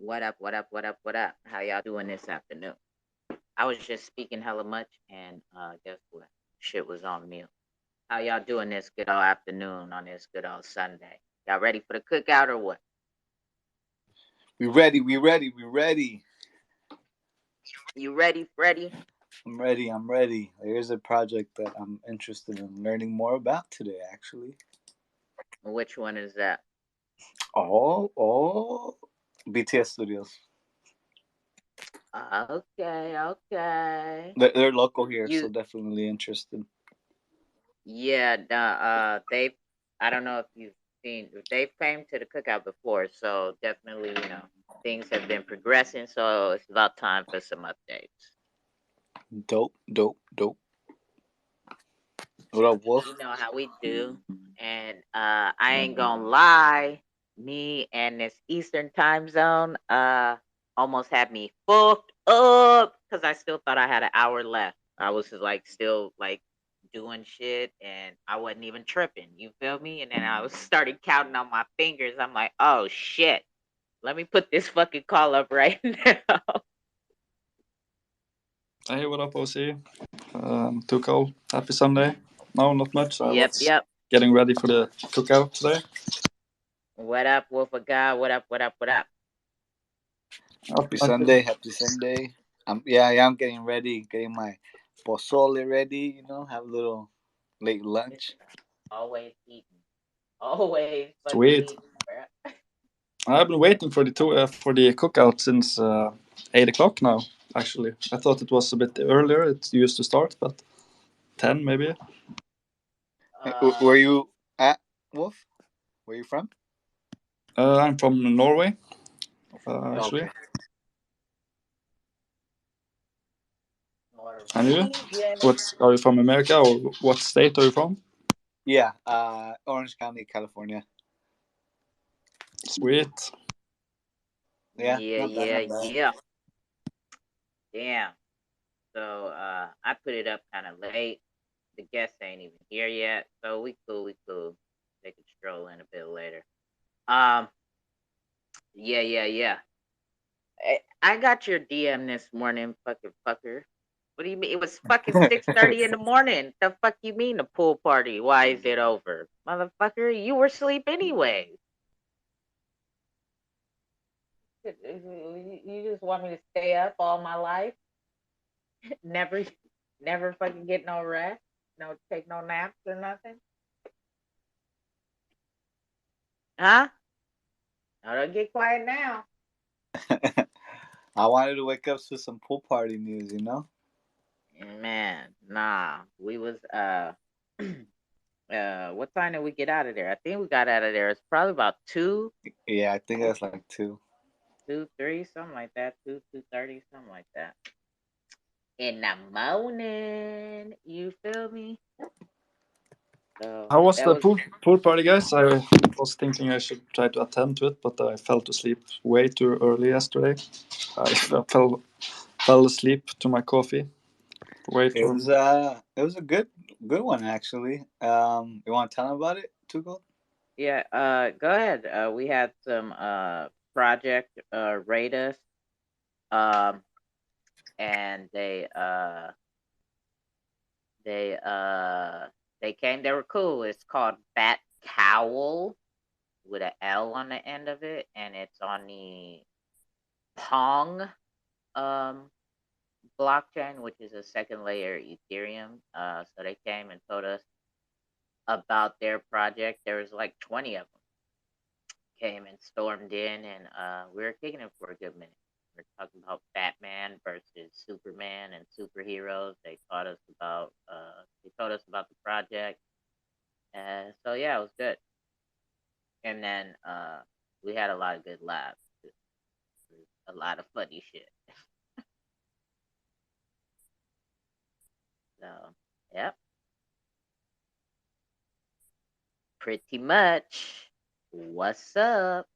What up, what up, what up, what up? How y'all doing this afternoon? I was just speaking hella much and guess what? Shit was on mute. How y'all doing this good old afternoon on this good old Sunday? Y'all ready for the cookout or what? We ready, we ready, we ready. You ready, Freddy? I'm ready, I'm ready. Here's a project that I'm interested in learning more about today, actually. Which one is that? Oh, BTS Studios. Okay, okay. They're local here, so You definitely interested. yeah, they've I don't know if you've seen they've came to the cookout before, so definitely, things have been progressing, so it's about time for some updates. Dope, dope, dope. What up, Wolf? You know how we do. And I ain't gonna lie, me and this Eastern time zone almost had me fucked up because I still thought I had an hour left. I was just like still like doing shit and I wasn't even tripping. You feel me? And then I was started counting on my fingers. I'm like, oh shit. Let me put this fucking call up right now. Hey, what up, OC? 2Cold. Happy Sunday. No, not much. I Yep, was yep. getting ready for the cookout today. What up, Wolf of God? What up, what up, what up? Happy Sunday, happy Sunday. Yeah, I'm getting ready, getting my pozole ready, have a little late lunch. Always eating. Always fucking Sweet. eating, bro. I've been waiting for the cookout since 8 o'clock now. Actually, I thought it was a bit earlier. It used to start, but 10 maybe. Where you at, Wolf? Where you from? I'm from Norway, actually. Okay. And you? Norwegian. What are you from? America, or what state are you from? Yeah, Orange County, California. Sweet. Yeah, Yeah, not bad, yeah, not bad. yeah. Damn. So I put it up kind of late. The guests ain't even here yet, so we cool, we cool. They can stroll in a bit later. Um, yeah, yeah, yeah. I got your DM this morning, fucking fucker. What do you mean? It was fucking 6:30 in the morning. The fuck you mean the pool party? Why is it over, motherfucker? You were asleep anyway. You just want me to stay up all my life? Never, never fucking get no rest? No, take no naps or nothing? Huh? No, don't get quiet now. I wanted to wake up to some pool party news. Man, nah. We was what time did we get out of there? I think we got out of there. It's probably about two, Yeah, I think that's like two. 2, 3, something like that. 2:30, something like that. In the morning, you feel me? So How was that the was pool party, guys? I was thinking I should try to attend to it, but I fell to sleep way too early yesterday. I fell asleep to my coffee. Way It too. was it was a good one actually. You want to tell them about it, Tuchel? yeah. Go ahead. We had some project rate us. Um, and they they came. They were cool. It's called Bat Cowl with a L on the end of it, and it's on the Pong um blockchain, which is a second layer Ethereum. So they came and told us about their project. There was like 20 of them came and stormed in, and we were kicking it for a good minute. We're talking about Batman versus Superman and superheroes. They told us about the project, and so yeah, it was good. And then we had a lot of good laughs, a lot of funny shit. So yep, pretty much. What's up?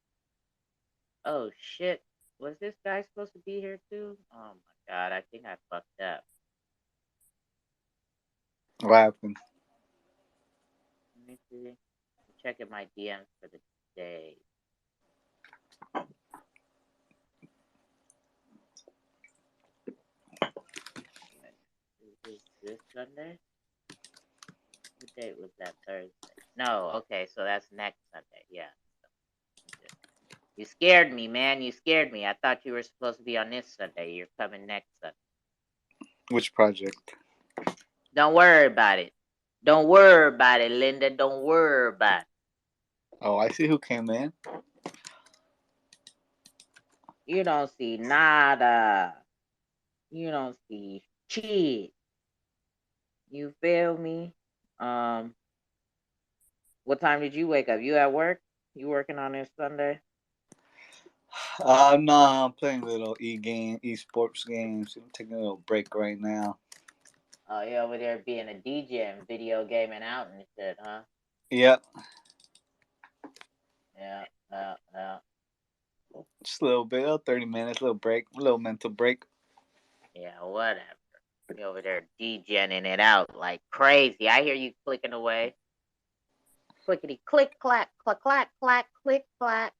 Oh shit. Was this guy supposed to be here too? Oh my god, I think I fucked up. What happened? Let me see. I'm checking my DMs for the day. Sunday? What date was that? Thursday? No, okay, so that's next Sunday. Yeah. You scared me, man. You scared me. I thought you were supposed to be on this Sunday. You're coming next Sunday. Which project? Don't worry about it. Don't worry about it, Linda. Don't worry about it. Oh, I see who came in. You don't see nada. You don't see shit. You feel me? What time did you wake up? You at work? You working on this Sunday? No, I'm playing little esports games. I'm taking a little break right now. Oh, you over there being a DJ and video gaming out and shit, huh? Yep. Yeah. Just a little bit, 30 minutes, little break, a little mental break. Yeah, whatever. You over there DJing it out like crazy. I hear you clicking away. Clickety click clack clack clack clack click clack.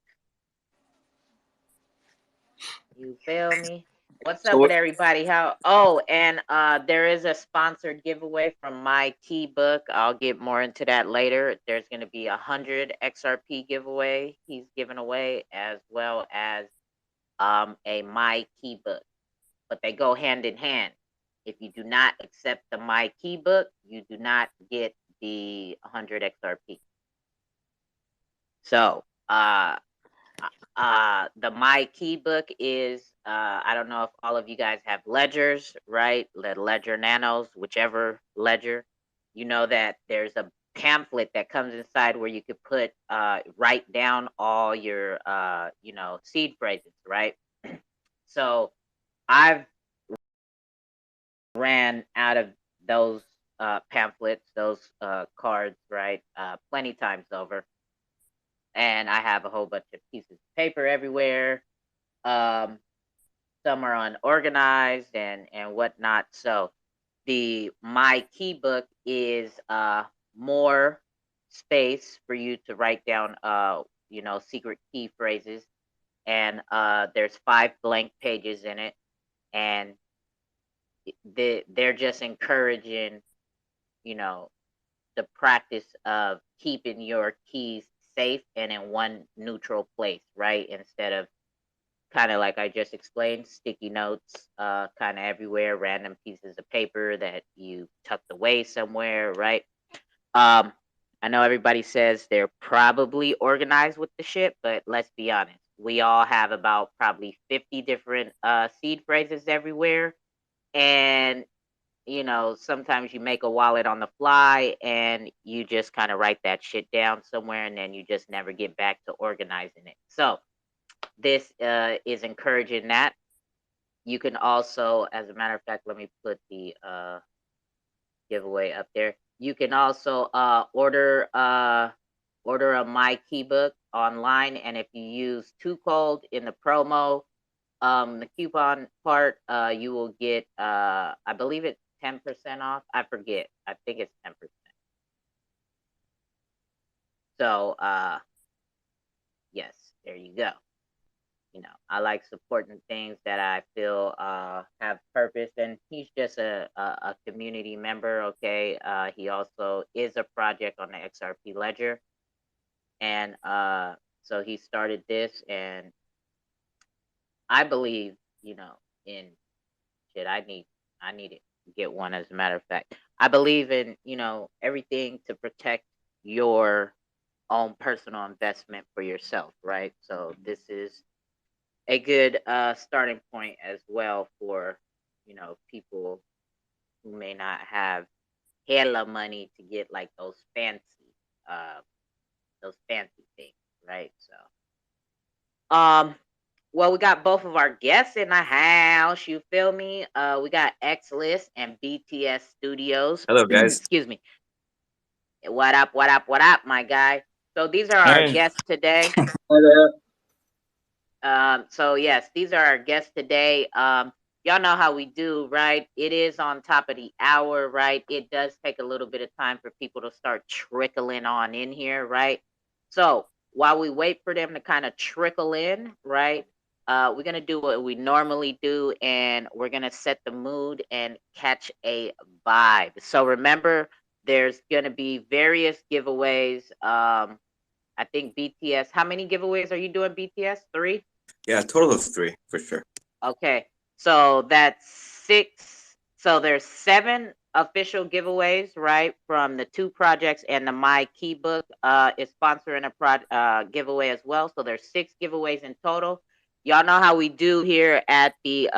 You feel me? What's So up with what? everybody? How? Oh, and there is a sponsored giveaway from my key book. I'll get more into that later. There's going to be 100 XRP giveaway he's giving away, as well as a my key book. But they go hand in hand. If you do not accept the my key book, you do not get the 100 XRP. So, the my key book is I don't know if all of you guys have ledgers, right? Ledger nanos, whichever ledger. You know that there's a pamphlet that comes inside where you could put write down all your seed phrases, right? So I've ran out of those pamphlets, those cards, right? Plenty times over. And I have a whole bunch of pieces of paper everywhere. Um, some are unorganized and whatnot. So the my key book is more space for you to write down secret key phrases, and there's 5 blank pages in it, and they're just encouraging the practice of keeping your keys safe and in one neutral place, right? Instead of kind of like I just explained, sticky notes kind of everywhere, random pieces of paper that you tucked away somewhere, right? Um, I know everybody says they're probably organized with the shit, but let's be honest. We all have about probably 50 different seed phrases everywhere. And sometimes you make a wallet on the fly and you just kind of write that shit down somewhere and then you just never get back to organizing it. So this is encouraging that. You can also, as a matter of fact, let me put the giveaway up there. You can also order a my key book online, and if you use 2Cold in the promo, the coupon part, you will get I believe it's 10% off. I forget. I think it's 10%. So yes, there you go. I like supporting things that I feel have purpose, and he's just a community member. Okay, he also is a project on the Xrp Ledger, and so he started this, and I believe in shit. I need it to get one. As a matter of fact, I believe in everything to protect your own personal investment for yourself, right? So this is a good starting point as well for people who may not have hella money to get like uh those fancy things, right? So well, we got both of our guests in the house, you feel me? We got Xlist and Bts Studios. Hello, guys. Excuse me. What up, my guy? So these are our Hey, guests today. So yes, these are our guests today. Y'all know how we do, right? It is on top of the hour, right? It does take a little bit of time for people to start trickling on in here, right? So while we wait for them to kind of trickle in, right? we're gonna do what we normally do, and we're gonna set the mood and catch a vibe. So remember, there's gonna be various giveaways. I think BTS. How many giveaways are you doing, BTS? 3? Yeah, a total of 3 for sure. Okay, so that's 6. So there's 7 official giveaways, right? From the 2 projects, and the My Key Book is sponsoring a giveaway as well. So there's 6 giveaways in total. Y'all know how we do here at the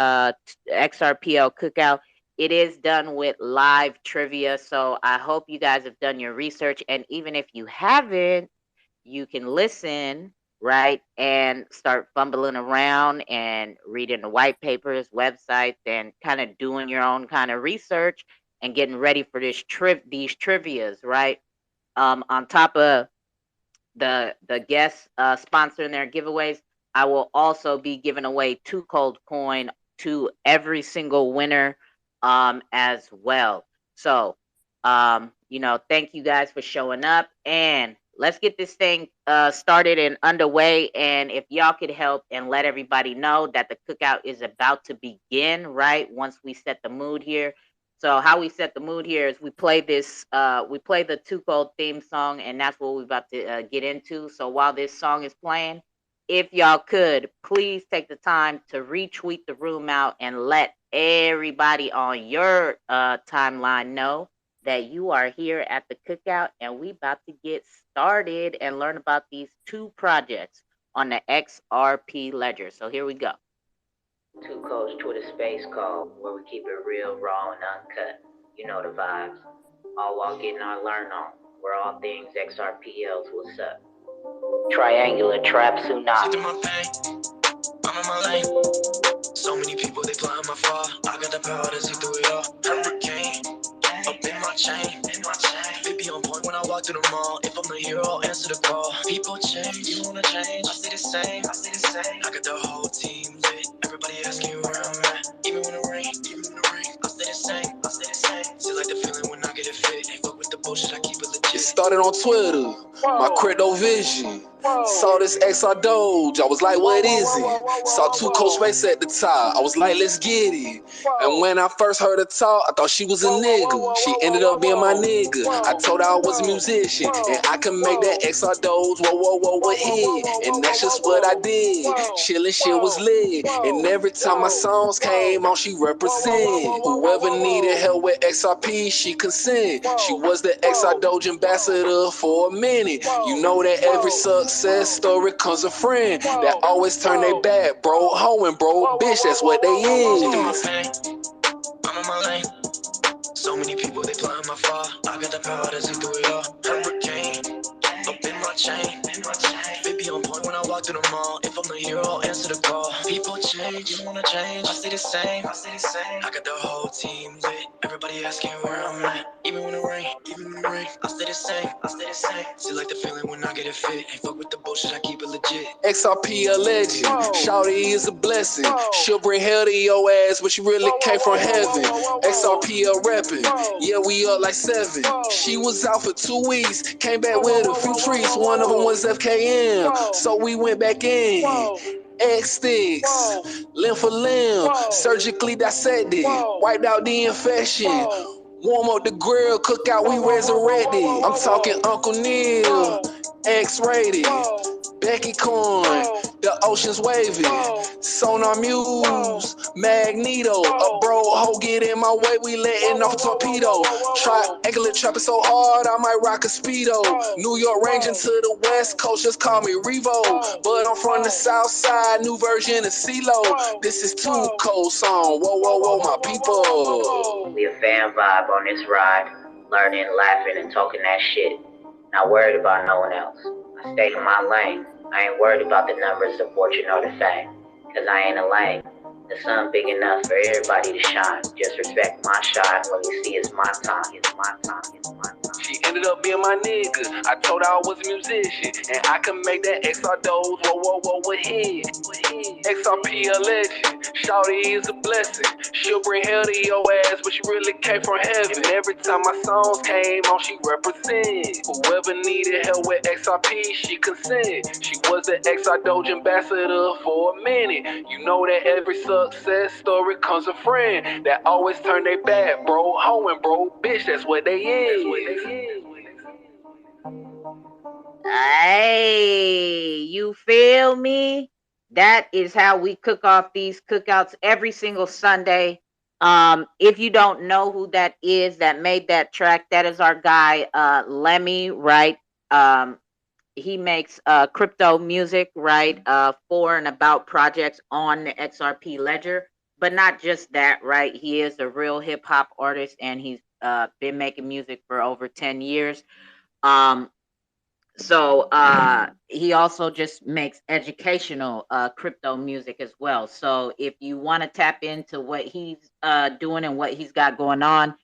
XRPL Cookout. It is done with live trivia. So I hope you guys have done your research, and even if you haven't, you can listen, right, and start fumbling around and reading the white papers, websites, and kind of doing your own kind of research and getting ready for these trivias, right? On top of the guests sponsoring their giveaways, I will also be giving away 2Cold coin to every single winner as well. So thank you guys for showing up, and let's get this thing started and underway. And if y'all could help and let everybody know that the cookout is about to begin, right? Once we set the mood here. So how we set the mood here is we play the 2Cold theme song, and that's what we're about to get into. So while this song is playing, if y'all could please take the time to retweet the room out and let everybody on your timeline know that you are here at the cookout, and we about to get started and learn about these 2 projects on the Xrp Ledger. So here we go. 2Cold's Twitter space call, where we keep it real, raw, and uncut. You know the vibes. All while getting our learn on. We're all things XRPLs. What's up? Triangular trap tsunami. I'm in my lane. So many people, they plotting my fall. I got the power to see through it all. Hurricane, up in my chain. They be on point when I walk through the mall. If I'm the hero, I'll answer the call. People change, you wanna change? I stay the same. I got the whole team lit. Everybody asking where I'm at. Even when it rain, I stay the same. Still like the feeling when I get it fit. Ain't fuck with the bullshit, I keep it legit. It started on Twitter, my crypto vision. Saw this XR Doge, I was like, what is it? Saw 2Cold space at the top, I was like, let's get it. And when I first heard her talk, I thought she was a nigga. She ended up being my nigga. I told her I was a musician, and I could make that XR Doge, what hit. And that's just what I did. Chillin' shit was lit. And every time my songs came on, she represent. Whoever needed help with XRP, she consent. She was the XR Doge ambassador for a minute. You know that every success story comes a friend that always turn their back, bro. Hoe and bro, bitch, that's what they is. I'm in my lane. So many people, they plotting my fall. I got the power to see through it all. Hurricane, up in my chain. They be on point when I walk through the mall. If I'm the hero, I'll answer the call. People change, you wanna change? I stay the same. I got the whole team lit. Everybody asking where I'm at. Even when it rain, I stay the same. Still like the feeling when I get it fit. Ain't fuck with the bullshit, I keep it legit. XRP Ledger, shawty is a blessing. She'll bring hell to your ass, but she really came from heaven. XRP reppin', yeah, we up like 7. She was out for 2 weeks, came back with a few treats. One of them was FKM, so we went back in. X sticks, limb for limb, surgically dissected, wiped out the infection. Warm up the grill, cook out, we resurrected. I'm talking Uncle Neil, X-rated, Becky Coin, the ocean's wavy, Sonar Muse, Magneto, a bro ho get in my way, we letting off a torpedo. Triangular trapping so hard, I might rock a Speedo. New York ranging to the west coast, just call me Revo. But I'm from the south side, new version of CeeLo. This is 2Cold song, whoa, my people. We a fan vibe on this ride, learning, laughing, and talking that shit. Not worried about no one else. I stay in my lane. I ain't worried about the numbers, the fortune, or the fame, cause I ain't a lame. The sun big enough for everybody to shine. Just respect my shine when you see it's my time. It's my time. It's my time. She ended up being my nigga. I told her I was a musician, and I can make that XR dose. Whoa, whoa, whoa, ahead. Xrp Ledger. Shawty is a blessing. She'll bring hell to your ass, but she really came from heaven. And every time my songs came on, she represent. Whoever needed help with XRP, she consent. She was an XR Doge ambassador for a minute. You know that every success story comes a friend that always turn their back, bro. Hoeing, bro, bitch, that's what they is. Hey, you feel me? That is how we cook off these cookouts every single Sunday. If you don't know who that is that made that track, that is our guy, Lemmy, right? Um, he makes crypto music, right? For and about projects on the Xrp Ledger. But not just that, right? He is a real hip hop artist and he's been making music for over 10 years. Um, so he also just makes educational crypto music as well. So if you want to tap into what he's doing and what he's got going on,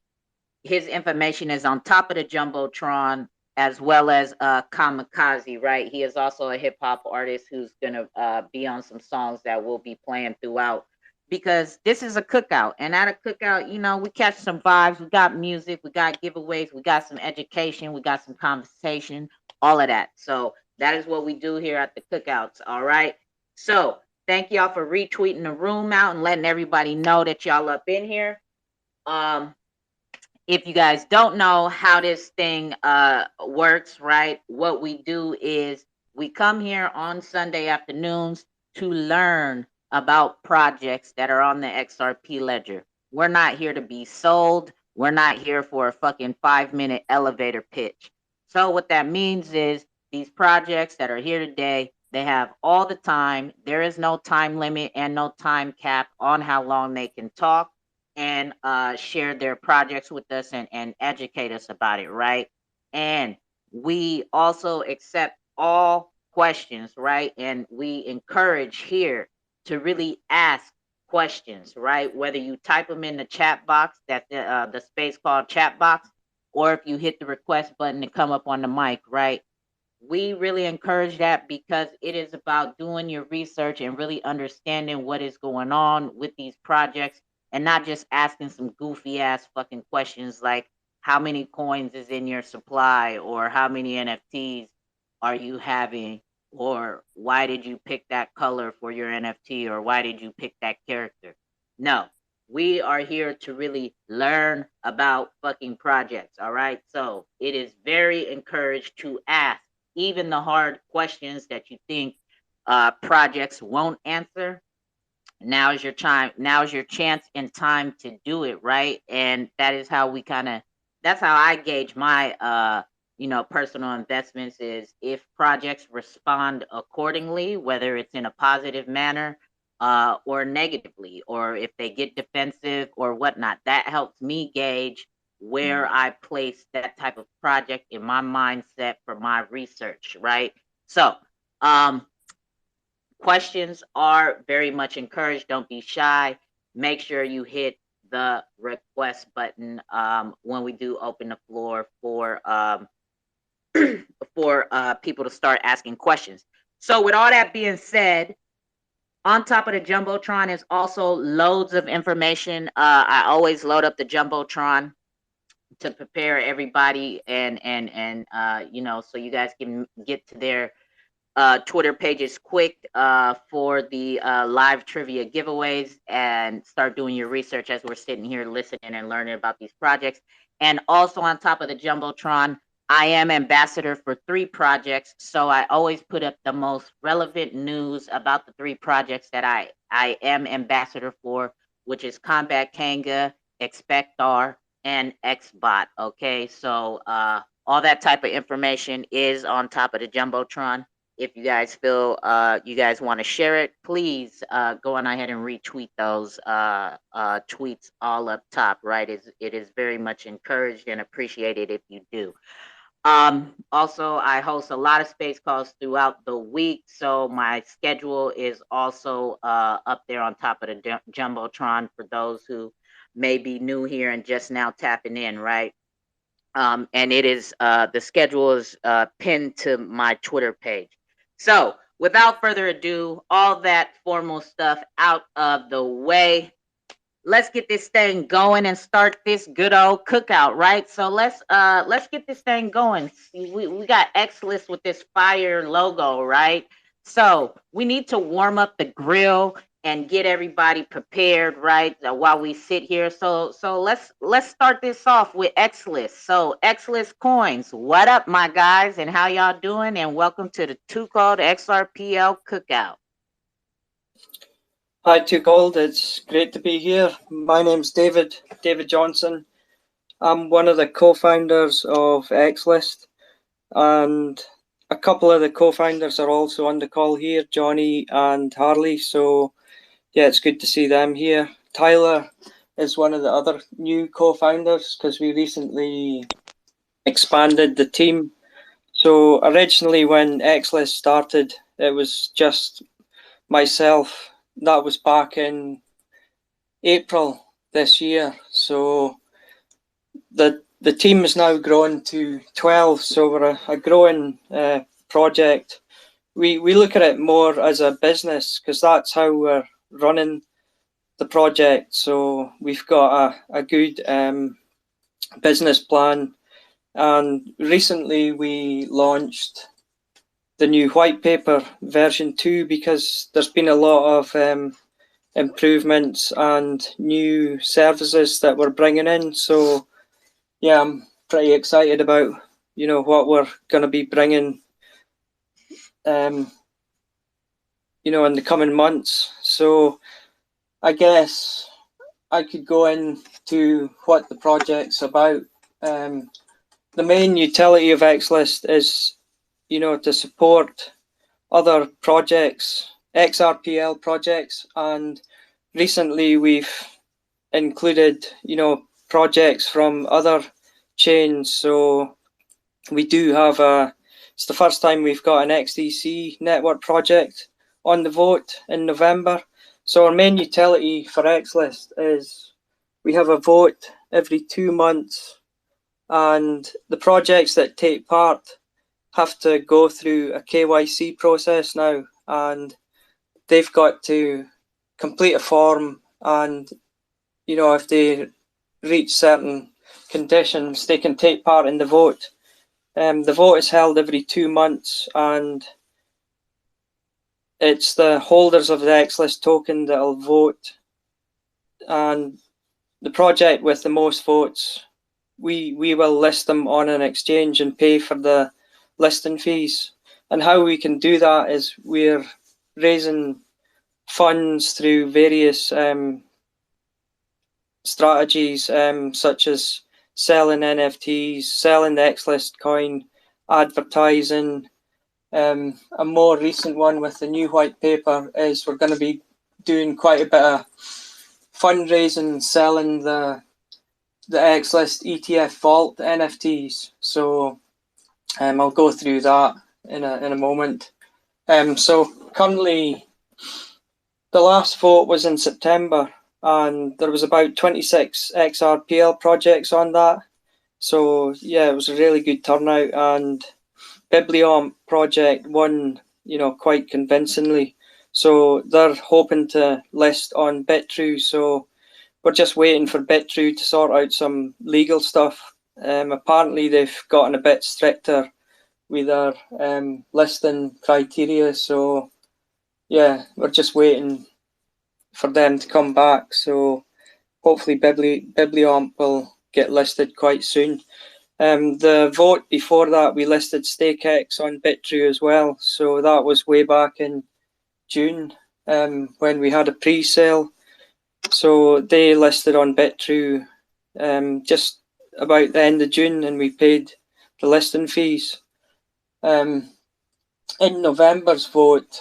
his information is on top of the Jumbotron as well as Kamikaze, right? He is also a hip hop artist who's gonna be on some songs that we'll be playing throughout because this is a cookout. And at a cookout, you know, we catch some vibes, we got music, we got giveaways, we got some education, we got some conversation, all of that. So that is what we do here at the cookouts, all right? So thank y'all for retweeting the room out and letting everybody know that y'all up in here. Um, if you guys don't know how this thing works, right? What we do is we come here on Sunday afternoons to learn about projects that are on the XRP ledger. We're not here to be sold. We're not here for a fucking 5-minute elevator pitch. So what that means is these projects that are here today, they have all the time. There is no time limit and no time cap on how long they can talk and share their projects with us and educate us about it, right? And we also accept all questions, right? And we encourage here to really ask questions, right? Whether you type them in the chat box, that's the space called chat box, or if you hit the request button to come up on the mic, right? We really encourage that because it is about doing your research and really understanding what is going on with these projects and not just asking some goofy ass fucking questions like how many coins is in your supply or how many NFTs are you having or why did you pick that color for your NFT or why did you pick that character? No, we are here to really learn about fucking projects, all right? So it is very encouraged to ask even the hard questions that you think projects won't answer. Now's your time. Now's your chance and time to do it, right? And that is how we kind of. That's how I gauge my, personal investments. Is if projects respond accordingly, whether it's in a positive manner, or negatively, or if they get defensive or whatnot. That helps me gauge where I place that type of project in my mindset for my research, right? So, um, questions are very much encouraged. Don't be shy. Make sure you hit the request button when we do open the floor for people to start asking questions. So, with all that being said, on top of the Jumbotron is also loads of information. I always load up the Jumbotron to prepare everybody and so you guys can get to their Twitter pages quick for the live trivia giveaways and start doing your research as we're sitting here listening and learning about these projects. And also on top of the Jumbotron, I am ambassador for 3 projects, so I always put up the most relevant news about the 3 projects that I am ambassador for, which is Combat Kanga, Expectar, and Xbot. Okay, so all that type of information is on top of the Jumbotron. If you guys feel you guys want to share it, please go on ahead and retweet those tweets all up top, right? It is very much encouraged and appreciated if you do. Also, I host a lot of space calls throughout the week, so my schedule is also up there on top of the jumbotron for those who may be new here and just now tapping in, right? And it is the schedule is pinned to my Twitter page. So, without further ado, all that formal stuff out of the way, let's get this thing going and start this good old cookout, right? So let's get this thing going. We got Xlist with this fire logo, right? So we need to warm up the grill and get everybody prepared, right? While we sit here. So let's start this off with Xlist. So Xlist coins, what up, my guys, and how y'all doing? And welcome to the 2Cold Xrpl cookout. Hi, 2Cold. It's great to be here. My name's David Johnson. I'm one of the co-founders of Xlist, and a couple of the co-founders are also on the call here, Johnny and Harley. So yeah, it's good to see them here. Tyler is one of the other new co-founders because we recently expanded the team. So originally when Xlist started, it was just myself. That was back in April this year. So the team has now grown to 12. So we're a growing project. We look at it more as a business because that's how we're running the project. So we've got a good business plan. And recently we launched the new white paper version 2 because there's been a lot of improvements and new services that we're bringing in. So yeah, I'm pretty excited about what we're going to be bringing in the coming months. So I guess I could go into what the project's about. The main utility of Xlist is to support other projects, Xrpl projects, and recently we've included projects from other chains. So we do have it's the first time we've got an XDC network project on the vote in November. So our main utility for Xlist is we have a vote every 2 months, and the projects that take part have to go through a KYC process now, and they've got to complete a form, and if they reach certain conditions, they can take part in the vote. The vote is held every 2 months, and it's the holders of the Xlist token that'll vote, and the project with the most votes, we will list them on an exchange and pay for the listing fees. And how we can do that is we're raising funds through various strategies, such as selling NFTs, selling the Xlist coin, advertising. A more recent one with the new white paper is we're going to be doing quite a bit of fundraising, selling the Xlist ETF Vault NFTs. So I'll go through that in a moment. So currently, the last vote was in September, and there was about 26 Xrpl projects on that. So yeah, it was a really good turnout, and Bibliomp project won, quite convincingly. So they're hoping to list on BitTrue. So we're just waiting for BitTrue to sort out some legal stuff. Apparently they've gotten a bit stricter with their listing criteria. So yeah, we're just waiting for them to come back. So hopefully Bibliomp will get listed quite soon. The vote before that, we listed StakeX on BitTrue as well. So that was way back in June when we had a pre-sale. So they listed on BitTrue just about the end of June, and we paid the listing fees. In November's vote,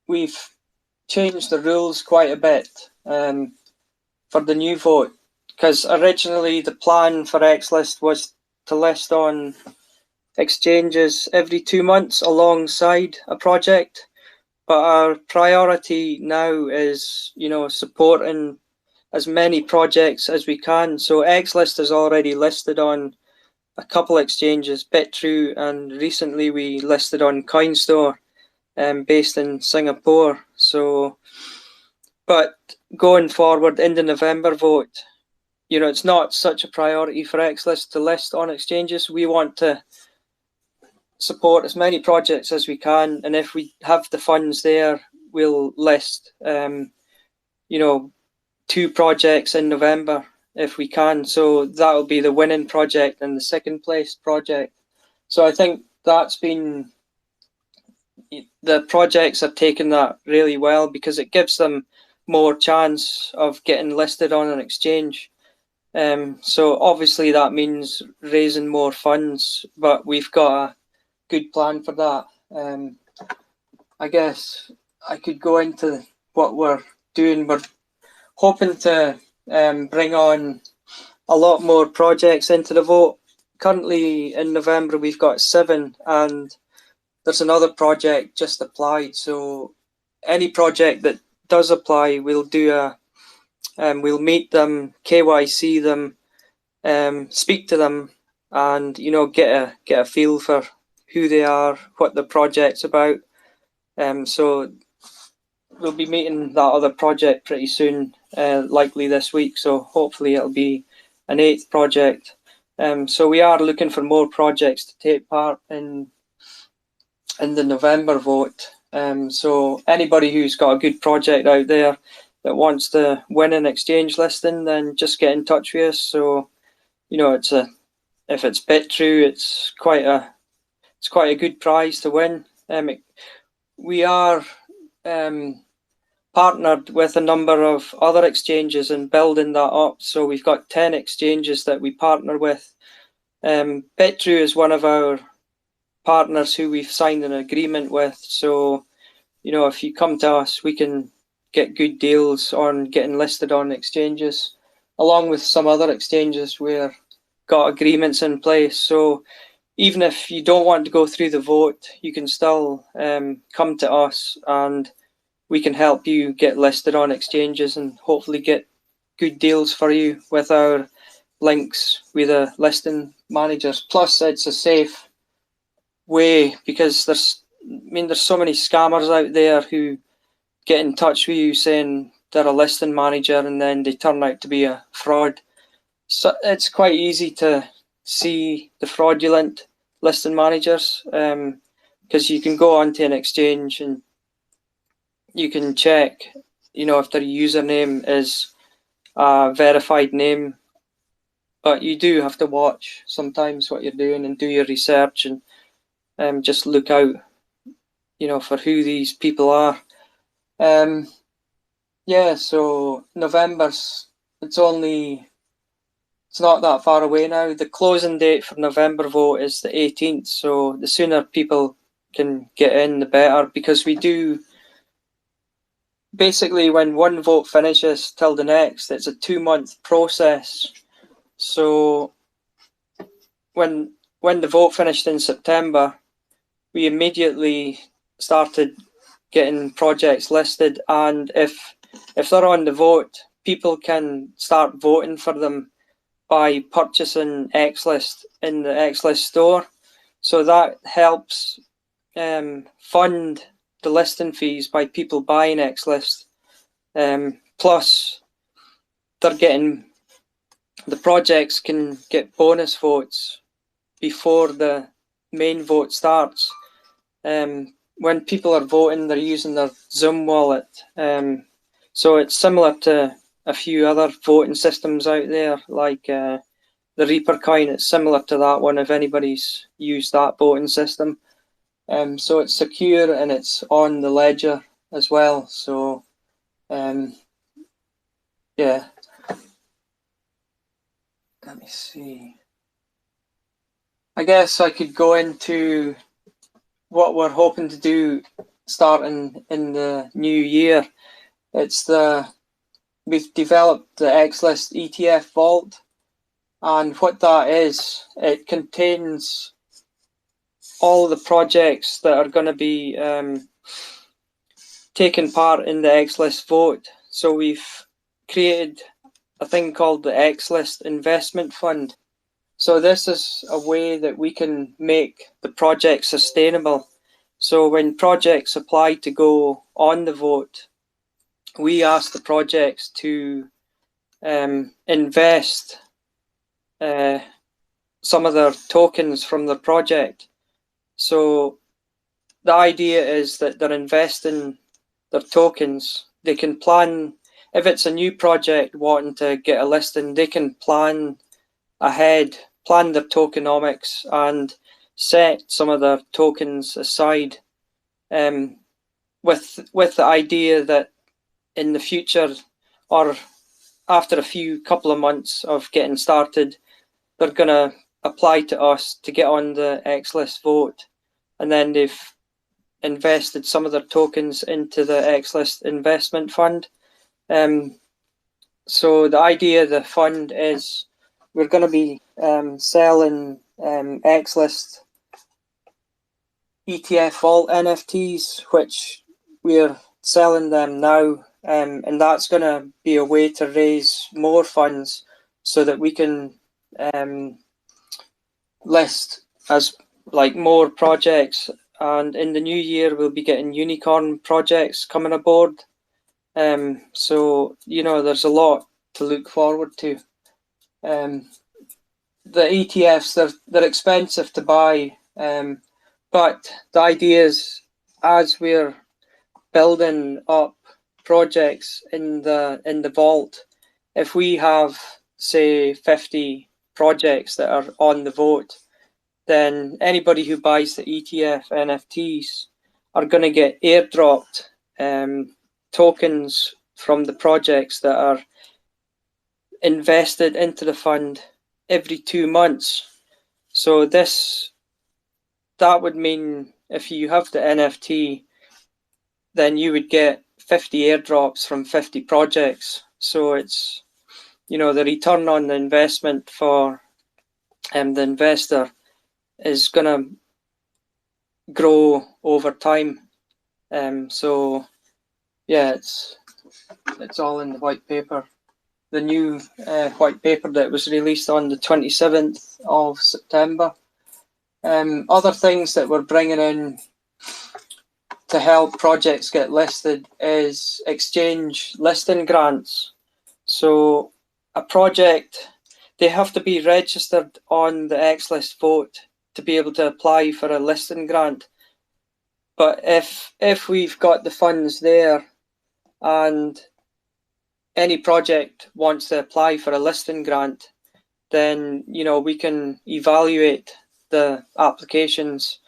we've changed the rules quite a bit for the new vote, because originally the plan for Xlist was to list on exchanges every 2 months alongside a project. But our priority now is, supporting as many projects as we can. So Xlist is already listed on a couple exchanges, Bitrue, and recently we listed on CoinStore, based in Singapore. So, but going forward in the November vote, it's not such a priority for Xlist to list on exchanges. We want to support as many projects as we can, and if we have the funds there, we'll list 2 projects in November if we can. So that'll be the winning project and the second place project. So I think that's been, the projects are taking that really well because it gives them more chance of getting listed on an exchange. So obviously that means raising more funds, but we've got a good plan for that. I guess I could go into what we're doing. We're hoping to bring on a lot more projects into the vote. Currently in November we've got 7, and there's another project just applied. So any project that does apply, we'll do we'll meet them, KYC them, speak to them, and get a feel for who they are, what the project's about. So we'll be meeting that other project pretty soon, likely this week. So hopefully it'll be an 8th project. So we are looking for more projects to take part in the November vote. So anybody who's got a good project out there that wants to win an exchange listing, then just get in touch with us. So if it's Bitrue, it's quite a good prize to win. We are partnered with a number of other exchanges and building that up. So we've got 10 exchanges that we partner with. Bitrue is one of our partners who we've signed an agreement with. So, if you come to us, we can get good deals on getting listed on exchanges, along with some other exchanges we've got agreements in place. So even if you don't want to go through the vote, you can still come to us and we can help you get listed on exchanges and hopefully get good deals for you with our links with the listing managers. Plus, it's a safe way because there's so many scammers out there who get in touch with you saying they're a listing manager and then they turn out to be a fraud. So it's quite easy to see the fraudulent listing managers because you can go onto an exchange and you can check, if their username is a verified name. But you do have to watch sometimes what you're doing and do your research and just look out, for who these people are. So November's, it's not that far away now. The closing date for November vote is the 18th. So the sooner people can get in, the better, because we do, basically when one vote finishes till the next, it's a 2-month process. So when the vote finished in September, we immediately started getting projects listed, and if they're on the vote, people can start voting for them by purchasing Xlist in the Xlist store. So that helps fund the listing fees by people buying Xlist. Plus, the projects can get bonus votes before the main vote starts. When people are voting, they're using their Zoom wallet. So it's similar to a few other voting systems out there, like the Reaper coin. It's similar to that one if anybody's used that voting system. So it's secure and it's on the ledger as well. So yeah. Let me see. I guess I could go into what we're hoping to do starting in the new year. We've developed the Xlist ETF vault, and what that is, it contains all the projects that are going to be taking part in the Xlist vote. So we've created a thing called the Xlist Investment Fund. So this is a way that we can make the project sustainable. So when projects apply to go on the vote, we ask the projects to invest some of their tokens from the project. So the idea is that they're investing their tokens. They can plan, if it's a new project wanting to get a listing, they can plan ahead, plan their tokenomics and set some of their tokens aside, with the idea that in the future, or after a couple of months of getting started, they're going to apply to us to get on the Xlist vote, and then they've invested some of their tokens into the Xlist investment fund. So the idea of the fund is we're going to be selling Xlist ETF Vault NFTs, which we're selling them now, and that's going to be a way to raise more funds so that we can list as like more projects. And in the new year, we'll be getting unicorn projects coming aboard. So, you know, there's a lot to look forward to. The ETFs, they're expensive to buy, but the idea is as we're building up projects in the vault, if we have, say, 50 projects that are on the vote, then anybody who buys the ETF NFTs are going to get airdropped tokens from the projects that are invested into the fund every 2 months. So that would mean if you have the NFT, then you would get 50 airdrops from 50 projects. So it's, you know, the return on the investment for the investor is going to grow over time. So yeah, it's all in the white paper. The new white paper that was released on the 27th of September. Other things that we're bringing in to help projects get listed is exchange listing grants. So a project, they have to be registered on the Xlist vote to be able to apply for a listing grant. But if we've got the funds there and any project wants to apply for a listing grant, then, you know, we can evaluate the applications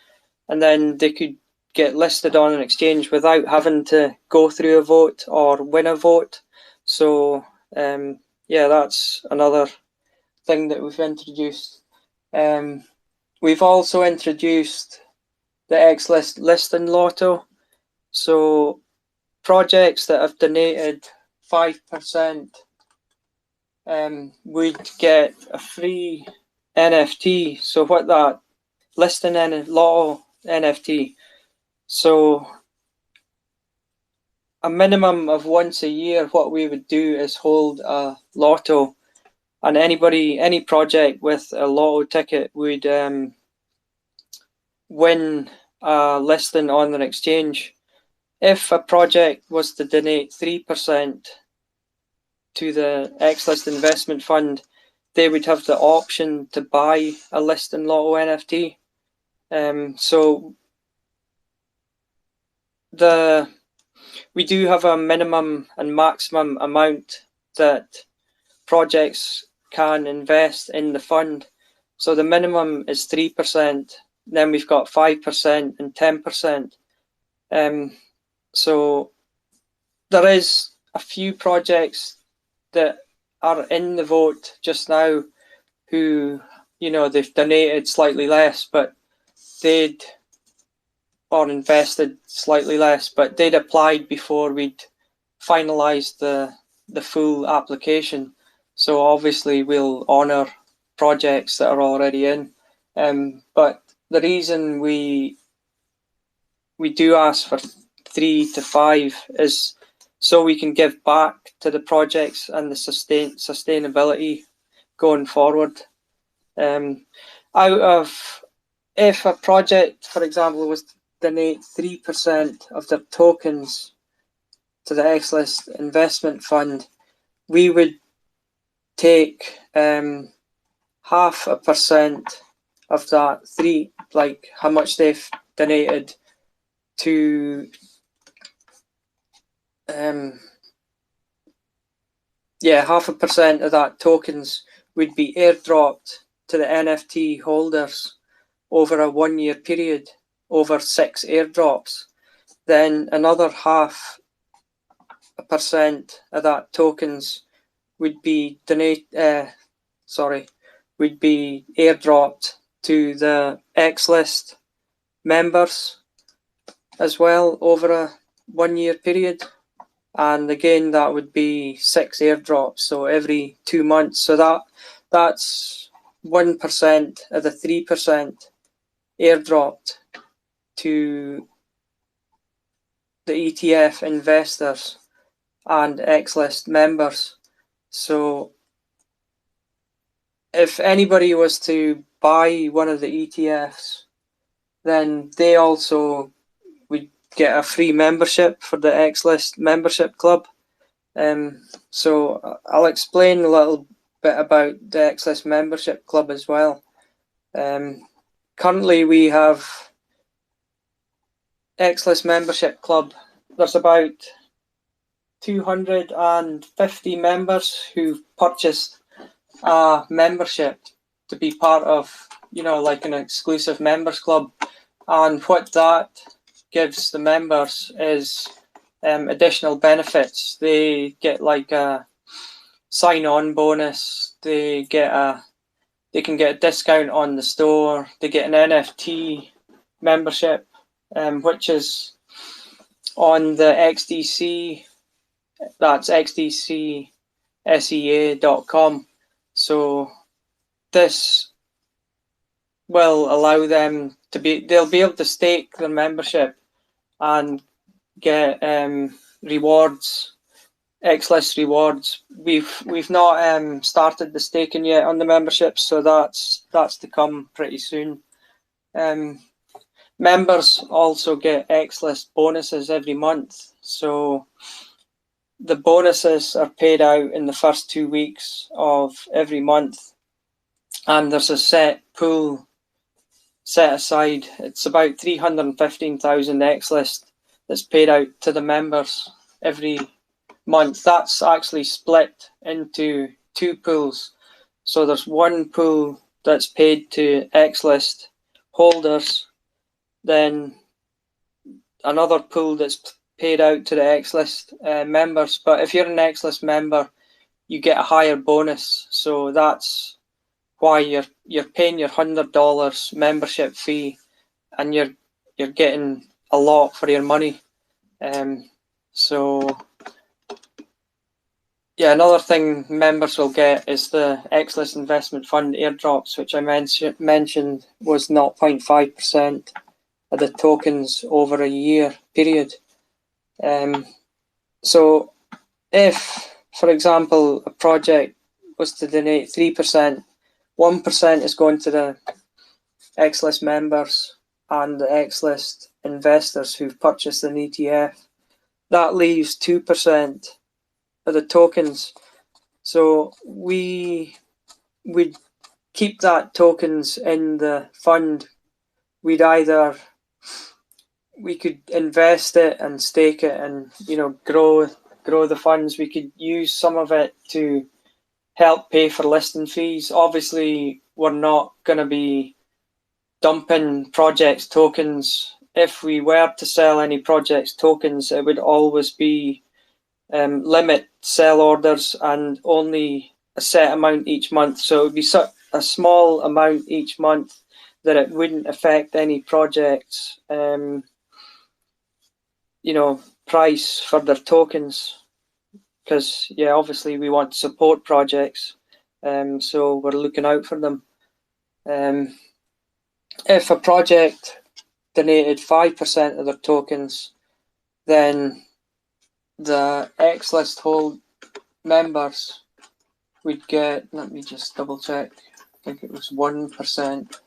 and then they could get listed on an exchange without having to go through a vote or win a vote. So yeah, that's another thing that we've introduced. We've also introduced the Xlist listing lotto. So projects that have donated 5% would get a free NFT. So what that listing lotto NFT. So a minimum of once a year, what we would do is hold a lotto, and any project with a lotto ticket would win a listing on an exchange. If a project was to donate 3% to the Xlist investment fund, they would have the option to buy a listing lotto NFT. So we do have a minimum and maximum amount that projects can invest in the fund. So the minimum is 3%, then we've got 5% and 10%. So there is a few projects that are in the vote just now who, you know, they've donated slightly less, but or invested slightly less, but they'd applied before we'd finalised the full application. So obviously we'll honour projects that are already in. But the reason we do ask for 3 to 5 is so we can give back to the projects and the sustainability going forward. Out of, if a project, for example, was to donate 3% of their tokens to the Xlist investment fund, we would take 0.5% of that 3, like how much they've donated, to 0.5% of that tokens would be airdropped to the NFT holders over a 1-year period, over 6 airdrops. Then another 0.5% of that tokens would be airdropped to the Xlist members as well over a 1-year period. And again, that would be 6 airdrops, so every 2 months. So that's 1% of the 3% airdropped to the ETF investors and Xlist members. So if anybody was to buy one of the ETFs, then they also would get a free membership for the Xlist membership club. So I'll explain a little bit about the Xlist membership club as well. Currently we have Xlist membership club. There's about 250 members who've purchased a membership to be part of, like an exclusive members club. And what that gives the members is additional benefits. They get like a sign-on bonus. They can get a discount on the store. They get an NFT membership, which is on the XDC. That's xdcsea.com. So this will allow them to they'll be able to stake their membership and get rewards, Xlist rewards. We've not started the staking yet on the membership, so that's to come pretty soon. Members also get Xlist bonuses every month. So the bonuses are paid out in the first 2 weeks of every month, and there's a set pool set aside. It's about 315,000 Xlist that's paid out to the members every month. That's actually split into 2 pools. So there's one pool that's paid to Xlist holders, then another pool that's paid out to the Xlist members. But if you're an Xlist member, you get a higher bonus. So that's why you're paying your $100 membership fee, and you're getting a lot for your money. So yeah, another thing members will get is the Xlist investment fund airdrops, which I mentioned was 0.5% of the tokens over a year period. So if, for example, a project was to donate 3%, 1% is going to the Xlist members and the Xlist investors who've purchased an ETF. That leaves 2% of the tokens. So we would keep that tokens in the fund. We could invest it and stake it and grow the funds. We could use some of it to help pay for listing fees. Obviously, we're not going to be dumping projects tokens. If we were to sell any projects tokens, it would always be limit sell orders and only a set amount each month. So it would be a small amount each month that it wouldn't affect any projects price for their tokens, because obviously we want to support projects, so we're looking out for them. if a project donated 5% of their tokens, then the Xlist hold members would get, let me just double check, I think it was 1%.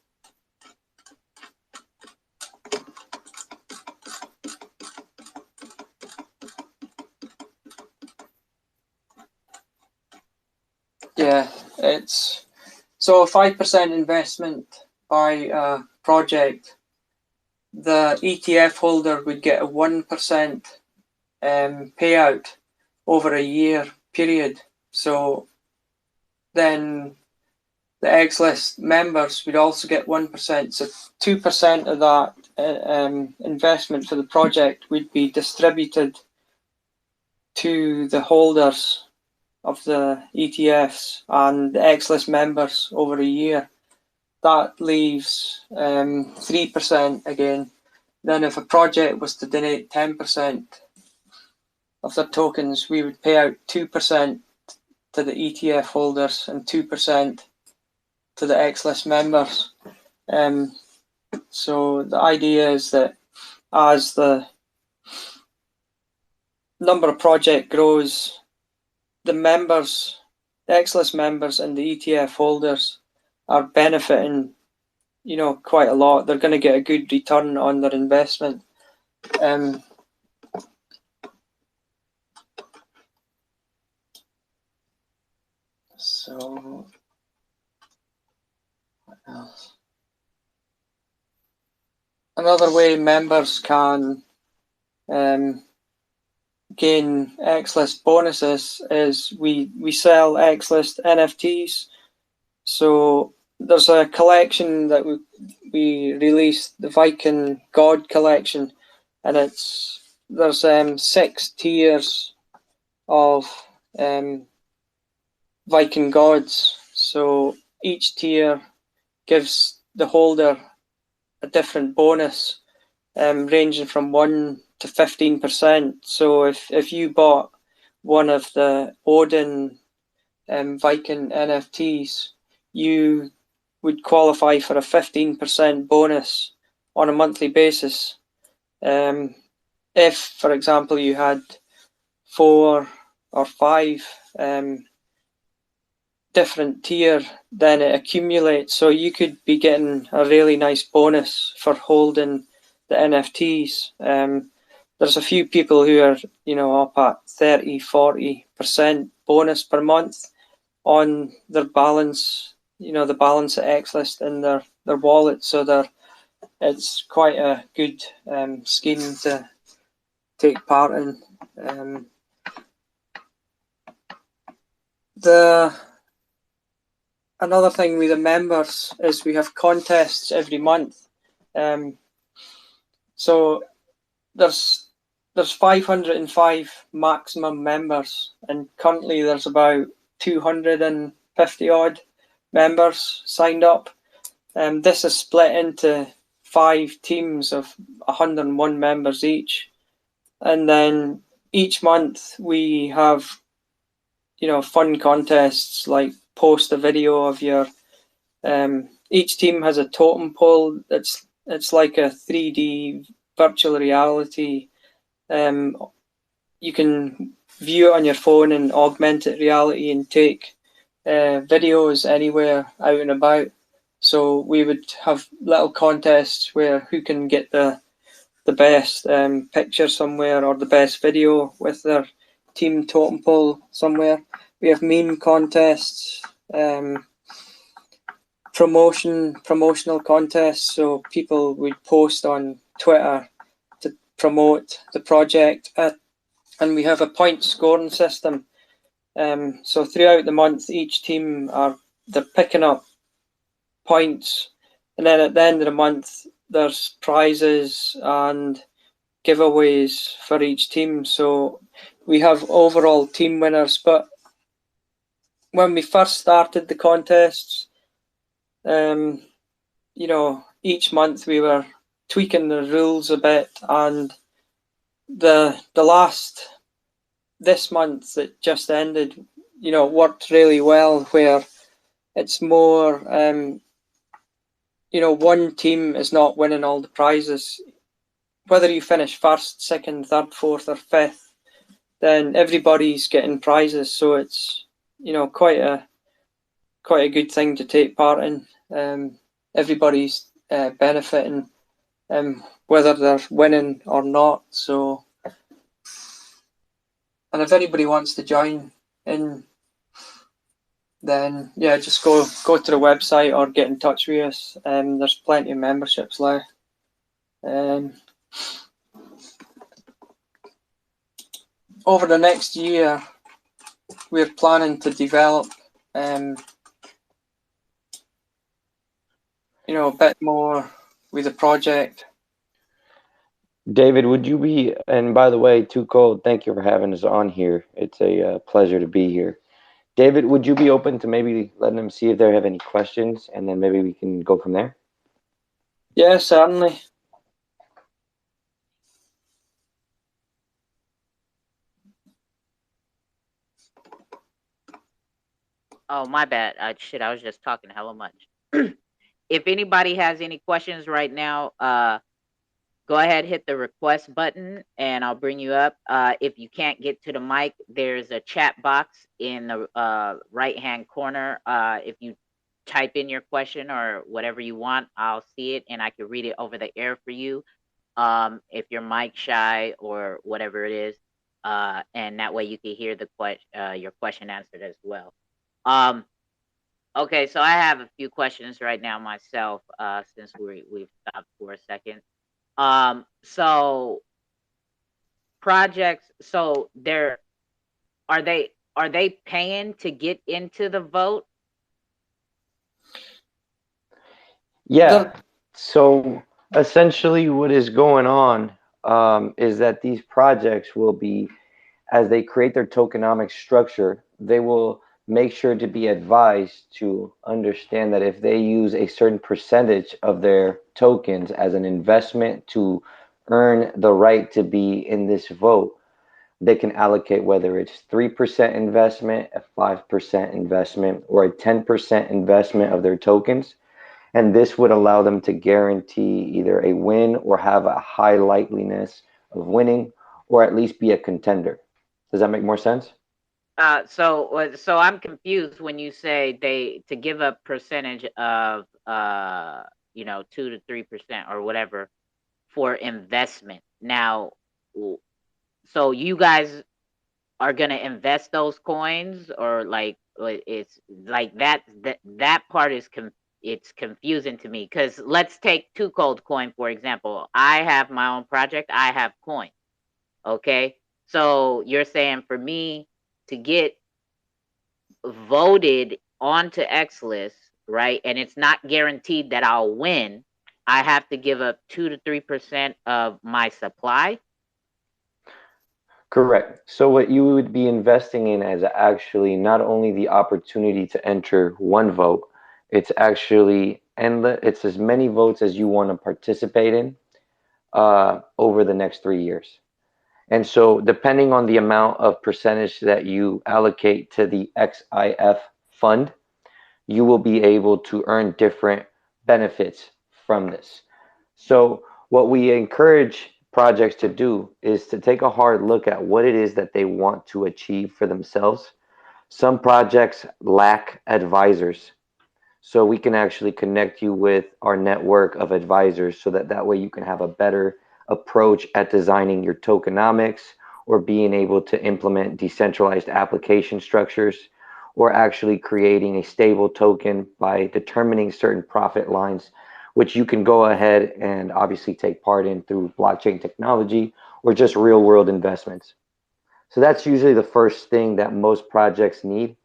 Yeah, it's so 5% investment by a project. The ETF holder would get a 1% payout over a year period. So then the Xlist members would also get 1%. So 2% of that investment for the project would be distributed to the holders of the ETFs and the Xlist members over a year. That leaves 3% again. Then if a project was to donate 10% of their tokens, we would pay out 2% to the ETF holders and 2% to the Xlist members. So the idea is that as the number of project grows, the members, the Xlist members and the ETF holders are benefiting, you know, quite a lot. They're going to get a good return on their investment. So what else? Another way members can gain Xlist bonuses is we sell Xlist NFTs. So there's a collection that we released, the Viking God Collection, and there's 6 tiers of Viking gods. So each tier gives the holder a different bonus, ranging from 1 to 15%. So if you bought one of the Odin Viking NFTs, you would qualify for a 15% bonus on a monthly basis. If, for example, you had 4 or 5 different tier, then it accumulates. So you could be getting a really nice bonus for holding the NFTs. There's a few people who are, you know, up at 30-40% bonus per month on their balance, you know, the balance at Xlist in their wallet. So it's quite a good scheme to take part in. Another thing with the members is we have contests every month. So there's 505 maximum members, and currently there's about 250 odd members signed up. This is split into 5 teams of 101 members each, and then each month we have, you know, fun contests like post a video of your each team has a totem pole. It's like a 3D virtual reality. You can view it on your phone in augmented reality and take videos anywhere out and about. So we would have little contests where who can get the best picture somewhere or the best video with their team totem pole somewhere. We have meme contests, promotional contests. So people would post on Twitter to promote the project, and we have a point scoring system. So throughout the month, each team they're picking up points, and then at the end of the month, there's prizes and giveaways for each team. So we have overall team winners. But when we first started the contests, you know, each month we were tweaking the rules a bit, and this month that just ended, you know, worked really well, where it's more one team is not winning all the prizes. Whether you finish first, second, third, fourth, or fifth, then everybody's getting prizes. So it's quite a good thing to take part in. Everybody's benefiting, whether they're winning or not. So, and if anybody wants to join in, then yeah, just go to the website or get in touch with us. There's plenty of memberships there. Over the next year, we're planning to develop, a bit more with the project. David, would you be, and by the way, 2Cold, thank you for having us on here. It's a pleasure to be here. David, would you be open to maybe letting them see if they have any questions, and then maybe we can go from there? Yeah, certainly. Oh, my bad. Shit, I was just talking hella much. If anybody has any questions right now, go ahead, hit the request button, and I'll bring you up. If you can't get to the mic, there's a chat box in the right-hand corner. If you type in your question or whatever you want, I'll see it, and I can read it over the air for you. If you're mic shy or whatever it is, and that way you can hear your question answered as well. Okay, so I have a few questions right now myself, since we've stopped for a second. So projects, so are they paying to get into the vote? Yeah. So essentially what is going on is that these projects will be, as they create their tokenomic structure, they will make sure to be advised to understand that if they use a certain percentage of their tokens as an investment to earn the right to be in this vote, they can allocate whether it's 3% investment, a 5% investment, or a 10% investment of their tokens. And this would allow them to guarantee either a win or have a high likeliness of winning, or at least be a contender. Does that make more sense? So I'm confused when you say to give a percentage of 2 to 3% or whatever for investment. Now, so you guys are gonna invest those coins, or like it's like that part is it's confusing to me, because let's take 2Cold coin for example. I have my own project. I have coins. Okay, so you're saying for me to get voted onto Xlist, right? And it's not guaranteed that I'll win. I have to give up 2 to 3% of my supply. Correct. So what you would be investing in is actually not only the opportunity to enter one vote, it's actually endless. It's as many votes as you want to participate in over the next 3 years. And so depending on the amount of percentage that you allocate to the XIF fund, you will be able to earn different benefits from this. So what we encourage projects to do is to take a hard look at what it is that they want to achieve for themselves. Some projects lack advisors. So we can actually connect you with our network of advisors so that way you can have a better approach at designing your tokenomics, or being able to implement decentralized application structures, or actually creating a stable token by determining certain profit lines, which you can go ahead and obviously take part in through blockchain technology or just real world investments. So that's usually the first thing that most projects need.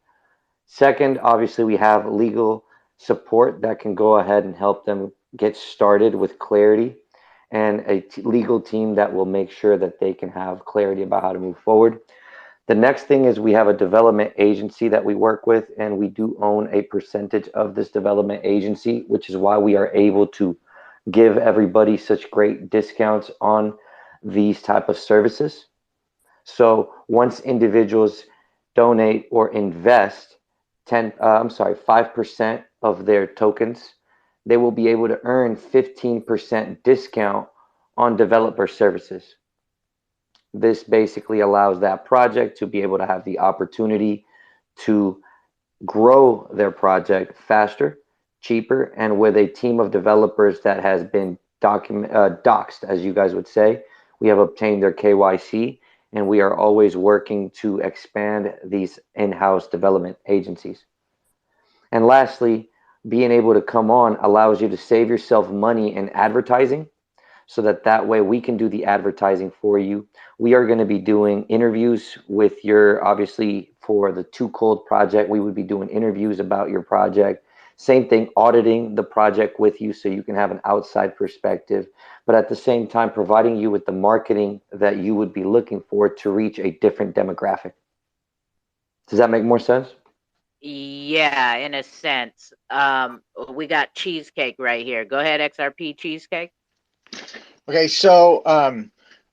Second, obviously we have legal support that can go ahead and help them get started with clarity, and a legal team that will make sure that they can have clarity about how to move forward. The next thing is we have a development agency that we work with, and we do own a percentage of this development agency, which is why we are able to give everybody such great discounts on these type of services. So once individuals donate or invest 5% of their tokens, they will be able to earn 15% discount on developer services. This basically allows that project to be able to have the opportunity to grow their project faster, cheaper, and with a team of developers that has been doxed, as you guys would say. We have obtained their KYC, and we are always working to expand these in-house development agencies. And lastly, being able to come on allows you to save yourself money in advertising, so that way we can do the advertising for you. We are going to be doing interviews with your, obviously for the 2Cold project, we would be doing interviews about your project. Same thing, auditing the project with you so you can have an outside perspective, but at the same time providing you with the marketing that you would be looking for to reach a different demographic. Does that make more sense? Yeah, in a sense. We got Cheesecake right here. Go ahead, XRP Cheesecake. Okay, so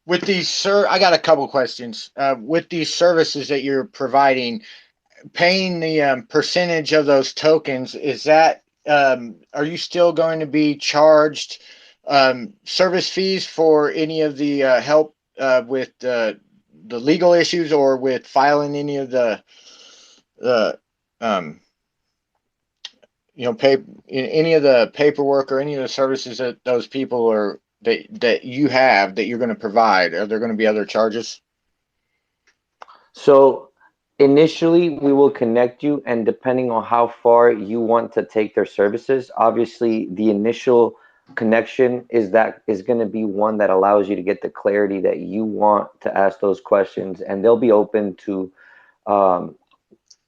with these, I got a couple questions. With these services that you're providing, paying the percentage of those tokens, is that are you still going to be charged service fees for any of the help with the legal issues, or with filing any of the pay any of the paperwork, or any of the services that those people are that you have that you're going to provide? Are there going to be other charges? So initially we will connect you, and depending on how far you want to take their services, obviously the initial connection is going to be one that allows you to get the clarity that you want to ask those questions, and they'll be open to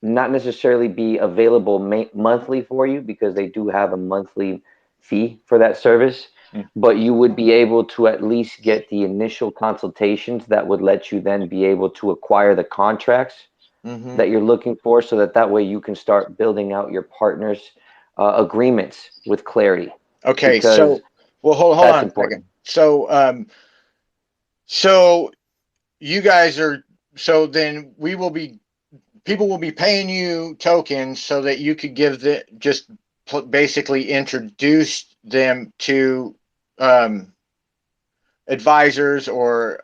not necessarily be available monthly for you, because they do have a monthly fee for that service. But you would be able to at least get the initial consultations that would let you then be able to acquire the contracts that you're looking for, so that way you can start building out your partners' agreements with clarity. Okay, so hold on a second. So so you guys are, so then people will be paying you tokens so that you could give the, just basically introduce them to advisors, or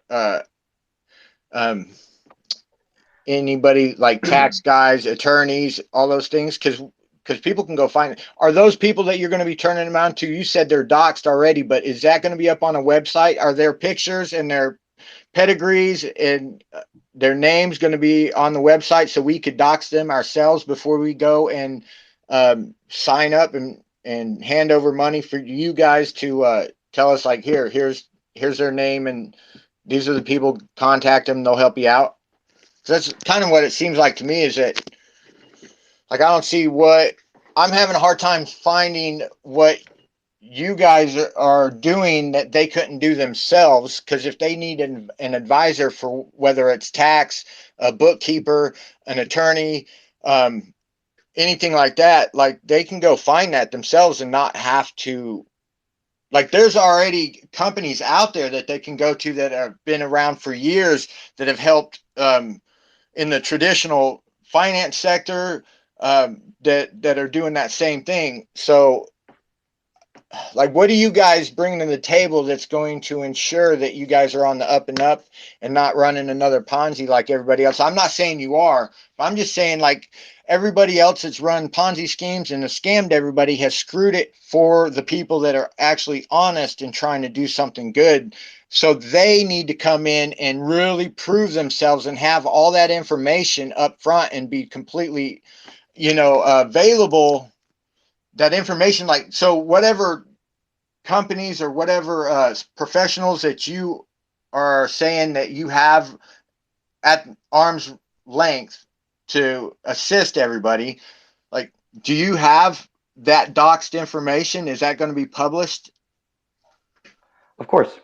anybody like tax guys, attorneys, all those things, because people can go find it. Are those people that you're going to be turning them on to? You said they're doxed already, but is that going to be up on a website? Are their pictures and their pedigrees and their names going to be on the website, so we could dox them ourselves before we go and sign up and hand over money for you guys to tell us, like, here's their name, and these are the people, contact them, they'll help you out? That's kind of what it seems like to me, is that, like, I don't see what, I'm having a hard time finding what you guys are doing that they couldn't do themselves. Because if they need an advisor for whether it's tax, a bookkeeper, an attorney, anything like that, like, they can go find that themselves and not have to, like, there's already companies out there that they can go to that have been around for years, that have helped in the traditional finance sector, that are doing that same thing. So, like, what are you guys bringing to the table that's going to ensure that you guys are on the up and up and not running another Ponzi like everybody else? I'm not saying you are, but I'm just saying, like, everybody else that's run Ponzi schemes and has scammed everybody has screwed it for the people that are actually honest and trying to do something good. So they need to come in and really prove themselves and have all that information up front and be completely, available. That information, like, so whatever companies or whatever professionals that you are saying that you have at arm's length to assist everybody, like, do you have that doxed information? Is that going to be published? Of course.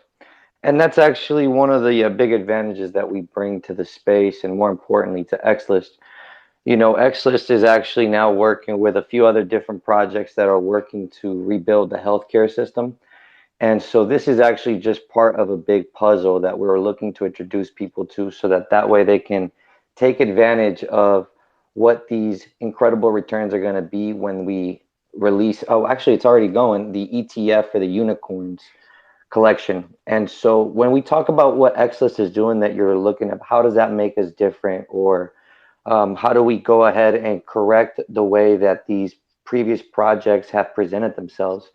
And that's actually one of the big advantages that we bring to the space, and more importantly to Xlist. Xlist is actually now working with a few other different projects that are working to rebuild the healthcare system. And so this is actually just part of a big puzzle that we're looking to introduce people to, so that way they can take advantage of what these incredible returns are going to be when we release. Oh, actually, it's already going. The ETF for the unicorns collection. And so when we talk about what Xlist is doing that you're looking at, how does that make us different, or how do we go ahead and correct the way that these previous projects have presented themselves?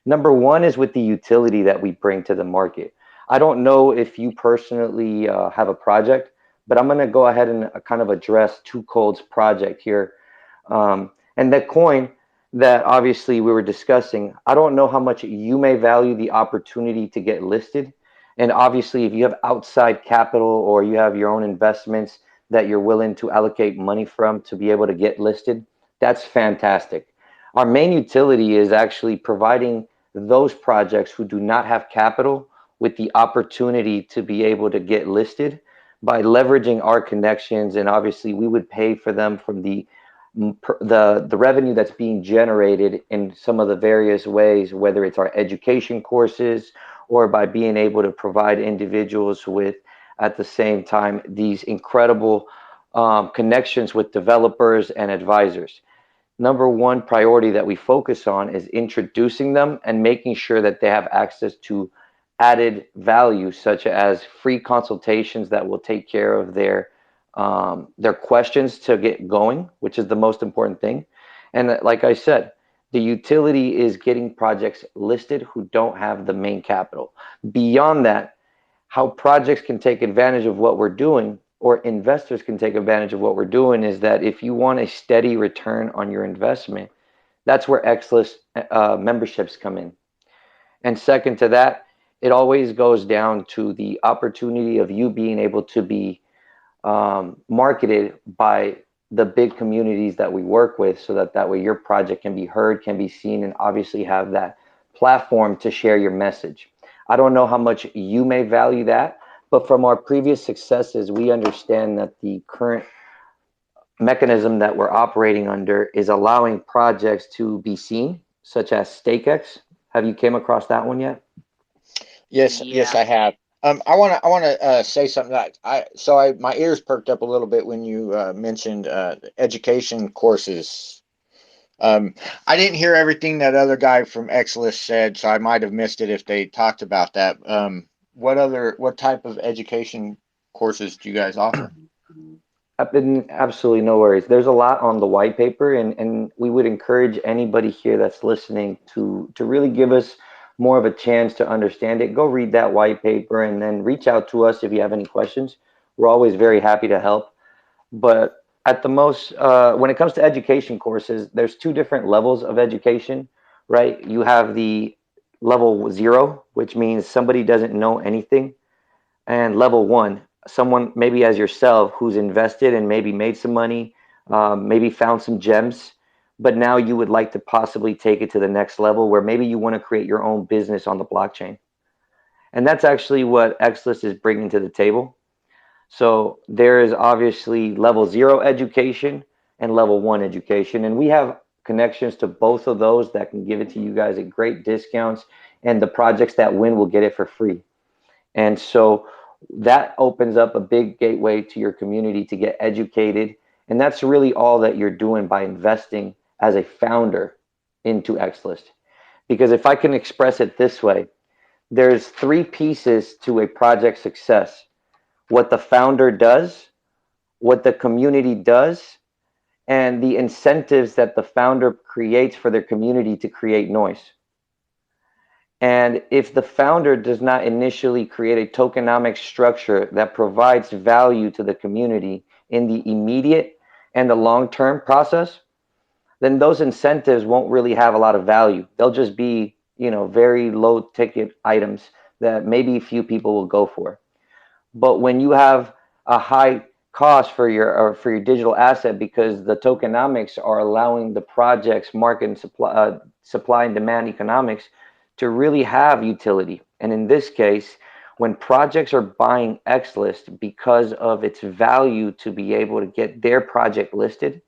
Number one is with the utility that we bring to the market. I don't know if you personally have a project, but I'm going to go ahead and kind of address 2Cold's project here. And that coin that obviously we were discussing, I don't know how much you may value the opportunity to get listed. And obviously, if you have outside capital or you have your own investments that you're willing to allocate money from to be able to get listed, that's fantastic. Our main utility is actually providing those projects who do not have capital with the opportunity to be able to get listed by leveraging our connections. And obviously, we would pay for them from the revenue that's being generated in some of the various ways, whether it's our education courses or by being able to provide individuals with, at the same time, these incredible connections with developers and advisors. Number one priority that we focus on is introducing them and making sure that they have access to added value, such as free consultations that will take care of their questions to get going, which is the most important thing. And like I said, the utility is getting projects listed who don't have the main capital. Beyond that, how projects can take advantage of what we're doing, or investors can take advantage of what we're doing, is that if you want a steady return on your investment, that's where Xlist memberships come in. And second to that, it always goes down to the opportunity of you being able to be marketed by the big communities that we work with, so that way your project can be heard, can be seen, and obviously have that platform to share your message. I don't know how much you may value that, but from our previous successes, we understand that the current mechanism that we're operating under is allowing projects to be seen, such as StakeX. Have you came across that one yet? Yes, yes, I have. I want to say something that my ears perked up a little bit when you mentioned education courses. I didn't hear everything that other guy from Xlist said, so I might have missed it if they talked about that. What type of education courses do you guys offer? Absolutely no worries. There's a lot on the white paper, and we would encourage anybody here that's listening to really give us more of a chance to understand it. Go read that white paper and then reach out to us if you have any questions. We're always very happy to help. But at the most, when it comes to education courses, there's two different levels of education, right? You have the level 0, which means somebody doesn't know anything, and level 1, someone maybe as yourself who's invested and maybe made some money, maybe found some gems, but now you would like to possibly take it to the next level where maybe you want to create your own business on the blockchain. And that's actually what Xlist is bringing to the table. So there is obviously level 0 education and level 1 education. And we have connections to both of those that can give it to you guys at great discounts. And the projects that win will get it for free. And so that opens up a big gateway to your community to get educated. And that's really all that you're doing by investing as a founder into Xlist. Because if I can express it this way, there's 3 pieces to a project success: what the founder does, what the community does, and the incentives that the founder creates for their community to create noise. And if the founder does not initially create a tokenomic structure that provides value to the community in the immediate and the long-term process, then those incentives won't really have a lot of value. They'll just be, very low ticket items that maybe a few people will go for. But when you have a high cost for your digital asset, because the tokenomics are allowing the project's market and supply and demand economics to really have utility. And in this case, when projects are buying Xlist because of its value to be able to get their project listed,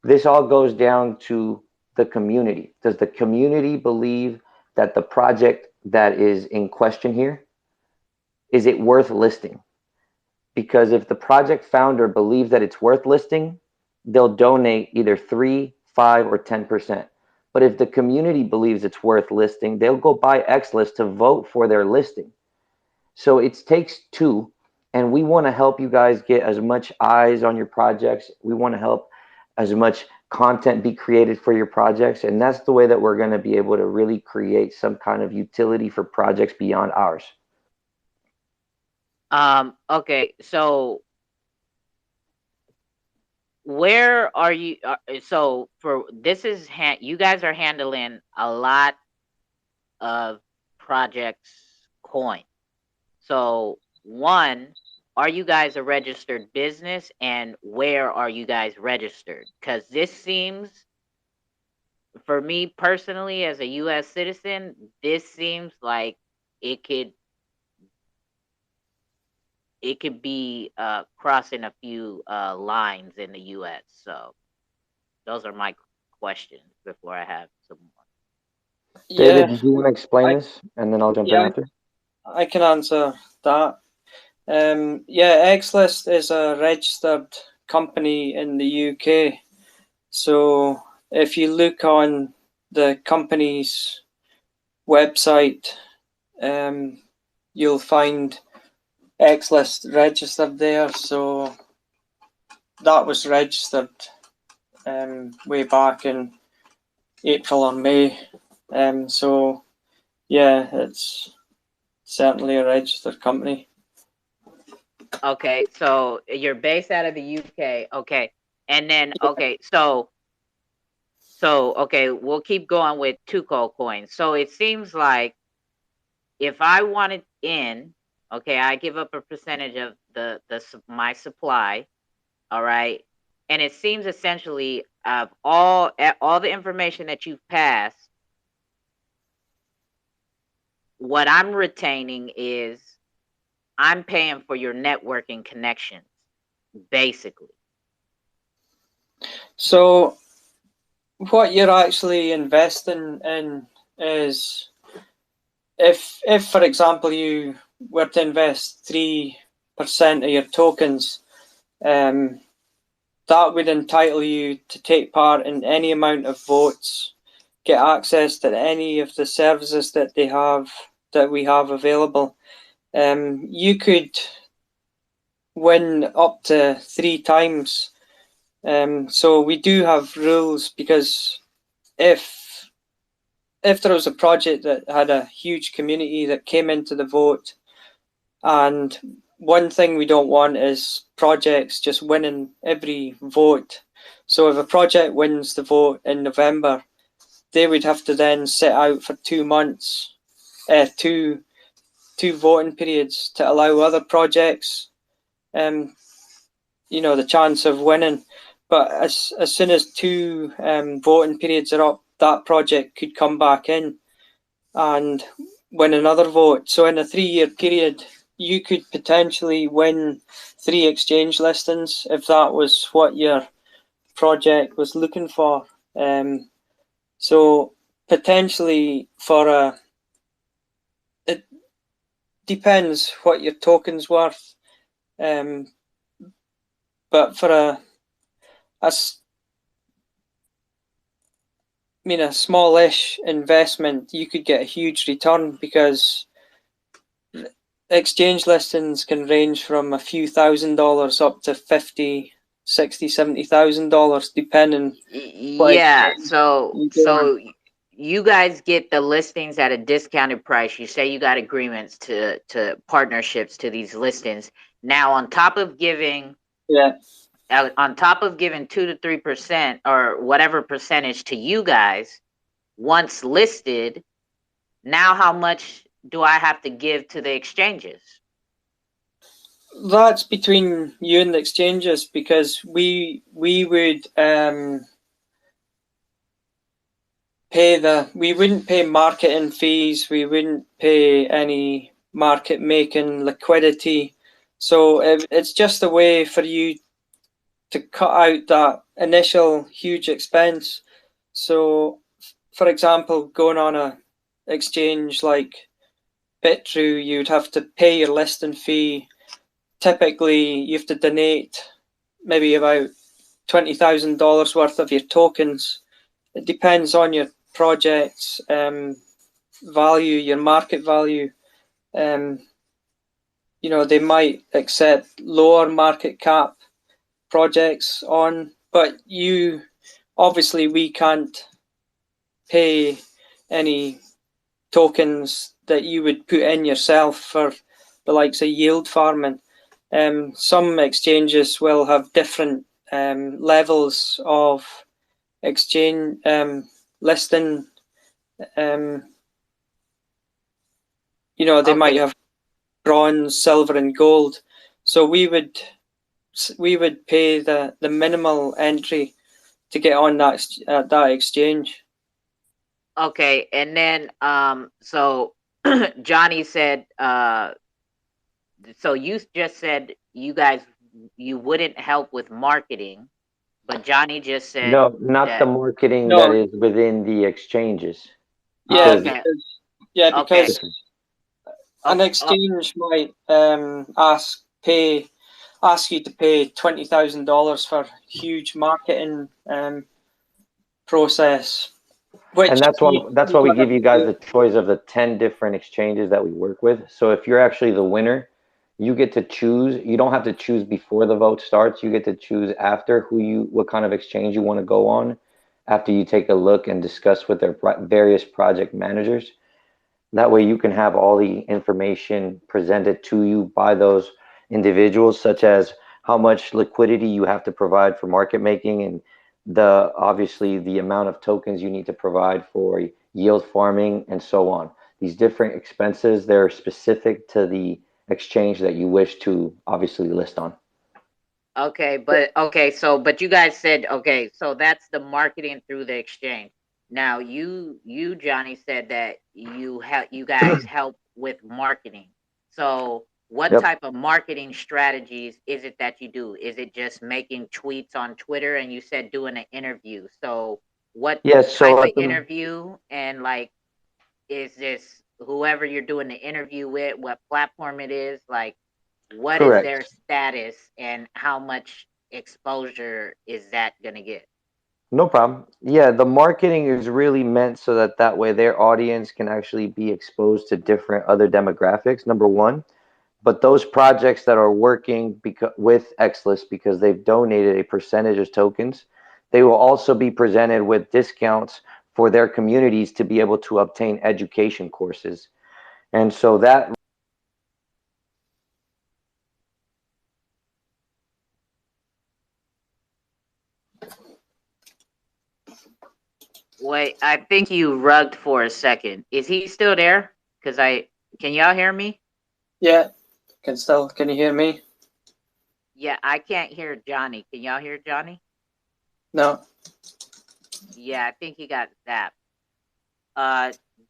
this all goes down to the community. Does the community believe that the project that is in question here, is it worth listing? Because if the project founder believes that it's worth listing, they'll donate either 3, 5, or 10%. But if the community believes it's worth listing, they'll go buy Xlist to vote for their listing. So it takes two, and we want to help you guys get as much eyes on your projects. We want to help as much content be created for your projects, and that's the way that we're going to be able to really create some kind of utility for projects beyond ours. Okay, so where are you? So for this is you guys are handling a lot of projects coin. So one, are you guys a registered business, and where are you guys registered? Because this seems, for me personally, as a U.S. citizen, this seems like it could be crossing a few lines in the U.S. So those are my questions before I have some more. David, did you want to explain this, and then I'll jump in after? I can answer that. Yeah, Xlist is a registered company in the UK. So if you look on the company's website, you'll find Xlist registered there. So that was registered way back in April or May. So yeah, it's certainly a registered company. Okay, so you're based out of the UK. Okay, and then okay, so okay, we'll keep going with 2Cold coins. So it seems like if I wanted in, okay, I give up a percentage of my supply, all right, and it seems essentially of all the information that you've passed, what I'm retaining is I'm paying for your networking connections, basically. So what you're actually investing in is, if for example you were to invest 3% of your tokens, that would entitle you to take part in any amount of votes, get access to any of the services that we have available. You could win up to 3 times. So we do have rules, because if there was a project that had a huge community that came into the vote, and one thing we don't want is projects just winning every vote. So if a project wins the vote in November, they would have to then sit out for 2 months, two voting periods, to allow other projects the chance of winning. But as soon as 2 voting periods are up, that project could come back in and win another vote. So in a 3-year period, you could potentially win 3 exchange listings if that was what your project was looking for. So potentially it depends what your token's worth. But for a smallish investment, you could get a huge return, because exchange listings can range from a few $1,000s up to $50,000, $60,000, $70,000, depending. Yeah, so you guys get the listings at a discounted price. You say you got agreements to partnerships to these listings. Now, on top of giving 2 to 3% or whatever percentage to you guys once listed, now how much do I have to give to the exchanges? That's between you and the exchanges, because we would we wouldn't pay marketing fees, we wouldn't pay any market making liquidity. So it's just a way for you to cut out that initial huge expense. So for example, going on a exchange like Bitrue, you'd have to pay your listing fee. Typically you have to donate maybe about $20,000 worth of your tokens. It depends on your projects value, your market value. You know, they might accept lower market cap projects on, but obviously we can't pay any tokens that you would put in yourself for the likes of yield farming. Some exchanges will have different levels of exchange listing. You know, they might have bronze, silver, and gold. So we would pay the minimal entry to get on that exchange. Okay, and then so Johnny said so you just said you wouldn't help with marketing, but Johnny just said No, not the marketing that is within the exchanges. Yeah, Because, because an exchange might ask you to pay $20,000 for huge marketing process. And that's why we give you guys the choice of the 10 different exchanges that we work with. So if you're actually the winner, you get to choose. You don't have to choose before the vote starts. You get to choose after what kind of exchange you want to go on, after you take a look and discuss with their various project managers. That way you can have all the information presented to you by those individuals, such as how much liquidity you have to provide for market making, and obviously the amount of tokens you need to provide for yield farming, and so on. These different expenses, they're specific to the exchange that you wish to obviously list on. Okay, but you guys said, okay, so that's the marketing through the exchange. Now you Johnny said that you guys help with marketing. So what type of marketing strategies is it that you do? Is it just making tweets on Twitter? And you said doing an interview. So what type of interview, and like, is this whoever you're doing the interview with, what platform it is, like what is their status and how much exposure is that going to get? No problem. Yeah, the marketing is really meant so that way their audience can actually be exposed to different other demographics, number one. But those projects that are working with Xlist, because they've donated a percentage of tokens, they will also be presented with discounts for their communities to be able to obtain education courses. And so that Wait, I think you rugged for a second. Is he still there? Because can y'all hear me? Yeah, can you hear me? Yeah, I can't hear Johnny. Can y'all hear Johnny? No. Yeah, I think he got zapped.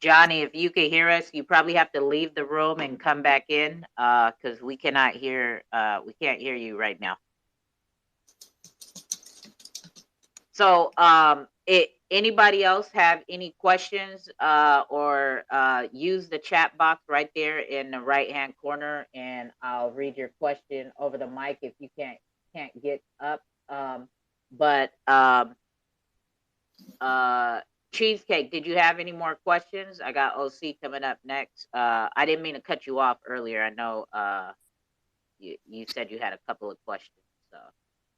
Johnny, if you can hear us, you probably have to leave the room and come back in, because we can't hear you right now. So, anybody else have any questions, or use the chat box right there in the right-hand corner, and I'll read your question over the mic if you can't get up. Cheesecake, did you have any more questions? I got OC coming up next. I didn't mean to cut you off earlier. I know you said you had a couple of questions. So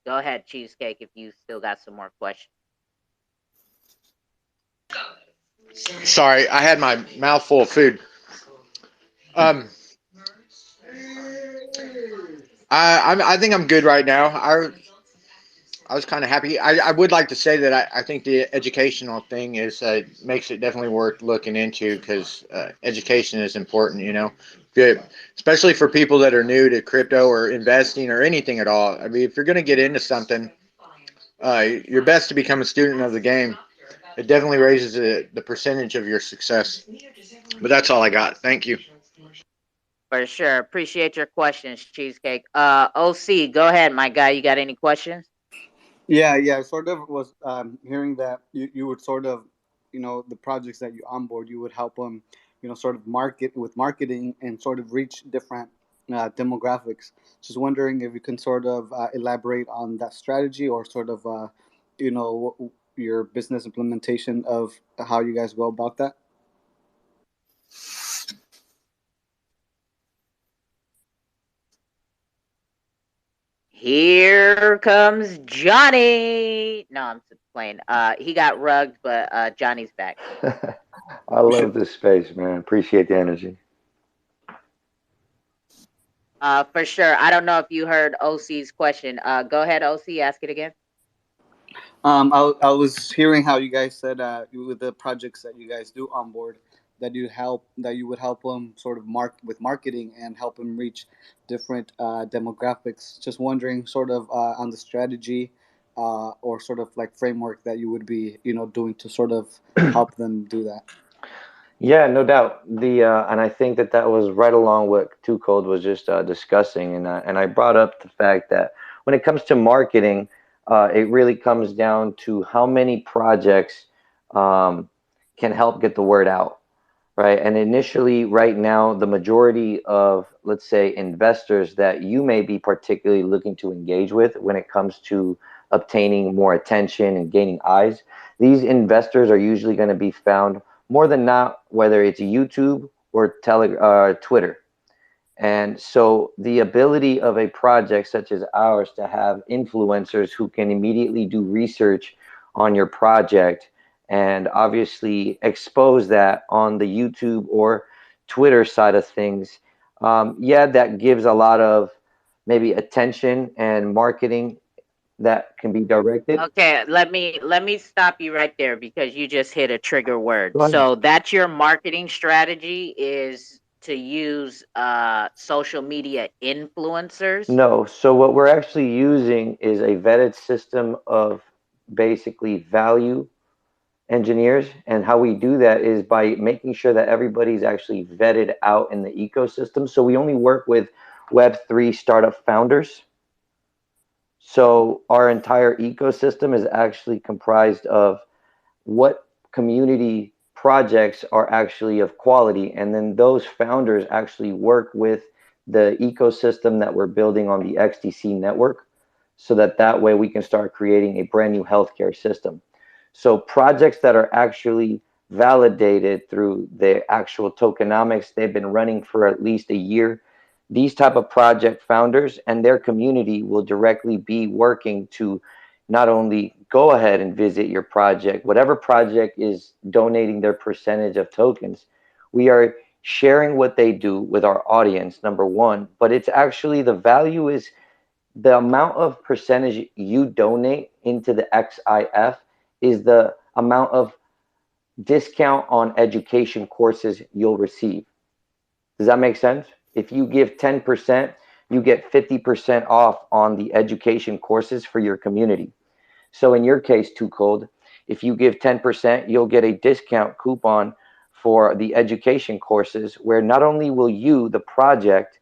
go ahead, Cheesecake, if you still got some more questions. Sorry, I had my mouth full of food. I think I'm good right now. I was kind of happy. I would like to say that I think the educational thing is makes it definitely worth looking into, because education is important, you know, especially for people that are new to crypto or investing or anything at all. I mean, if you're going to get into something, you're best to become a student of the game. It definitely raises the percentage of your success. But that's all I got. Thank you. For sure. Appreciate your questions, Cheesecake. OC, go ahead, my guy. You got any questions? Yeah. Sort of was hearing that you would sort of, the projects that you onboard, you would help them, sort of marketing and sort of reach different demographics. Just wondering if you can sort of elaborate on that strategy, or sort of, your business implementation of how you guys go about that? Here comes Johnny. No, I'm just playing. He got rugged, but Johnny's back. I love this space, man. Appreciate the energy. For sure. I don't know if you heard OC's question. Go ahead, OC. Ask it again. I was hearing how you guys said with the projects that you guys do on board that you would help them sort of with marketing and help them reach different demographics. Just wondering, sort of on the strategy or sort of like framework that you would be doing to sort of help them do that. Yeah, no doubt. And I think that that was right along what 2Cold was just discussing, and I brought up the fact that when it comes to marketing, it really comes down to how many projects can help get the word out, right? And initially, right now, the majority of, let's say, investors that you may be particularly looking to engage with when it comes to obtaining more attention and gaining eyes, these investors are usually going to be found more than not, whether it's YouTube or Twitter. And so the ability of a project such as ours to have influencers who can immediately do research on your project and obviously expose that on the YouTube or Twitter side of things, yeah, that gives a lot of maybe attention and marketing that can be directed. Okay, let me stop you right there because you just hit a trigger word. So that's your marketing strategy, is to use social media influencers? No, so what we're actually using is a vetted system of basically value engineers. And how we do that is by making sure that everybody's actually vetted out in the ecosystem. So we only work with Web3 startup founders. So our entire ecosystem is actually comprised of what community projects are actually of quality, and then those founders actually work with the ecosystem that we're building on the XDC network, so that way we can start creating a brand new healthcare system. So projects that are actually validated through the actual tokenomics, they've been running for at least a year. These type of project founders and their community will directly be working to not only go ahead and visit your project, whatever project is donating their percentage of tokens, we are sharing what they do with our audience, number one, but it's actually the value is the amount of percentage you donate into the XIF is the amount of discount on education courses you'll receive. Does that make sense? If you give 10%, you get 50% off on the education courses for your community. So in your case, 2Cold, if you give 10%, you'll get a discount coupon for the education courses, where not only will you, the project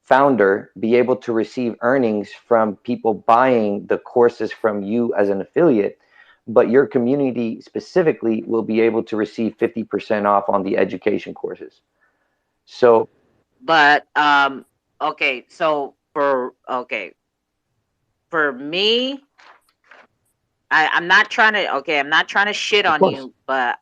founder, be able to receive earnings from people buying the courses from you as an affiliate, but your community specifically will be able to receive 50% off on the education courses. So, But okay, so for me, I'm not trying to shit of on course, you, but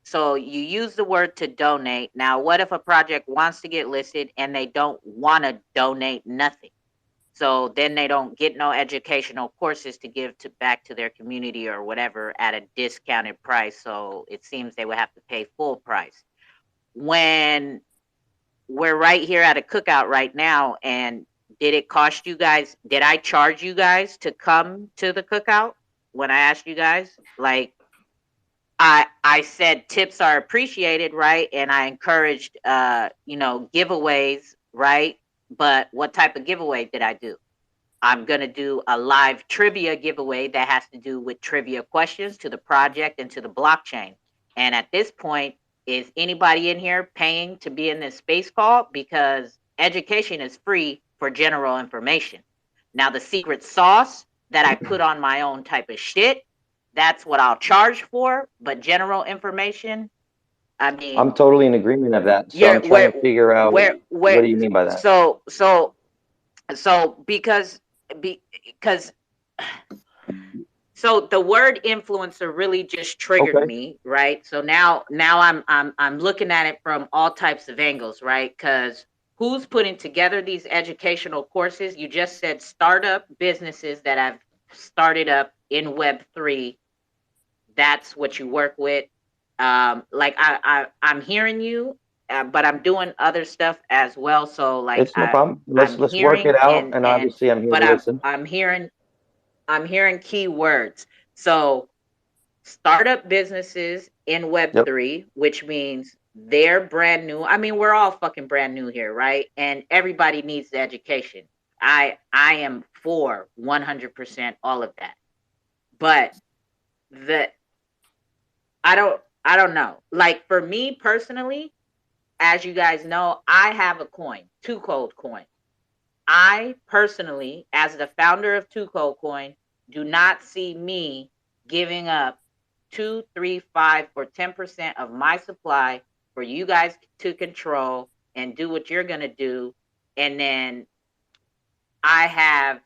so you use the word to donate. Now, what if a project wants to get listed and they don't want to donate nothing? So then they don't get no educational courses to give to back to their community or whatever at a discounted price. So it seems they would have to pay full price. When we're right here at a cookout right now, and did it cost you guys? Did I charge you guys to come to the cookout? When I asked you guys, like, I said tips are appreciated, right? And I encouraged giveaways, right? But what type of giveaway did I do? I'm going to do a live trivia giveaway that has to do with trivia questions to the project and to the blockchain. And at this point, is anybody in here paying to be in this space call? Because education is free for general information. Now, the secret sauce that I put on my own type of shit, that's what I'll charge for. But general information, I I'm mean, totally in agreement of that. So you're I'm trying to figure out what where do you mean by that? so because So the word influencer really just triggered me, right? So now I'm looking at it from all types of angles, right? Because who's putting together these educational courses? You just said startup businesses that have started up in Web3. That's what you work with. Like I'm hearing you, but I'm doing other stuff as well. So like It's no problem. I'm Let's work it hearing out, and obviously I'm here but to listen. I'm hearing key words. So startup businesses in Web3, which means they're brand new. I mean, we're all fucking brand new here, right? And everybody needs the education. I am for 100% all of that. But the I don't know. Like for me personally, as you guys know, I have a coin, 2Cold coin. I personally, as the founder of 2Cold coin, do not see me giving up 2, 3, 5, or 10% of my supply for you guys to control and do what you're gonna do. And then I have,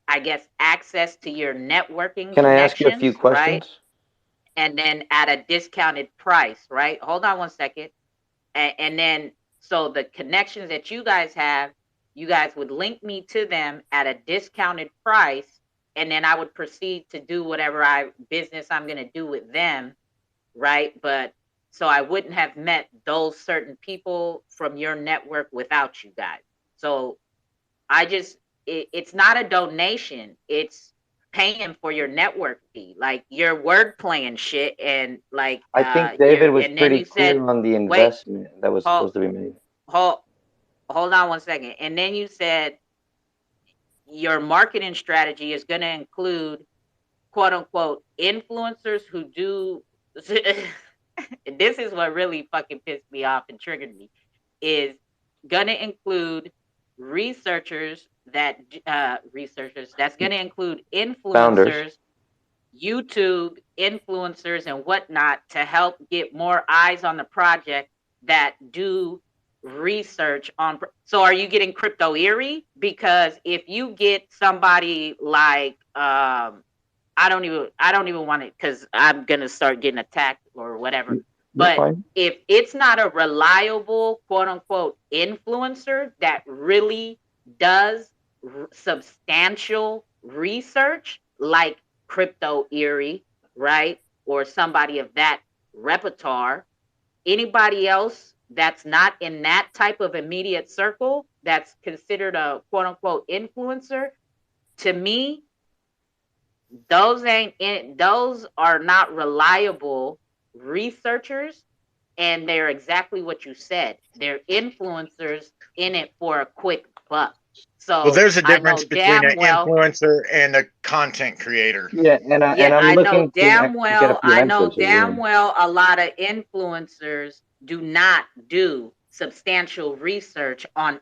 I guess, access to your networking Can I ask you a few connections, right? questions? And then at a discounted price, right? Hold on one second. And then, so the connections that you guys have, you guys would link me to them at a discounted price, and then I would proceed to do whatever business I'm going to do with them, right? But so I wouldn't have met those certain people from your network without you guys. So it's not a donation. It's paying for your network fee, like your word playing shit, and like I think David was and then pretty you said, clear on the wait, investment that was hold, supposed to be made. hold on one second. And then you said your marketing strategy is going to include quote unquote influencers who do this is what really fucking pissed me off and triggered me, is going to include researchers that's going to include influencers, Founders. YouTube influencers and whatnot, to help get more eyes on the project that do research on. So are you getting crypto eerie? Because if you get somebody like I don't even want it, because I'm gonna start getting attacked or whatever. You're But fine. if it's not a reliable quote unquote influencer that really does substantial research, like Crypto Eerie, right? Or somebody of that repertoire, anybody else that's not in that type of immediate circle that's considered a quote unquote influencer, to me, those are not reliable researchers, and they're exactly what you said. They're influencers in it for a quick buck. Well, So there's a I difference know between damn an well. influencer and a content creator. Yeah, and I'm I know looking to damn actually get a well. few I know answers as damn well. well a lot of influencers do not do substantial research on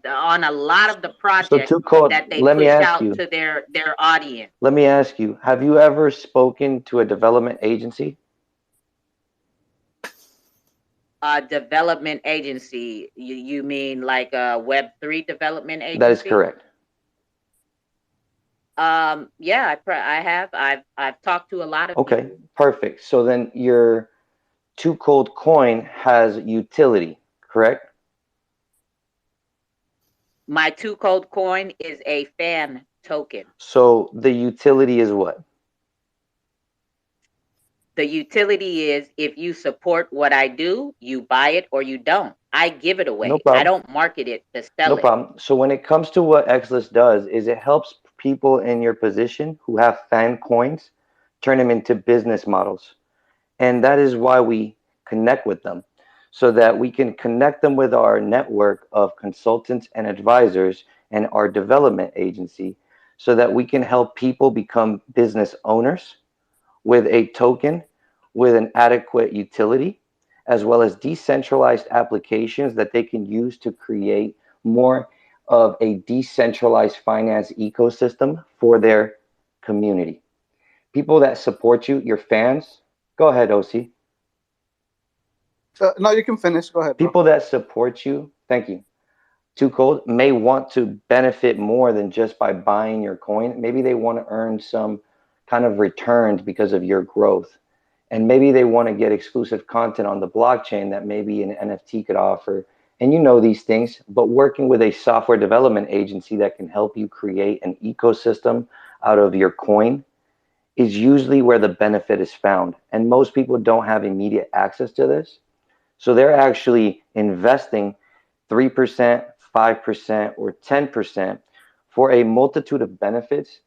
on a lot of the So projects 2Cold, that they let me push ask out you. to their audience. Let me ask you. Have you ever spoken to a development agency? Development agency. You mean like a Web3 development agency? That is correct. Yeah, I have. I've talked to a lot of Okay, people. perfect. So then your 2Cold coin has utility, correct? My 2Cold coin is a fan token. So the utility is what? The utility is, if you support what I do, you buy it or you don't. I give it away. No I problem. don't market it to sell No it. problem. So when it comes to what Xlist does, is it helps people in your position who have fan coins turn them into business models. And that is why we connect with them, so that we can connect them with our network of consultants and advisors and our development agency, so that we can help people become business owners with a token with an adequate utility, as well as decentralized applications that they can use to create more of a decentralized finance ecosystem for their community. People that support you, your fans. Go ahead, OC. No, you can finish. Go ahead, bro. People that support you, thank you. 2Cold may want to benefit more than just by buying your coin. Maybe they want to earn some kind of returns because of your growth. And maybe they want to get exclusive content on the blockchain that maybe an NFT could offer. And you know these things, but working with a software development agency that can help you create an ecosystem out of your coin is usually where the benefit is found. And most people don't have immediate access to this. So they're actually investing 3%, 5%, or 10% for a multitude of benefits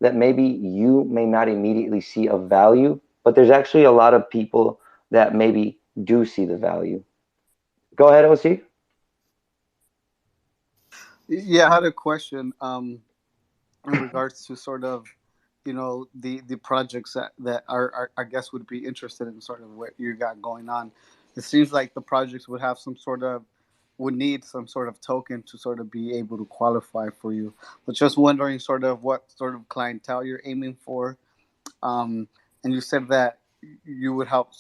that maybe you may not immediately see of value, but there's actually a lot of people that maybe do see the value. Go ahead, OC. Yeah, I had a question in regards to sort of, the projects that are I guess would be interested in sort of what you got going on. It seems like the projects would need some sort of token to sort of be able to qualify for you. But just wondering sort of what sort of clientele you're aiming for. And you said that you would help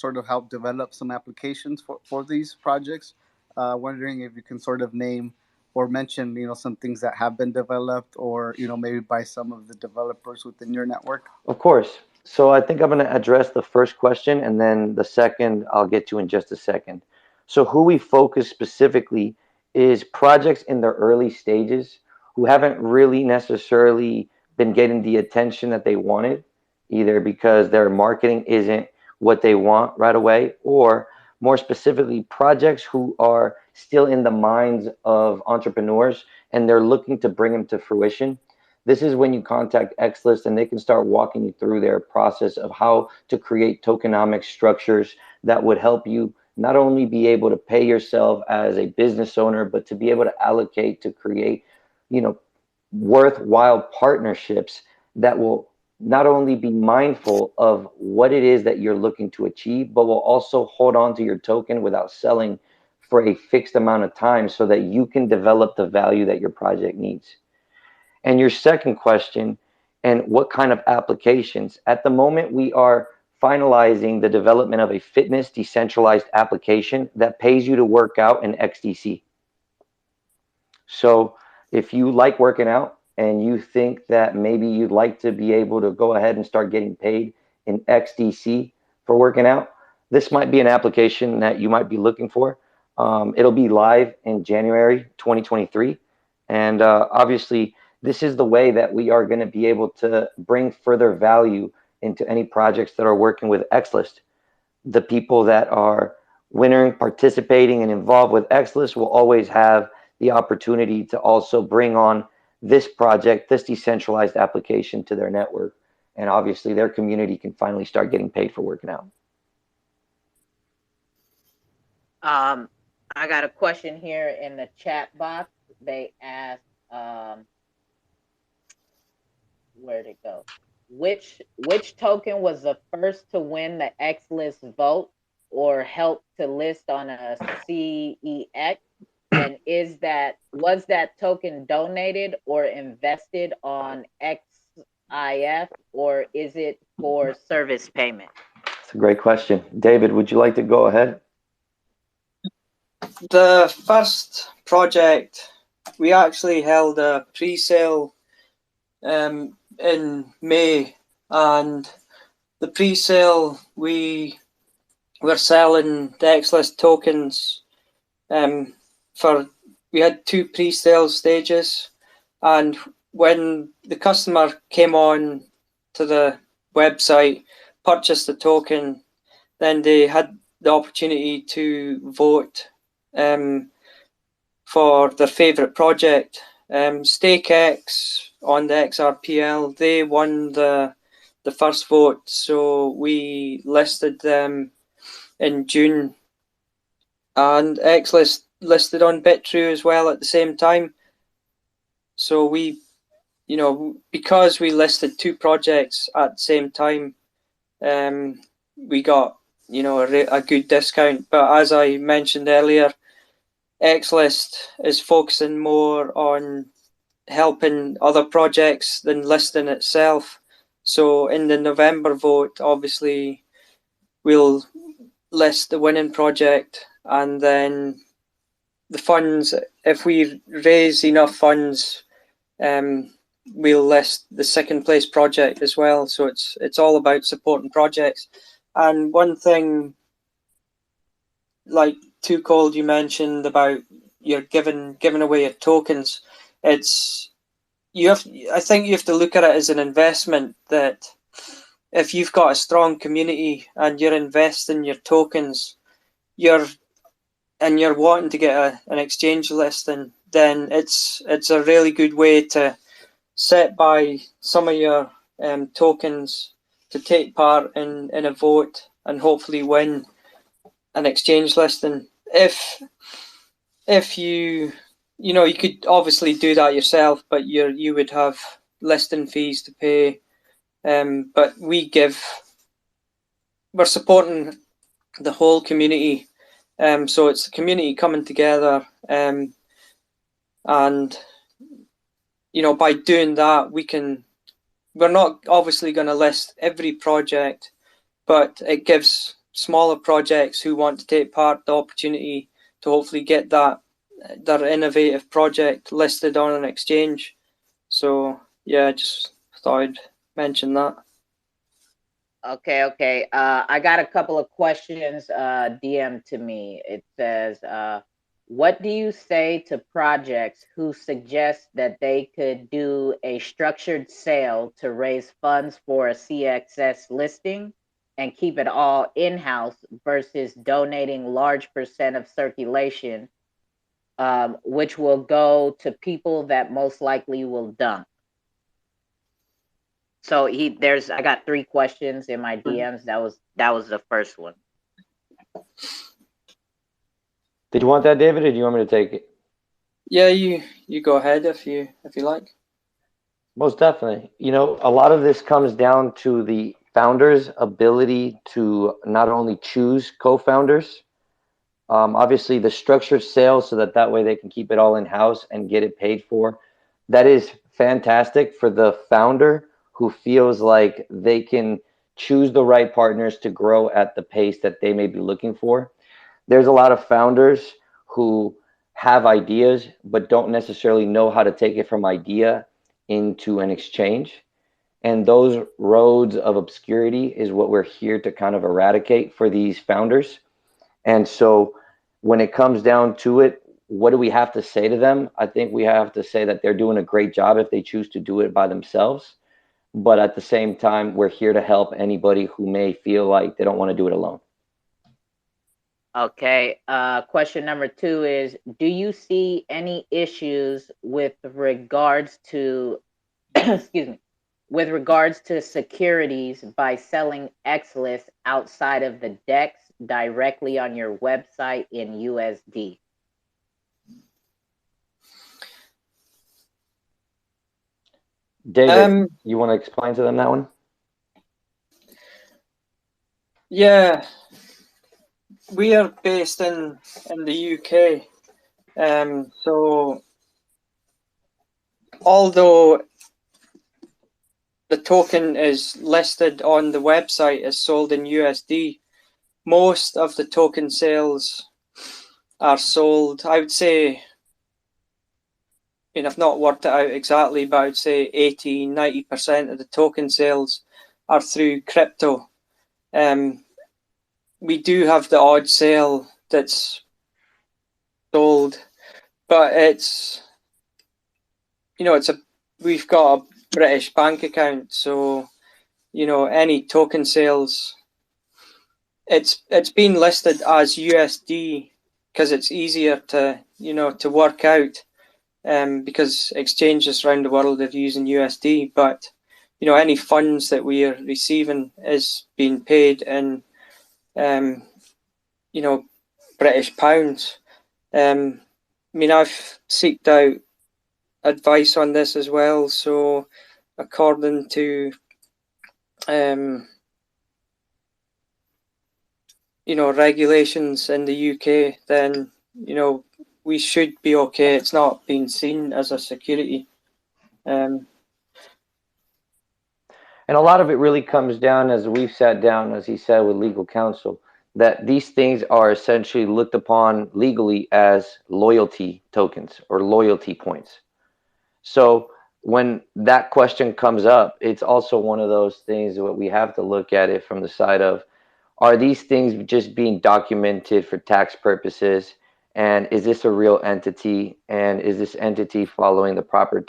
develop some applications for these projects. Wondering if you can sort of name or mention, some things that have been developed, or maybe by some of the developers within your network. Of course. So I think I'm going to address the first question, and then the second I'll get to in just a second. So who we focus specifically is projects in their early stages who haven't really necessarily been getting the attention that they wanted, either because their marketing isn't what they want right away, or more specifically, projects who are still in the minds of entrepreneurs and they're looking to bring them to fruition. This is when you contact Xlist and they can start walking you through their process of how to create tokenomic structures that would help you not only be able to pay yourself as a business owner, but to be able to allocate to create, worthwhile partnerships that will not only be mindful of what it is that you're looking to achieve, but will also hold on to your token without selling for a fixed amount of time so that you can develop the value that your project needs. And your second question, and what kind of applications? At the moment, we are finalizing the development of a fitness decentralized application that pays you to work out in XDC. So if you like working out and you think that maybe you'd like to be able to go ahead and start getting paid in XDC for working out, this might be an application that you might be looking for. It'll be live in January 2023. And obviously, this is the way that we are going to be able to bring further value into any projects that are working with Xlist. The people that are winning, participating, and involved with Xlist will always have the opportunity to also bring on this project, this decentralized application to their network. And obviously, their community can finally start getting paid for working out. I got a question here in the chat box. They asked, where'd it go? Which token was the first to win the Xlist vote or help to list on a CEX? And was that token donated or invested on XIF, or is it for service payment? It's a great question. David, would you like to go ahead? The first project, we actually held a pre-sale in May, and the pre-sale, we were selling the Xlist tokens we had 2 pre-sale stages, and when the customer came on to the website, purchased the token, then they had the opportunity to vote for their favorite project. StakeX on the Xrpl, they won the first vote, so we listed them in June, and Xlist listed on Bitrue as well at the same time. So we, because we listed 2 projects at the same time, we got, a good discount. But as I mentioned earlier, Xlist is focusing more on helping other projects than listing itself. So in the November vote, obviously, we'll list the winning project, and then the funds if we raise enough funds, we'll list the second place project as well. So it's all about supporting projects. And one thing, like 2Cold, you mentioned about you're giving away your tokens. I think you have to look at it as an investment, that if you've got a strong community and you're investing your tokens, you're wanting to get an exchange listing, then it's a really good way to set by some of your tokens to take part in a vote and hopefully win an exchange listing. If you could obviously do that yourself, but you would have listing fees to pay. But we're supporting the whole community. So it's the community coming together, and by doing that, we're not obviously going to list every project, but it gives smaller projects who want to take part the opportunity to hopefully get their innovative project listed on an exchange. So yeah, just thought I'd mention that. Okay. I got a couple of questions DM to me. It says, what do you say to projects who suggest that they could do a structured sale to raise funds for a CXS listing and keep it all in-house versus donating large percent of circulation, which will go to people that most likely will dump? So I got 3 questions in my DMs. That was the first one. Did you want that, David, or do you want me to take it? Yeah, you go ahead if you like. Most definitely. A lot of this comes down to the founder's ability to not only choose co-founders, obviously the structured sales, so that way they can keep it all in-house and get it paid for. That is fantastic for the founder who feels like they can choose the right partners to grow at the pace that they may be looking for. There's a lot of founders who have ideas but don't necessarily know how to take it from idea into an exchange. And those roads of obscurity is what we're here to kind of eradicate for these founders. And so when it comes down to it, what do we have to say to them? I think we have to say that they're doing a great job if they choose to do it by themselves. But at the same time, we're here to help anybody who may feel like they don't want to do it alone. Okay. Question number 2 is, do you see any issues with regards to excuse me, with regards to securities by selling Xlist outside of the DEX directly on your website in USD? David, you want to explain to them that one? Yeah, we are based in the UK, so although the token is listed on the website as sold in USD, most of the token sales are sold, I would say, I've not worked it out exactly, but I would say 80-90% of the token sales are through crypto. We do have the odd sale that's sold, but we've got a British bank account, so any token sales, it's been listed as USD because it's easier to work out, because exchanges around the world are using USD, but any funds that we are receiving is being paid in British pounds. I've seeked out advice on this as well. So according to regulations in the UK, then we should be okay. It's not being seen as a security. And a lot of it really comes down, as we've sat down, as he said, with legal counsel. that these things are essentially looked upon legally as loyalty tokens or loyalty points. So when that question comes up, it's also one of those things that we have to look at it from the side of, are these things just being documented for tax purposes? And is this a real entity? And is this entity following the proper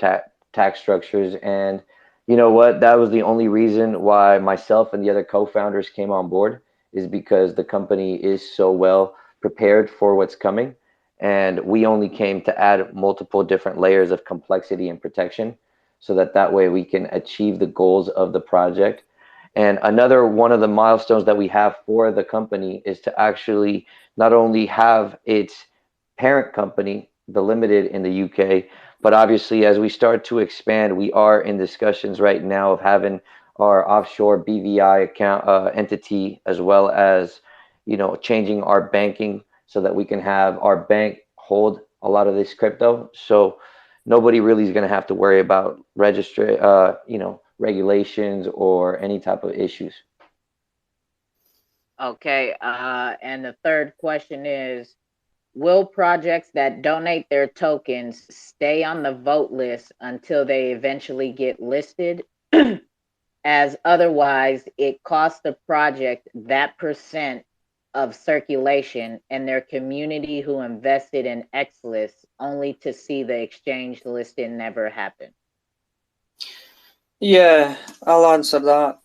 tax structures? And you know what? That was the only reason why myself and the other co-founders came on board, is because the company is so well prepared for what's coming. And we only came to add multiple different layers of complexity and protection so that that way we can achieve the goals of the project. And another one of the milestones that we have for the company is to actually not only have its parent company, the Limited in the UK, but obviously as we start to expand, we are in discussions right now of having our offshore BVI account entity, as well as, you know, changing our banking so that we can have our bank hold a lot of this crypto. So nobody really is going to have to worry about you know, regulations or any type of issues. Okay, and the third question is, will projects that donate their tokens stay on the vote list until they eventually get listed? As otherwise, it costs the project that percent of circulation and their community who invested in Xlist only to see the exchange listing never happen. Yeah, I'll answer that.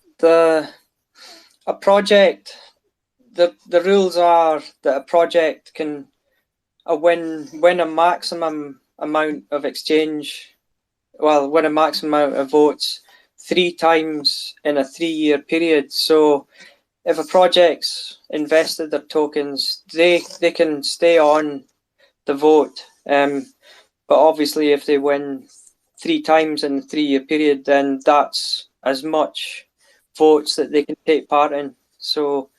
A project, the rules are that a project can win a maximum amount of exchange, well, win a maximum amount of votes 3 times in a 3-year period. So if a project's invested their tokens, they can stay on the vote. But obviously, if they win 3 times in the 3-year period, then that's as much votes that they can take part in. So,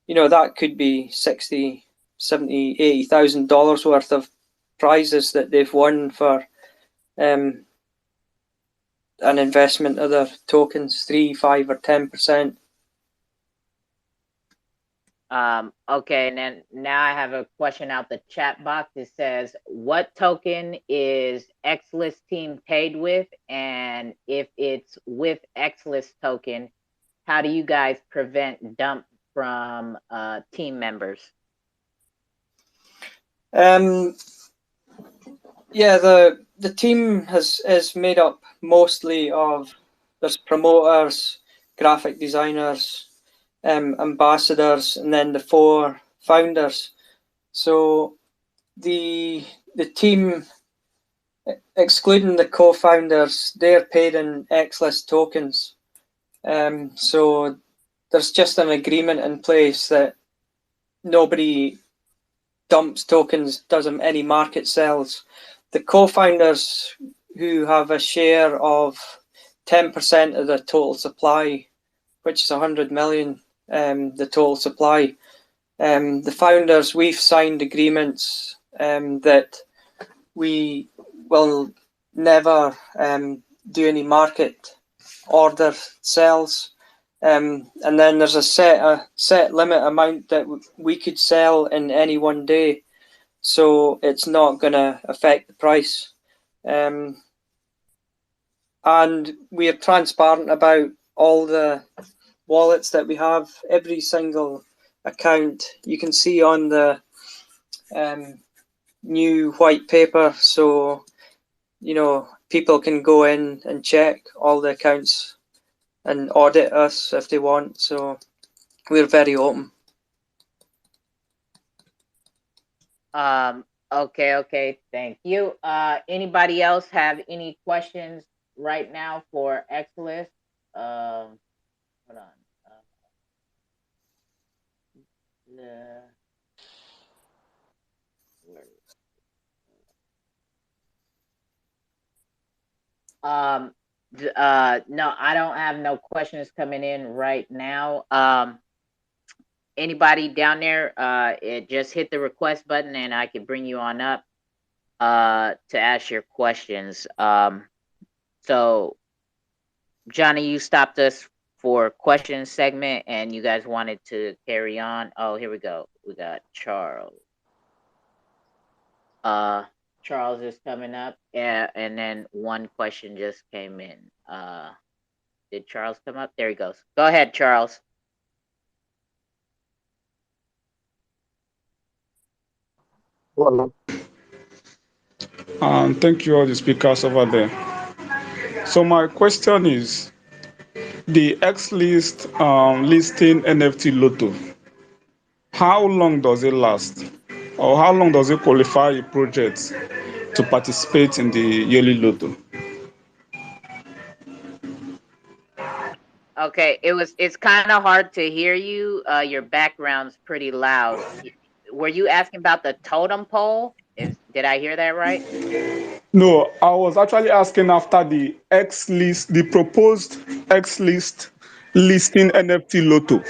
you know, that could be 60, 70, $80,000 worth of prizes that they've won for an investment of their tokens, 3, 5, or 10%. Okay, and then now I have a question out the chat box. It says, what token is Xlist team paid with? And if it's with Xlist token, how do you guys prevent dump from team members? Yeah, the team is made up mostly of, there's promoters, graphic designers, ambassadors, and then the 4 founders. So the team, excluding the co-founders, they're paid in Xlist tokens. So there's just an agreement in place that nobody dumps tokens, does any market sells. The co-founders, who have a share of 10% of the total supply, which is 100 million, the total supply. The founders, we've signed agreements that we will never do any market order sales. And then there's a set limit amount that we could sell in any one day, so it's not going to affect the price. And we are transparent about all the wallets that we have. Every single account you can see on the new white paper, so you know, people can go in and check all the accounts and audit us if they want. So we're very open. Okay, thank you. Anybody else have any questions right now for Xlist? Hold on. No, I don't have no questions coming in right now. Anybody down there, just hit the request button and I can bring you on up to ask your questions. So Johnny, you stopped us for question segment and you guys wanted to carry on. Oh, here we go. We got Charles. Charles is coming up. Yeah, and then one question just came in. Did Charles come up? There he goes. Go ahead, Charles. Thank you all the speakers over there. So my question is, the Xlist listing NFT Lotto, how long does it last? Or how long does it qualify a project to participate in the yearly Lotto? Okay, it's kind of hard to hear you. Your background's pretty loud. Were you asking about the totem pole? Did I hear that right? No, I was actually asking after the Xlist, the proposed Xlist listing NFT Lotto.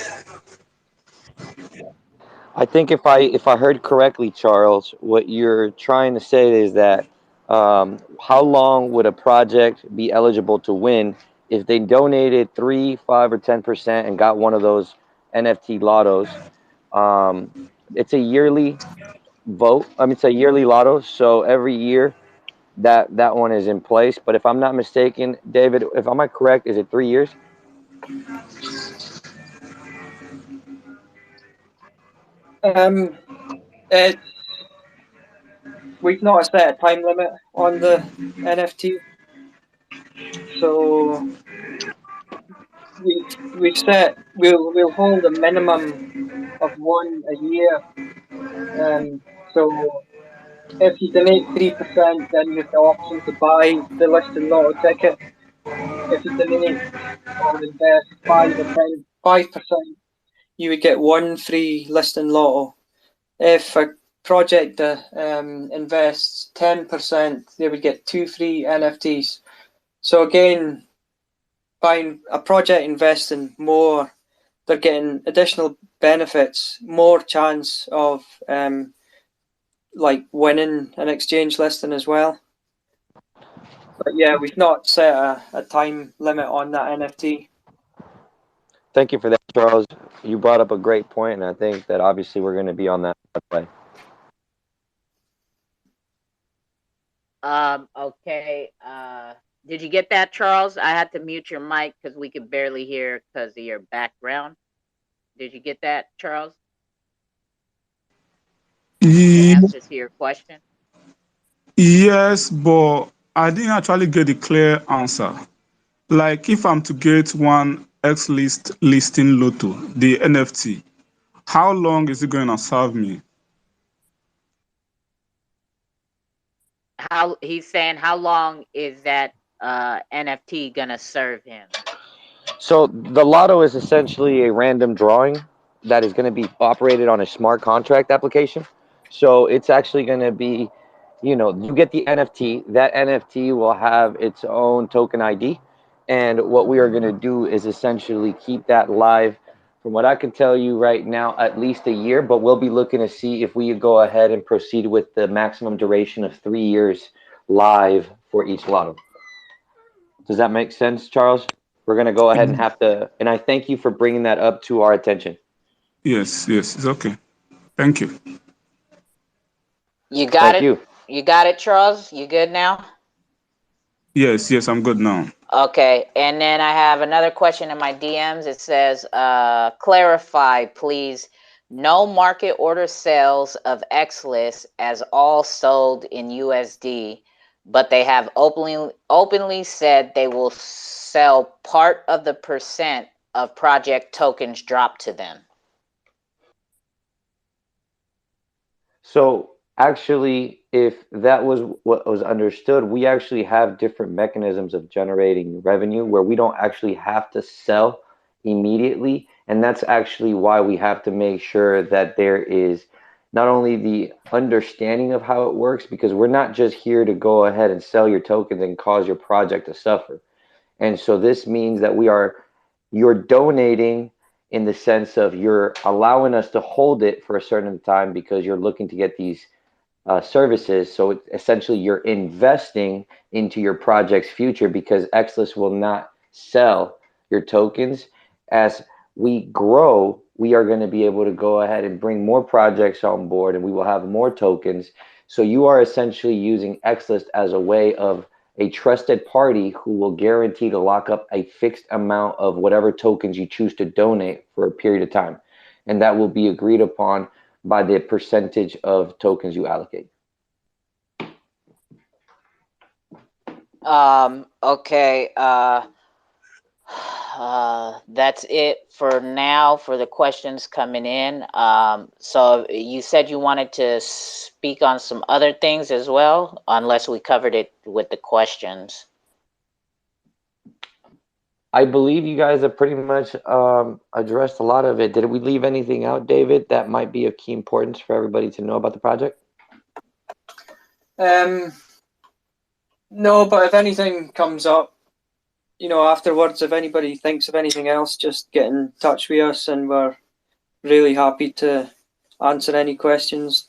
I think if I heard correctly, Charles, what you're trying to say is that how long would a project be eligible to win if they donated 3, 5, or 10% and got one of those NFT lottos? It's a yearly vote. I mean, it's a yearly lotto, so every year that one is in place. But if I'm not mistaken, David, if am I correct, is it 3 years? It, we've not set a time limit on the NFT, so we'll hold a minimum of one a year. So if you donate 3%, then you have the option to buy the listing lotto ticket. If you donate or invest 5%, you would get one free listing lotto. If a project invests 10%, they would get 2 free NFTs. So again, by a project investing more, they're getting additional benefits, more chance of like winning an exchange listing as well. But yeah, we've not set a time limit on that NFT. Thank you for that, Charles. You brought up a great point, and I think that obviously we're going to be on that way. Okay. Did you get that, Charles? I had to mute your mic because we could barely hear because of your background. Did you get that, Charles? The answer to your question? Yes, but I didn't actually get a clear answer. Like if I'm to get one Xlist listing Lotto, the NFT, how long is it going to serve me? He's saying how long is that NFT gonna serve him? So the lotto is essentially a random drawing that is going to be operated on a smart contract application. So it's actually going to be, you get the NFT. That NFT will have its own token ID. And what we are going to do is essentially keep that live, from what I can tell you right now, at least a year. But we'll be looking to see if we go ahead and proceed with the maximum duration of 3 years live for each lotto. Does that make sense, Charles? We're going to go ahead and have to, and I thank you for bringing that up to our attention. Yes, it's okay. Thank you. You got Thank it? you. You got it, Charles? You good now? Yes, I'm good now. Okay, and then I have another question in my DMs. It says, clarify, please. No market order sales of Xlist as all sold in USD, but they have openly said they will sell part of the percent of project tokens dropped to them. So actually, if that was what was understood, we actually have different mechanisms of generating revenue where we don't actually have to sell immediately. And that's actually why we have to make sure that there is not only the understanding of how it works, because we're not just here to go ahead and sell your tokens and cause your project to suffer. And so this means that you're donating in the sense of you're allowing us to hold it for a certain time because you're looking to get these services. So essentially you're investing into your project's future because Xlist will not sell your tokens As we grow, we are going to be able to go ahead and bring more projects on board, and we will have more tokens. So you are essentially using Xlist as a way of a trusted party who will guarantee to lock up a fixed amount of whatever tokens you choose to donate for a period of time. And that will be agreed upon by the percentage of tokens you allocate. Okay. That's it for now for the questions coming in. So you said you wanted to speak on some other things as well, unless we covered it with the questions. I believe you guys have pretty much addressed a lot of it. Did we leave anything out, David, that might be of key importance for everybody to know about the project? No, but if anything comes up, you know, afterwards, if anybody thinks of anything else, just get in touch with us, and we're really happy to answer any questions.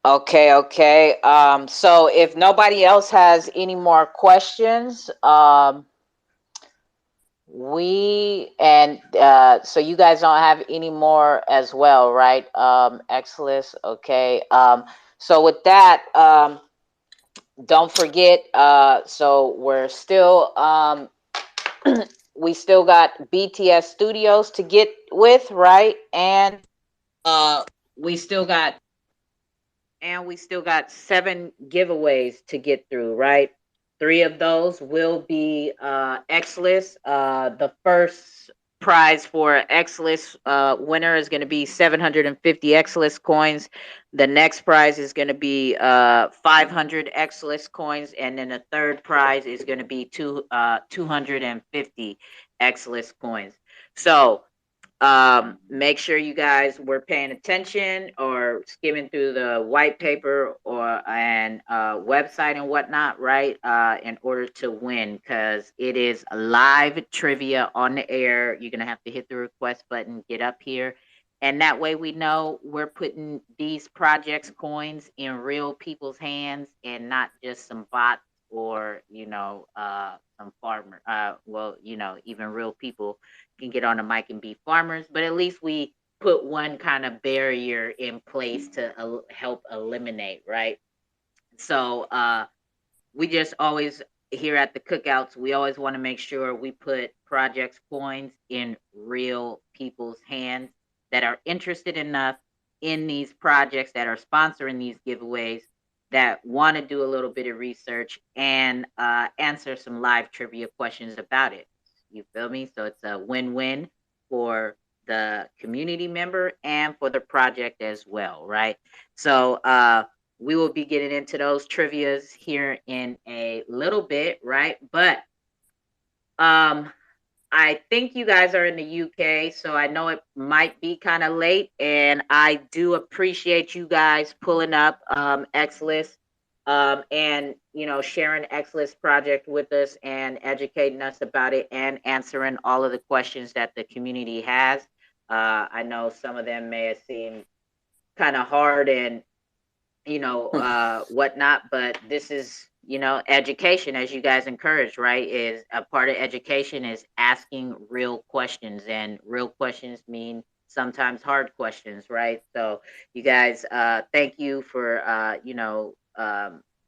Okay. So if nobody else has any more questions, so you guys don't have any more as well, right? Xlist. Okay. So with that, don't forget, so we're still we still got BTS Studios to get with, right? And we still got 7 giveaways to get through, right? 3 of those will be Xlist. The first prize for Xlist winner is going to be 750 Xlist coins. The next prize is going to be 500 Xlist coins, and then the third prize is going to be 250 Xlist coins. So make sure you guys were paying attention or skimming through the white paper and website and whatnot, right? In order to win, because it is live trivia on the air. You're gonna have to hit the request button, get up here, and that way we know we're putting these projects coins in real people's hands and not just some bots or some farmer. Even real people can get on the mic and be farmers, but at least we put one kind of barrier in place to help eliminate, right? So we just always, here at the Cookouts, we always want to make sure we put projects coins in real people's hands that are interested enough in these projects, that are sponsoring these giveaways, that want to do a little bit of research and answer some live trivia questions about it. You feel me? So it's a win-win for the community member and for the project as well, right? So we will be getting into those trivias here in a little bit, right? But I think you guys are in the UK, so I know it might be kind of late, and I do appreciate you guys pulling up Xlist and sharing Xlist project with us and educating us about it and answering all of the questions that the community has. I know some of them may have seemed kind of hard and whatnot, but this is education, as you guys encourage, right? Is a part of education is asking real questions, and real questions mean sometimes hard questions, right? So you guys, thank you for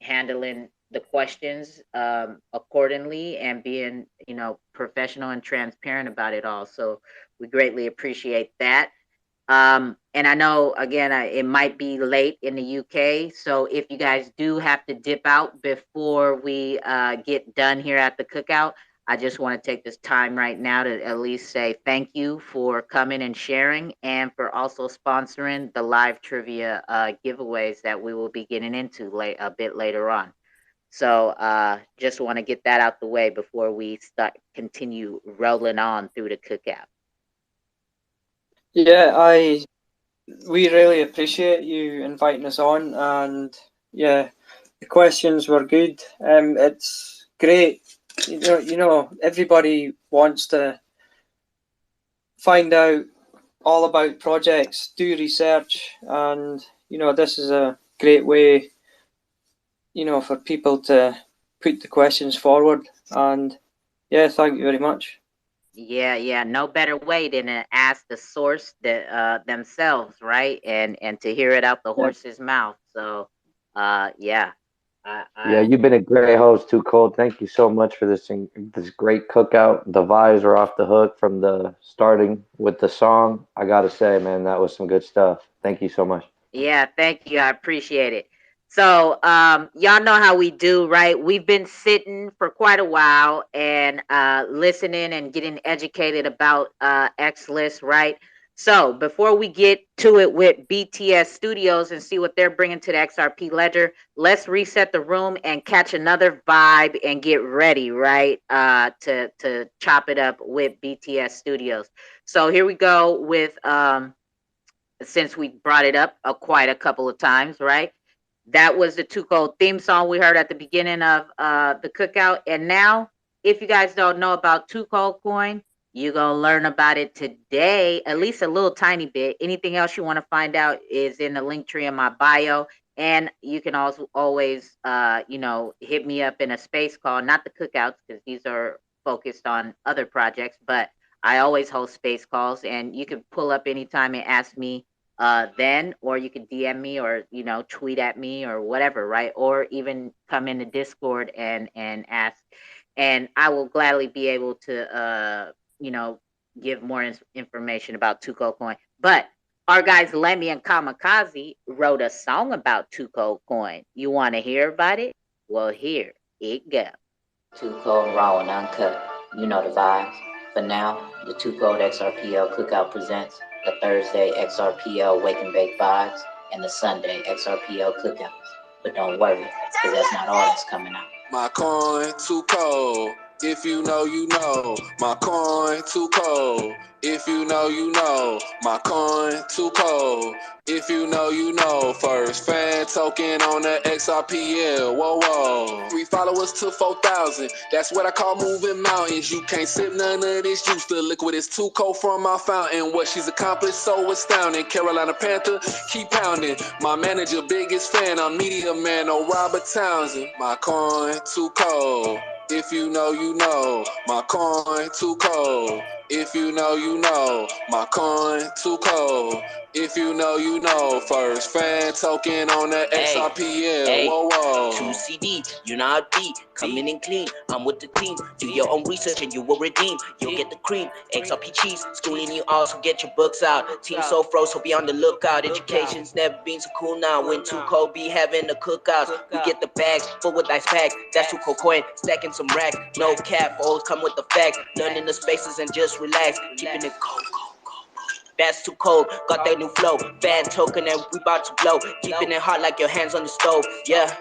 handling the questions accordingly and being professional and transparent about it all. So we greatly appreciate that. And I know, again, it might be late in the UK. So if you guys do have to dip out before we get done here at the Cookout, I just want to take this time right now to at least say thank you for coming and sharing, and for also sponsoring the live trivia giveaways that we will be getting into a bit later on. So just want to get that out the way before we continue rolling on through the Cookout. Yeah, we really appreciate you inviting us on, and yeah, the questions were good. It's great. Everybody wants to find out all about projects, do research, and this is a great way, for people to put the questions forward. And Yeah, thank you very much. Yeah. No better way than to ask the source themselves, right? And to hear it out the Yeah. horse's mouth. So, yeah. I, Yeah, I you've been a great host, 2Cold. Thank you so much for this great cookout. The vibes are off the hook from the starting with the song. I gotta say, man, that was some good stuff. Thank you so much. Yeah, thank you. I appreciate it. So, y'all know how we do, right? We've been sitting for quite a while and listening and getting educated about Xlist, right? So, before we get to it with BTS Studios and see what they're bringing to the XRP Ledger, let's reset the room and catch another vibe and get ready, right? To chop it up with BTS Studios. So here we go with since we brought it up quite a couple of times, right? That was the 2Cold theme song we heard at the beginning of the cookout. And now, if you guys don't know about 2Cold coin, you're going to learn about it today, at least a little tiny bit. Anything else you want to find out is in the link tree in my bio. And you can also always, hit me up in a space call, not the cookouts, because these are focused on other projects, but I always host space calls, and you can pull up anytime and ask me then, or you can DM me or tweet at me or whatever, right? Or even come into Discord and ask, and I will gladly be able to you know give more information about Tuco coin. But our guys Lemmy and Kamikaze wrote a song about Tuco coin. You want to hear about it? Well, here it goes. Too cold, raw, and uncut. You know the vibes. For now, the Too Cold XRPL Cookout presents the Thursday XRPL Wake and Bake Vibes and the Sunday XRPL Cookouts. But don't worry, because that's not all that's coming out. My coin too cold. If you know, you know. My coin too cold. If you know, you know. My coin too cold. If you know, you know. First fan token on the XRPL. Whoa, whoa. 3 followers to 4,000. That's what I call moving mountains. You can't sip none of this juice. The liquid is too cold from my fountain. What she's accomplished so astounding. Carolina Panther, keep pounding. My manager, biggest fan. I'm media man, no Robert Townsend. My coin too cold. If you know, you know. My coin too cold. If you know, you know. My coin too cold. If you know, you know. First fan token on the XRPL. Hey, whoa, whoa. 2 CD, you know how deep. Coming in clean, I'm with the team. Do your own research and you will redeem. You'll get the cream, XRP cheese. Schooling you all, so get your books out. Team so froze, so be on the lookout. Education's never been so cool now. When 2Cold be having the cookouts, we get the bags full with nice packs. That's 2Cold coin, stacking some racks. No cap, always come with the facts. Learning the spaces and just relax. Keeping it cold. That's too cold, got that new flow. Fan token and we about to blow. Keeping it hot like your hands on the stove. Yeah,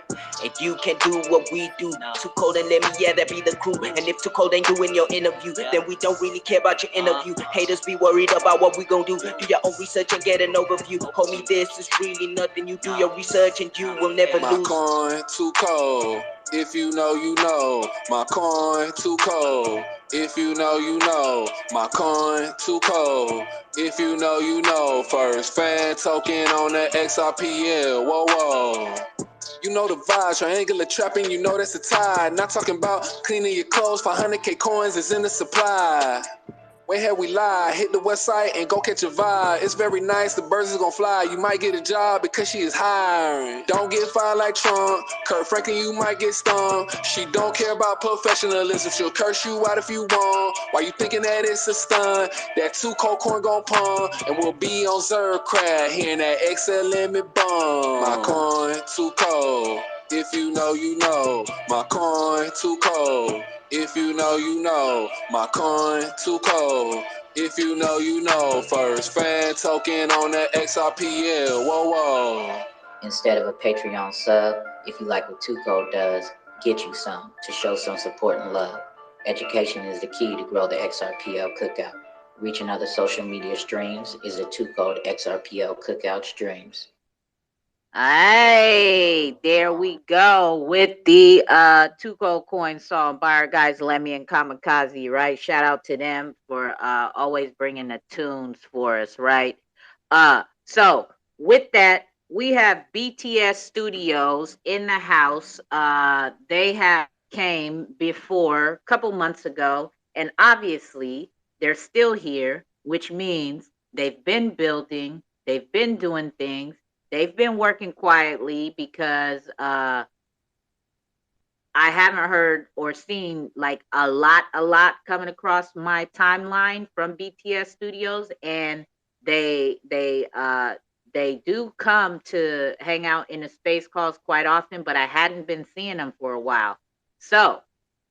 if you can do what we do, too cold and let me, yeah, that be the crew. And if too cold ain't doing your interview, then we don't really care about your interview. Haters be worried about what we gon' do. Do your own research and get an overview. Homie, this is really nothing. You do your research and you will never lose. My coin too cold. If you know, you know. My coin too cold. If you know, you know. My coin too cold. If you know, you know. First fan token on the XRPL. Whoa, whoa. You know the vibes, triangular trapping, you know that's the tide. Not talking about cleaning your clothes, 500K coins is in the supply. Where have we lie? Hit the website and go catch a vibe. It's very nice, the birds is gonna fly. You might get a job because she is hiring. Don't get fired like Trump. Kurt Franklin, you might get stung. She don't care about professionalism. She'll curse you out if you want. Why you thinking that it's a stunt? That 2Cold coin gon' pump. And we'll be on Xrpl, hearing that XL limit bump. My coin too cold. If you know, you know. My coin too cold. If you know, you know. My coin too cold. If you know, you know. First fan token on the XRPL. Whoa, whoa. Instead of a Patreon sub, if you like what 2Cold does, get you some to show some support and love. Education is the key to grow the XRPL Cookout. Reaching other social media streams is the 2Cold XRPL Cookout streams. Hey, there we go with the 2Cold coin song by our guys Lemmy and Kamikaze, right? Shout out to them for always bringing the tunes for us, right? So with that, we have BTS Studios in the house. They have came before a couple months ago, and obviously they're still here, which means they've been building, they've been doing things, they've been working quietly because I haven't heard or seen like a lot coming across my timeline from BTS Studios, and they do come to hang out in the space calls quite often, but I hadn't been seeing them for a while. So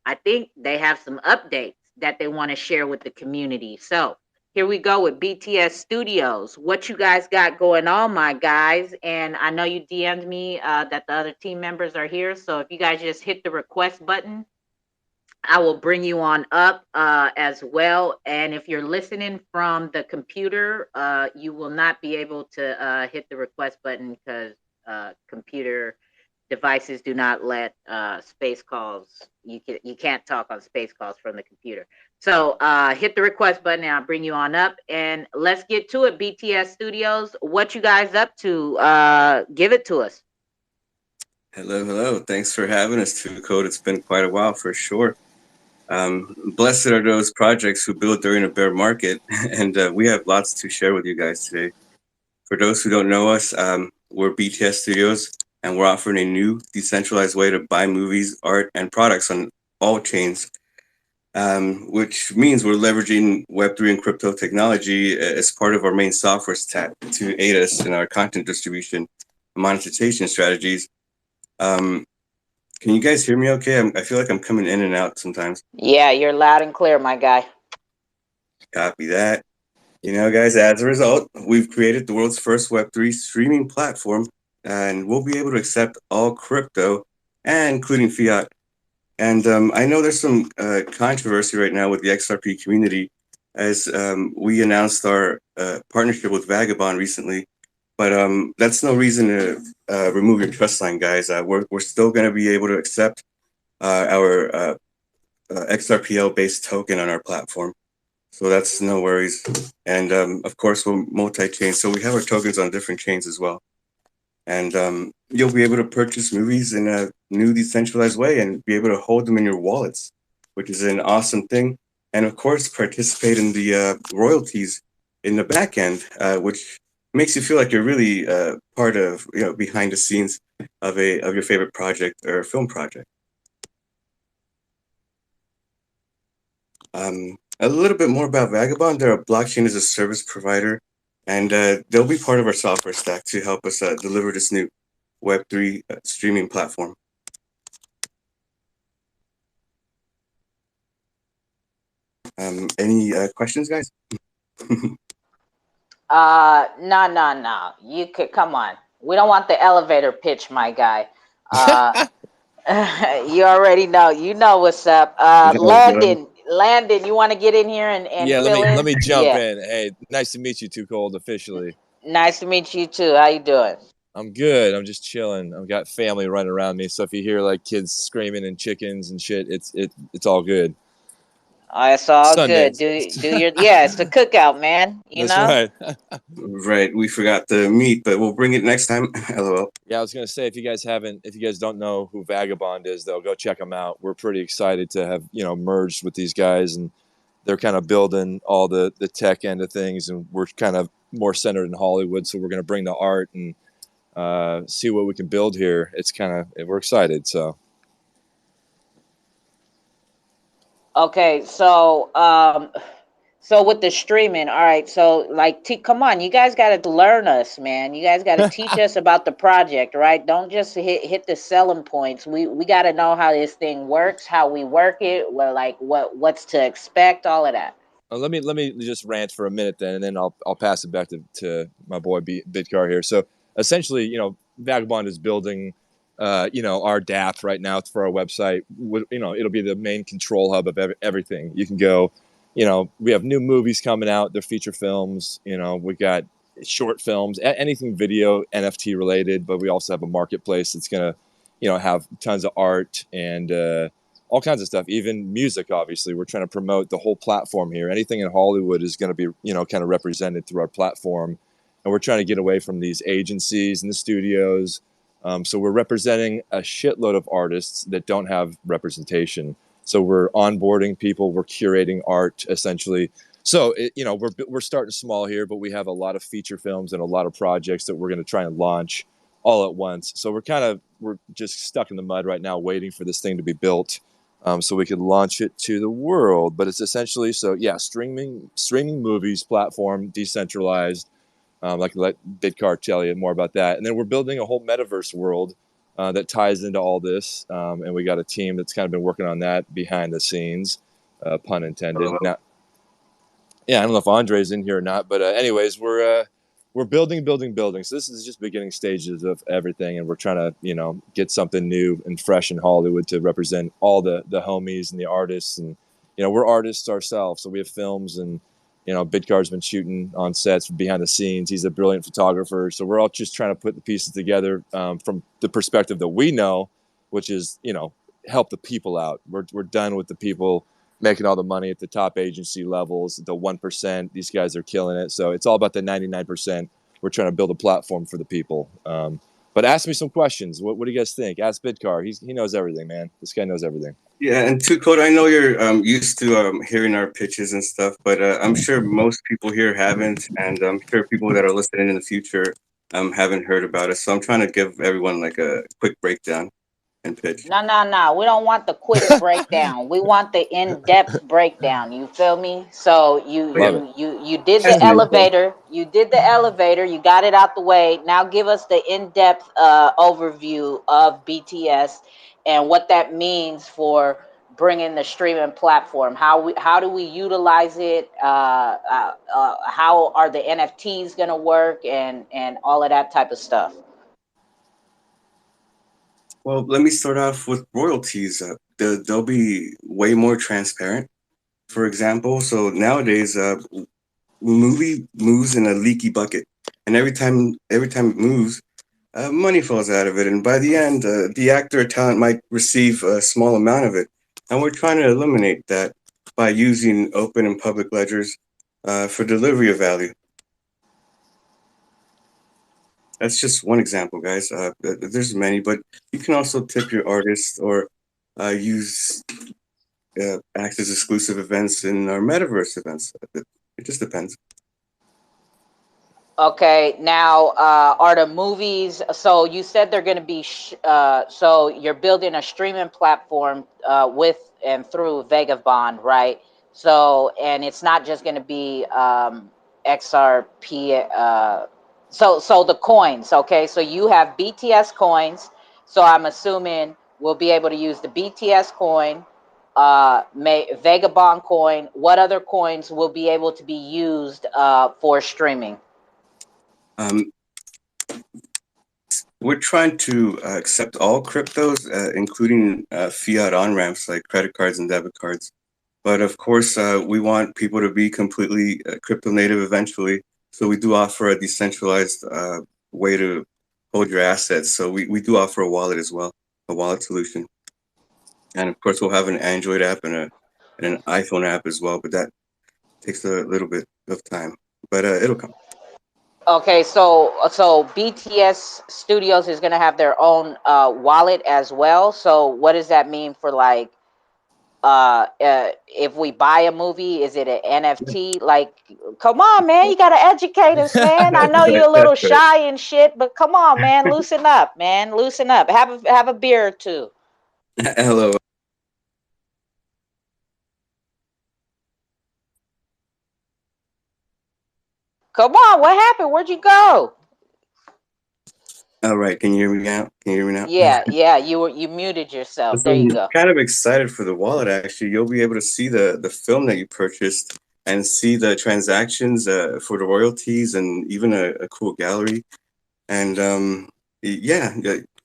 I think they have some updates that they want to share with the community. So here we go with BTS Studios. What you guys got going on, my guys? And I know you DM'd me that the other team members are here. So if you guys just hit the request button, I will bring you on up as well. And if you're listening from the computer, you will not be able to hit the request button because computer devices do not let space calls. You can't talk on space calls from the computer. So hit the request button and I'll bring you on up. And let's get to it, BTS Studios. What you guys up to? Give it to us. Hello, hello. Thanks for having us, 2Cold. It's been quite a while for sure. Blessed are those projects who build during a bear market, and we have lots to share with you guys today. For those who don't know us, we're BTS Studios, and we're offering a new decentralized way to buy movies, art, and products on all chains, which means we're leveraging Web3 and crypto technology as part of our main software stack to aid us in our content distribution and monetization strategies. Can you guys hear me okay? I feel like I'm coming in and out sometimes. Yeah, you're loud and clear, my guy. Copy that. You know, guys, as a result, we've created the world's first Web3 streaming platform, and we'll be able to accept all crypto, and including fiat. And I know there's some controversy right now with the Xrp community, as we announced our partnership with Vagabond recently. But that's no reason to remove your trust line, guys. We're still going to be able to accept our XRPL-based token on our platform. So that's no worries. And of course, we're multi-chain. So we have our tokens on different chains as well. And you'll be able to purchase movies in a new decentralized way and be able to hold them in your wallets, which is an awesome thing. And of course, participate in the royalties in the back end, which makes you feel like you're really part of, behind the scenes of your favorite project or film project. A little bit more about Vagabond. They're a blockchain as a service provider, and they'll be part of our software stack to help us deliver this new Web3 streaming platform. Any questions, guys? No. You could come on. We don't want the elevator pitch, my guy. You already know. You know what's up. Landon, you want to get in here and yeah, fill in? let me jump in. Hey, nice to meet you, 2Cold, officially. Nice to meet you too. How you doing? I'm good. I'm just chilling. I've got family running around me, so if you hear like kids screaming and chickens and shit, it's all good. Oh, it's all Sundays. good. Do your it's the cookout, man. You That's know? right. Right. We forgot the meat, but we'll bring it next time. LOL. Yeah, I was gonna say if you guys don't know who Vagabond is, though, go check them out. We're pretty excited to have merged with these guys, and they're kind of building all the tech end of things, and we're kind of more centered in Hollywood. So we're gonna bring the art and see what we can build here. We're excited. Okay, so with the streaming, all right. So come on, you guys got to learn us, man. You guys got to teach us about the project, right? Don't just hit the selling points. We got to know how this thing works, how we work it, what's to expect, all of that. Let me just rant for a minute then, and then I'll pass it back to my boy Bitcar here. So essentially, Vagabond is building, our DApp right now for our website. It'll be the main control hub of everything. You can go, we have new movies coming out. They're feature films. We got short films, anything video NFT related. But we also have a marketplace that's gonna, have tons of art and all kinds of stuff, even music. Obviously, we're trying to promote the whole platform here. Anything in Hollywood is going to be, kind of represented through our platform, and we're trying to get away from these agencies and the studios So we're representing a shitload of artists that don't have representation. So we're onboarding people, we're curating art essentially. So we're starting small here, but we have a lot of feature films and a lot of projects that we're going to try and launch all at once. So we're just stuck in the mud right now, waiting for this thing to be built, so we could launch it to the world. But it's essentially streaming movies platform, decentralized. Like let Bidcar tell you more about that. And then we're building a whole metaverse world that ties into all this. And we got a team that's kind of been working on that behind the scenes, pun intended. Now, yeah, I don't know if Andre's in here or not, but anyways, we're building. So this is just beginning stages of everything, and we're trying to get something new and fresh in Hollywood to represent all the homies and the artists. And we're artists ourselves, so we have films, and Bidcar's been shooting on sets behind the scenes. He's a brilliant photographer, so we're all just trying to put the pieces together from the perspective that we know, which is help the people out. We're done with the people making all the money at the top agency levels, the 1%. These guys are killing it. So it's all about the 99%. We're trying to build a platform for the people. But ask me some questions. What do you guys think? Ask Bidcar. He knows everything, man. This guy knows everything. Yeah, and 2Cold, I know you're used to hearing our pitches and stuff, but I'm sure most people here haven't, and I'm sure people that are listening in the future haven't heard about us. So I'm trying to give everyone like a quick breakdown and pitch. No. We don't want the quick breakdown. We want the in-depth breakdown. You feel me? So you did the elevator. You did the elevator. You got it out the way. Now give us the in-depth overview of BTS and what that means for bringing the streaming platform. How do we utilize it? How are the NFTs going to work and all of that type of stuff? Well, let me start off with royalties. They'll be way more transparent. For example, so nowadays, movie moves in a leaky bucket, and every time it moves, money falls out of it, and by the end, the actor or talent might receive a small amount of it. And we're trying to eliminate that by using open and public ledgers for delivery of value. That's just one example, guys. There's many, but you can also tip your artists or use act as exclusive events in our metaverse events. It just depends. Okay, now are the movies? So you said they're going to be. So you're building a streaming platform with and through Vagabond, right? So and it's not just going to be XRP. So the coins. Okay, so you have BTS coins. So I'm assuming we'll be able to use the BTS coin, Vagabond coin. What other coins will be able to be used for streaming? We're trying to accept all cryptos, including fiat on-ramps like credit cards and debit cards. But of course, we want people to be completely crypto native eventually. So we do offer a decentralized way to hold your assets. So we do offer a wallet as well, a wallet solution. And of course, we'll have an Android app and an iPhone app as well, but that takes a little bit of time. But it'll come. Okay, so BTS Studios is going to have their own wallet as well. So what does that mean for like if we buy a movie, is it an NFT? Like, come on, man, you got to educate us, man. I know you're a little shy and shit, but come on, man, loosen up, man, loosen up. Have a beer or two. Hello. Come on, what happened? Where'd you go? All right, can you hear me now? Can you hear me now? Yeah, you muted yourself. There you go. I'm kind of excited for the wallet. Actually, you'll be able to see the film that you purchased and see the transactions for the royalties and even a cool gallery. And yeah,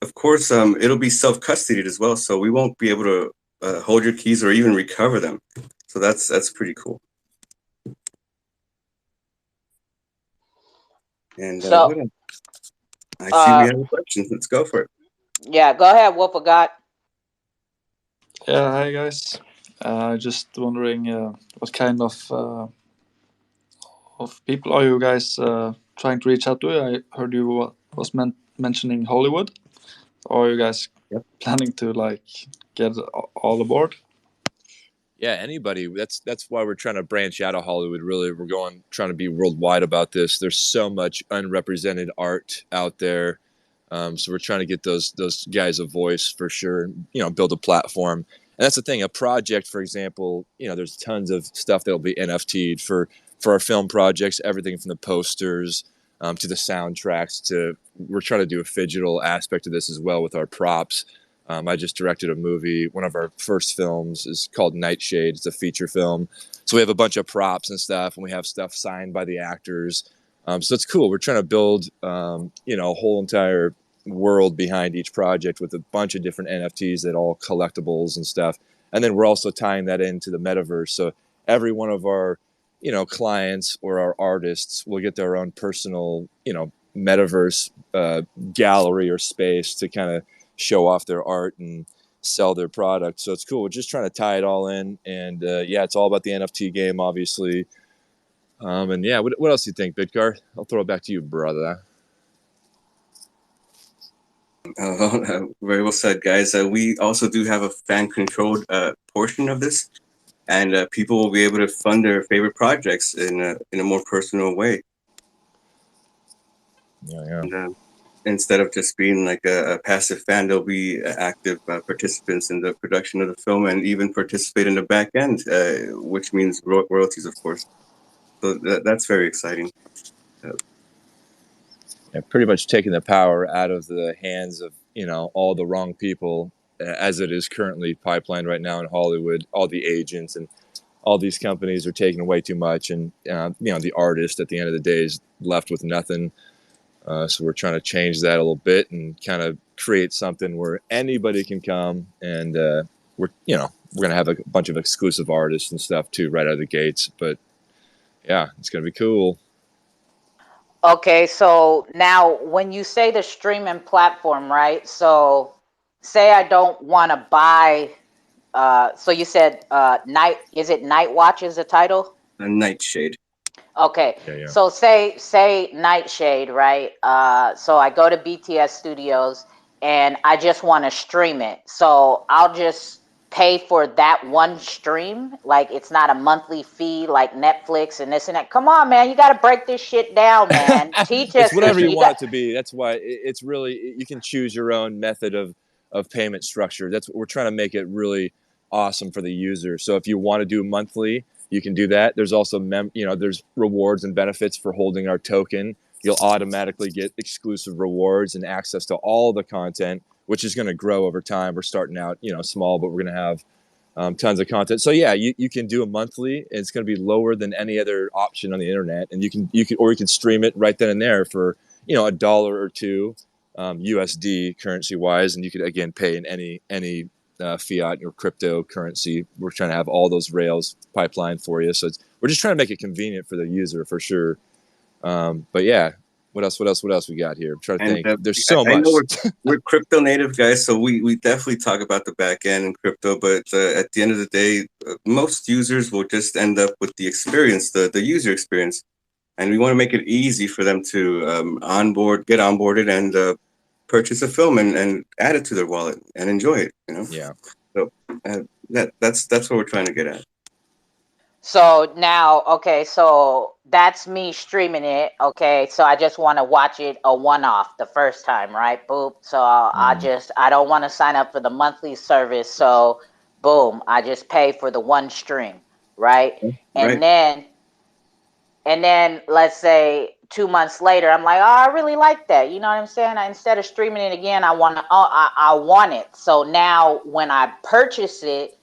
of course, it'll be self-custodied as well, so we won't be able to hold your keys or even recover them. So that's pretty cool. And So I see we have a question. Let's go for it. Yeah, go ahead, Wolf of God. Yeah, hi guys. Just wondering what kind of people are you guys trying to reach out to? I heard you was mentioning Hollywood. Or are you guys Yep. planning to like get all aboard? Yeah, anybody. That's why we're trying to branch out of Hollywood. Really, we're trying to be worldwide about this. There's so much unrepresented art out there, so we're trying to get those guys a voice for sure. And, build a platform. And that's the thing. A project, for example, there's tons of stuff that'll be NFT'd for our film projects. Everything from the posters to the soundtracks to we're trying to do a digital aspect of this as well with our props. I just directed a movie. One of our first films is called Nightshade. It's a feature film. So we have a bunch of props and stuff, and we have stuff signed by the actors. So it's cool. We're trying to build, a whole entire world behind each project with a bunch of different NFTs that all collectibles and stuff. And then we're also tying that into the metaverse. So every one of our, clients or our artists will get their own personal, metaverse gallery or space to kind of show off their art and sell their product. So it's cool. We're just trying to tie it all in. And it's all about the NFT game, obviously. And yeah, what else do you think, Bidkar? I'll throw it back to you, brother. Very well said, guys. We also do have a fan-controlled portion of this, and people will be able to fund their favorite projects in a more personal way. Yeah. And, instead of just being like a passive fan, they'll be active participants in the production of the film and even participate in the back end, which means royalties, of course. So that's very exciting. Pretty much taking the power out of the hands of all the wrong people, as it is currently pipelined right now in Hollywood. All the agents and all these companies are taking away too much, and the artist at the end of the day is left with nothing. So we're trying to change that a little bit and kind of create something where anybody can come, and we're going to have a bunch of exclusive artists and stuff too right out of the gates. But yeah, it's going to be cool. Okay, so now when you say the streaming platform, right? So say I don't want to buy, so you said is it Night Watch is the title? Nightshade. Okay, Yeah. so say Nightshade, right? So I go to BTS Studios and I just want to stream it. So I'll just pay for that one stream. Like it's not a monthly fee like Netflix and this and that. Come on, man, you got to break this shit down, man. Teach us It's whatever this. you want it to be. That's why it's really, you can choose your own method of payment structure. That's what we're trying to make it really awesome for the user. So if you want to do monthly, you can do that. There's also there's rewards and benefits for holding our token. You'll automatically get exclusive rewards and access to all the content, which is going to grow over time. We're starting out small, but we're going to have tons of content. So yeah, you can do a monthly. It's going to be lower than any other option on the internet, and you can stream it right then and there for $1 or $2 USD currency wise, and you could again pay in any fiat or cryptocurrency. We're trying to have all those rails pipeline for you. So we're just trying to make it convenient for the user for sure. But yeah, what else we got here? I'm trying to think. There's so much. I know we're crypto native guys, so we definitely talk about the back end and crypto. But at the end of the day, most users will just end up with the experience, the user experience, and we want to make it easy for them to get onboarded, and purchase a film and add it to their wallet and enjoy it. Yeah. So that's what we're trying to get at. So now, okay, so that's me streaming it. Okay, so I just want to watch it a one-off the first time, right? Boom. So I don't want to sign up for the monthly service. So boom, I just pay for the one stream, right? And then let's say 2 months later, I'm like, oh, I really like that. You know what I'm saying? Instead of streaming it again, I want it. So now when I purchase it,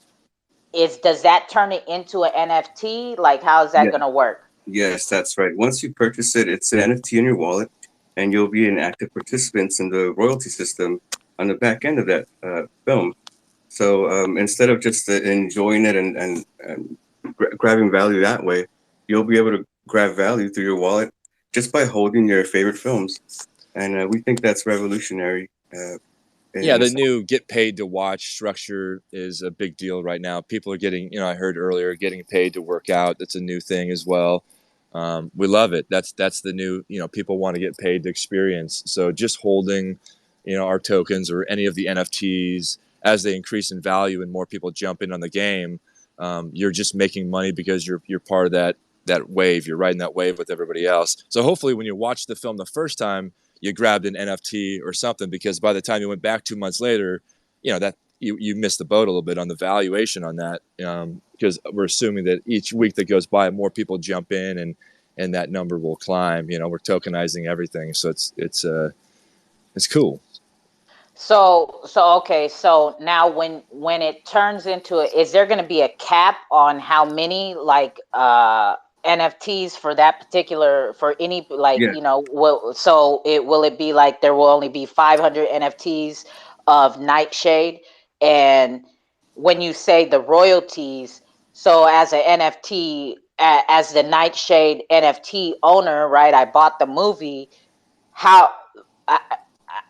does that turn it into an NFT? Like, how is that going to work? Yes, that's right. Once you purchase it, it's an NFT in your wallet, and you'll be an active participant in the royalty system on the back end of that film. So instead of just enjoying it and grabbing value that way, you'll be able to grab value through your wallet just by holding your favorite films. And we think that's revolutionary. The new get paid to watch structure is a big deal right now. People are getting, I heard earlier, getting paid to work out. That's a new thing as well. We love it. That's the new, people want to get paid to experience. So just holding our tokens or any of the NFTs, as they increase in value and more people jump in on the game, you're just making money because you're part of that wave. You're riding that wave with everybody else. So hopefully when you watch the film the first time, you grabbed an NFT or something, because by the time you went back 2 months later, that you missed the boat a little bit on the valuation on that, because we're assuming that each week that goes by, more people jump in and that number will climb. We're tokenizing everything, so it's cool. So okay. So now when it turns into is there going to be a cap on how many NFTs for that particular, for any, will it be like there will only be 500 NFTs of Nightshade? And when you say the royalties, so as an NFT, as the Nightshade NFT owner, right? I bought the movie. How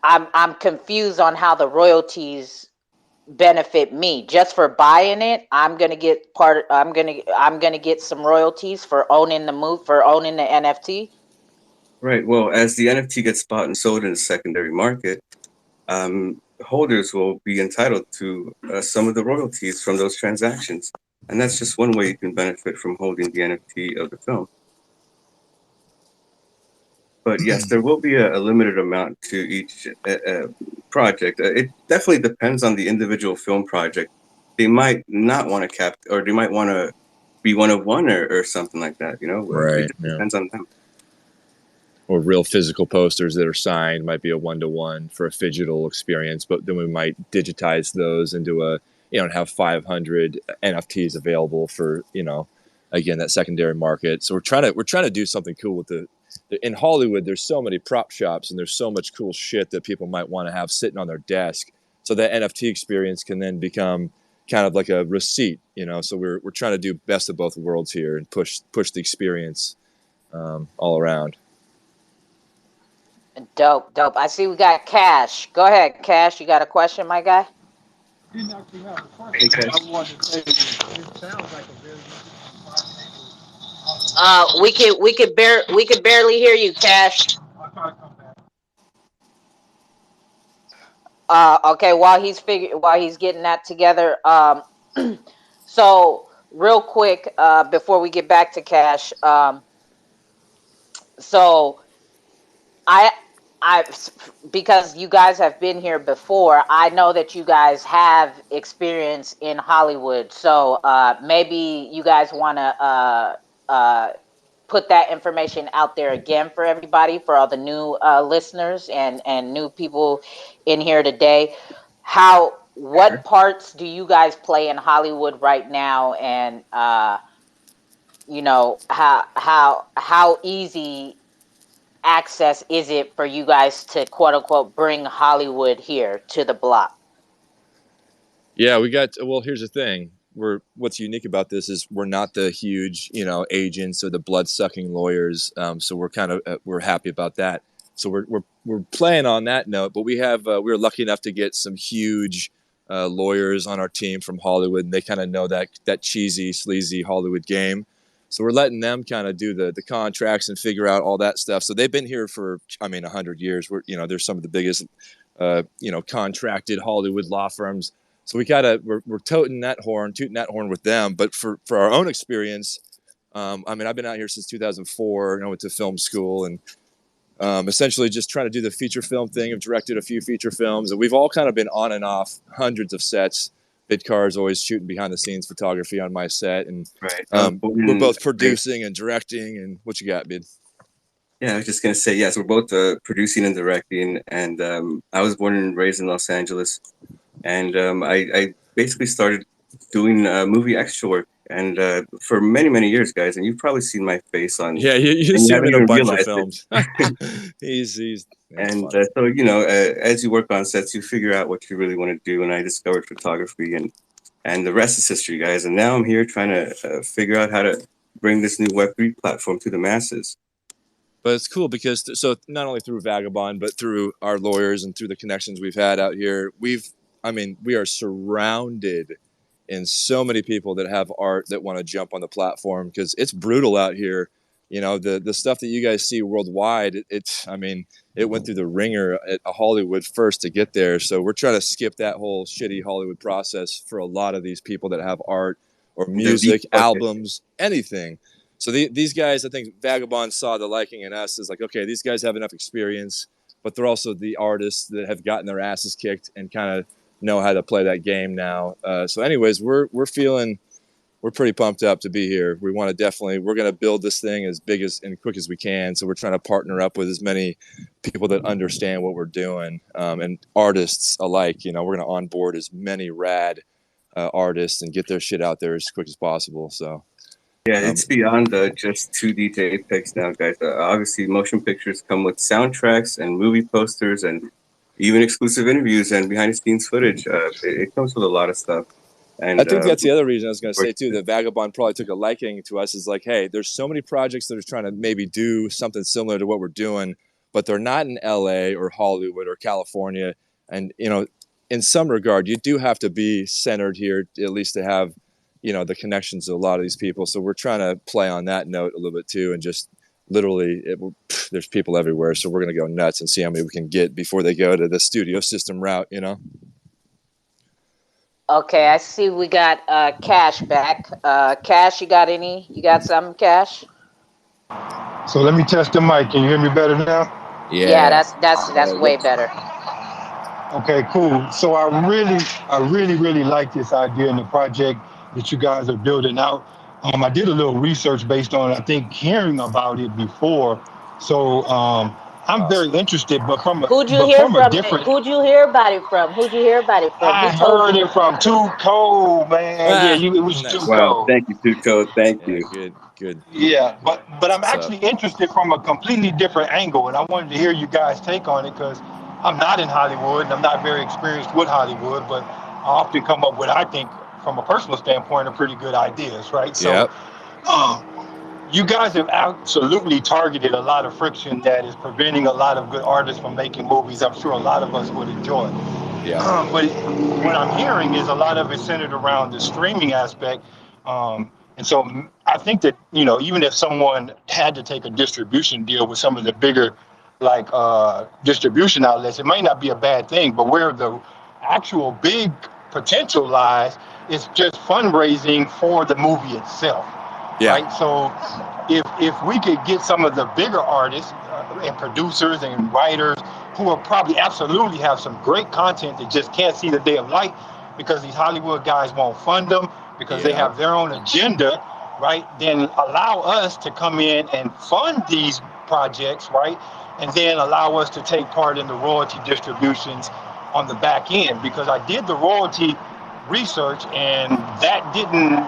I'm confused on how the royalties benefit me. Just for buying it, I'm gonna get some royalties for owning the NFT. Right. Well, as the NFT gets bought and sold in the secondary market, holders will be entitled to some of the royalties from those transactions, and that's just one way you can benefit from holding the NFT of the film. But yes, there will be a limited amount to each project. It definitely depends on the individual film project. They might not want to cap, or they might want to be one of one or something like that. Right. It just depends on them. Or real physical posters that are signed might be a 1-to-1 for a digital experience, but then we might digitize those into and have 500 NFTs available for, again, that secondary market. So we're trying to do something cool with in Hollywood. There's so many prop shops and there's so much cool shit that people might want to have sitting on their desk. So that NFT experience can then become kind of like a receipt, So we're trying to do best of both worlds here and push the experience all around. Dope. I see we got Cash. Go ahead, Cash. You got a question, my guy? You actually have a question. Hey, Cash. I wanted to say it sounds like a very We could barely hear you, Cash. I'll try to come back. Okay, while he's getting that together, so real quick, before we get back to Cash, so I because you guys have been here before, I know that you guys have experience in Hollywood. So maybe you guys want to put that information out there again for everybody, for all the new listeners and new people in here today. What parts do you guys play in Hollywood right now, and how easy access is it for you guys to quote unquote bring Hollywood here to the block? Yeah, here's the thing. What's unique about this is we're not the huge, agents or the blood-sucking lawyers. So we're happy about that. So we're playing on that note, but we were lucky enough to get some huge lawyers on our team from Hollywood, and they kind of know that cheesy, sleazy Hollywood game. So we're letting them kind of do the contracts and figure out all that stuff. So they've been here for 100 years. They're some of the biggest contracted Hollywood law firms. So we're tooting that horn with them. But for our own experience, I've been out here since 2004. I went to film school and essentially just trying to do the feature film thing. I've directed a few feature films, and we've all kind of been on and off hundreds of sets. Vidcar's always shooting behind the scenes photography on my set, and we're both producing and directing. And what you got, Bid? Yeah, I was just gonna say yes. We're both producing and directing, and I was born and raised in Los Angeles, and I basically started doing movie extra work, and for many years, guys. And you've probably seen my face on. Yeah, you see him in a bunch of films. he's and so as you work on sets, you figure out what you really want to do. And I discovered photography, and the rest is history, guys. And now I'm here trying to figure out how to bring this new Web3 platform to the masses. But it's cool because not only through Vagabond, but through our lawyers and through the connections we've had out here, we are surrounded in so many people that have art that want to jump on the platform, because it's brutal out here You know, the stuff that you guys see worldwide, I mean, it went through the ringer at Hollywood first to get there. So we're trying to skip that whole shitty Hollywood process for a lot of these people that have art or music, albums, anything. So these guys, I think Vagabond saw the liking in us is like, okay, these guys have enough experience, but they're also the artists that have gotten their asses kicked and kind of know how to play that game now. So anyways, we're pretty pumped up to be here. We want to we're going to build this thing as big as and quick as we can. So we're trying to partner up with as many people that understand what we're doing, and artists alike. You know, we're going to onboard as many rad artists and get their shit out there as quick as possible. So yeah, it's beyond just 2D to Apex now, guys. Obviously, motion pictures come with soundtracks and movie posters and even exclusive interviews and behind-the-scenes footage. It comes with a lot of stuff. And I think that's the other reason I was going to say too, that Vagabond probably took a liking to us is like, hey, there's so many projects that are trying to maybe do something similar to what we're doing, but they're not in LA or Hollywood or California. And, you know, in some regard, you do have to be centered here, at least to have, you know, the connections to a lot of these people. So we're trying to play on that note a little bit too, and just literally there's people everywhere. So we're going to go nuts and see how many we can get before they go to the studio system route, you know? Okay, I see we got Cash back. Cash, you got something, Cash? So let me test the mic. Can you hear me better now? Yeah, that's way better. Okay, cool. So I really like this idea and the project that you guys are building out. I did a little research based on, I think, hearing about it before. So I'm very interested, but from a different. Who'd you hear about it from? Who I told heard you? it from 2Cold, man. Yeah, it was Nice. 2Cold. Wow, thank you, 2Cold. Thank you. Good. Yeah, but I'm actually interested from a completely different angle, and I wanted to hear you guys' take on it because I'm not in Hollywood and I'm not very experienced with Hollywood, but I often come up with, I think, from a personal standpoint, are pretty good ideas, right? So, you guys have absolutely targeted a lot of friction that is preventing a lot of good artists from making movies. I'm sure a lot of us would enjoy. Yeah. But what I'm hearing is a lot of it centered around the streaming aspect. And so I think that, you know, even if someone had to take a distribution deal with some of the bigger, like distribution outlets, it might not be a bad thing. But where the actual big potential lies is just fundraising for the movie itself. Yeah. Right. So if we could get some of the bigger artists and producers and writers who will probably absolutely have some great content that just can't see the day of light because these Hollywood guys won't fund them because they have their own agenda, right? Then allow us to come in and fund these projects, right? And then allow us to take part in the royalty distributions on the back end, because I did the royalty research and that didn't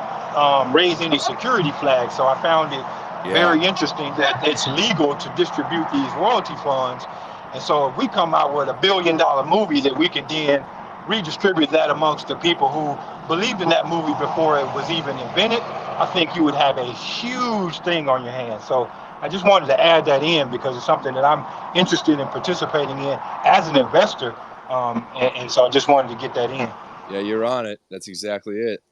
raise any security flags. So I found it very interesting that it's legal to distribute these royalty funds. And so if we come out with $1 billion movie that we could then redistribute that amongst the people who believed in that movie before it was even invented, I think you would have a huge thing on your hands. So I just wanted to add that in because it's something that I'm interested in participating in as an investor. And so I just wanted to get that in. Yeah, you're on it. That's exactly it.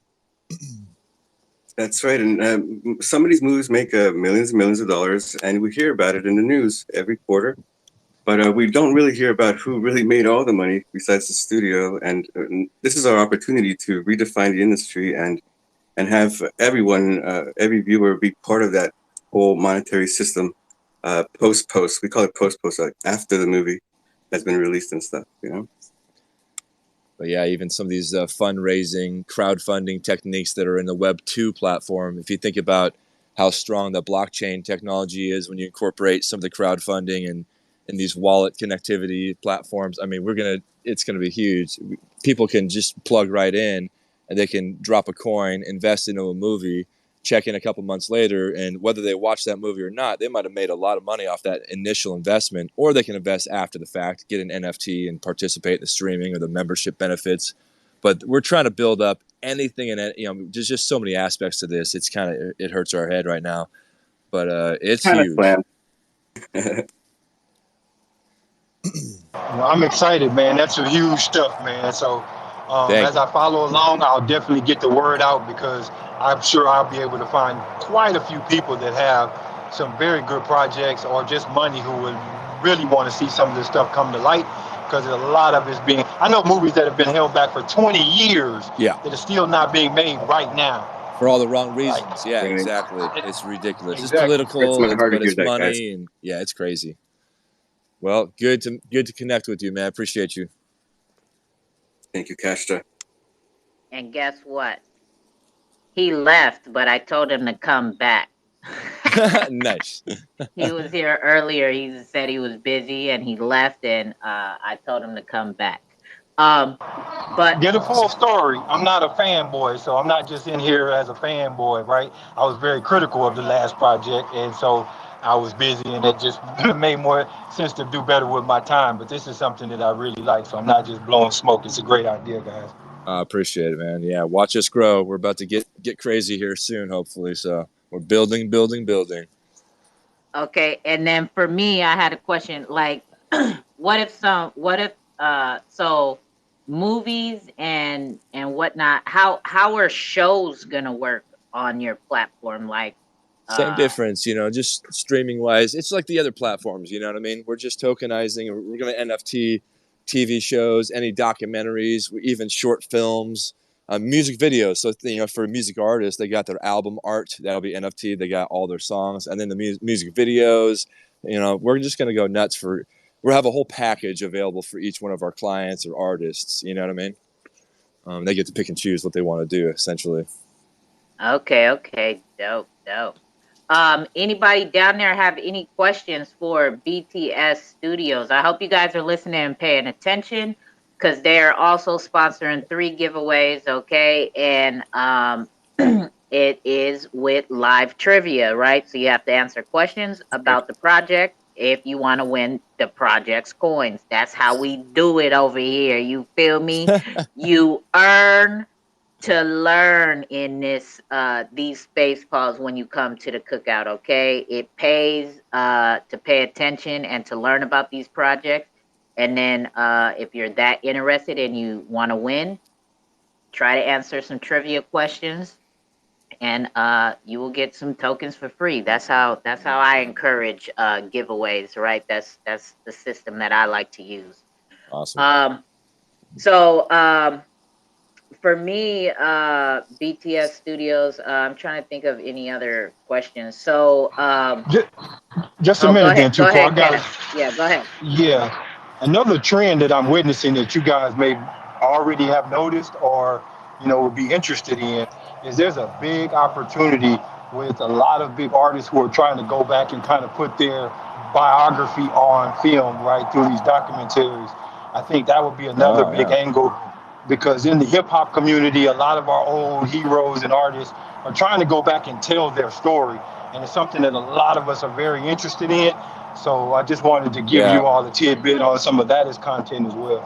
That's right. And some of these movies make millions and millions of dollars, and we hear about it in the news every quarter. But we don't really hear about who really made all the money besides the studio. And this is our opportunity to redefine the industry and have everyone, every viewer, be part of that whole monetary system. Post. We call it post, like after the movie has been released and stuff, you know? But yeah, even some of these fundraising, crowdfunding techniques that are in the Web 2 platform, if you think about how strong the blockchain technology is when you incorporate some of the crowdfunding and these wallet connectivity platforms, I mean, it's going to be huge. People can just plug right in and they can drop a coin, invest into a movie, check in a couple months later, and whether they watch that movie or not, they might have made a lot of money off that initial investment, or they can invest after the fact, get an NFT and participate in the streaming or the membership benefits. But we're trying to build up anything in it. You know, there's just so many aspects to this. It's it hurts our head right now, but it's huge. Well, I'm excited, man. That's some huge stuff, man. So as I follow along, I'll definitely get the word out because I'm sure I'll be able to find quite a few people that have some very good projects or just money who would really want to see some of this stuff come to light, because a lot of it's being, I know movies that have been held back for 20 years Yeah. that are still not being made right now. For all the wrong Like, reasons. Yeah, Right. exactly. It's ridiculous. It's exactly. Hurts political, my heart to but hear it's that, guys. money, and yeah, it's crazy. Well, good to connect with you, man. Appreciate you. Thank you, Cashta. And guess what? He left, but I told him to come back. Nice. He was here earlier. He said he was busy and he left, and I told him to come back. But Get a full story. I'm not a fanboy, so I'm not just in here as a fanboy, right? I was very critical of the last project, and so I was busy, and it just made more sense to do better with my time. But this is something that I really like, so I'm not just blowing smoke. It's a great idea, guys. I appreciate it, man. Yeah, watch us grow. We're about to get crazy here soon, hopefully. So we're building. okay, and then for me, I had a question. Like, what if so movies and whatnot? How are shows gonna work on your platform? Like, Same difference, just streaming wise. It's like the other platforms, you know what I mean? We're just tokenizing. We're going to NFT TV shows, any documentaries, even short films, music videos. So, for music artists, they got their album art. That'll be NFT. They got all their songs. And then the music videos, we're just going to go nuts we'll have a whole package available for each one of our clients or artists. You know what I mean? They get to pick and choose what they want to do, essentially. Okay, dope. Anybody down there have any questions for BTS Studios? I hope you guys are listening and paying attention, because they're also sponsoring 3 giveaways, okay? And it is with live trivia, right? So you have to answer questions about the project if you want to win the project's coins. That's how we do it over here. You feel me? You earn to learn in these space calls when you come to the cookout, okay? It pays to pay attention and to learn about these projects. And then if you're that interested and you want to win, try to answer some trivia questions, and you will get some tokens for free. That's how I encourage giveaways, right? That's the system that I like to use. Awesome. For me, BTS Studios, I'm trying to think of any other questions. So, just a minute then, go Tuco. ahead, Kenneth. Yeah, go ahead. Yeah. Another trend that I'm witnessing that you guys may already have noticed or, would be interested in is there's a big opportunity with a lot of big artists who are trying to go back and kind of put their biography on film, right, through these documentaries. I think that would be another big angle, because in the hip hop community, a lot of our old heroes and artists are trying to go back and tell their story. And it's something that a lot of us are very interested in. So I just wanted to give you all the tidbit on some of that as content as well.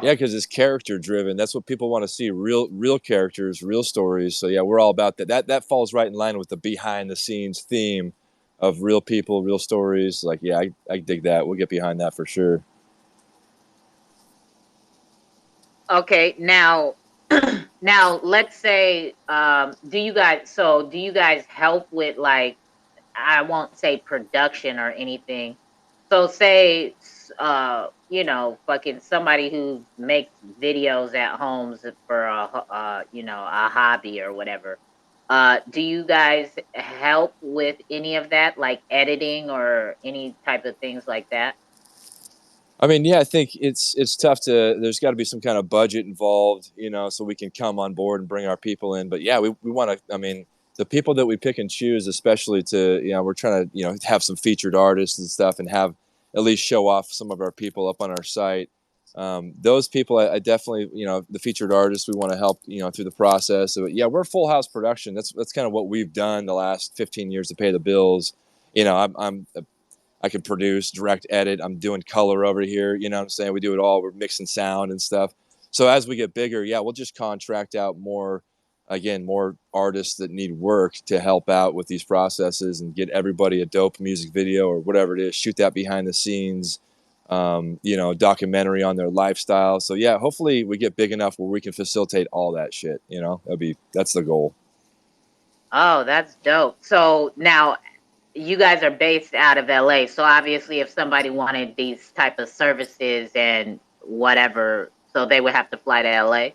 Yeah, because it's character driven. That's what people want to see. Real characters, real stories. So yeah, we're all about that. That falls right in line with the behind the scenes theme of real people, real stories. Like, yeah, I dig that. We'll get behind that for sure. Okay, now let's say do you guys help with, like, I won't say production or anything. So say fucking somebody who makes videos at homes for a hobby or whatever. Do you guys help with any of that, like editing or any type of things like that? I mean, yeah, I think it's tough there's got to be some kind of budget involved, so we can come on board and bring our people in. But yeah, we want to, I mean, the people that we pick and choose, especially we're trying to, have some featured artists and stuff and have at least show off some of our people up on our site. Those people, I definitely, the featured artists, we want to help, through the process. So yeah, we're full house production. That's kind of what we've done the last 15 years to pay the bills. I can produce, direct, edit. I'm doing color over here. You know what I'm saying? We do it all. We're mixing sound and stuff. So as we get bigger, yeah, we'll just contract out more artists that need work to help out with these processes and get everybody a dope music video or whatever it is. Shoot that behind the scenes, documentary on their lifestyle. So yeah, hopefully we get big enough where we can facilitate all that shit. That's the goal. Oh, that's dope. So now, you guys are based out of LA, so obviously if somebody wanted these type of services and whatever, so they would have to fly to LA.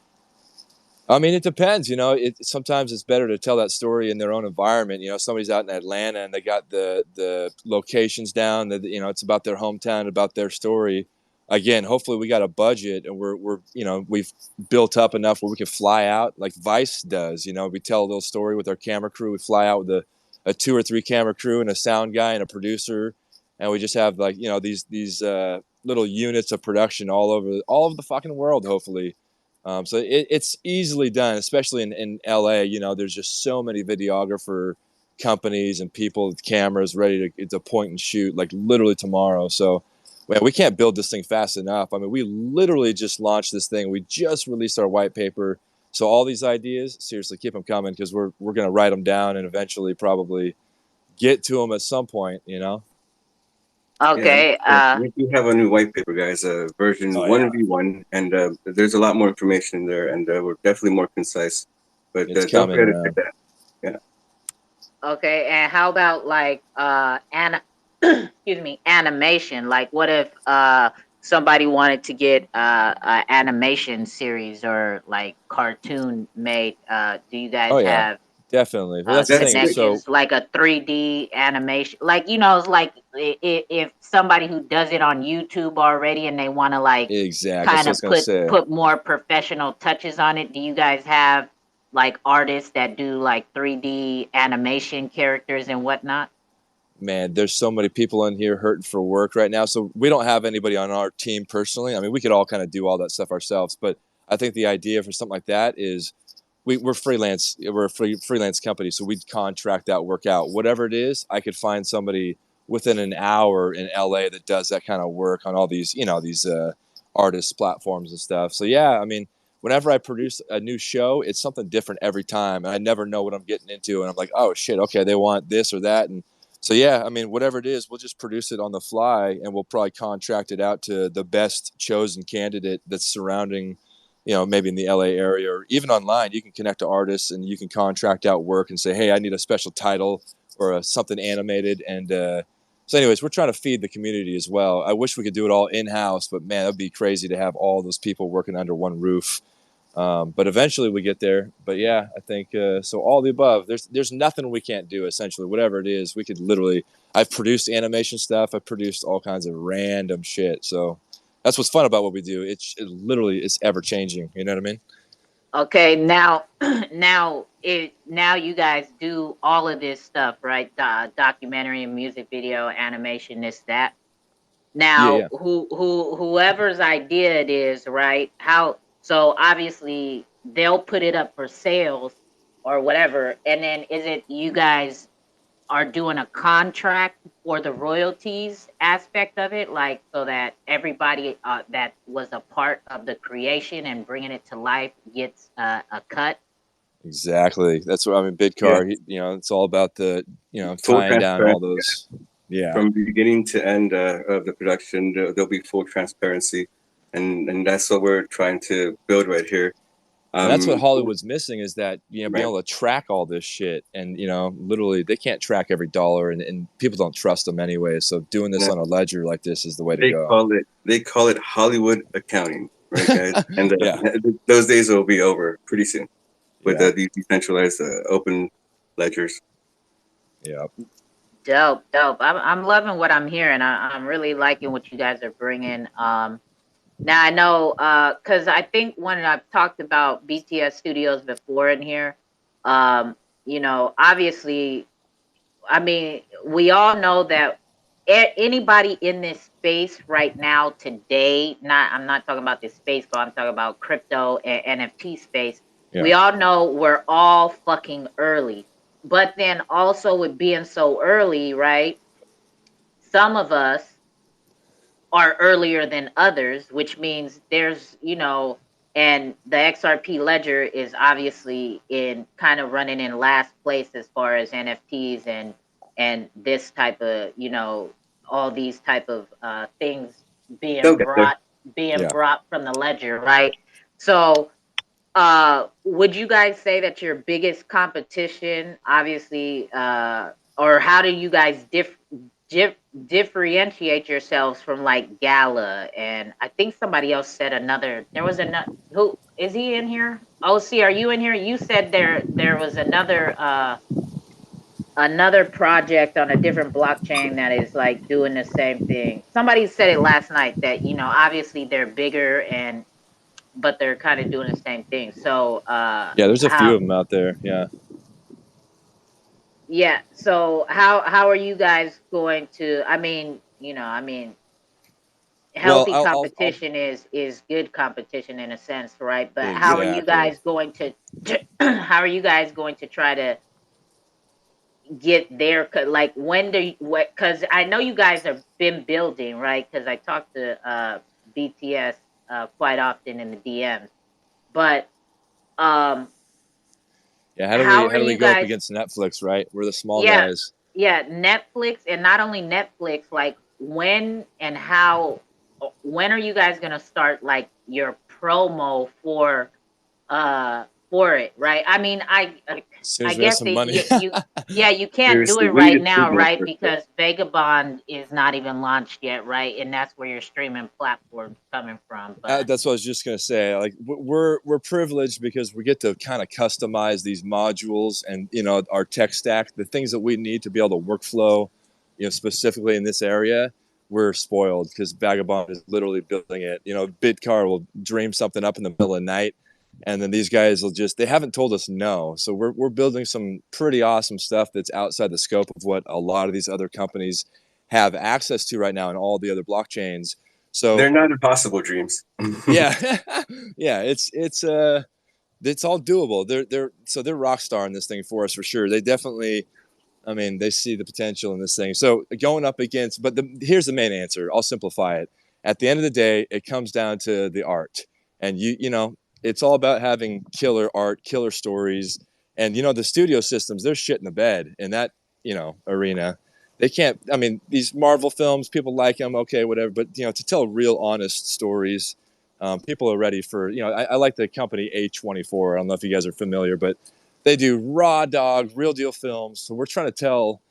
I mean, it depends. You know, sometimes it's better to tell that story in their own environment. You know, somebody's out in Atlanta and they got the locations down. That, you know, it's about their hometown, about their story. Again, hopefully we got a budget and we're you know, we've built up enough where we can fly out like Vice does. You know, we tell a little story with our camera crew. We fly out with a 2 or 3 camera crew and a sound guy and a producer, and we just have, like, you know, these little units of production all over the fucking world. Hopefully. So it's easily done, especially in LA. You know, there's just so many videographer companies and people with cameras ready to point and shoot, like literally tomorrow. So, man, we can't build this thing fast enough. I mean, we literally just launched this thing. We just released our white paper. So all these ideas, seriously, keep them coming, because we're going to write them down and eventually probably get to them at some point, you know? Okay. We do have a new white paper, guys, version 1v1, and there's a lot more information in there, and we're definitely more concise. But It's don't coming forget to around. check that. Yeah. Okay, and how about like excuse me, animation? Like, what if somebody wanted to get an animation series or like cartoon made? Do you guys Oh, yeah, have definitely. Well, that's the thing. So connections, like a 3D animation? Like, you know, it's like if somebody who does it on YouTube already and they want to like exactly, kind that's of what I was gonna say. put more professional touches on it, do you guys have like artists that do like 3D animation characters and whatnot? Man, there's so many people in here hurting for work right now. So we don't have anybody on our team personally. I mean, we could all kind of do all that stuff ourselves, but I think the idea for something like that is we're freelance. We're a freelance company, so we'd contract that work out. Whatever it is, I could find somebody within an hour in LA that does that kind of work on all these, you know, these artist platforms and stuff. So yeah, I mean, whenever I produce a new show, it's something different every time, and I never know what I'm getting into. And I'm like, oh shit, okay, they want this or that, and so yeah, I mean, whatever it is, we'll just produce it on the fly, and we'll probably contract it out to the best chosen candidate that's surrounding, you know, maybe in the LA area or even online. You can connect to artists and you can contract out work and say, hey, I need a special title or something animated. And so anyways, we're trying to feed the community as well. I wish we could do it all in-house, but man, that'd be crazy to have all those people working under one roof. But eventually we get there. But yeah, I think so. All the above. There's nothing we can't do. Essentially, whatever it is, we could literally. I've produced animation stuff. I've produced all kinds of random shit. So that's what's fun about what we do. It literally it's ever changing. You know what I mean? Okay, now now you guys do all of this stuff, right? Documentary and music video, animation, this, that. Now, Yeah. whoever's idea it is, right? How, so obviously they'll put it up for sales or whatever, and then is it you guys are doing a contract for the royalties aspect of it, like so that everybody that was a part of the creation and bringing it to life gets a cut? Exactly. That's what I mean. Bidcar, you know, it's all about the, you know, Full tying down all transparency. those. Yeah. From beginning to end of the production, there'll be full transparency, and that's what we're trying to build right here. And that's what Hollywood's missing, is that, you know, being Right. able to track all this shit. And, you know, literally they can't track every dollar, and people don't trust them anyway. So doing this on a ledger like this is the way to go. They call it Hollywood accounting, right, guys? And Yeah. those days will be over pretty soon with Yeah. these decentralized open ledgers. Yeah. Dope. I'm loving what I'm hearing. I'm really liking what you guys are bringing. Now I know, because I think when I've talked about BTS Studios before in here, you know, obviously, I mean, we all know that anybody in this space right now today, I'm not talking about this space, but I'm talking about crypto and NFT space. Yeah. We all know we're all fucking early. But then also with being so early, right? Some of us are earlier than others, which means there's, you know, and the XRP Ledger is obviously in kind of running in last place as far as NFTs and this type of, you know, all these type of things being brought from the ledger, right? So would you guys say that your biggest competition, obviously, or how do you guys differentiate yourselves from like Gala? And I think somebody else said another. There was another. Who is he in here? OC, are you in here? You said there was another project on a different blockchain that is like doing the same thing. Somebody said it last night that obviously they're bigger and but they're kind of doing the same thing. So Yeah, there's a few how of them out there. Yeah. yeah, so how are you guys going to Well, healthy I'll competition is good competition in a sense, right? But how are you exactly. guys going to how are you guys going to try to get there? Like when do you, what, because I know you guys have been building, right? Because I talk to BTS quite often in the DMs. But um Yeah, how how are do we you go up guys, against Netflix, right? We're the small yeah, guys. yeah, Netflix, and not only Netflix, like when and how, when are you guys gonna start like your promo for it, right? I mean, As soon I as we have guess some that money. you yeah, you can't do Seriously, it we need right a now, signal right? for it. Because Vagabond is not even launched yet, right? And that's where your streaming platform's coming from. But That's what I was just gonna say. Like we're privileged because we get to kind of customize these modules and our tech stack, the things that we need to be able to workflow, specifically in this area. We're spoiled because Vagabond is literally building it. Bitcar will dream something up in the middle of the night, and then these guys will they haven't told us no. So we're building some pretty awesome stuff that's outside the scope of what a lot of these other companies have access to right now in all the other blockchains. So They're not impossible dreams. yeah, yeah, it's all doable. They're rock star in this thing for us for sure. They definitely, I mean, they see the potential in this thing. So going up against, but here's the main answer. I'll simplify it. At the end of the day, it comes down to the art, and it's all about having killer art, killer stories, and the studio systems. They're shit in the bed in that arena. They can't. I mean, these Marvel films, people like them, okay, whatever. But to tell real, honest stories, people are ready for. I like the company A24. I don't know if you guys are familiar, but they do raw dog, real deal films. So we're trying to tell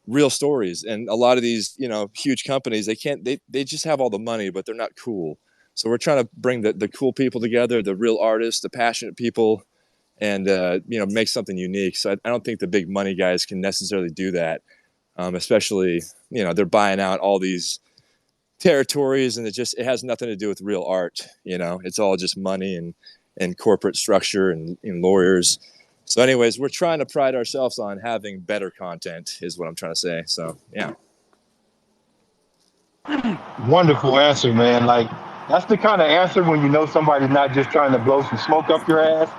real stories. And a lot of these, huge companies, they just have all the money, but they're not cool. So we're trying to bring the cool people together, the real artists, the passionate people, and make something unique. So I don't think the big money guys can necessarily do that. Especially, they're buying out all these territories, and it has nothing to do with real art. It's all just money and corporate structure and lawyers. So anyways, we're trying to pride ourselves on having better content is what I'm trying to say. So yeah. Wonderful answer, man. Like that's the kind of answer when you know somebody's not just trying to blow some smoke up your ass.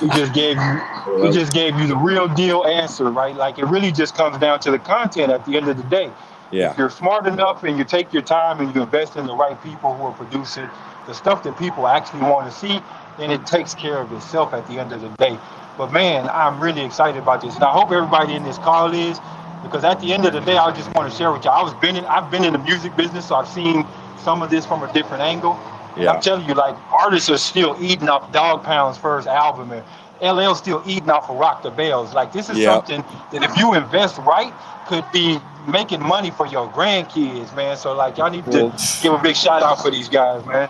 He just gave you he just gave you the real deal answer, right? Like it really just comes down to the content at the end of the day. If Yeah. you're smart enough and you take your time and you invest in the right people who are producing the stuff that people actually want to see, then it takes care of itself at the end of the day. But man, I'm really excited about this. And I hope everybody in this call is, because at the end of the day, I just want to share with you. I've been in the music business, so I've seen some of this from a different angle. And I'm Yeah. telling you, like artists are still eating off Dog Pound's first album, and LL's still eating off of Rock the Bells. Like this is Yeah. something that if you invest right, could be making money for your grandkids, man. So like y'all need to Well, give a big shout out for these guys, man.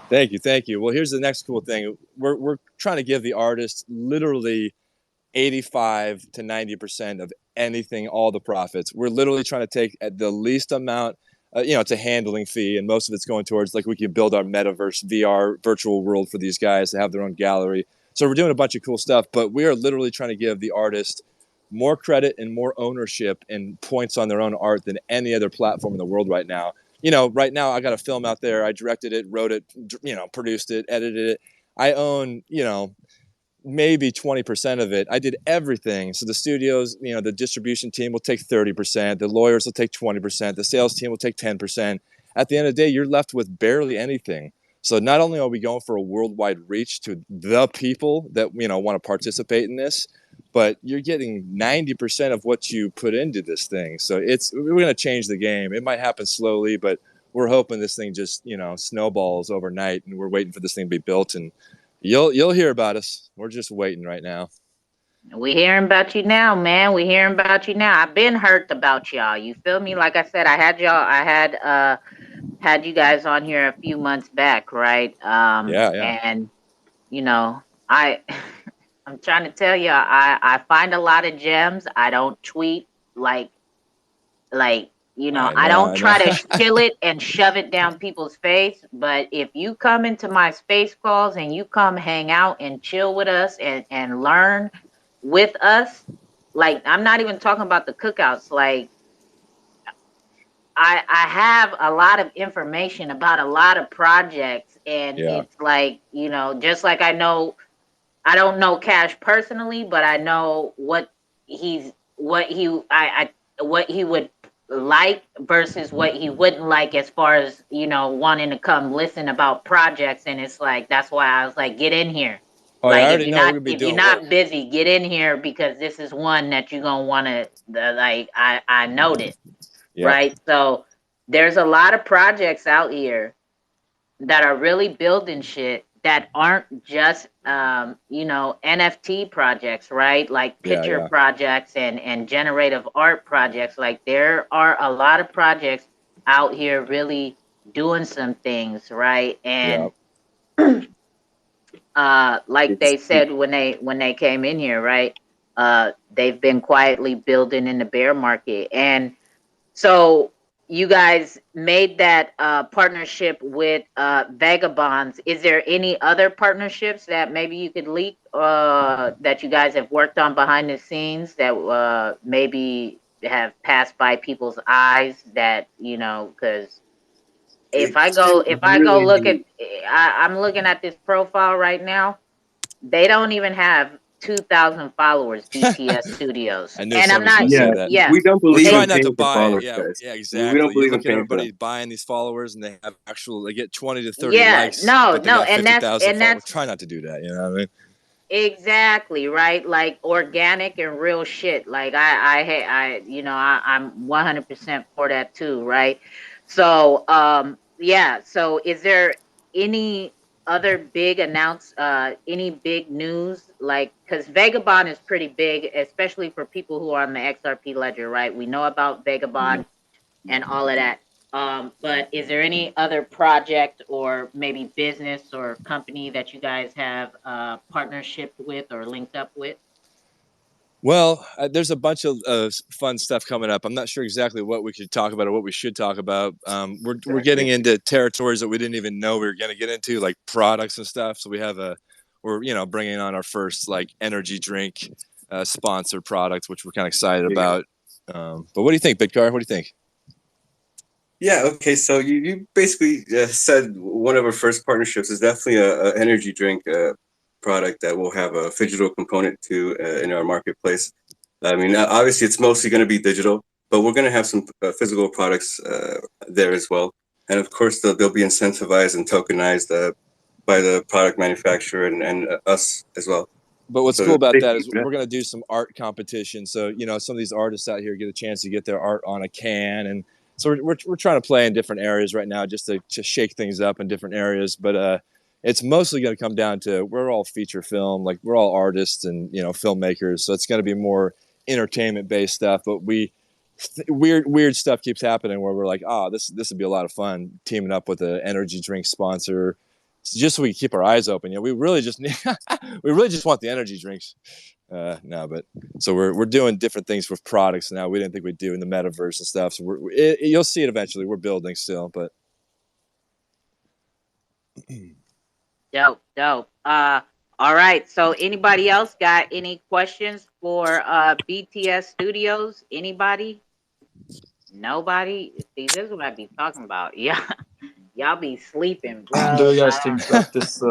thank you. Well, here's the next cool thing. We're trying to give the artist literally 85 to 90% of anything, all the profits. We're literally trying to take at the least amount, it's a handling fee, and most of it's going towards like we can build our metaverse VR virtual world for these guys to have their own gallery. So we're doing a bunch of cool stuff, but we are literally trying to give the artist more credit and more ownership and points on their own art than any other platform in the world right now. Right now I got a film out there. I directed it, wrote it, produced it, edited it. I own, maybe 20% of it. I did everything. So the studios, the distribution team will take 30%, the lawyers will take 20%, the sales team will take 10%. At the end of the day, you're left with barely anything. So not only are we going for a worldwide reach to the people that want to participate in this, but you're getting 90% of what you put into this thing. So we're going to change the game. It might happen slowly, but we're hoping this thing just snowballs overnight, and we're waiting for this thing to be built, and you'll hear about us. We're just waiting right now. We hearing about you now, man. We hearing about you now. I've been hurt about y'all. You feel me? Like I said, I had you guys on here a few months back, right? Yeah. And you know, I I'm trying to tell you, I find a lot of gems. I don't tweet like I I know. don't I know. try to kill it and shove it down people's face. But if you come into my space calls and you come hang out and chill with us and learn with us, like I'm not even talking about the cookouts. Like I have a lot of information about a lot of projects, and Yeah. it's like just like I don't know Cash personally, but I know what he would like versus what he wouldn't like as far as wanting to come listen about projects. And it's like that's why I was like, get in here. Oh yeah, I Like already know we're gonna be if you're doing work. not busy, get in here because this is one that you're gonna want to like. I noticed, Yep. right? So there's a lot of projects out here that are really building shit that aren't just NFT projects, right? Like picture Yeah. projects and generative art projects. Like there are a lot of projects out here really doing some things, right? Yeah. And like they said when they came in here, right? They've been quietly building in the bear market. And so you guys made that partnership with Vagabonds. Is there any other partnerships that maybe you could leak that you guys have worked on behind the scenes that maybe have passed by people's eyes that because It if can't I go really look be. at I'm looking at this profile right now, they don't even have 2,000 followers, BTS Studios. I knew And I'm somebody was not, gonna say Yeah, that. yeah. we don't We're believe in trying not to paying for buy it. followers, Yeah, guys. yeah, We don't exactly. You believe in look at paying for everybody them. buying these followers, and they have they get 20 to 30 Yeah, likes, no, but they no, got and 50,000 followers. that's Try not to do that. You know what I mean? exactly right. Like organic and real shit. Like I'm 100% for that too, right? So, yeah. So, is there any other big any big news? Like, because Vagabond is pretty big, especially for people who are on the XRP ledger, right? We know about Vagabond and all of that. But is there any other project or maybe business or company that you guys have partnership with or linked up with? Well, there's a bunch of fun stuff coming up. I'm not sure exactly what we could talk about or what we should talk about. We're getting into territories that we didn't even know we were going to get into, like products and stuff. So we're bringing on our first like energy drink sponsor product, which we're kind of excited about. But what do you think, Bitcar? What do you think? Yeah, okay. So you basically said one of our first partnerships is definitely a energy drink product that will have a phygital component to in our marketplace. I mean, obviously, it's mostly going to be digital, but we're going to have some physical products there as well. And of course, they'll be incentivized and tokenized by the product manufacturer and us as well. But what's So cool about stay that tuned is for that. we're going to do some art competition. So, some of these artists out here get a chance to get their art on a can. And so we're trying to play in different areas right now just to shake things up in different areas. But it's mostly going to come down to we're all feature film, like we're all artists and, filmmakers. So it's going to be more entertainment based stuff. But weird stuff keeps happening where we're like, this would be a lot of fun teaming up with an energy drink sponsor just so we can keep our eyes open. We really just we really just want the energy drinks. No, but so we're doing different things with products now. We didn't think we'd do in the metaverse and stuff. So you'll see it eventually. We're building still, but Dope, dope. All right. So, anybody else got any questions for BTS Studios? Anybody? Nobody? See, this is what I be talking about. Yeah, y'all be sleeping, Do bro. you guys think that this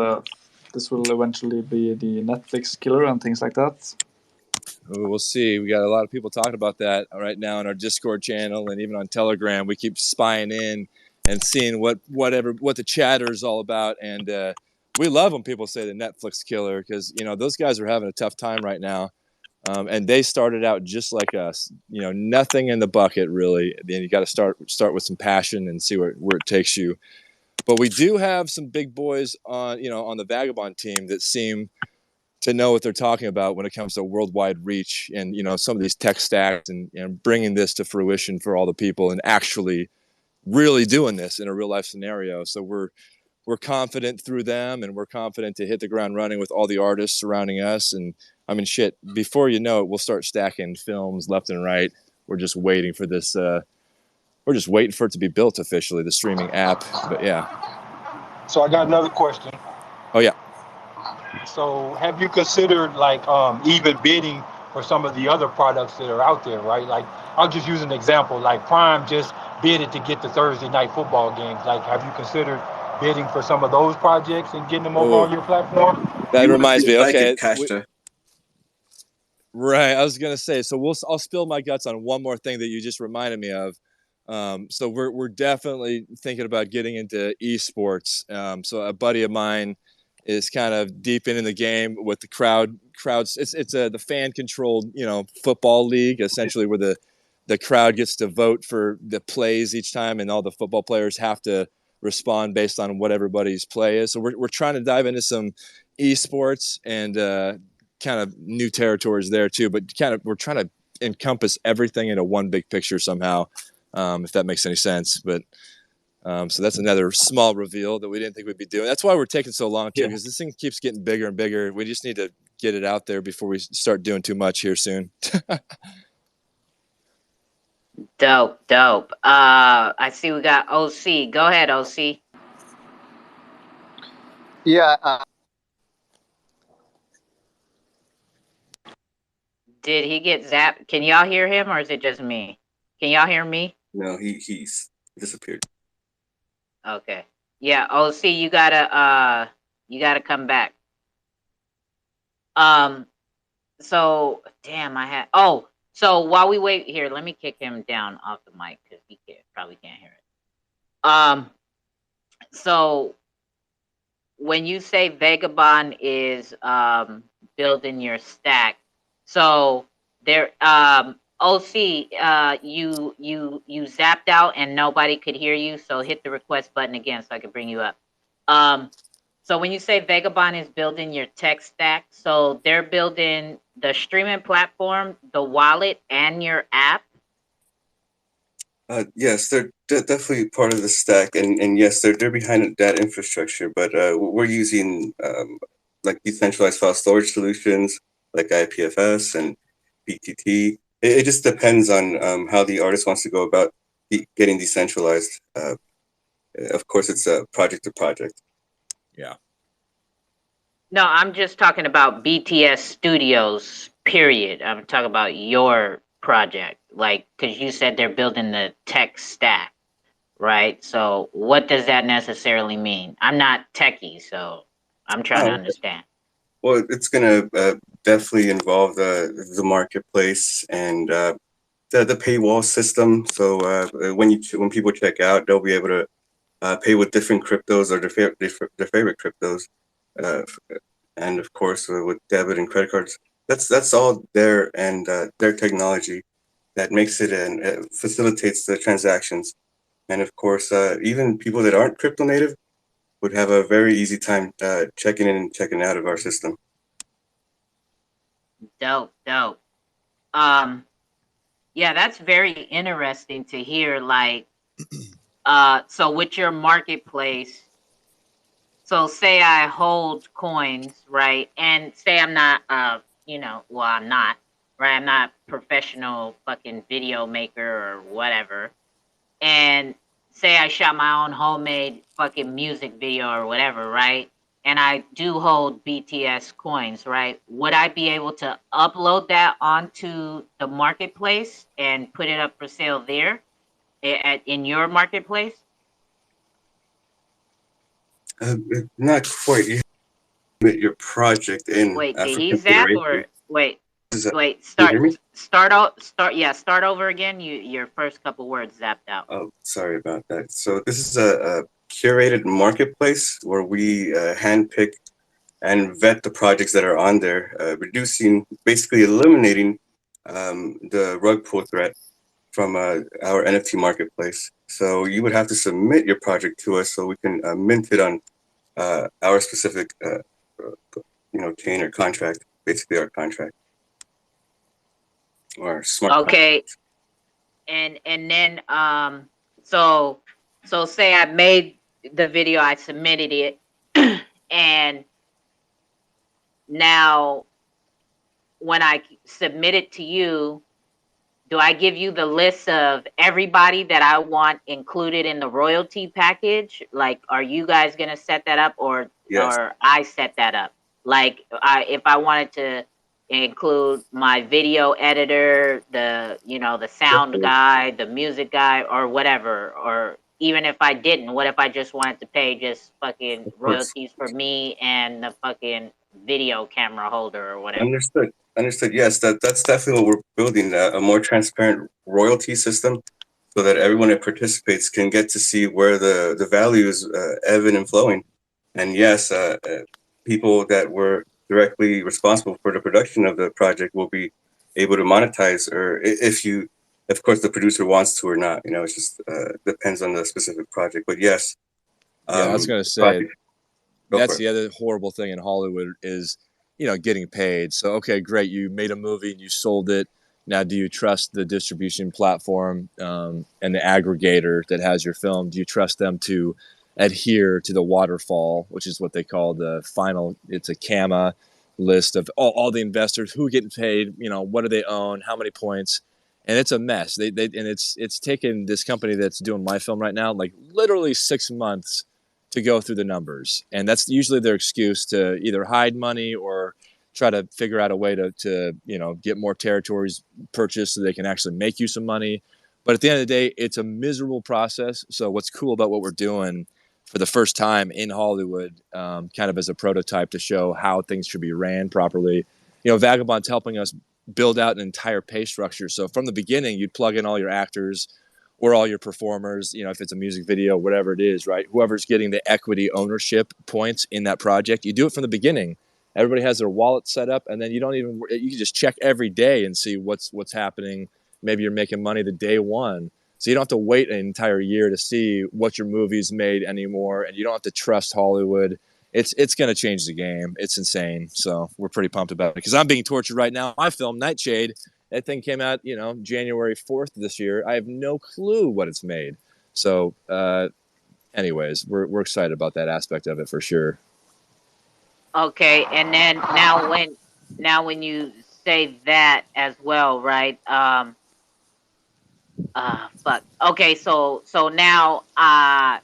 will eventually be the Netflix killer and things like that? we'll see. We got a lot of people talking about that right now in our Discord channel and even on Telegram. We keep spying in and seeing what the chatter is all about. And we love when people say the Netflix killer because those guys are having a tough time right now. And they started out just like us, nothing in the bucket really. Then you got to start with some passion and see where it takes you. But we do have some big boys on the Vagabond team that seem to know what they're talking about when it comes to worldwide reach and, you know, some of these tech stacks and bringing this to fruition for all the people and actually really doing this in a real life scenario. So we're confident through them, and we're confident to hit the ground running with all the artists surrounding us. And I mean, shit, before you know it, we'll start stacking films left and right. We're just waiting for this. We're just waiting for it to be built officially, the streaming app. But yeah. So I got another question. Oh yeah. So have you considered like even bidding for some of the other products that are out there, right? Like I'll just use an example. Like Prime just bidded to get the Thursday night football games. Like, have you considered bidding for some of those projects and getting them over on your platform? That reminds me. Okay. Right. I was gonna say. So I'll spill my guts on one more thing that you just reminded me of. So we're definitely thinking about getting into esports. So a buddy of mine is kind of deep in the game with the crowds. It's the fan controlled, you know, football league, essentially, where the crowd gets to vote for the plays each time, and all the football players have to respond based on what everybody's play is. So we're trying to dive into some esports and kind of new territories there too. But kind of we're trying to encompass everything into one big picture somehow, if that makes any sense. But so that's another small reveal that we didn't think we'd be doing. That's why we're taking so long too, because this thing keeps getting bigger and bigger. We just need to get it out there before we start doing too much here soon. Dope. I see we got OC. Go ahead, OC. Yeah. Did he get zapped? Can y'all hear him, or is it just me? Can y'all hear me? No, he's disappeared. Okay. Yeah, OC, you gotta come back. So damn, so while we wait here, let me kick him down off the mic because he probably can't hear it. So when you say Vagabond is building your stack, so there OC, you zapped out and nobody could hear you, so hit the request button again so I can bring you up. So when you say Vagabond is building your tech stack, so they're building the streaming platform, the wallet, and your app? Yes, they're definitely part of the stack, and yes, they're behind that infrastructure. But we're using like decentralized file storage solutions like IPFS and BTT. It just depends on how the artist wants to go about getting decentralized. Of course, it's project to project. Yeah. No, I'm just talking about BTS Studios, period. I'm talking about your project, like, because you said they're building the tech stack, right? So what does that necessarily mean? I'm not techie, so I'm trying to understand. Well, it's going to definitely involve the marketplace and the paywall system. So when people check out, they'll be able to pay with different cryptos or their favorite cryptos, and of course with debit and credit cards. That's all there, and their technology that makes it and facilitates the transactions. And of course, even people that aren't crypto native would have a very easy time checking in and checking out of our system. Dope. Yeah, that's very interesting to hear. Like, so with your marketplace, so say I hold coins, right? And say I'm not, I'm not, right? I'm not professional fucking video maker or whatever. And say I shot my own homemade fucking music video or whatever, right? And I do hold BTS coins, right? Would I be able to upload that onto the marketplace and put it up for sale there in your marketplace? Not quite. You submit your project in. Wait, did he zap or wait? Start over again. Your first couple words zapped out. Oh, sorry about that. So this is a curated marketplace where we handpick and vet the projects that are on there, basically eliminating the rug pull threat from our NFT marketplace. So you would have to submit your project to us so we can mint it on our specific chain or contract, basically our contract or smart Okay. contract. And then so say I made the video, I submitted it, and now when I submit it to you, do I give you the list of everybody that I want included in the royalty package? Like, are you guys gonna set that up, or Yes. I set that up? Like, if I wanted to include my video editor, the sound guy, the music guy, or whatever, or even if I didn't, what if I just wanted to pay just fucking Of course. royalties for me and the fucking video camera holder or whatever? Understood. Yes, that's definitely what we're building, a more transparent royalty system, so that everyone that participates can get to see where the value is ebbing and flowing. And yes, people that were directly responsible for the production of the project will be able to monetize, or if you, of course, the producer wants to or not. It just depends on the specific project. But yes, Yeah, I was going to say, that's the other horrible thing in Hollywood is, getting paid. So, okay, great. You made a movie and you sold it. Now, do you trust the distribution platform and the aggregator that has your film? Do you trust them to adhere to the waterfall, which is what they call the final? It's a CAMA list of all the investors, who getting paid, what do they own, how many points, and it's a mess. And it's taken this company that's doing my film right now like literally 6 months to go through the numbers, and that's usually their excuse to either hide money or try to figure out a way to get more territories purchased so they can actually make you some money. But at the end of the day, it's a miserable process. So what's cool about what we're doing for the first time in Hollywood, kind of as a prototype to show how things should be ran properly, Vagabond's helping us build out an entire pay structure. So from the beginning, you'd plug in all your actors or all your performers, if it's a music video, whatever it is, right? Whoever's getting the equity ownership points in that project, you do it from the beginning. Everybody has their wallet set up, and then you can just check every day and see what's happening. Maybe you're making money the day one. So you don't have to wait an entire year to see what your movie's made anymore, and you don't have to trust Hollywood. It's going to change the game. It's insane. So we're pretty pumped about it because I'm being tortured right now. My film, Nightshade, that thing came out, January 4th this year. I have no clue what it's made. So, anyways, we're excited about that aspect of it for sure. Okay, and then now when you say that as well, right? Fuck. Okay, so now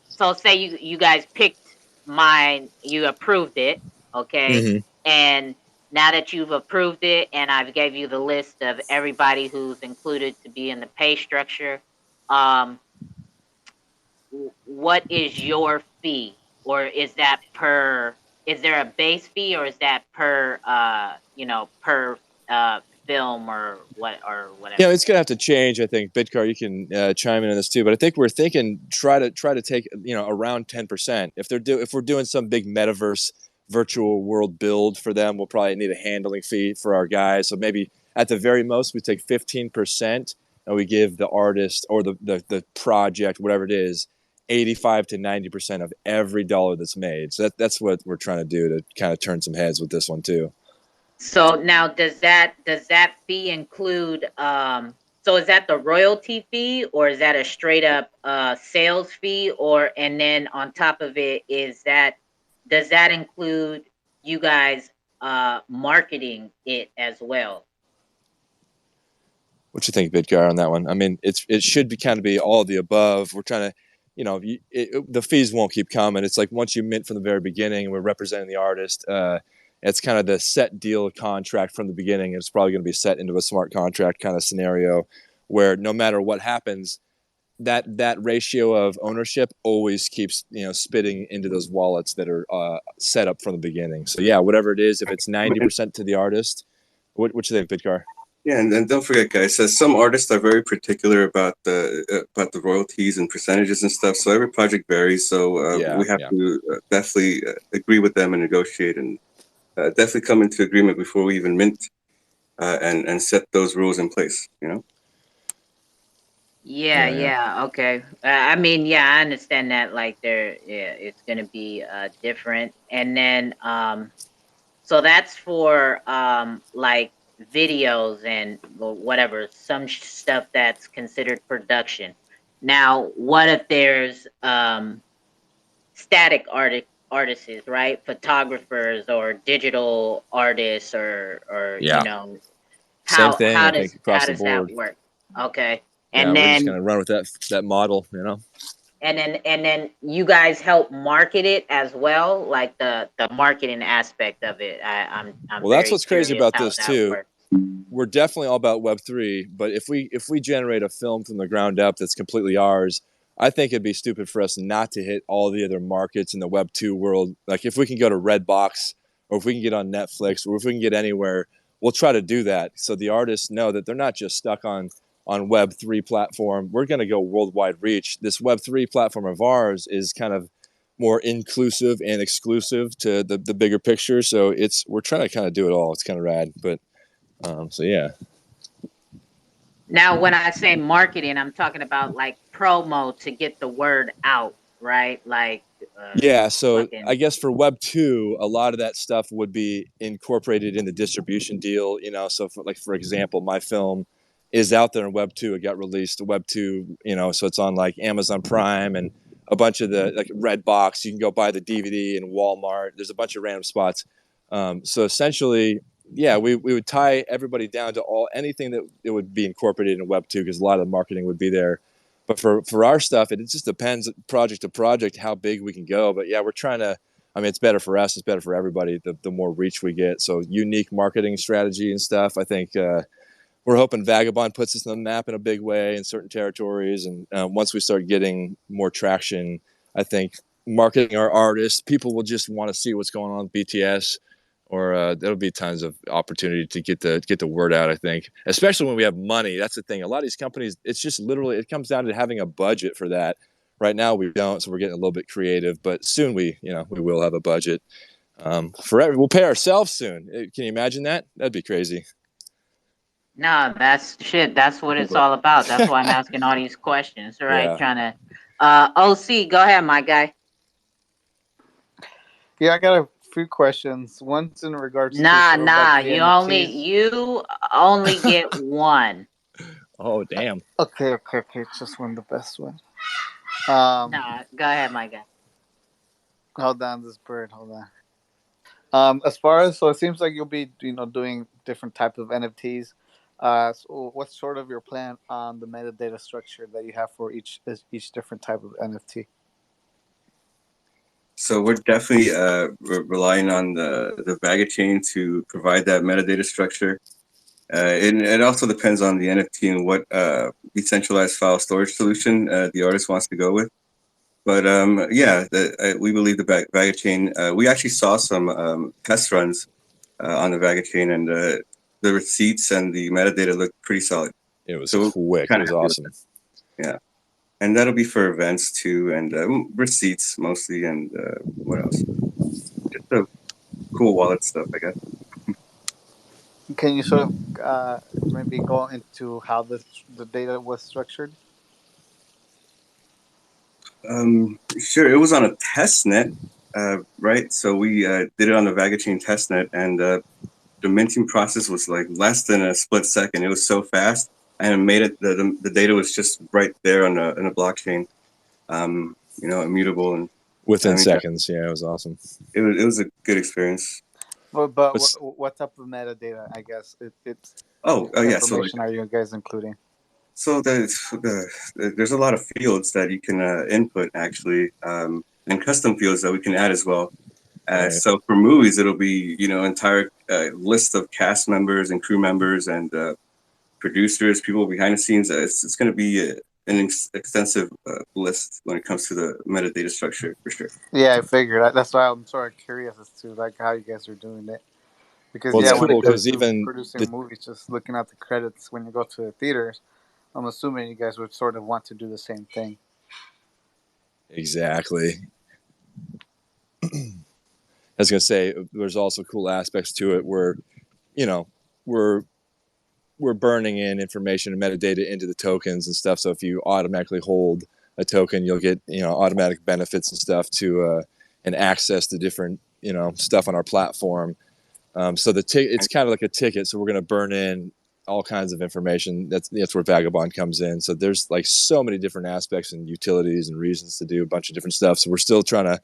so say you guys picked mine, you approved it, okay? Mm-hmm. And now that you've approved it and I've gave you the list of everybody who's included to be in the pay structure, what is your fee? Or is that is there a base fee, or is that per per film or whatever? Yeah, it's gonna have to change. I think Bitcar, you can chime in on this too, but I think we're thinking try to take around 10%. If we're doing some big metaverse virtual world build for them, we'll probably need a handling fee for our guys. So maybe at the very most we take 15%, and we give the artist or the project, whatever it is, 85 to 90% of every dollar that's made. So that's what we're trying to do to kind of turn some heads with this one too. So now does that fee include so is that the royalty fee, or is that a straight up sales fee, and then on top of it does that include you guys marketing it as well? What you think, Bitgar, on that one? I mean, it should be kind of be all of the above. We're trying to, the fees won't keep coming. It's like once you mint from the very beginning, and we're representing the artist. It's kind of the set deal contract from the beginning. It's probably going to be set into a smart contract kind of scenario, where no matter what happens, that ratio of ownership always keeps spitting into those wallets that are set up from the beginning. So yeah, whatever it is, if it's 90% to the artist, what you think, Bitcar? Yeah, and don't forget, guys, some artists are very particular about the royalties and percentages and stuff. So every project varies. So we have to definitely agree with them and negotiate, and definitely come into agreement before we even mint and set those rules in place. Yeah, okay. I mean, yeah, I understand that. Like, it's gonna be different, and then So that's for like videos and whatever, some stuff that's considered production. Now, what if there's static artists, right? Photographers or digital artists or Yeah. Same how thing, I think, across the does that board. work? Okay. Yeah, And we're just then gonna run with that model, you know. and then you guys help market it as well, like the marketing aspect of it. I'm Well, that's very what's crazy curious about how this that too. works. We're definitely all about Web3, but if we generate a film from the ground up that's completely ours, I think it'd be stupid for us not to hit all the other markets in the Web2 world. Like if we can go to Redbox, or if we can get on Netflix, or if we can get anywhere, we'll try to do that. So the artists know that they're not just stuck on Web3 platform. We're going to go worldwide reach. This Web3 platform of ours is kind of more inclusive and exclusive to the bigger picture. So we're trying to kind of do it all. It's kind of rad, but so yeah. Now, when I say marketing, I'm talking about like promo to get the word out, right? Like yeah, so fucking I guess for Web 2, a lot of that stuff would be incorporated in the distribution deal, you know. So for example, my film is out there in Web 2. It got released to Web 2, you know, so it's on like Amazon Prime and a bunch of the like Redbox. You can go buy the DVD in Walmart. There's a bunch of random spots. So essentially, yeah, we would tie everybody down to anything that it would be incorporated in Web 2, because a lot of the marketing would be there. But for our stuff, it just depends project to project how big we can go. But yeah, we're trying to. I mean, it's better for us. It's better for everybody. The more reach we get, so unique marketing strategy and stuff. I think we're hoping Vagabond puts us on the map in a big way in certain territories. And once we start getting more traction, I think marketing our artists, people will just want to see what's going on with BTS. Or there'll be tons of opportunity to get the word out. I think, especially when we have money. That's the thing. A lot of these companies, it's just literally it comes down to having a budget for that. Right now we don't, so we're getting a little bit creative. But soon we will have a budget. We'll pay ourselves soon. Can you imagine that? That'd be crazy. no, that's shit. That's what it's all about. That's why I'm asking all these questions, right? Yeah. Trying to OC, go ahead, my guy. Yeah, I got a few questions. One's in regards to Nah, sort of like the you NFTs. only get one. Oh damn. Okay. Just one, the best one. Nah, go ahead, my guy. Hold on, this bird. Hold on. As far as, so it seems like you'll be doing different types of NFTs. So what's sort of your plan on the metadata structure that you have for each different type of NFT? So we're definitely relying on the Vega chain to provide that metadata structure. It also depends on the NFT and what decentralized file storage solution the artist wants to go with. But yeah, we believe the Vega chain. We actually saw some test runs on the Vega chain, and the receipts and the metadata looked pretty solid. It was quick. It was awesome. Yeah. And that'll be for events too, and receipts mostly, and what else? Just the cool wallet stuff, I guess. Can you sort of maybe go into how the data was structured? Sure. It was on a test net, right? So we did it on the Vega chain test net, and the minting process was like less than a split second. It was so fast, and it made it the data was just right there on a blockchain, immutable and within seconds. Yeah, it was awesome. It was a good experience. But what type of metadata? I guess it's yeah. So information are you guys including? So there's a lot of fields that you can input actually, and custom fields that we can add as well. Right. So for movies, it'll be entire list of cast members and crew members and producers, people behind the scenes. It's going to be an extensive list when it comes to the metadata structure for sure. Yeah, I figured. That's why I'm sort of curious as to like how you guys are doing it. Because well, yeah, it's when cool it comes to even producing movies, just looking at the credits when you go to the theaters, I'm assuming you guys would sort of want to do the same thing. Exactly. I was gonna say there's also cool aspects to it where, we're burning in information and metadata into the tokens and stuff. So if you automatically hold a token, you'll get automatic benefits and stuff to and access to different stuff on our platform. So it's kind of like a ticket. So we're going to burn in all kinds of information. That's where Vagabond comes in. So there's like so many different aspects and utilities and reasons to do a bunch of different stuff. So we're still trying to,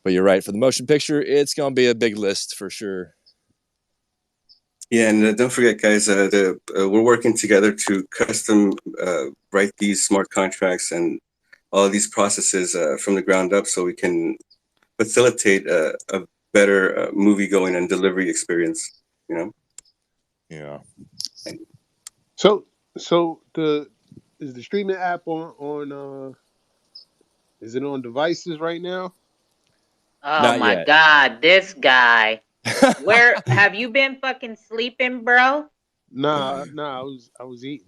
but you're right, for the motion picture, it's going to be a big list for sure. Yeah, and don't forget, guys, we're working together to custom write these smart contracts and all these processes from the ground up, so we can facilitate a better movie-going and delivery experience. You know. Yeah. So is the streaming app on is it on devices right now? Oh Not my yet. God, this guy. Where have you been fucking sleeping, bro? Nah, I was eating.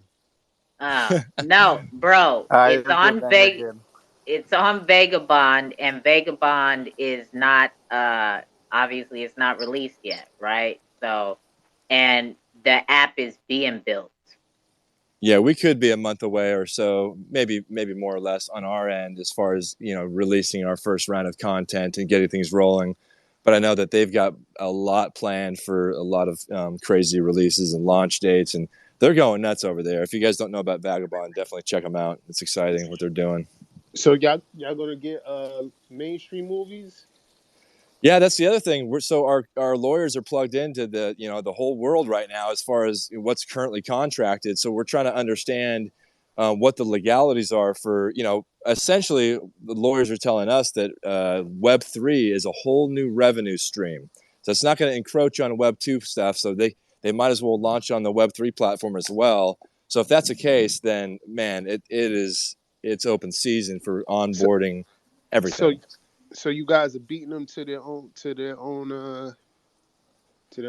No, bro. You're good, man, you're good. It's on Vagabond, and Vagabond is not obviously it's not released yet, right? So, and the app is being built. Yeah, we could be a month away or so, maybe more or less on our end, as far as, you know, releasing our first round of content and getting things rolling. But I know that they've got a lot planned for a lot of crazy releases and launch dates, and they're going nuts over there. If you guys don't know about Vagabond, definitely check them out. It's exciting what they're doing. So y'all gonna get mainstream movies? Yeah, that's the other thing. So our lawyers are plugged into the, you know, the whole world right now as far as what's currently contracted. So we're trying to understand what the legalities are for, you know, essentially the lawyers are telling us that Web3 is a whole new revenue stream. So it's not going to encroach on Web2 stuff. So they might as well launch on the Web3 platform as well. So if that's the case, then man, it's open season for onboarding everything. So you guys are beating them to their own.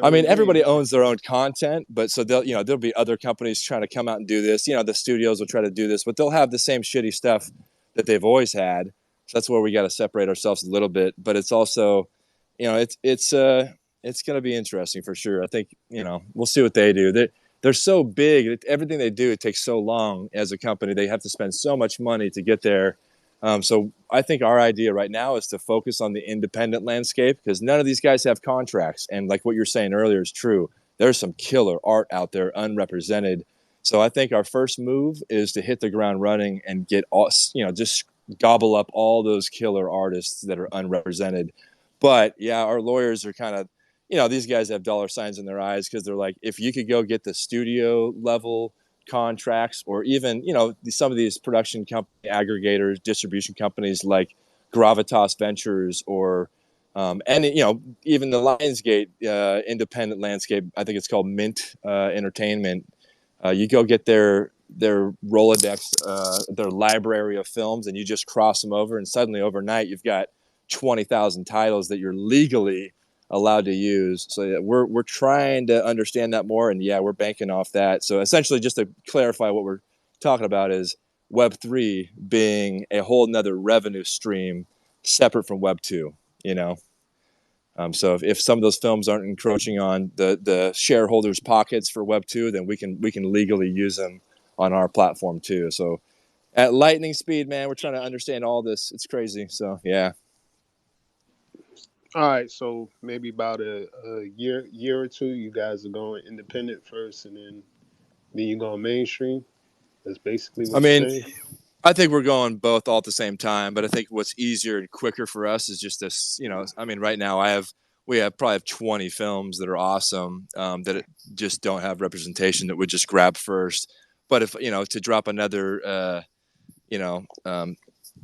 I mean, everybody owns their own content, but so there'll be other companies trying to come out and do this. You know, the studios will try to do this, but they'll have the same shitty stuff that they've always had. So that's where we got to separate ourselves a little bit. But it's also, you know, it's going to be interesting for sure. I think, you know, we'll see what they do. They're so big. Everything they do, it takes so long as a company. They have to spend so much money to get there. So I think our idea right now is to focus on the independent landscape, because none of these guys have contracts. And like what you're saying earlier is true. There's some killer art out there unrepresented. So I think our first move is to hit the ground running and get all, you know, just gobble up all those killer artists that are unrepresented. But yeah, our lawyers are kind of, you know, these guys have dollar signs in their eyes, because they're like, if you could go get the studio level contracts, or even, you know, some of these production company aggregators, distribution companies like Gravitas Ventures, or and, you know, even the Lionsgate independent landscape, I think it's called Mint Entertainment. You go get their Rolodex, their library of films, and you just cross them over, and suddenly overnight you've got 20,000 titles that you're legally allowed to use. So we're trying to understand that more, and yeah, we're banking off that. So essentially, just to clarify, what we're talking about is Web3 being a whole nother revenue stream separate from Web2, you know. So if some of those films aren't encroaching on the shareholders' pockets for Web2, then we can legally use them on our platform too. So at lightning speed, man, we're trying to understand all this. It's crazy. So yeah. All right, so maybe about a year or two, you guys are going independent first, and then you go mainstream. That's basically what you're saying. I think we're going both all at the same time, but I think what's easier and quicker for us is just this, you know, I mean, right now we probably have 20 films that are awesome, that just don't have representation, that we just grab first. But if, you know, to drop another,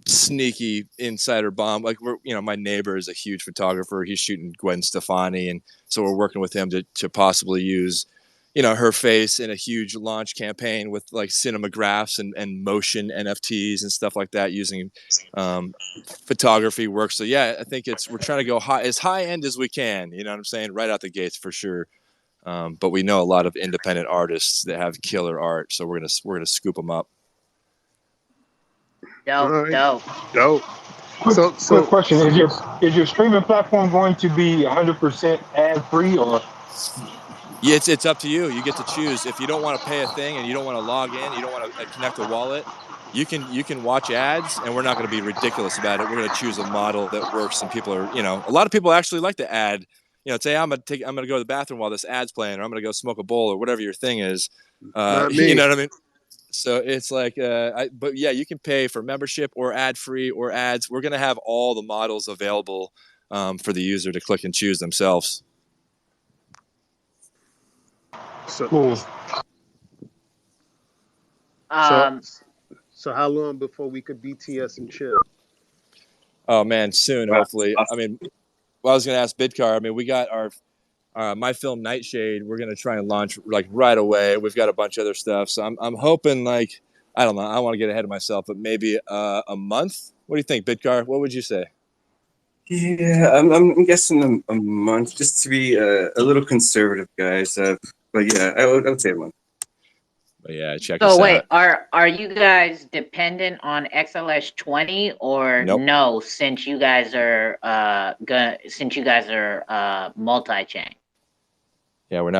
sneaky insider bomb, like my neighbor is a huge photographer. He's shooting Gwen Stefani, and so we're working with him to possibly use, you know, her face in a huge launch campaign with like cinemagraphs and motion NFTs and stuff like that, using photography work. So yeah, I think we're trying to go as high end as we can, you know what I'm saying, right out the gates for sure. But we know a lot of independent artists that have killer art, so we're gonna scoop them up. Dope. Quick question: Is your streaming platform going to be 100% ad free, or? Yeah, it's up to you. You get to choose. If you don't want to pay a thing and you don't want to log in, you don't want to connect a wallet, you can watch ads, and we're not going to be ridiculous about it. We're going to choose a model that works, and people are, you know, a lot of people actually like to add, say I'm gonna go to the bathroom while this ad's playing, or I'm gonna go smoke a bowl, or whatever your thing is. Not me. You know what I mean? So it's like, but yeah, you can pay for membership or ad free or ads. We're gonna have all the models available for the user to click and choose themselves. So, Cool. so how long before we could BTS and chill? Oh man, soon, hopefully. I mean, well, I was gonna ask Bidcar. I mean, we got our my film Nightshade. We're gonna try and launch like right away. We've got a bunch of other stuff, so I'm hoping, like, I don't know. I don't want to get ahead of myself, but maybe a month. What do you think, Bidcar? What would you say? Yeah, I'm guessing a month, just to be a little conservative, guys. But yeah, I would say a month. But yeah, check So us wait, out. are you guys dependent on XLS 20 or Nope. no? Since you guys are multi-chain. Yeah, we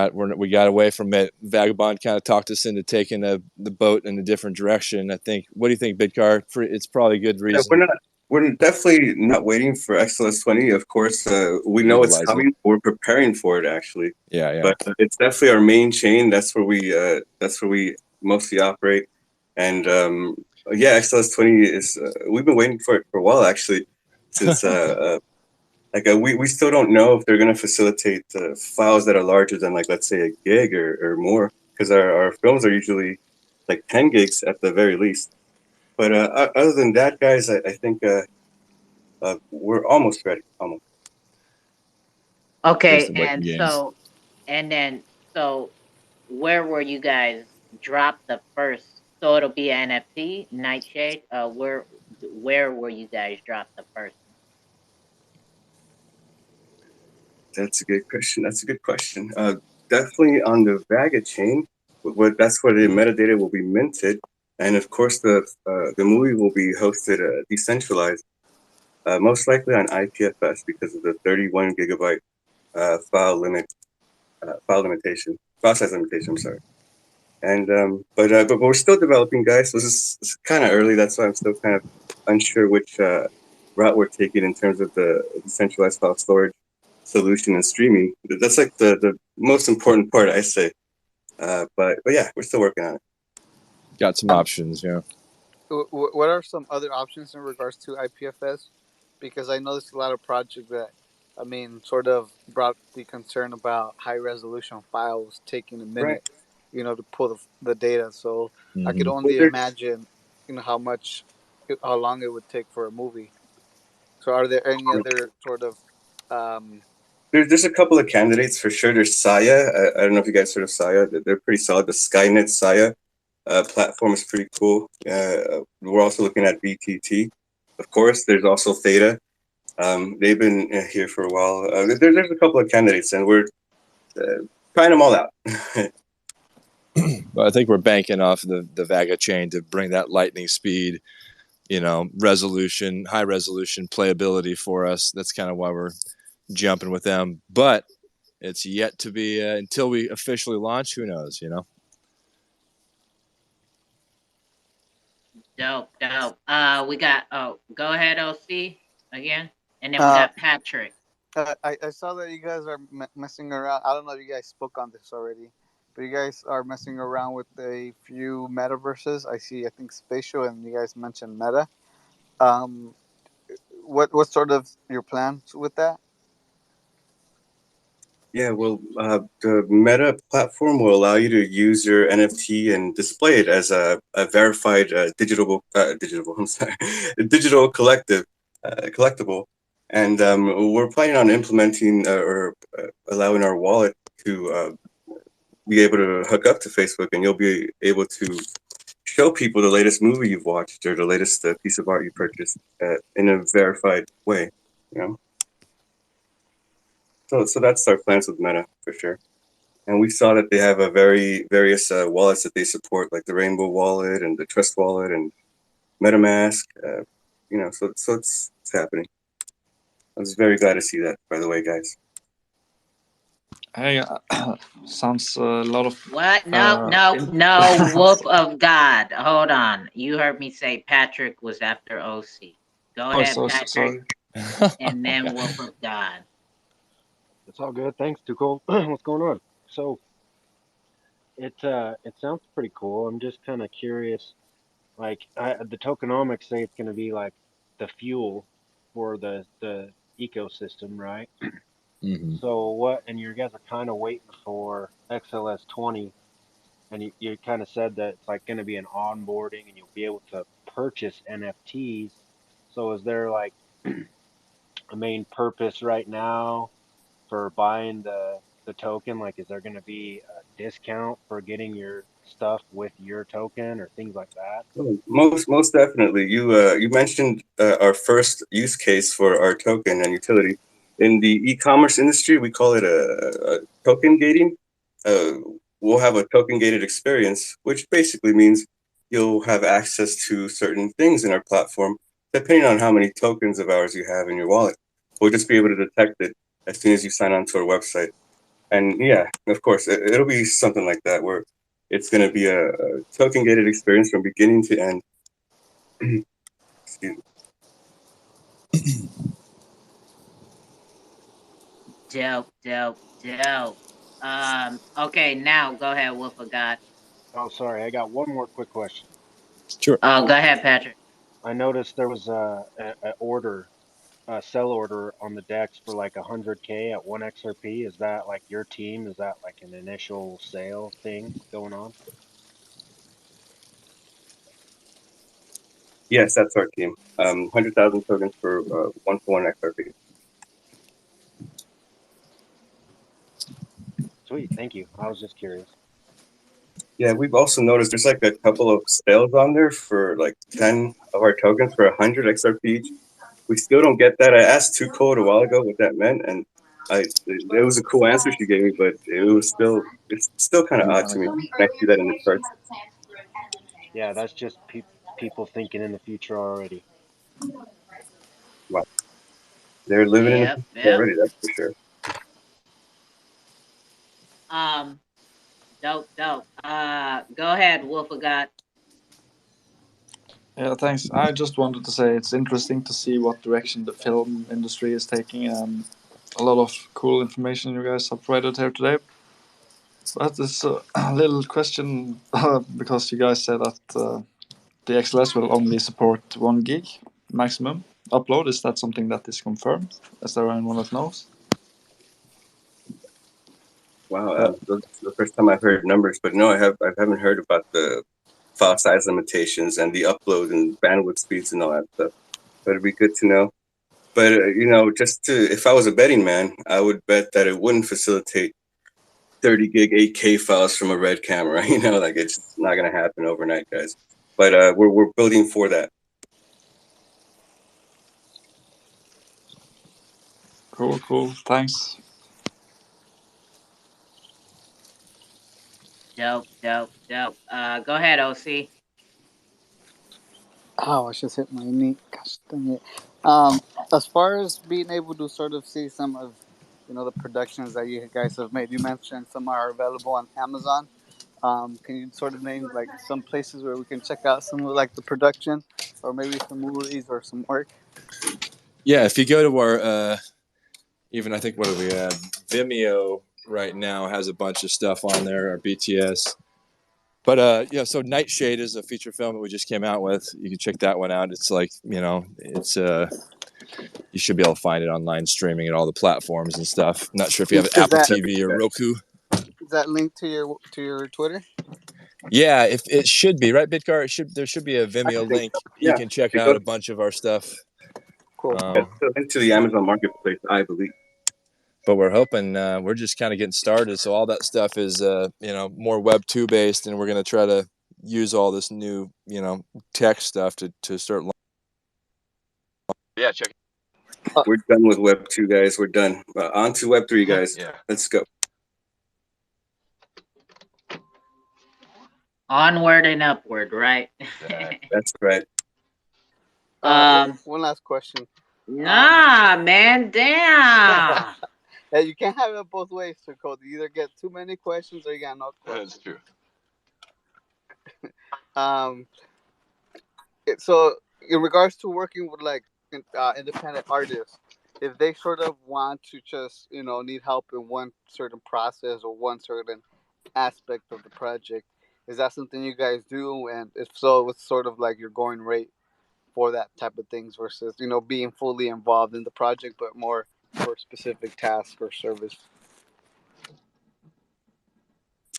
got away from it. Vagabond kind of talked us into taking the boat in a different direction. I think. What do you think, Bidcar? It's probably a good reason. Yeah, we're definitely not waiting for XLS 20. Of course, we know it's coming. We're preparing for it, actually. Yeah. But it's definitely our main chain. That's where we mostly operate. And yeah, XLS 20 is. We've been waiting for it for a while, actually, since we still don't know if they're going to facilitate files that are larger than, like, let's say a gig or more, because our films are usually like 10 gigs at the very least. But other than that, guys, I think we're almost ready. Almost. Okay, so where were you guys drop the first? So it'll be an NFT, Nightshade. Where were you guys drop the first? That's a good question. Definitely on the Vaga chain. That's where the metadata will be minted, and of course the movie will be hosted decentralized, most likely on IPFS because of the 31 gigabyte file size limitation. I'm sorry. And but we're still developing, guys. So this is kind of early. That's why I'm still kind of unsure which route we're taking in terms of the decentralized file storage solution and streaming. That's like the most important part, I say. But yeah, we're still working on it. Got some options, yeah. What are some other options in regards to IPFS? Because I know there's a lot of projects that, I mean, sort of brought the concern about high resolution files taking a minute, right, to pull the data. So I could only imagine, how long it would take for a movie. So are there any other sort of There's a couple of candidates for sure. There's Saya. I don't know if you guys heard of Saya. They're pretty solid. The Skynet Saya platform is pretty cool. We're also looking at VTT. Of course, there's also Theta. They've been here for a while. There's a couple of candidates, and we're trying them all out. But I think we're banking off the Vaga chain to bring that lightning speed, resolution, high resolution playability for us. That's kind of why we're jumping with them. But it's yet to be until we officially launch. Who knows? Dope. We got go ahead, OC again, and then we got Patrick. I saw that you guys are messing around. I don't know if you guys spoke on this already, but you guys are messing around with a few metaverses. I think Spatial, and you guys mentioned Meta. What sort of your plans with that? Yeah, well, the Meta platform will allow you to use your NFT and display it as a verified digital collectible. And we're planning on implementing or allowing our wallet to be able to hook up to Facebook, and you'll be able to show people the latest movie you've watched or the latest piece of art you purchased in a verified way. So that's our plans with Meta for sure. And we saw that they have a various wallets that they support, like the Rainbow Wallet and the Trust Wallet and MetaMask. So it's happening. I was very glad to see that, by the way, guys. Hey, sounds a lot of... What? No, Wolf of God. Hold on. You heard me say Patrick was after OC. Go ahead, Patrick. Sorry. And then Wolf of God. It's all good. Thanks, 2Cold. What's going on? So it sounds pretty cool. I'm just kind of curious. Like the tokenomics say it's going to be like the fuel for the ecosystem, right? Mm-hmm. So what? And you guys are kind of waiting for XLS 20, and you kind of said that it's like going to be an onboarding, and you'll be able to purchase NFTs. So is there like a main purpose right now for buying the token? Like, is there going to be a discount for getting your stuff with your token or things like that? Oh, most definitely. You mentioned our first use case for our token and utility. In the e-commerce industry, we call it a token gating. Uh, we'll have a token gated experience, which basically means you'll have access to certain things in our platform, depending on how many tokens of ours you have in your wallet. We'll just be able to detect it as soon as you sign on to our website. And yeah, of course, it'll be something like that where it's going to be a token gated experience from beginning to end. Excuse me. Dope. Okay, now go ahead, Wolf of God. Oh, sorry. I got one more quick question. Sure. Go ahead, Patrick. I noticed there was a sell order on the decks for like 100K at 1XRP. Is that like your team? Is that like an initial sale thing going on? Yes, that's our team. 100,000 tokens for 1 for 1 XRP. Sweet. Thank you. I was just curious. Yeah, we've also noticed there's like a couple of sales on there for like 10 of our tokens for 100 XRP each. We still don't get that. I asked 2Cold a while ago what that meant, and it was a cool answer she gave me, but it's still kind of odd to me. Can I see that in the charts? Yeah, that's just people thinking in the future already. Wow, they're living in the Yep. future already. That's for sure. Dope. Go ahead, Wolf of God. Yeah, thanks. I just wanted to say it's interesting to see what direction the film industry is taking. A lot of cool information you guys have provided here today. But it's a little question because you guys said that the XLS will only support 1 gig maximum upload. Is that something that is confirmed? Is there anyone that knows? Wow, that's the first time I've heard numbers, but no, I haven't heard about the file size limitations and the upload and bandwidth speeds and all that stuff. But it'd be good to know. But if I was a betting man, I would bet that it wouldn't facilitate 30 gig 8K files from a red camera. Like it's not gonna happen overnight, guys. But we're building for that. Cool. Thanks. Dope. Go ahead, OC. Oh, I just hit my knee. Gosh dang it. As far as being able to sort of see some of, the productions that you guys have made, you mentioned some are available on Amazon. Can you sort of name like some places where we can check out some of like the production, or maybe some movies or some work? Yeah, if you go to our even I think what do we have? Vimeo right now has a bunch of stuff on there, our BTS. But so Nightshade is a feature film that we just came out with. You can check that one out. It's like, it's you should be able to find it online streaming at all the platforms and stuff. Not sure if you have an Apple TV or Roku. Is that linked to your Twitter? Yeah, if it should be, right, Bitcar? There should be a Vimeo link. So. Yeah. You can check out a bunch of our stuff. Cool. Into the Amazon Marketplace, I believe. But we're hoping we're just kind of getting started. So all that stuff is more Web 2 based, and we're going to try to use all this new tech stuff to start. Yeah, check. We're done with Web 2, guys. We're done. On to Web 3, guys. Yeah. Let's go. Onward and upward, right? That's right. One last question. Nah, man, damn. Hey, you can't have it both ways, Sir Code. You either get too many questions or you got no questions. That's true. So in regards to working with like independent artists, if they sort of want to just need help in one certain process or one certain aspect of the project, is that something you guys do? And if so, what's sort of like your going rate for that type of things versus being fully involved in the project but more for a specific task or service?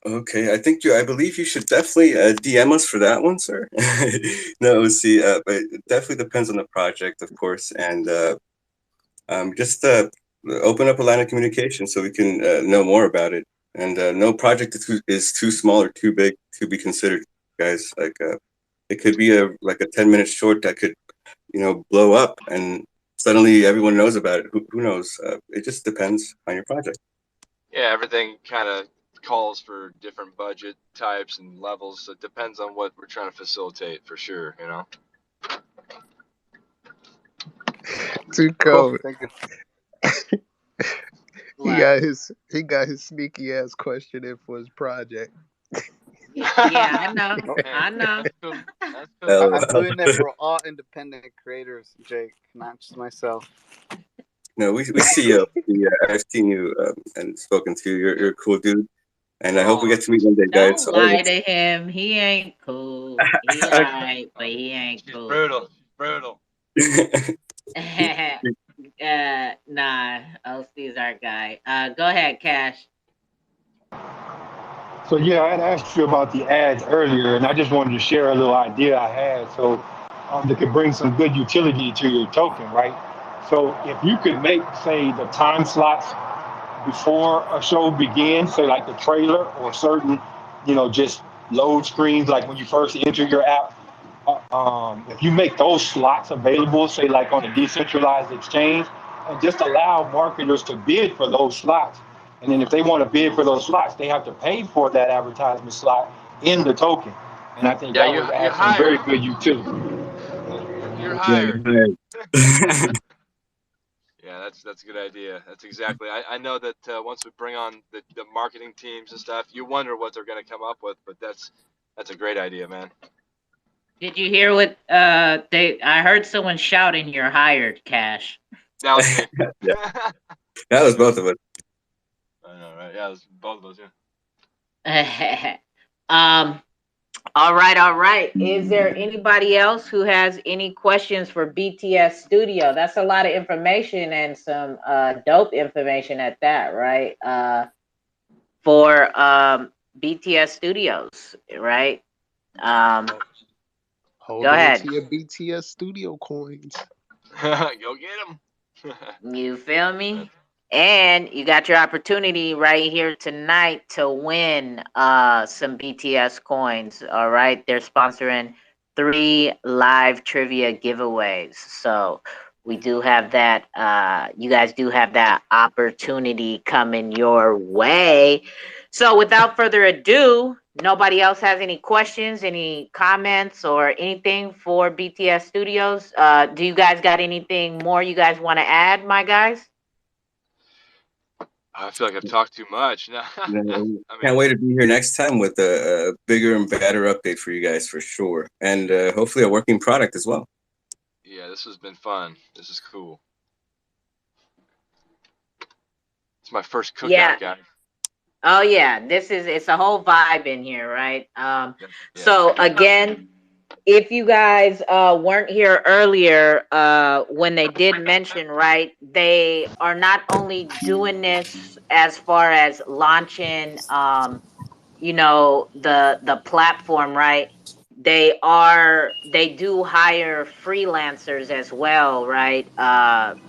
Okay, I believe you should definitely DM us for that one, sir. No, see, but it definitely depends on the project, of course, and just open up a line of communication so we can know more about it. And no project is too small or too big to be considered, guys. Like it could be a 10-minute short that could blow up, and suddenly everyone knows about it. Who knows? It just depends on your project. Yeah, everything kind of calls for different budget types and levels. So it depends on what we're trying to facilitate, for sure. Too Cool. cold. Thank you. He got his sneaky ass question in for his project. Yeah, I know. I know. That's cool. I'm doing it for all independent creators, Jake, not just myself. No, we see you. I've seen you and spoken to you. You're a cool dude, and I hope we get to meet one day, guys. Don't lie to him. He ain't cool. He alright, but he ain't cool. Brutal. Nah, OC's our guy. Go ahead, Cash. So yeah, I had asked you about the ads earlier, and I just wanted to share a little idea I had, so that could bring some good utility to your token, right? So if you could make, say, the time slots before a show begins, say like the trailer or certain, just load screens, like when you first enter your app. If you make those slots available, say like on a decentralized exchange, and just allow marketers to bid for those slots. And then if they want to bid for those slots, they have to pay for that advertisement slot in the token. And I think that would add some very good utility. You're Yeah, hired. you're hired. Yeah, that's a good idea. That's exactly. I know that once we bring on the marketing teams and stuff, you wonder what they're going to come up with, but that's a great idea, man. Did you hear what I heard someone shouting you're hired, Cash. That was me. Yeah. That was both of us. I know, right? Yeah, it was both of us, yeah. All right. Is there anybody else who has any questions for BTS Studio? That's a lot of information and some dope information at that, right? For BTS Studios, right? Hold Go on ahead. to your BTS Studio coins. Go get them. You feel me? And you got your opportunity right here tonight to win some BTS coins. All right. They're sponsoring 3 live trivia giveaways. So we do have that. You guys do have that opportunity coming your way. So without further ado, nobody else has any questions, any comments, or anything for BTS Studios? Do you guys got anything more you guys want to add, my guys? I feel like I've talked too much. No, Can't wait to be here next time with a bigger and better update for you guys for sure, and hopefully a working product as well. Yeah, this has been fun. This is cool. It's my first cookout, guys. Oh yeah, it's a whole vibe in here, right? So again, if you guys weren't here earlier, when they did mention, right, they are not only doing this as far as launching the platform, right? They do hire freelancers as well, right?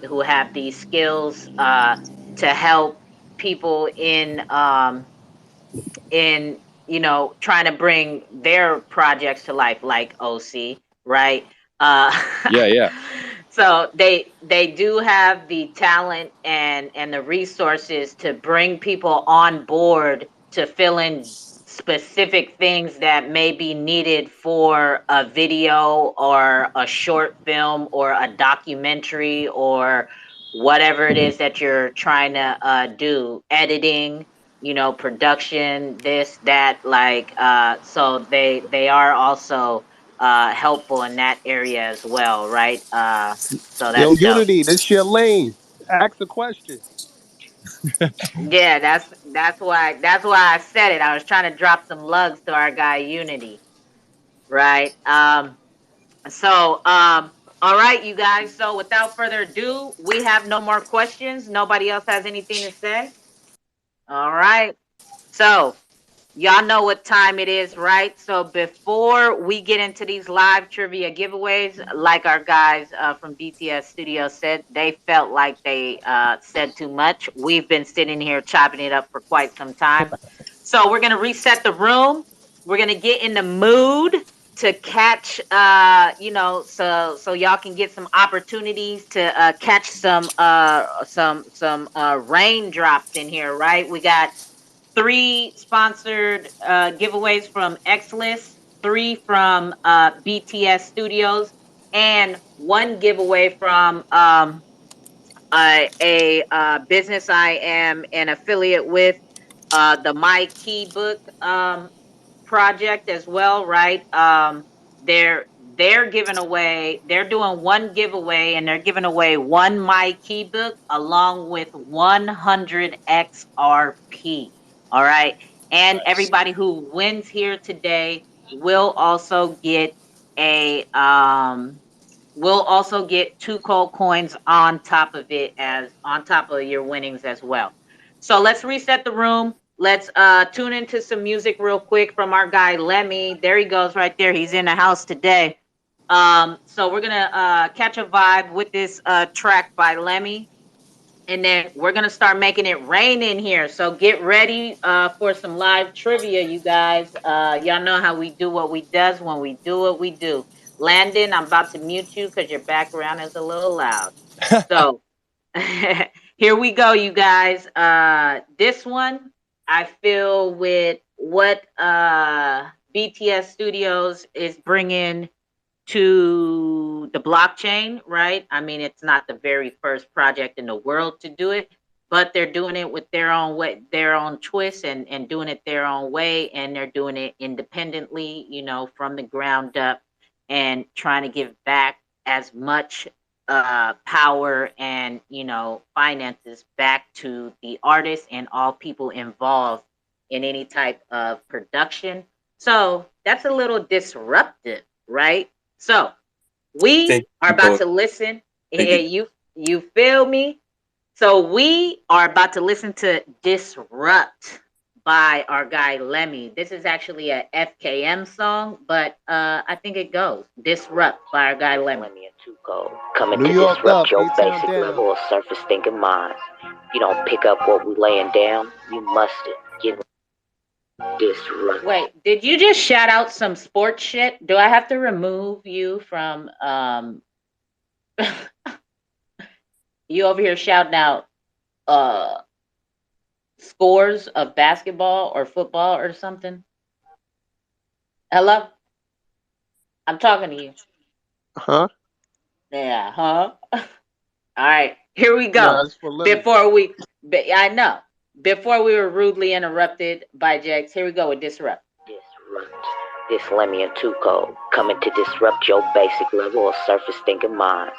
Who have these skills to help people in trying to bring their projects to life, like OC, right? Yeah. So they do have the talent and the resources to bring people on board to fill in specific things that may be needed for a video or a short film or a documentary or whatever it is that you're trying to do, editing, production, this, that, like, so they are also helpful in that area as well, right? So Yo, that's dope. Unity, this your lane. Ask the question. Yeah, that's why I said it. I was trying to drop some lugs to our guy Unity, right? All right, you guys. So without further ado, we have no more questions. Nobody else has anything to say. All right. So y'all know what time it is, right? So before we get into these live trivia giveaways, like our guys from Bts Studios said, they felt like they said too much. We've been sitting here chopping it up for quite some time. So we're going to reset the room. We're going to get in the mood to catch, so y'all can get some opportunities to catch some raindrops in here, right? We got 3 sponsored giveaways from Xlist, 3 from Bts Studios, and 1 giveaway from a business I am an affiliate with, the My Key Book project as well, right? They're giving away, they're doing 1 giveaway, and they're giving away 1 My Key Book along with 100 Xrp. All right. And everybody who wins here today will also get a 2Cold coins on top of it, as on top of your winnings as well. So let's reset the room. Let's tune into some music real quick from our guy Lemmy. There he goes right there. He's in the house today. So we're gonna catch a vibe with this track by Lemmy, and then we're gonna start making it rain in here. So get ready for some live trivia, you guys. Y'all know how we do what we does when we do what we do. Landon, I'm about to mute you because your background is a little loud. So here we go, you guys. This one, I feel with what Bts Studios is bringing to the blockchain, right? I mean, it's not the very first project in the world to do it, but they're doing it with their own way, their own twist, and doing it their own way, and they're doing it independently, from the ground up, and trying to give back as much power and finances back to the artists and all people involved in any type of production. So that's a little disruptive, right? So we are about to listen. You feel me? So we are about to listen to Disrupt by our guy Lemmy. This is actually a FKM song, but I think it goes. Disrupt by our guy Lemmy. Lemmy and 2Cold coming to disrupt your basic level of surface thinking minds. You don't pick up what we laying down, you must get disrupt. Wait, did you just shout out some sports shit? Do I have to remove you from you over here shouting out scores of basketball or football or something? Hello? I'm talking to you. Huh? Yeah, huh? All right, here we go. Nah, it's for Lemmy. I know. Before we were rudely interrupted by Jax, here we go with Disrupt. Disrupt. This Lemmy and 2Cold coming to disrupt your basic level of surface thinking minds.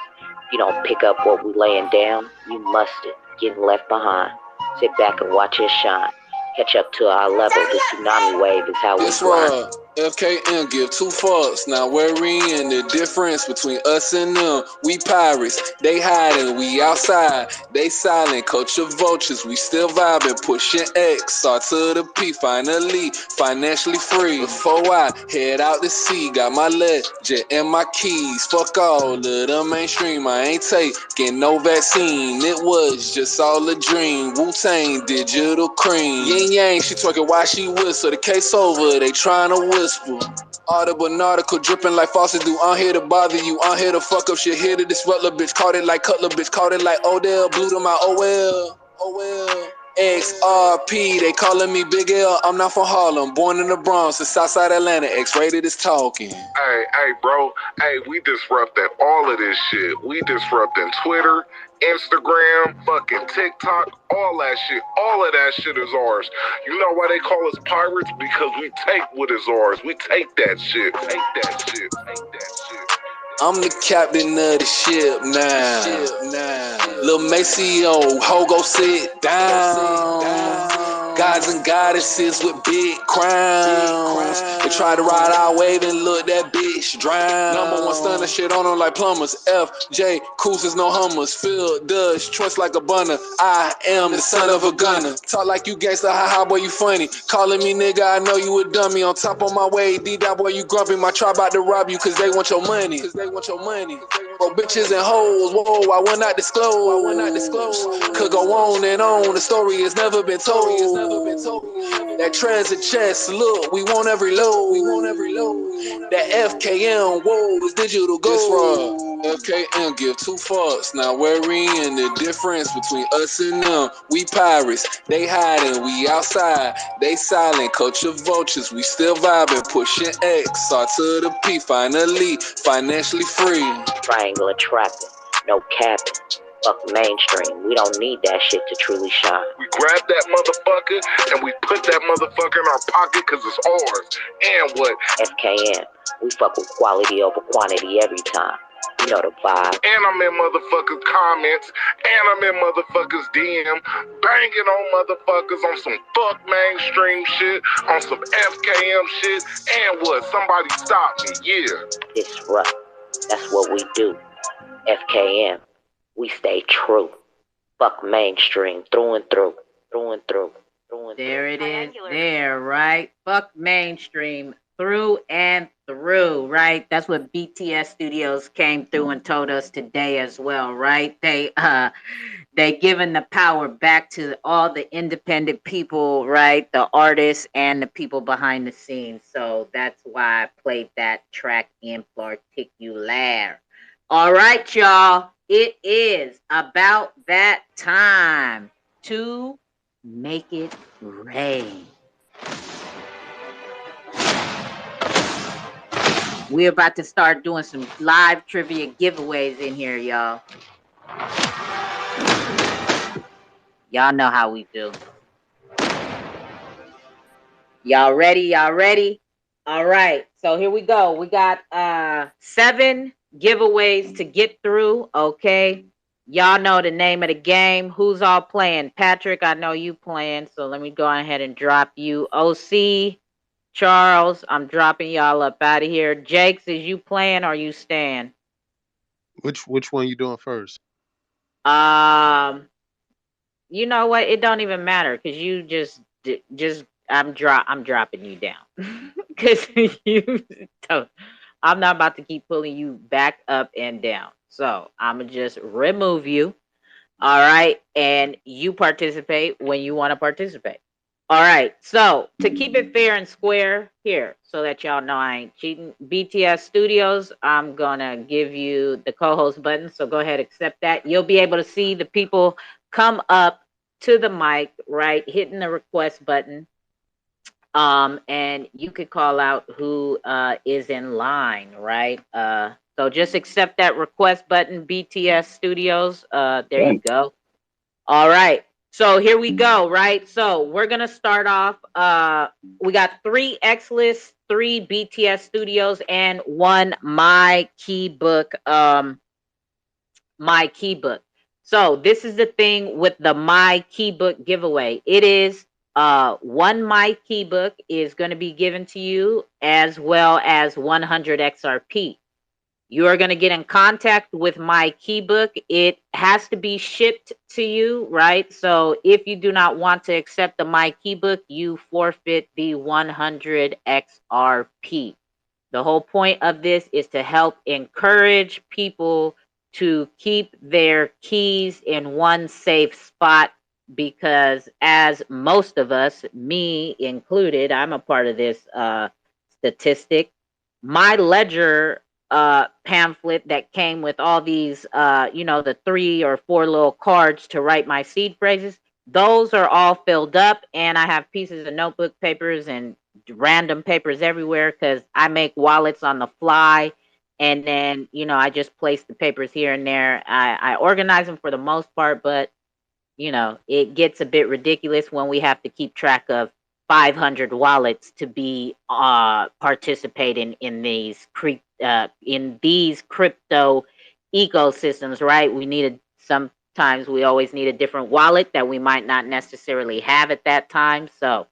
You don't pick up what we laying down, you must get left behind. Sit back and watch us shine. Catch up to our level. The tsunami wave is how we grind. FKM give 2 fucks, not worrying the difference between us and them. We pirates, they hiding, we outside. They silent, culture vultures, we still vibing, pushing X, R to the P, finally, financially free. Before I head out to sea, got my ledger and my keys. Fuck all of the mainstream, I ain't taking no vaccine. It was just all a dream. Wu-Tang, digital cream. Yin Yang, she twerking while she whistle. The case over, they trying to whisper. Audible nautical dripping like faucet do. I'm here to bother you. I'm here to fuck up shit. Here to disrupt little bitch. Caught it like Cutler bitch. Caught it like Odell. Blew to my oh well. Xrp, they calling me Big L. I'm not from Harlem. Born in the Bronx, in Southside Atlanta. X-rated is talking. Hey, bro. Hey, we disrupting all of this shit. We disrupting Twitter, Instagram, fucking TikTok, all that shit. All of that shit is ours. You know why they call us pirates? Because we take what is ours. We take that shit. Take that shit. Take that shit. I'm the captain of the ship now. Lil Maceo, ho, go sit down. Gods and goddesses with big crowns. They try to ride our wave and look that bitch drown. Number one stunner, shit on them like plumbers. FJ, cruises, no hummers. Phil does, trust like a bunner. I am the son of a gunner. Talk like you gangsta, haha, boy, you funny. Calling me nigga, I know you a dummy. On top of my way, D-Dot, boy, you grumpy. My tribe about to rob you, cause they want your money. Bro, bitches and hoes, whoa, I will not disclose. Could go on and on, the story has never been told. That treasure chest, look, we want every load. That FKM, whoa, is digital gold. FKM give two fucks, not worrying the difference between us and them. We pirates, they hiding, we outside. They silent, culture vultures, we still vibing, pushing X, R to the P, finally, financially free. Triangle attracting, no capping. Fuck mainstream, we don't need that shit to truly shine. We grab that motherfucker and we put that motherfucker in our pocket cause it's ours. And what? FKM, we fuck with quality over quantity every time. You know the vibe. And I'm in motherfuckers' comments. And I'm in motherfuckers' DM. Banging on motherfuckers on some fuck mainstream shit. On some FKM shit. And what? Somebody stop me, yeah. Disrupt. That's what we do. FKM. We stay true. Fuck mainstream. Through and through. Through and through. Through and through. There it is there, right? Fuck mainstream. Through and through, right? That's what BTS Studios came through and told us today as well, right? They giving the power back to all the independent people, right? The artists and the people behind the scenes. So that's why I played that track in particular. All right, y'all. It is about that time to make it rain. We're about to start doing some live trivia giveaways in here, y'all. Y'all know how we do. Y'all ready? Y'all ready? All right. So here we go. We got 7 giveaways to get through. Okay. Y'all know the name of the game. Who's all playing? Patrick, I know you playing. So let me go ahead and drop you. OC, Charles, I'm dropping y'all up out of here. Jakes, is you playing or you staying? Which one you doing first? You know what? It don't even matter because you just I'm dropping you down because you don't. I'm not about to keep pulling you back up and down. So I'm gonna just remove you. All right, and you participate when you want to participate. All right, so to keep it fair and square here, so that y'all know I ain't cheating, BTS Studios, I'm gonna give you the co-host button, so go ahead, accept that. You'll be able to see the people come up to the mic, right, hitting the request button, and you could call out who is in line, right? So just accept that request button, BTS Studios. There you go. All right. So here we go, right? So we're going to start off. We got 3 Xlist, 3 BTS Studios, and 1 My Keybook. My Keybook. So this is the thing with the My Keybook giveaway. It is 1 My Keybook is going to be given to you as well as 100 Xrp. You are going to get in contact with My Keybook. It has to be shipped to you, right? So if you do not want to accept the My Keybook, you forfeit the 100 Xrp. The whole point of this is to help encourage people to keep their keys in one safe spot because as most of us, me included, I'm a part of this statistic. My Ledger pamphlet that came with all these, the 3 or 4 little cards to write my seed phrases, those are all filled up, and I have pieces of notebook papers and random papers everywhere because I make wallets on the fly, and then I just place the papers here and there. I organize them for the most part, but it gets a bit ridiculous when we have to keep track of 500 wallets to be participating in these crypto ecosystems, right? Sometimes we always need a different wallet that we might not necessarily have at that time. So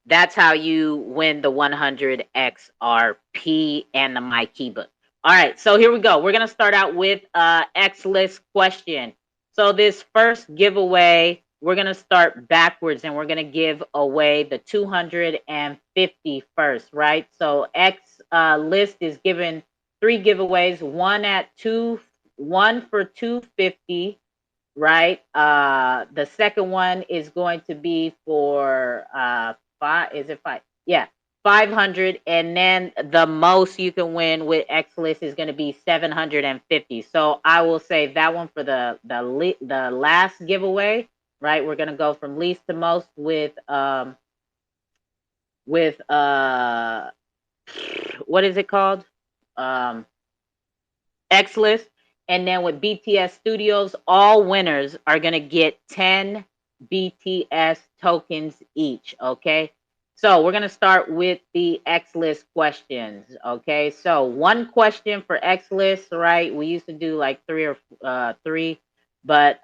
that's how you win the 100 XRP and the MyKiba. All right, so here we go. We're gonna start out with Xlist question. So this first giveaway, we're gonna start backwards and we're gonna give away the 250 first, right? So Xlist is giving 3 giveaways, one for 250. Right. The second one is going to be for 5. Is it 5? Yeah, 500, and then the most you can win with Xlist is going to be 750. So I will say that one for the last giveaway. Right. We're going to go from least to most with what is it called? Xlist. And then with BTS Studios, all winners are going to get 10 BTS tokens each, okay? So we're going to start with the Xlist questions, okay? So one question for Xlist, right? We used to do like 3, but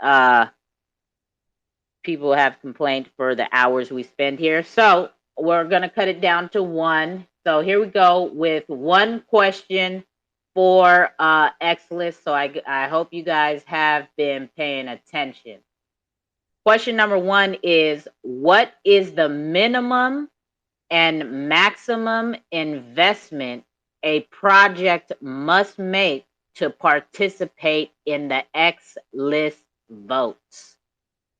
people have complained for the hours we spend here. So we're going to cut it down to 1. So here we go with one question for Xlist. So I hope you guys have been paying attention. Question number 1 is, what is the minimum and maximum investment a project must make to participate in the Xlist votes?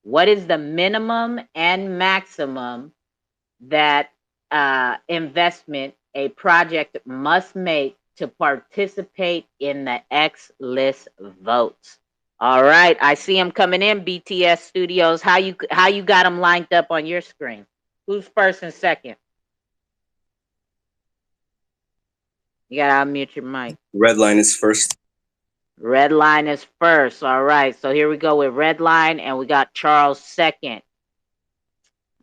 What is the minimum and maximum that investment a project must make to participate in the Xlist votes? All right, I see them coming in. BTS Studios, how you got them lined up on your screen? Who's first and second? You gotta unmute your mic. Redline is first. Redline is first. All right, so here we go with Redline, and we got Charles second.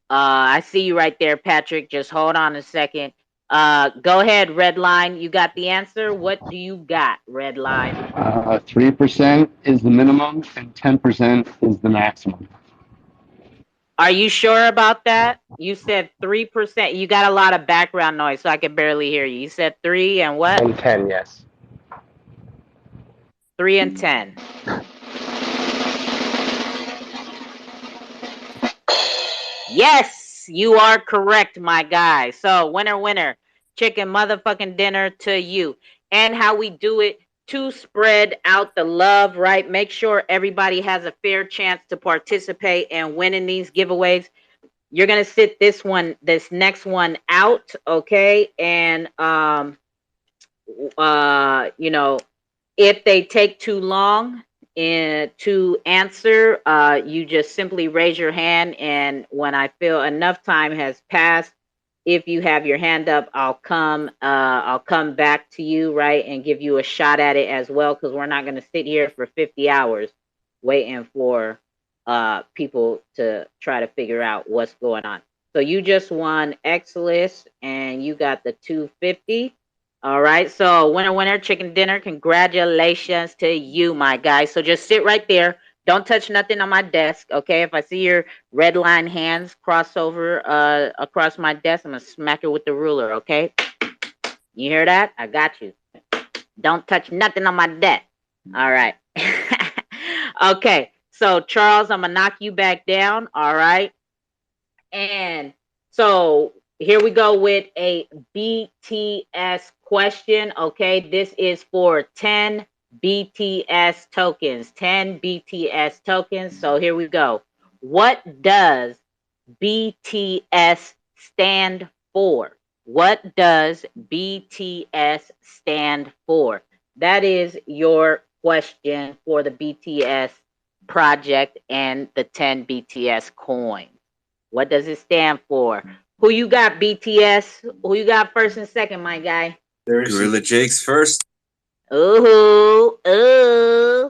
I see you right there, Patrick. Just hold on a second. Go ahead, Redline. You got the answer. What do you got, Redline? 3% is the minimum and 10% is the maximum. Are you sure about that? You said 3%. You got a lot of background noise, so I can barely hear you. You said 3 and what? And 10, yes. 3 and 10. Yes, you are correct, my guy. So winner, winner, chicken motherfucking dinner to you. And how we do it to spread out the love, right? Make sure everybody has a fair chance to participate and win in these giveaways. You're gonna sit this next one out, okay? And you know, if they take too long to answer, you just simply raise your hand, and when I feel enough time has passed, if you have your hand up, I'll come back to you, right, and give you a shot at it as well, because we're not going to sit here for 50 hours waiting for people to try to figure out what's going on. So you just won Xlist, and you got the 250. All right, so winner, winner, chicken dinner. Congratulations to you, my guy. So just sit right there. Don't touch nothing on my desk, okay? If I see your red line hands cross over across my desk, I'm going to smack her with the ruler, okay? You hear that? I got you. Don't touch nothing on my desk. All right. Okay, so Charles, I'm going to knock you back down, all right? And so here we go with a BTS question, okay? This is for 10 BTS tokens, 10 BTS tokens. So here we go. What does BTS stand for? What does BTS stand for? That is your question for the BTS project and the 10 BTS coins. What does it stand for? Who you got, BTS? Who you got first and second, my guy? Gorilla Jake's first. Ooh, ooh.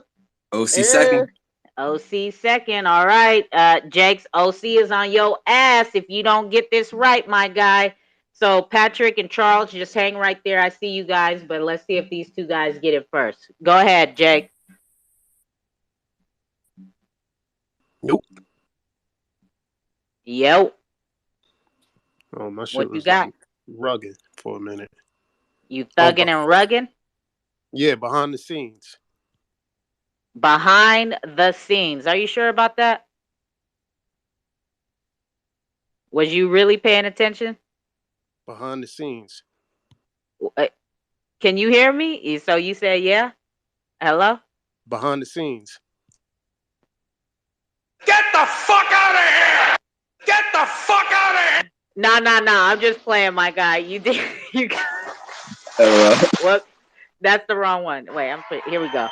OC second. OC second. All right. Jake's OC is on your ass if you don't get this right, my guy. So Patrick and Charles, just hang right there. I see you guys, but let's see if these two guys get it first. Go ahead, Jake. Nope. Yo. Oh, my shit What you was got? like rugged for a minute. You thugging and rugging? Yeah, behind the scenes. Behind the scenes. Are you sure about that? Was you really paying attention? Behind the scenes. Can you hear me? So you said yeah? Hello? Behind the scenes. Get the fuck out of here! Get the fuck out of here! No. I'm just playing, my guy. You did. You. What? That's the wrong one. Wait, here we go.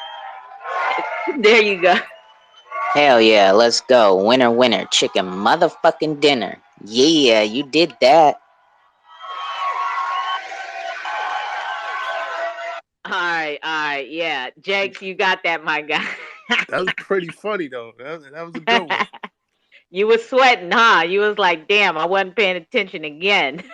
There you go. Hell yeah, let's go. Winner, winner, chicken motherfucking dinner. Yeah, you did that. All right, yeah. Jakes, you got that, my guy. That was pretty funny, though. That was a good one. You was sweating, huh? You was like, damn, I wasn't paying attention again.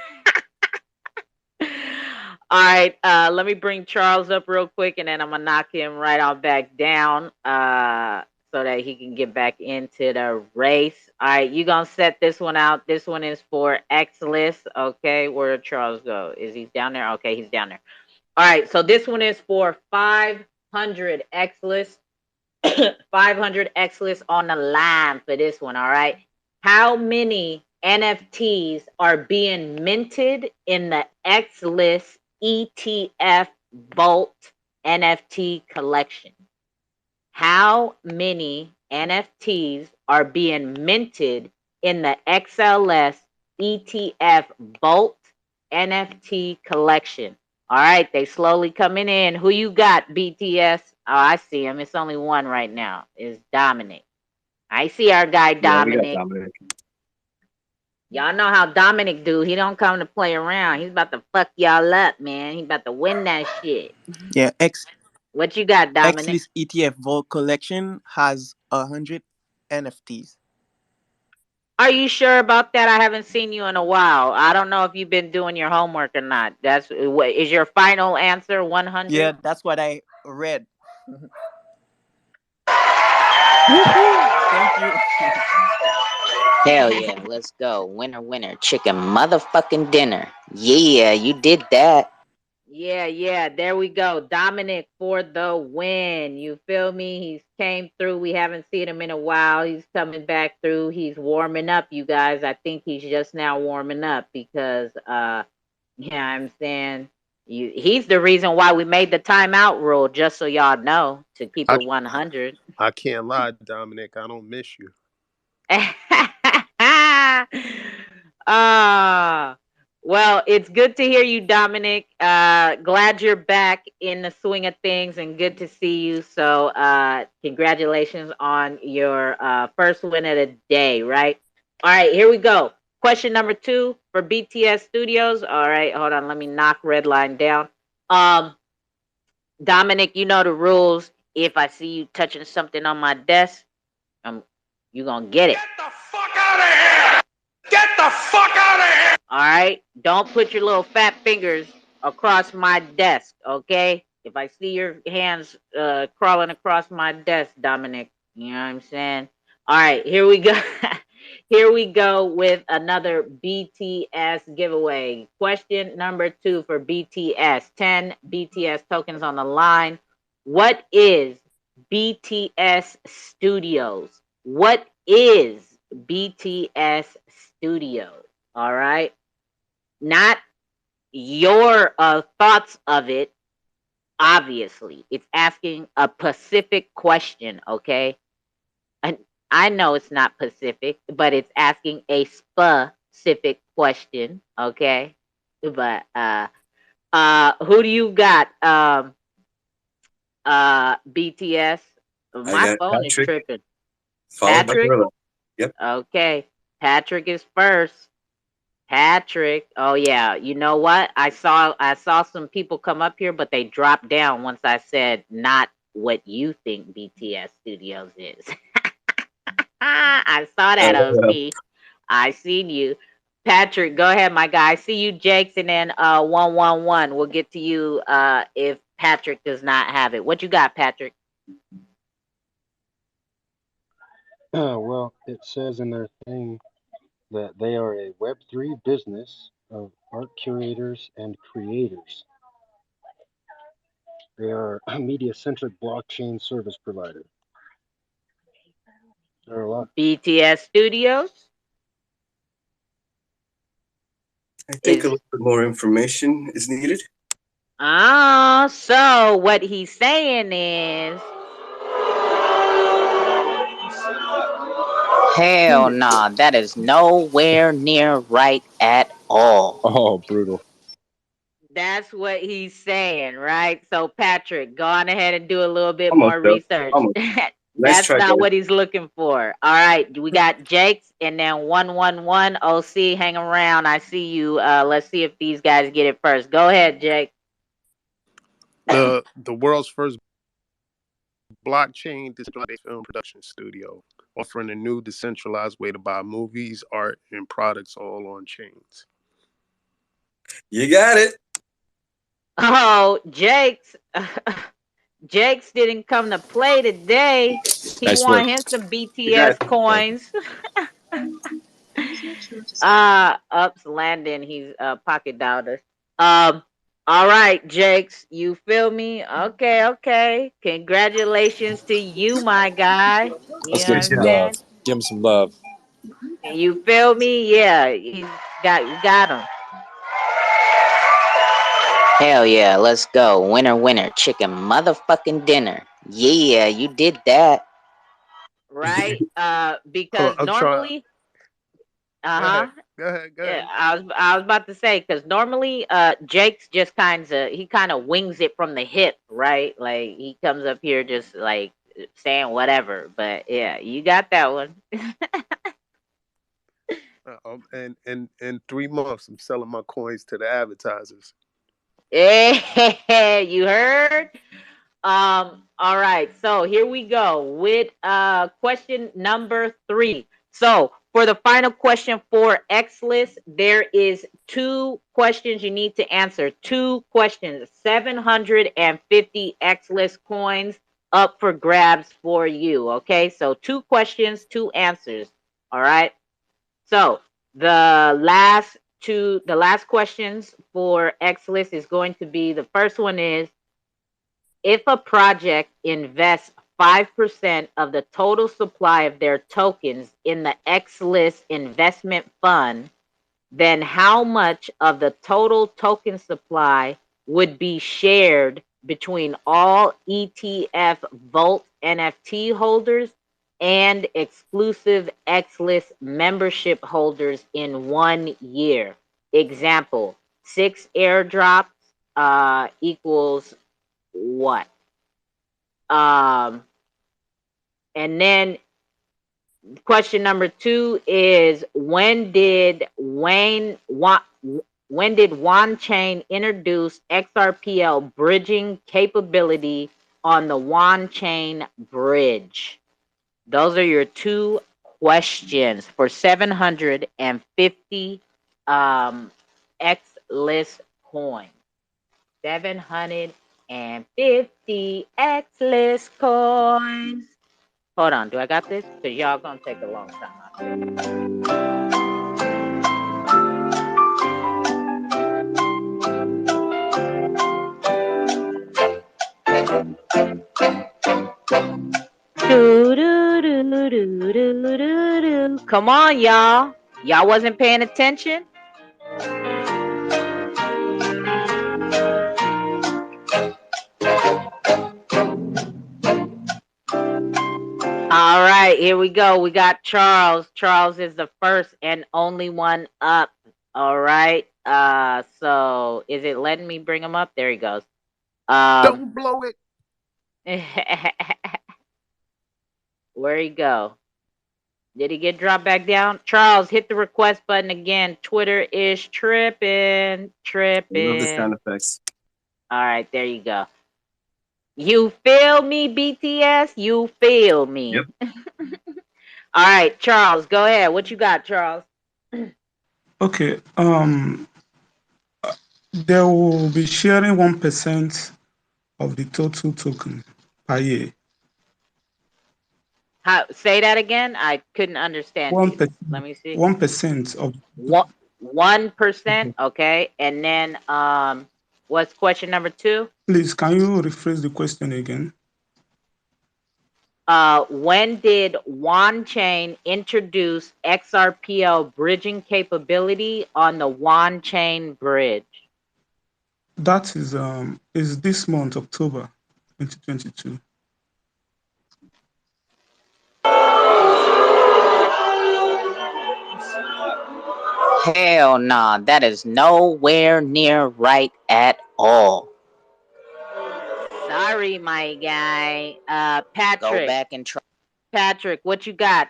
All right, let me bring Charles up real quick, and then I'm going to knock him right on back down so that he can get back into the race. All right, you going to set this one out. This one is for Xlist. Okay, where did Charles go? Is he down there? Okay, he's down there. All right, so this one is for 500 Xlist. 500 Xlist on the line for this one, all right? How many NFTs are being minted in the Xlist ETF Vault NFT collection? How many NFTs are being minted in the XLS ETF Vault NFT collection? All right, they slowly coming in. Who you got, BTS? Oh, I see him. It's only one right now. It's Dominic. I see our guy Dominic. Yeah, we got Dominic. Y'all know how Dominic do. He don't come to play around. He's about to fuck y'all up, man. He's about to win that shit. Yeah, What you got, Dominic? Xlist ETF Vault Collection has 100 NFTs. Are you sure about that? I haven't seen you in a while. I don't know if you've been doing your homework or not. Is your final answer 100? Yeah, that's what I read. Thank you. Hell yeah, let's go. Winner, winner, chicken motherfucking dinner. Yeah, you did that. Yeah, there we go. Dominic for the win. You feel me? He's came through. We haven't seen him in a while. He's coming back through. He's warming up, you guys. I think he's just now warming up because yeah, I'm saying he's the reason why we made the timeout rule, just so y'all know, to keep it 100. I can't lie, Dominic. I don't miss you. Well, it's good to hear you, Dominic. Glad you're back in the swing of things and good to see you. So congratulations on your first win of the day, right? All right, here we go. Question number 2 for BTS Studios. All right, hold on. Let me knock Redline down. Dominic, you know the rules. If I see you touching something on my desk, you're going to get it. Get the fuck out of here! Get the fuck out of here! All right? Don't put your little fat fingers across my desk, okay? If I see your hands crawling across my desk, Dominic, you know what I'm saying? All right, here we go. Here we go with another BTS giveaway. Question number 2 for BTS. 10 BTS tokens on the line. What is BTS Studios? What is BTS Studios? All right. Not your thoughts of it, obviously. It's asking a specific question, okay? And I know it's not Pacific, but it's asking a specific question, okay? But who do you got? BTS. My phone is tripping. Patrick? Yep. Okay. Patrick is first. Patrick. Oh yeah. You know what? I saw some people come up here, but they dropped down once I said not what you think BTS Studios is. I saw that, OC. I seen you. Patrick, go ahead, my guy. I see you, Jakes, and then 111. We'll get to you if Patrick does not have it. What you got, Patrick? Well, it says in their thing that they are a Web3 business of art curators and creators. They are a media-centric blockchain service provider. There are a lot. BTS Studios. I think a little bit more information is needed. So what he's saying is, hell nah, that is nowhere near right at all. Oh, brutal. That's what he's saying, right? So Patrick, go on ahead and do a little bit Almost, more though. research. Almost. Nice That's try, not guys. what he's looking for. All right, we got Jakes and then 111 OC. Hang around. I see you. Let's see if these guys get it first. Go ahead, Jake. The world's first blockchain decentralized film production studio, offering a new decentralized way to buy movies, art, and products all on chains. You got it. Oh, Jakes. Jakes didn't come to play today. He Nice want work. him some BTS coins. Ups Landon, he's pocket doubter. All right, Jakes, you feel me? Okay. Congratulations to you, my guy. You Let's know give him what some I'm love. saying? Give him some love. You feel me? Yeah, you got him. Hell yeah, let's go. Winner, chicken motherfucking dinner. Yeah, you did that. Right? Because I'm trying. normally, Go uh-huh. ahead. Yeah, I was about to say, because normally Jake's just he kind of wings it from the hip, right? Like he comes up here just like saying whatever. But yeah, you got that one. And in 3 months, I'm selling my coins to the advertisers. Hey, you heard? All right, so here we go with question number 3. So for the final question for Xlist, there is 2 questions you need to answer. 2 questions, 750 Xlist coins up for grabs for you. Okay, so 2 questions, 2 answers. All right. So the last questions for Xlist is going to be, the first one is, if a project invests 5% of the total supply of their tokens in the Xlist investment fund, then how much of the total token supply would be shared between all ETF Vault NFT holders and exclusive Xlist membership holders in 1 year? Example, 6 airdrops equals what? And then question number 2 is, when did Chain introduce Xrpl bridging capability on the Chain bridge? Those are your 2 questions for 750 Xlist coins. 750 Xlist coins. Hold on, do I got this? Because y'all gonna take a long time. Come on, y'all. Y'all wasn't paying attention? All right, here we go. We got Charles. Charles is the first and only one up. All right. So is it letting me bring him up? There he goes. Don't blow it. Where'd he go? Did he get dropped back down? Charles, hit the request button again. Twitter is tripping. I love the sound effects. All right, there you go. You feel me, BTS? You feel me? Yep. All right, Charles, go ahead. What you got, Charles? Okay. They will be sharing 1% of the total token per year. Say that again. I couldn't understand you. 1%. Let me see. 1% of 1%. Okay, and then what's question number 2? Please, can you rephrase the question again? When did WanChain introduce XRPL bridging capability on the WanChain bridge? That is this month, October 2022. Hell nah, that is nowhere near right at all. Sorry, my guy. Patrick. Go back and try. Patrick, what you got?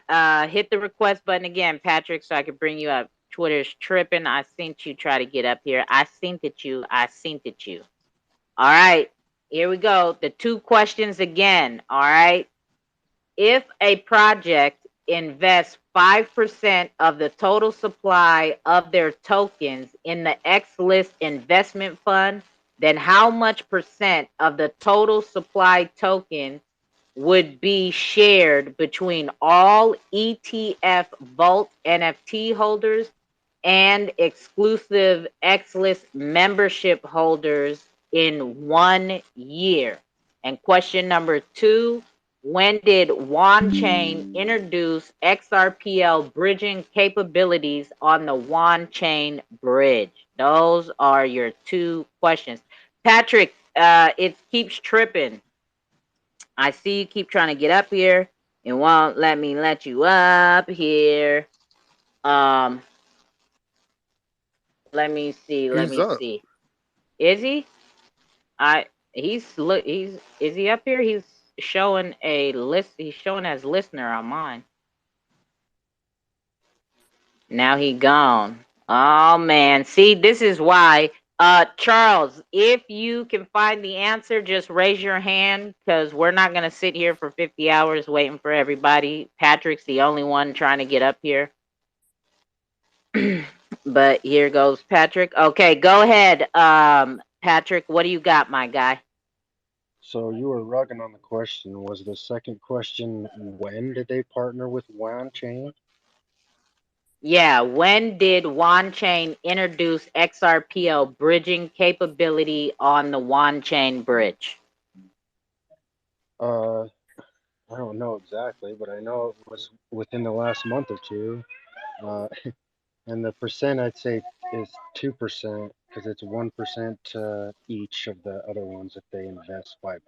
Hit the request button again, Patrick, so I can bring you up. Twitter's tripping. I seen you try to get up here. I seen it you. All right, here we go. The 2 questions again. All right. If a project invests 5% of the total supply of their tokens in the Xlist investment fund, then how much percent of the total supply token would be shared between all ETF Vault NFT holders and exclusive Xlist membership holders in 1 year? And question number 2, when did WanChain introduce XRPL bridging capabilities on the WanChain bridge? Those are your 2 questions. Patrick, it keeps tripping. I see you keep trying to get up here. It won't let me let you up here. Let me see. He's up. Is he? Is he up here? He's showing a list. He's showing as listener on mine. Now he gone. Oh man. See, this is why. Charles, if you can find the answer, just raise your hand, because we're not gonna sit here for 50 hours waiting for everybody. Patrick's the only one trying to get up here. But here goes Patrick. Okay, go ahead. Patrick, what do you got, my guy? So you were rugging on the question. Was the second question, when did they partner with WanChain? Yeah, when did WanChain introduce XRPL bridging capability on the WanChain bridge? I don't know exactly, but I know it was within the last month or 2. And the percent I'd say is 2%, because it's 1% to each of the other ones if they invest 5%.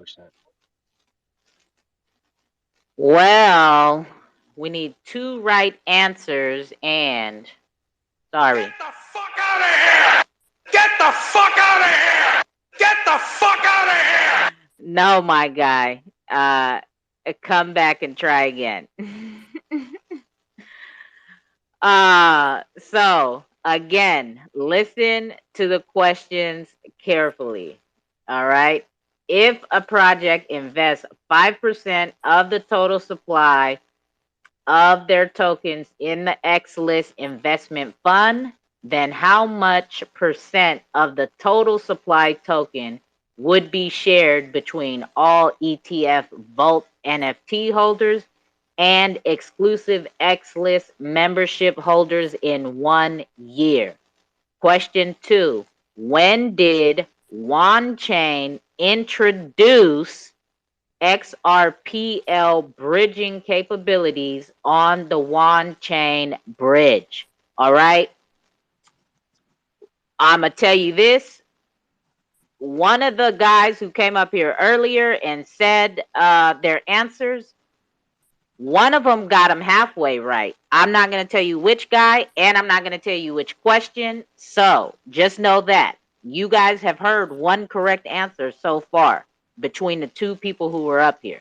Well, we need 2 right answers, and sorry. Get the fuck out of here! Get the fuck out of here! Get the fuck out of here! No, my guy. Come back and try again. So again, listen to the questions carefully. All right. If a project invests 5% of the total supply of their tokens in the Xlist investment fund, then how much percent of the total supply token would be shared between all ETF Vault NFT holders and exclusive Xlist membership holders in 1 year? Question 2, when did WanChain introduce XRPL bridging capabilities on the WanChain bridge? All right. I'm going to tell you this. One of the guys who came up here earlier and said their answers, one of them got them halfway right. I'm not going to tell you which guy, and I'm not going to tell you which question. So just know that you guys have heard one correct answer so far between the 2 people who were up here.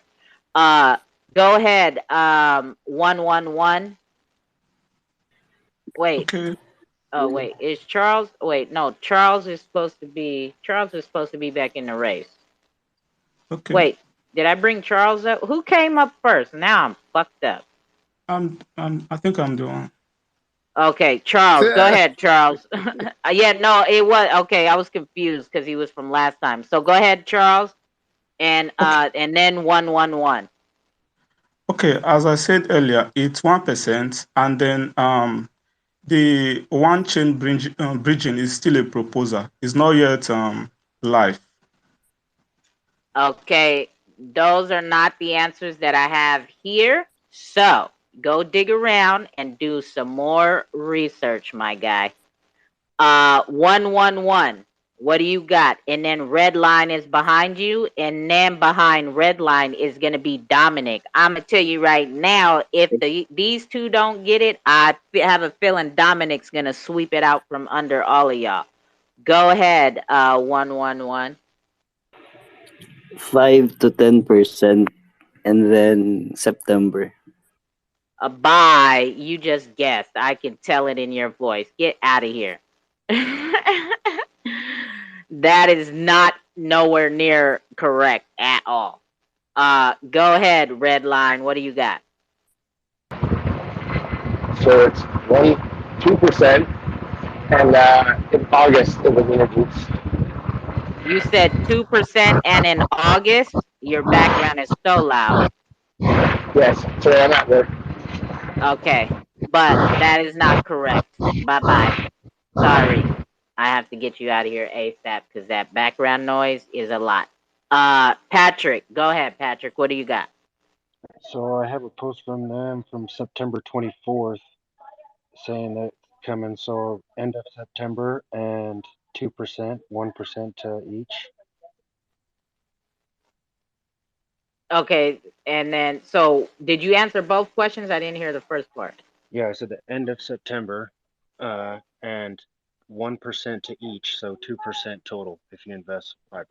Go ahead. 111. Wait. Okay. Oh wait, is Charles? Wait, no. Charles is supposed to be back in the race. Okay. Wait, did I bring Charles up? Who came up first? Now I'm fucked up. I think I'm the one. Okay, Charles, go ahead, Charles. Yeah, no, it was okay. I was confused because he was from last time. So go ahead, Charles, and then 111. Okay, as I said earlier, it's 1%, and then the one chain bridging is still a proposal. It's not yet live. Okay, those are not the answers that I have here. So go dig around and do some more research, my guy. 111. What do you got? And then red line is behind you, and then behind red line is gonna be Dominic. I'm gonna tell you right now, if these two don't get it, I have a feeling Dominic's gonna sweep it out from under all of y'all. Go ahead, 111. 5 to 10%, and then September. Bye. You just guessed. I can tell it in your voice. Get out of here. That is not nowhere near correct at all. Go ahead, red line. What do you got? So it's 2%, and in August it was introduced. You said 2%, and in August, your background is so loud. Yes, so I'm at work. Okay, but that is not correct. Bye-bye. Sorry. I have to get you out of here ASAP because that background noise is a lot. Patrick, go ahead, Patrick. What do you got? So I have a post from them from September 24th saying that it's coming. So end of September and 2%, 1% to each. Okay, and then so did you answer both questions? I didn't hear the first part. Yeah, I said the end of September, and 1% to each, so 2% total if you invest 5%.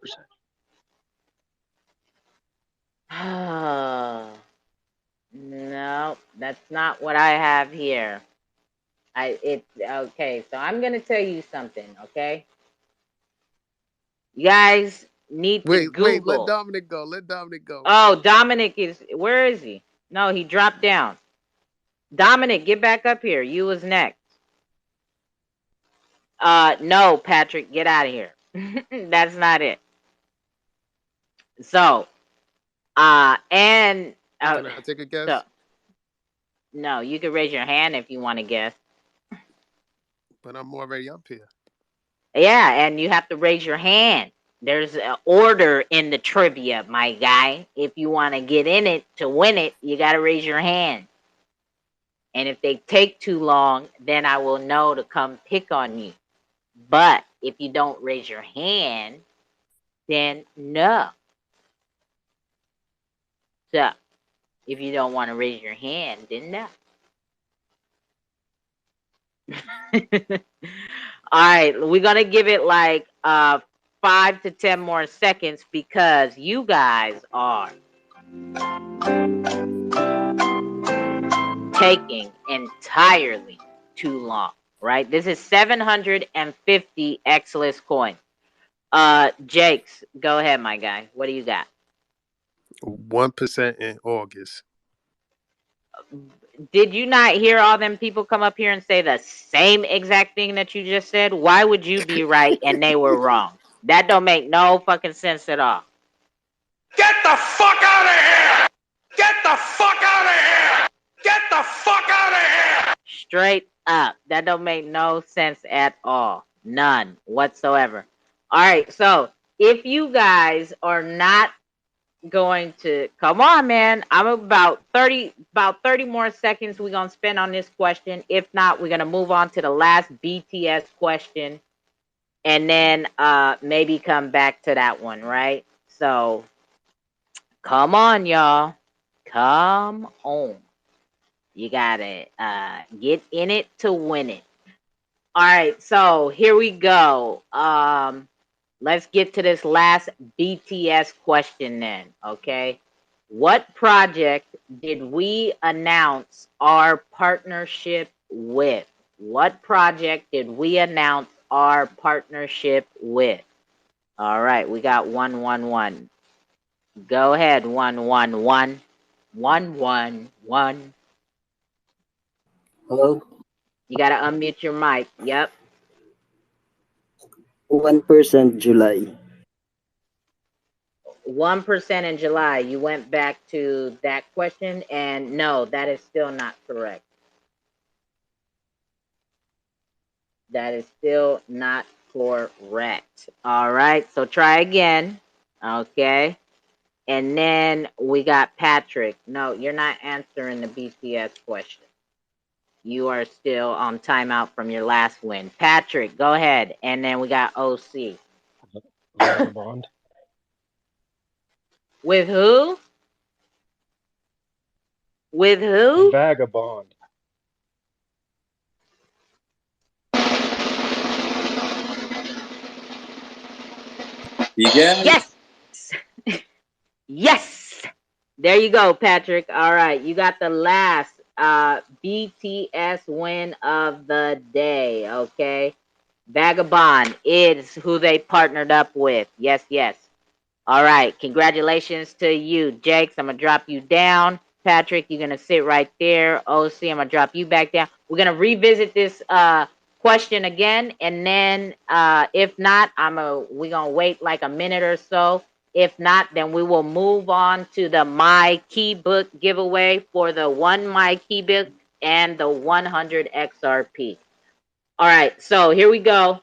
No, that's not what I have here. Okay, so I'm gonna tell you something, okay? You guys need to Wait, let Google. Dominic go. Let Dominic go. Oh, Dominic is where is he? No, he dropped down. Dominic, get back up here. You was next. No, Patrick, get out of here. That's not it. So, and Can I take a guess? So, no, you can raise your hand if you want to guess. But I'm already up here. Yeah, and you have to raise your hand. There's an order in the trivia, my guy. If you want to get in it to win it, you got to raise your hand. And if they take too long, then I will know to come pick on you. But if you don't raise your hand, then no. So, if you don't want to raise your hand, then no. All right, we're gonna give it like 5 to 10 more seconds because you guys are taking entirely too long, right? This is 750 Xlist coins. Jakes, go ahead, my guy. What do you got? 1% in August. Did you not hear all them people come up here and say the same exact thing that you just said? Why would you be right and they were wrong? That don't make no fucking sense at all. Get the fuck out of here! Get the fuck out of here! Get the fuck out of here! Straight up. That don't make no sense at all. None whatsoever. All right, so if you guys are not going to come on, man, I'm about 30 more seconds we're gonna spend on this question. If not, we're gonna move on to the last BTS question and then maybe come back to that one, right? So come on, y'all. Come on. You gotta get in it to win it. All right, so here we go. Let's get to this last BTS question then, okay? What project did we announce our partnership with? What project did we announce our partnership with? All right, we got 111. Go ahead, 111. 111. Hello? You got to unmute your mic. Yep. 1% July. 1% in July. You went back to that question, and no, that is still not correct. That is still not correct. All right, so try again. Okay. And then we got Patrick. No, you're not answering the BCS question. You are still on timeout from your last win. Patrick, go ahead. And then we got OC. Vagabond. With who? With who? Vagabond. You got it. Yes. Yes. There you go, Patrick. All right. You got the last BTS win of the day. Okay. Vagabond is who they partnered up with. Yes, yes. All right. Congratulations to you, Jakes. I'm going to drop you down. Patrick, you're going to sit right there. OC, I'm going to drop you back down. We're going to revisit this question again. And then if not, we're going to wait like a minute or so. If not, then we will move on to the My Key Book giveaway for the 1 My Key Book and the 100 XRP. All right. So here we go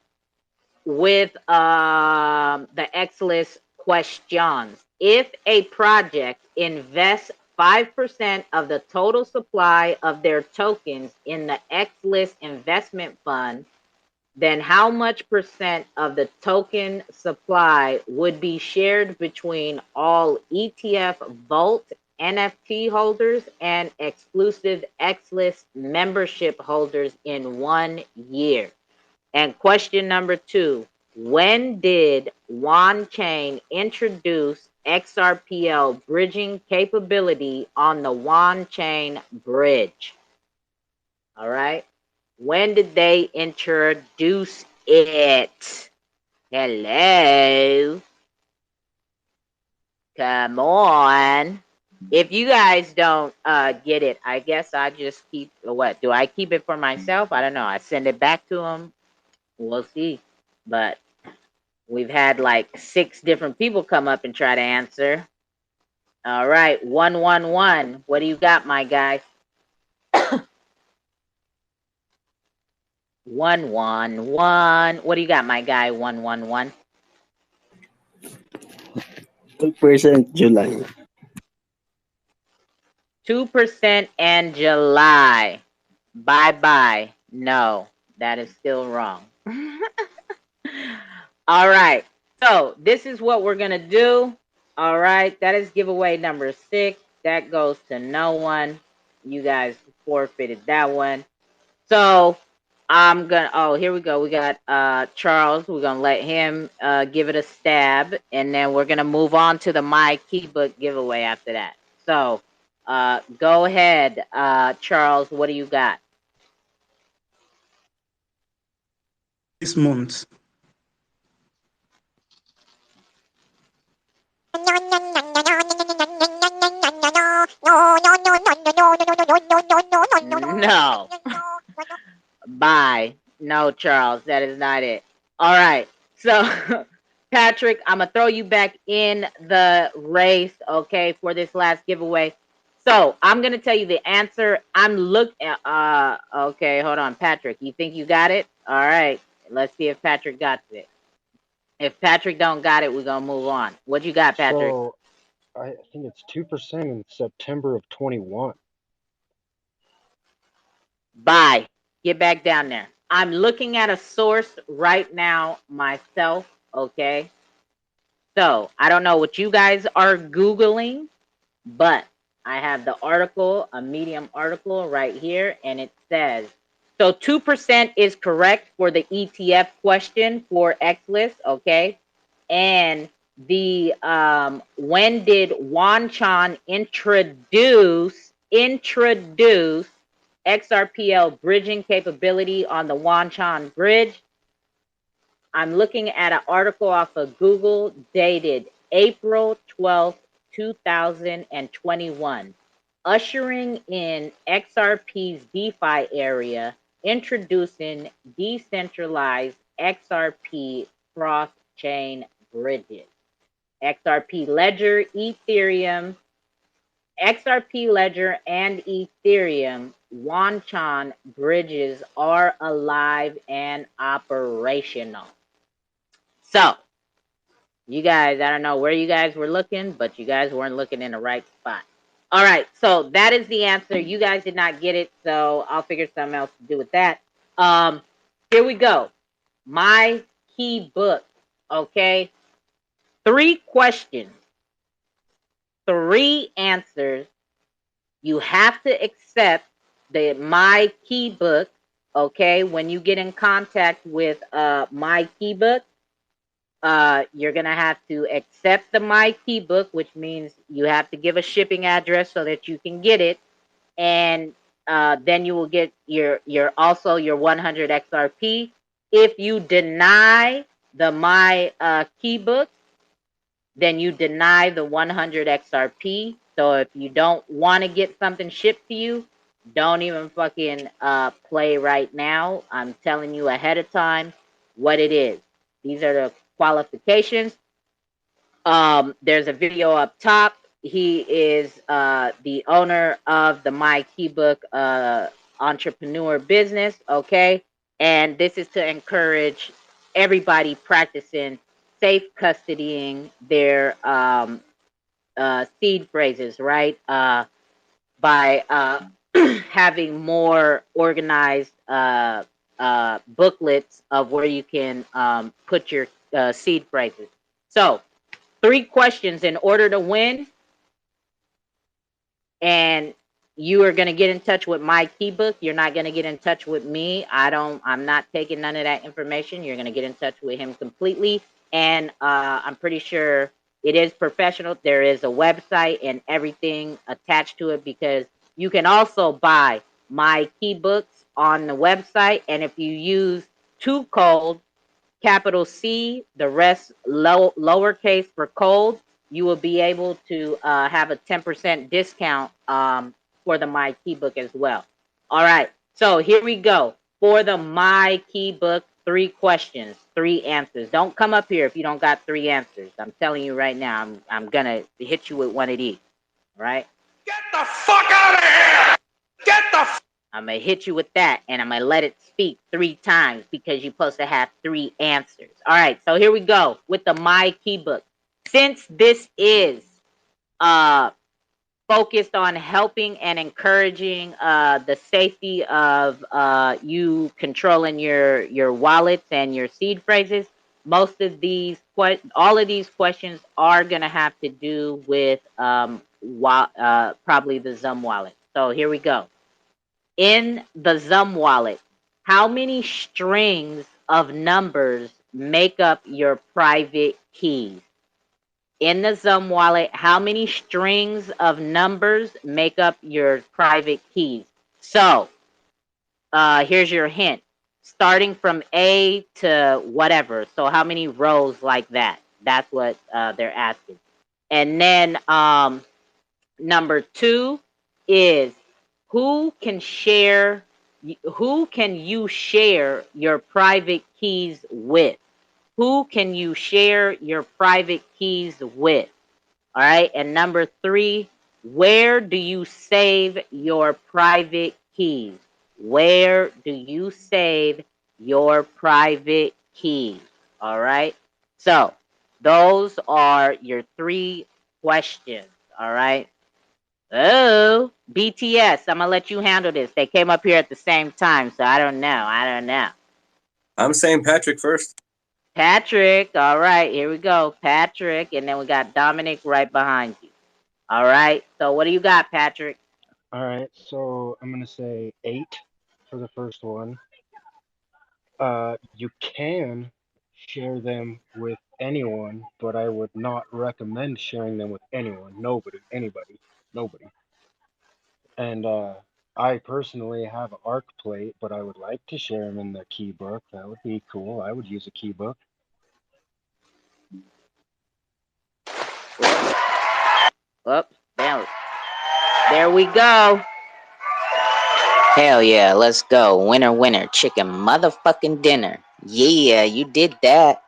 with the Xlist questions. If a project invests 5% of the total supply of their tokens in the Xlist investment fund, then how much percent of the token supply would be shared between all ETF Vault NFT holders and exclusive Xlist membership holders in 1 year? And question number 2, when did WanChain introduce XRPL bridging capability on the WanChain bridge? All right. When did they introduce it? Hello. Come on. If you guys don't get it, I guess I just keep what? Do I keep it for myself? I don't know. I send it back to them. We'll see. But we've had like 6 different people come up and try to answer. All right, 111. What do you got, my guy? 111. What do you got, my guy? 111. 2% July. 2% and July. Bye-bye. No, that is still wrong. All right. So this is what we're going to do. All right. That is giveaway number 6. That goes to no one. You guys forfeited that one. So I'm going to, oh, here we go. We got Charles. We're going to let him give it a stab. And then we're going to move on to the My Key Book giveaway after that. So go ahead, Charles. What do you got? This month. No. Bye. No, Charles, that is not it. All right. So, Patrick, I'm going to throw you back in the race, okay, for this last giveaway. So, I'm going to tell you the answer. I'm looking okay, hold on, Patrick. You think you got it? All right. Let's see if Patrick got it. If Patrick don't got it, we're going to move on. What you got, Patrick? So I think it's 2% in September of 21. Bye. Get back down there. I'm looking at a source right now myself, okay? So, I don't know what you guys are Googling, but I have the article, a Medium article right here, and it says, so 2% is correct for the ETF question for Xlist, okay? And the, when did WanChain introduce XRPL bridging capability on the WanChain bridge? I'm looking at an article off of Google dated April 12th, 2021. ushering in XRP's DeFi area, introducing decentralized XRP cross-chain bridges. XRP Ledger, Ethereum, XRP Ledger and Ethereum Wanchan bridges are alive and operational. So, you guys, I don't know where you guys were looking, but you guys weren't looking in the right spot. All right, so that is the answer. You guys did not get it, so I'll figure something else to do with that. Here we go. My key book, okay? 3 questions, 3 answers. You have to accept the my key book, okay? When you get in contact with my key book, you're gonna have to accept the my key book, which means you have to give a shipping address so that you can get it, and then you will get your also your 100 XRP. If you deny the my key book, then you deny the 100 XRP. So if you don't want to get something shipped to you, don't even fucking play right now. I'm telling you ahead of time what it is. These are the qualifications. There's a video up top. He is the owner of the My Keybook entrepreneur business, okay? And this is to encourage everybody practicing safe custodying their seed phrases, right? By having more organized booklets of where you can put your seed phrases. So, 3 questions in order to win, and you are going to get in touch with my key book. You're not going to get in touch with me. I'm not taking none of that information. You're going to get in touch with him completely, and I'm pretty sure it is professional. There is a website and everything attached to it, because you can also buy my key books on the website, and if you use 2Cold's, capital C, the rest lowercase for cold, you will be able to have a 10% discount for the My Key Book as well. All right, so here we go. For the My Key Book, 3 questions, 3 answers. Don't come up here if you don't got 3 answers. I'm telling you right now, I'm going to hit you with one of these, right? Get the fuck out of here! Get the I'm going to hit you with that, and I'm going to let it speak 3 times, because you're supposed to have 3 answers. All right, so here we go with the My Key Book. Since this is focused on helping and encouraging the safety of you controlling your wallets and your seed phrases, most of these, all of these questions are going to have to do with probably the Zum wallet. So here we go. In the Zum wallet, how many strings of numbers make up your private keys? In the Zum wallet, how many strings of numbers make up your private keys? So, here's your hint. Starting from A to whatever. So how many rows like that? That's what they're asking. And then number 2 is who can you share your private keys with? Who can you share your private keys with? All right. And number 3, where do you save your private keys? Where do you save your private keys? All right. So those are your 3 questions. All right. Oh, BTS, I'm gonna let you handle this. They came up here at the same time, so I don't know. I'm saying Patrick first. Patrick, all right, here we go. Patrick, and then we got Dominic right behind you. All right, so what do you got, Patrick? All right, so I'm gonna say 8 for the first one. You can share them with anyone, but I would not recommend sharing them with anyone. Anybody, nobody. And I personally have an arc plate, but I would like to share them in the key book. That would be cool. I would use a key book. Oops, damn. There we go. Hell yeah, let's go. Winner, winner, chicken motherfucking dinner. Yeah, you did that.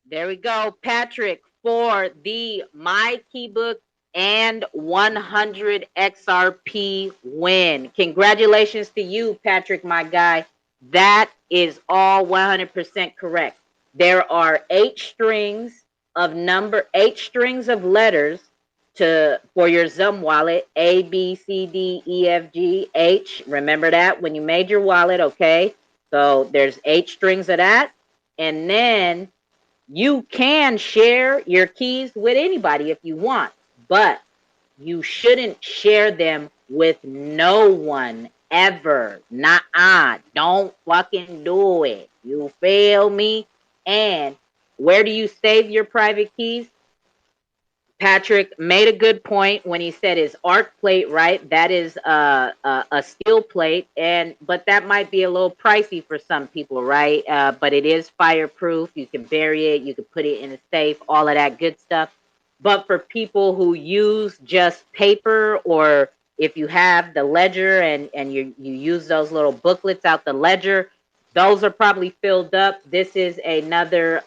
There we go, Patrick, for the My Keybook and 100 XRP win. Congratulations to you, Patrick, my guy. That is all 100% correct. There are 8 strings of letters for your Zum wallet. A, B, C, D, E, F, G, H. Remember that when you made your wallet, okay? So there's 8 strings of that. And then you can share your keys with anybody if you want, but you shouldn't share them with no one ever. Nuh-uh. Don't fucking do it. You feel me? And where do you save your private keys? Patrick made a good point when he said his arc plate, right? That is a steel plate, but that might be a little pricey for some people, right? But it is fireproof. You can bury it. You can put it in a safe. All of that good stuff. But for people who use just paper, or if you have the ledger and you use those little booklets out the ledger, those are probably filled up. This is another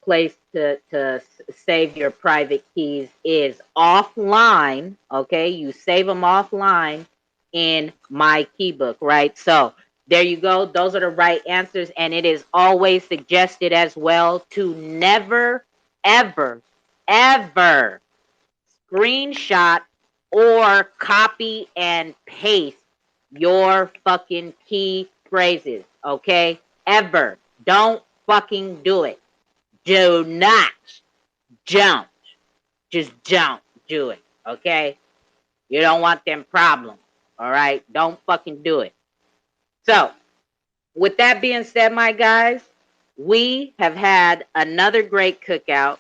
place to save your private keys is offline. Okay, you save them offline in My Keybook, right? So there you go. Those are the right answers, and it is always suggested as well to never, ever, ever screenshot or copy and paste your fucking key phrases. Okay, ever. Don't fucking do it. Do not. Don't. Just don't do it. Okay? You don't want them problems. Alright? Don't fucking do it. So, with that being said, my guys, we have had another great cookout.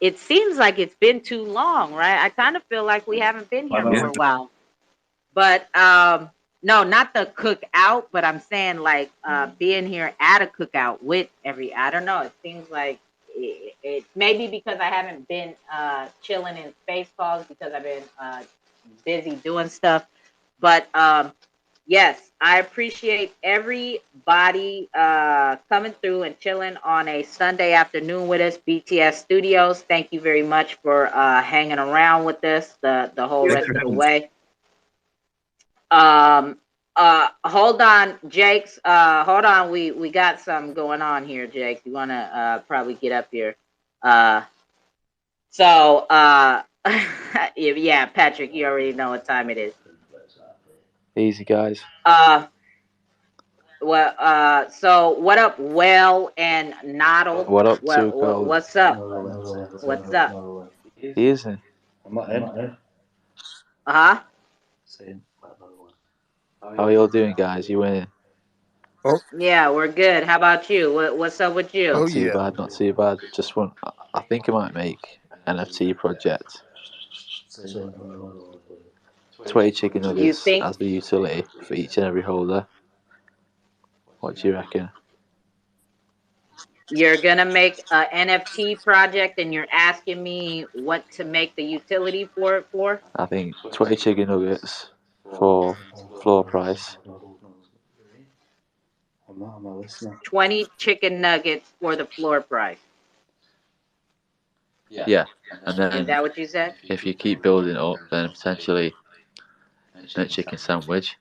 It seems like it's been too long, right? I kind of feel like we haven't been here for a while. But no, not the cookout, but I'm saying like being here at a cookout with I don't know, it seems like it maybe because I haven't been chilling in space calls because I've been busy doing stuff. But yes, I appreciate everybody coming through and chilling on a Sunday afternoon with us. BTS Studios, thank you very much for hanging around with us the whole rest of the way. Hold on, Jake's. Hold on. We got something going on here, Jake. You wanna probably get up here. So yeah, Patrick, you already know what time it is. Easy, guys. Well, so what up, Well and Noddle? What up, 2Cold's? What's up? What's up? Easy. Uh-huh. How are y'all doing, guys? You winning? Oh, Yeah, we're good. How about you? What's up with you? oh Not too yeah. bad, not too bad. Just want. I think I might make NFT project. 20 chicken You nuggets think as the utility for each and every holder. What do you reckon? you're gonna make a NFT project and you're asking me what to make the utility for it for? I think 20 chicken nuggets for floor price. 20 chicken nuggets for the floor price. Yeah, and Is then that what you said? if you keep building up, then potentially a chicken sandwich.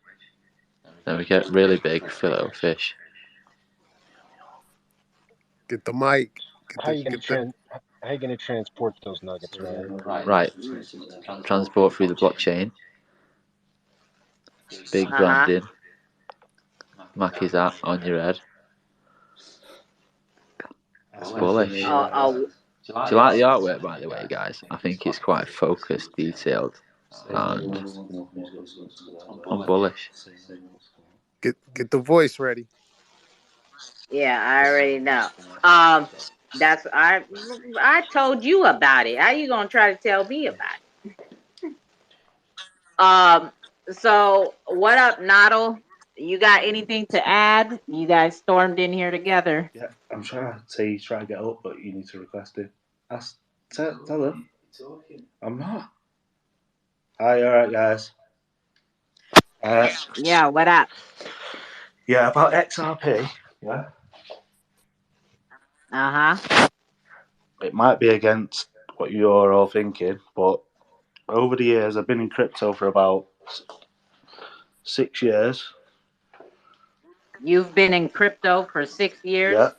Then we get really big fillet of fish. Get the mic. How you gonna transport those nuggets, man? Right, transport through the blockchain. Big branding. Mackie's hat on your head. It's bullish. Do you like the artwork, by the way, guys? I think it's quite focused, detailed, and I'm bullish. Get the voice ready. Yeah, I already know. That's I told you about it. How you gonna try to tell me about it? So what up, Noddle? You got anything to add? You guys stormed in here together. Yeah, I'm trying to say try to get up, but you need to request it. Tell them. I'm not. Hi, alright, guys. Yeah, what up? Yeah, about XRP. Yeah. Uh-huh. It might be against what you're all thinking, but over the years, I've been in crypto for about 6 years. You've been in crypto for 6 years? Yeah.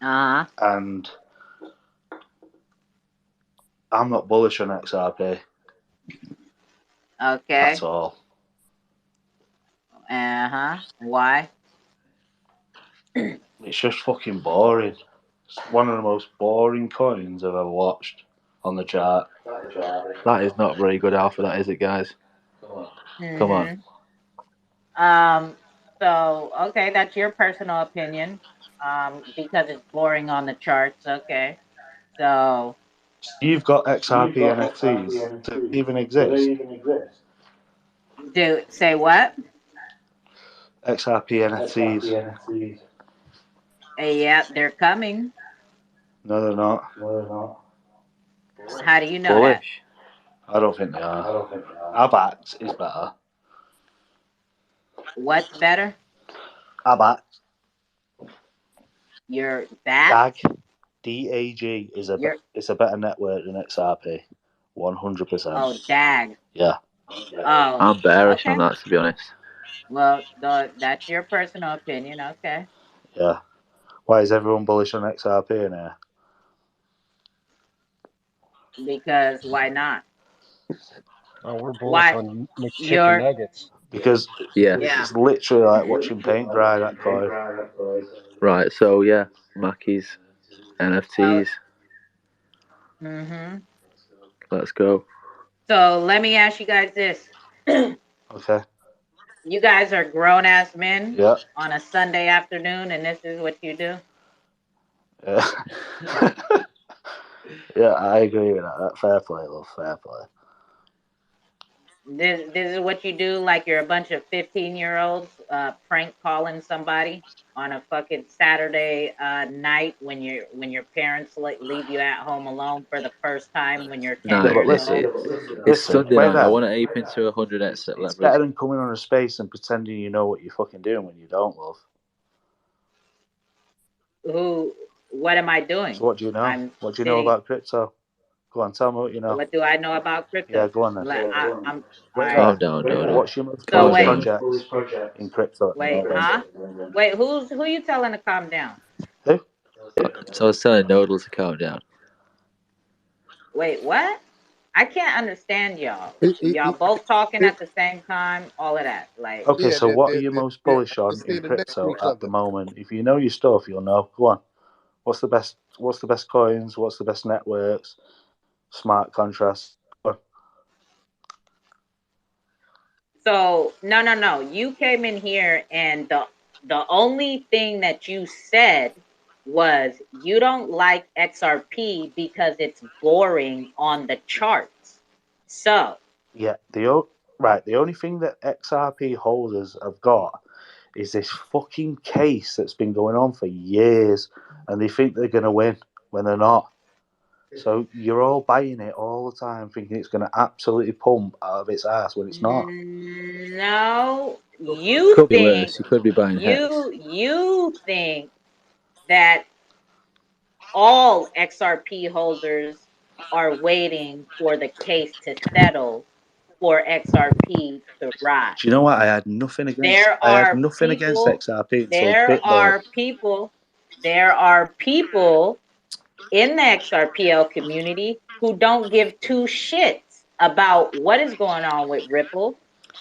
Uh-huh. And I'm not bullish on XRP. Okay. At all. Uh-huh. Why? It's just fucking boring. It's one of the most boring coins I've ever watched on the chart. That is not very good alpha, that is it, guys? Come on. So okay, that's your personal opinion. Because it's boring on the charts, okay. So You've got XRP NFTs. Does it even exist? say what? XRP NFTs. Yeah, they're coming. No, they're not. How do you know that? Bullish. I don't think they are. Abax is better. What's better? Abax. Your bat? DAG. DAG is a better network than XRP. 100%. Oh, DAG. Yeah. Oh, I'm bearish okay. on that, to be honest. Well, that's your personal opinion, okay. Yeah. Why is everyone bullish on XRP in here? Because why not? Oh, we're bullish Why? on McChicken You're nuggets. Because it's literally like watching paint dry, that coin. Right, so yeah, Mackey's, NFTs. Mm-hmm. Let's go. So let me ask you guys this. Okay. You guys are grown ass men Yeah. on a Sunday afternoon, and this is what you do? Yeah. Yeah, I agree with that. Fair play, love. Fair play. This is what you do, like you're a bunch of 15-year-olds prank calling somebody on a fucking Saturday night when your parents leave you at home alone for the first time when you're 10 No, years old. it's Sunday wait night. there. I want to ape into 100 It's leverage. better than coming on a space and pretending you know what you're fucking doing when you don't, love. What am I doing? So what do you know? What do you know about crypto? Go on, tell me what you know. What do I know about crypto? Yeah, go on then. Calm down, Dodo. What's your most So bullish wait. project in crypto? Wait, huh? Wait, who you telling to calm down? Who? So I was telling Nodal to calm down. Wait, what? I can't understand y'all. Y'all both talking at the same time, all of that. Like, Okay, so what are you most bullish on in crypto at the moment? If you know your stuff, you'll know. Go on. What's the best coins? What's the best networks? Smart contracts. so no. You came in here and the only thing that you said was you don't like XRP because it's boring on the charts. So Yeah, the only thing that XRP holders have got is this fucking case that's been going on for years, and they think they're going to win when they're not. So you're all buying it all the time, thinking it's going to absolutely pump out of its ass when it's not. no, you Could be think worse. You could be buying Hex. you think that all XRP holders are waiting for the case to settle for XRP to rise. Do you know what? I had nothing against XRP until There are people in the XRPL community who don't give two shits about what is going on with Ripple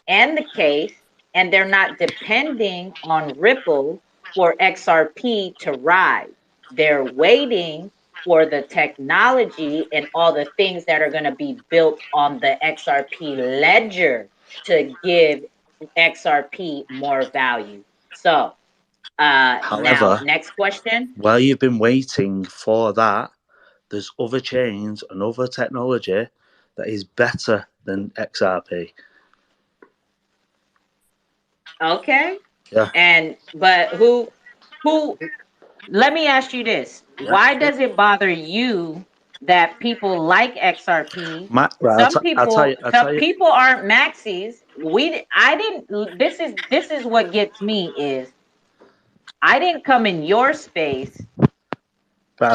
and the case, and they're not depending on Ripple for XRP to rise. They're waiting for the technology and all the things that are going to be built on the XRP ledger to give XRP more value. So, However, now next question. While you've been waiting for that, there's other chains and other technology that is better than XRP. Okay. Yeah. But who let me ask you this. Yeah. Why does it bother you that people like XRP. Right, Some people aren't maxis. I didn't. This is what gets me is I didn't come in your space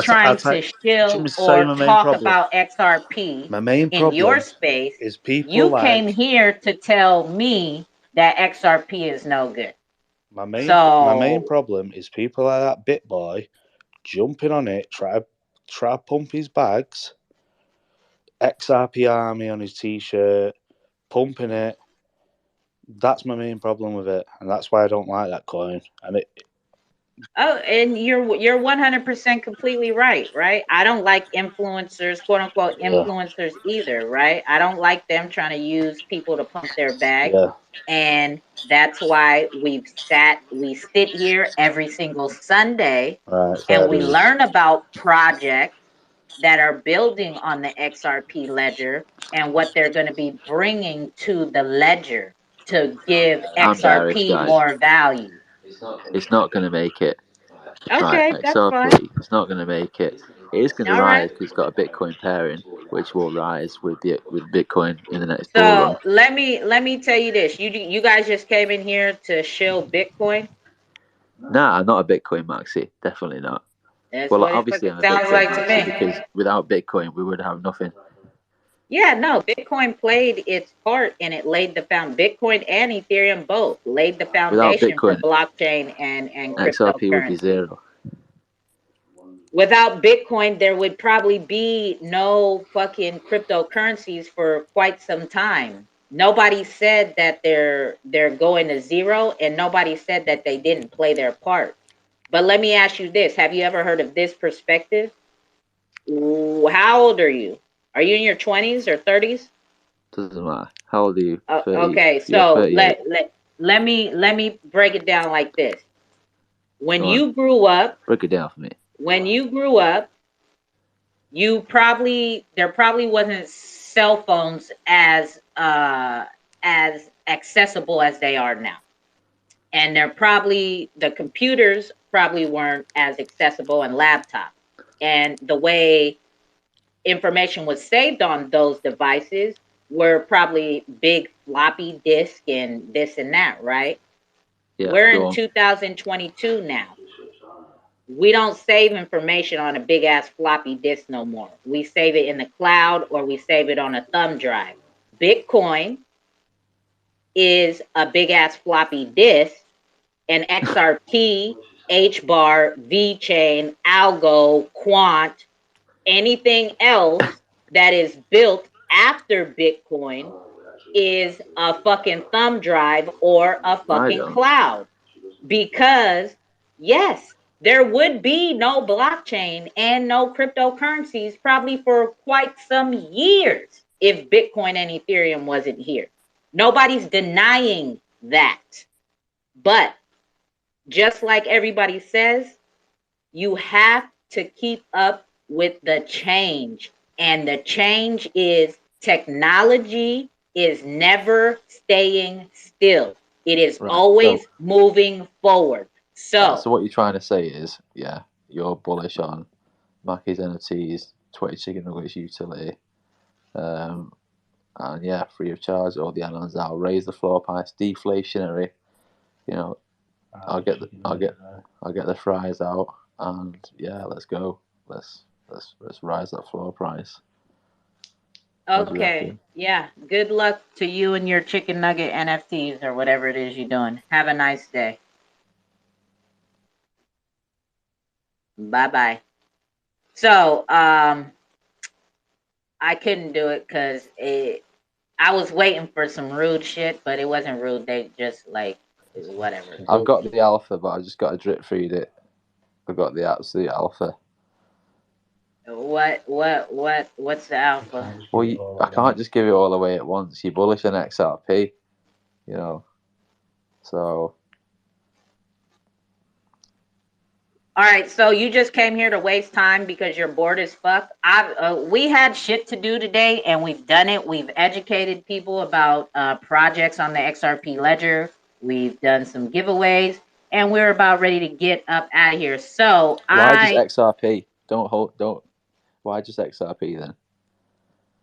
trying to shill or talk about XRP My main in your problem space. is people You like came here to tell me that XRP is no good. my main problem is people like that bit boy jumping on it, try to pump his bags, XRP Army on his t-shirt, pumping it. That's my main problem with it, and that's why I don't like that coin. And and you're 100% completely right. I don't like influencers, quote unquote influencers either. I don't like them trying to use people to pump their bag. Yeah. And that's why we sit here every single Sunday, and we learn about projects that are building on the XRP ledger and what they're going to be bringing to the ledger to give XRP more value. It's not going to make it. Okay, right, that's fine. It's not going to make it. It is going to rise because it's got a Bitcoin pairing, which will rise with Bitcoin in the next bull run. So let me tell you this: you guys just came in here to shill Bitcoin. Nah, I'm not a Bitcoin maxi. Definitely not. That's well, what obviously I'm a sounds Bitcoin like maxi to me. because without Bitcoin we would have nothing. Yeah, no, Bitcoin played its part and it laid the Bitcoin and Ethereum both laid the foundation for blockchain and XRP would be cryptocurrency. zero. Without Bitcoin, there would probably be no fucking cryptocurrencies for quite some time. Nobody said that they're going to zero, and nobody said that they didn't play their part. But let me ask you this: have you ever heard of this perspective? How old are you? Are you in your 20s or 30s? Doesn't matter. How old are you? 30, okay, so let me break it down like this. When you grew up, break it down for me. When you grew up, there probably wasn't cell phones as accessible as they are now, and the computers probably weren't as accessible, and laptops, and the way information was saved on those devices were probably big floppy disk and this and that, right? Yeah, we're in 2022 now. We don't save information on a big ass floppy disk no more. We save it in the cloud or we save it on a thumb drive. Bitcoin is a big ass floppy disk, and XRP, HBAR, VeChain, Algo, Quant, anything else that is built after Bitcoin is a fucking thumb drive or a fucking cloud. Because yes, there would be no blockchain and no cryptocurrencies probably for quite some years if Bitcoin and Ethereum wasn't here. Nobody's denying that. But just like everybody says, you have to keep up with the change. And the change is technology is never staying still. It is always moving forward. So what you're trying to say is, yeah, you're bullish on Mackey's NFTs, 20 chicken nuggets utility, and yeah, free of charge, all the add-ons out, raise the floor price, deflationary. You know, I'll get the fries out, and yeah, let's go. Let's rise that floor price. Okay, yeah. Good luck to you and your chicken nugget NFTs or whatever it is you're doing. Have a nice day. Bye-bye. So, I couldn't do it because I was waiting for some rude shit, but it wasn't rude. They just like whatever. I've got the alpha, but I just got to drip feed it. I've got the absolute alpha. What's the alpha? Well, I can't just give it all away at once. You're bullish on XRP, you know. So. All right, so you just came here to waste time because you're bored as fuck. We had shit to do today, and we've done it. We've educated people about projects on the Xrp Ledger. We've done some giveaways, and we're about ready to get up out of here. So why just XRP? Don't Why just XRP then?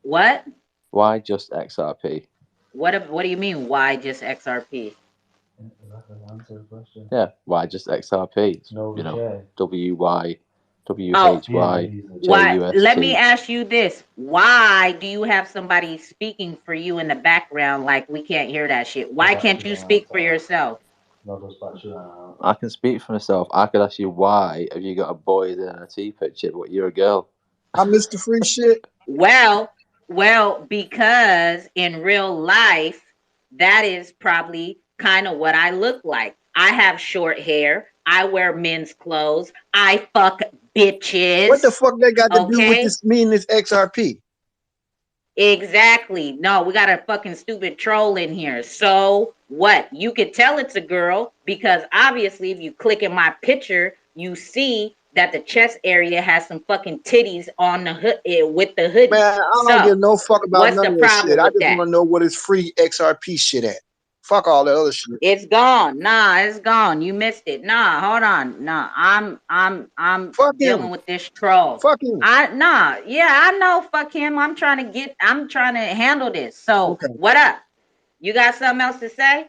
What? Why just XRP? What do you mean? Why just XRP? Yeah, why just XRP? WY, Oh, WHY, why? Let me JUST. ask you this: why do you have somebody speaking for you in the background? Like we can't hear that shit. Why can't you speak for yourself? I can speak for myself. I could ask you why have you got a boys in a tea picture, but you're a girl. I missed the free shit. Well, because in real life, that is probably kind of what I look like. I have short hair. I wear men's clothes. I fuck bitches. What the fuck they got to do with Okay? this meaning this XRP? Exactly. No, we got a fucking stupid troll in here. So what? You could tell it's a girl because obviously if you click in my picture, you see that the chest area has some fucking titties on the hood with the hoodie. Man, I don't So give no fuck about what's none the of this shit. problem I with just that? want to know what is free XRP shit at. Fuck all that other shit. It's gone. Nah, it's gone. You missed it. Nah, hold on. Nah, I'm Fuck dealing him. with this troll. Fuck him. Yeah, I know. Fuck him. I'm trying to handle this. So Okay. what up? You got something else to say?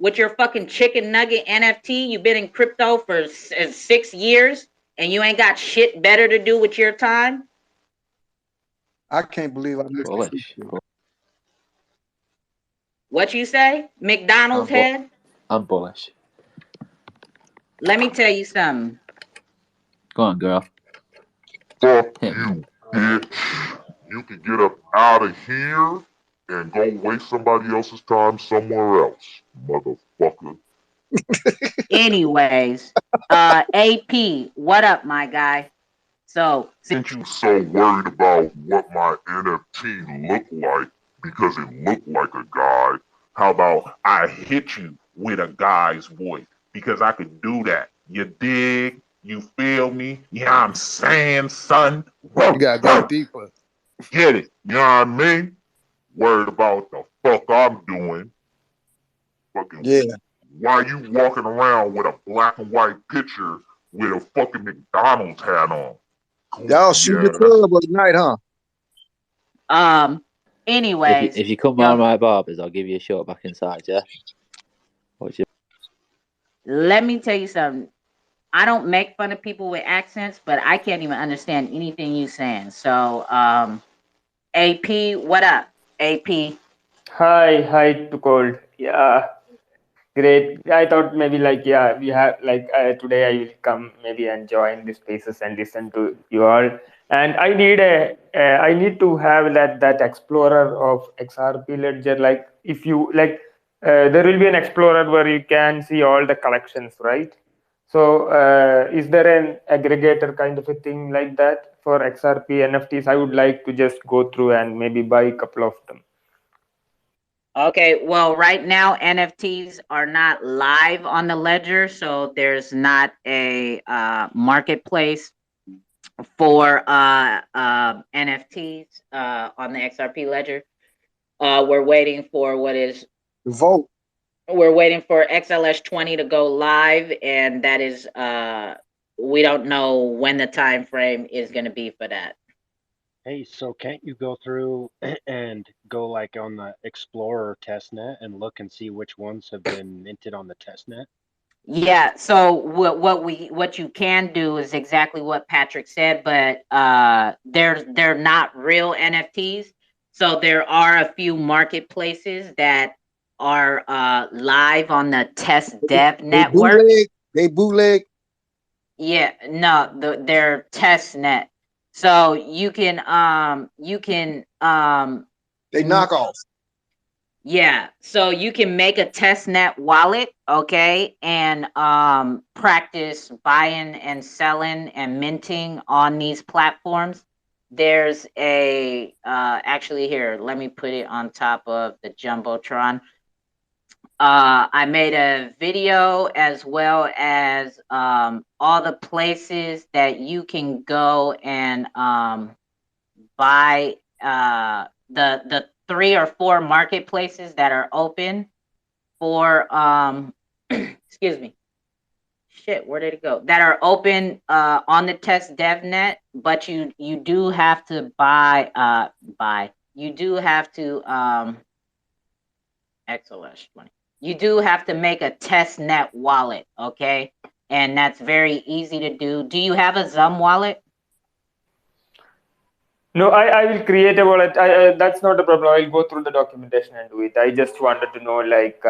With your fucking chicken nugget NFT, you've been in crypto for 6 years and you ain't got shit better to do with your time? I can't believe I missed the free Bullish. shit. What you say? McDonald's head? I'm bullish. Let me tell you something. Go on, girl. Fuck you, bitch. You can get up out of here and go waste somebody else's time somewhere else, motherfucker. Anyways, AP, what up, my guy? So, Since you so worried about what my NFT looked like because it looked like a guy, how about I hit you with a guy's voice because I could do that. You dig? You feel me? Yeah, I'm saying, son. You gotta go deeper. Get it? You know what I mean? Worried about the fuck I'm doing. Fucking Yeah. why you walking around with a black and white picture with a fucking McDonald's hat on? Y'all shoot the club at night, huh? Anyways. If you come round my barbers, I'll give you a shot back inside, yeah? Let me tell you something. I don't make fun of people with accents, but I can't even understand anything you saying. So, AP, what up? AP. Hi, 2Cold. Yeah, great. I thought maybe we have today I will come maybe and join the spaces and listen to you all. And I need to have that explorer of XRP Ledger. Like if you there will be an explorer where you can see all the collections, right? So is there an aggregator kind of a thing like that for XRP NFTs? I would like to just go through and maybe buy a couple of them. Okay, well, right now NFTs are not live on the ledger, so there's not a marketplace for NFTs on the XRP ledger. We're waiting for vote. We're waiting for XLS 20 to go live, and that is we don't know when the time frame is going to be for that. Hey, so can't you go through and go like on the Explorer testnet and look and see which ones have been minted on the testnet? Yeah, so what you can do is exactly what Patrick said, but they're not real NFTs. So there are a few marketplaces that are live on the test dev network. They bootleg. Yeah, no, they're test net. So you can they knock off. Yeah, so you can make a testnet wallet, okay, and practice buying and selling and minting on these platforms. There's a actually here, let me put it on top of the Jumbotron. I made a video as well as all the places that you can go and buy the 3 or 4 marketplaces that are open for excuse me. shit, where did it go? That are open on the test dev net, but you do have to you do have to XLS 20. You do have to make a test net wallet, okay? And that's very easy to do. Do you have a Zum wallet? No, I will create a wallet. That's not a problem. I'll go through the documentation and do it. I just wanted to know like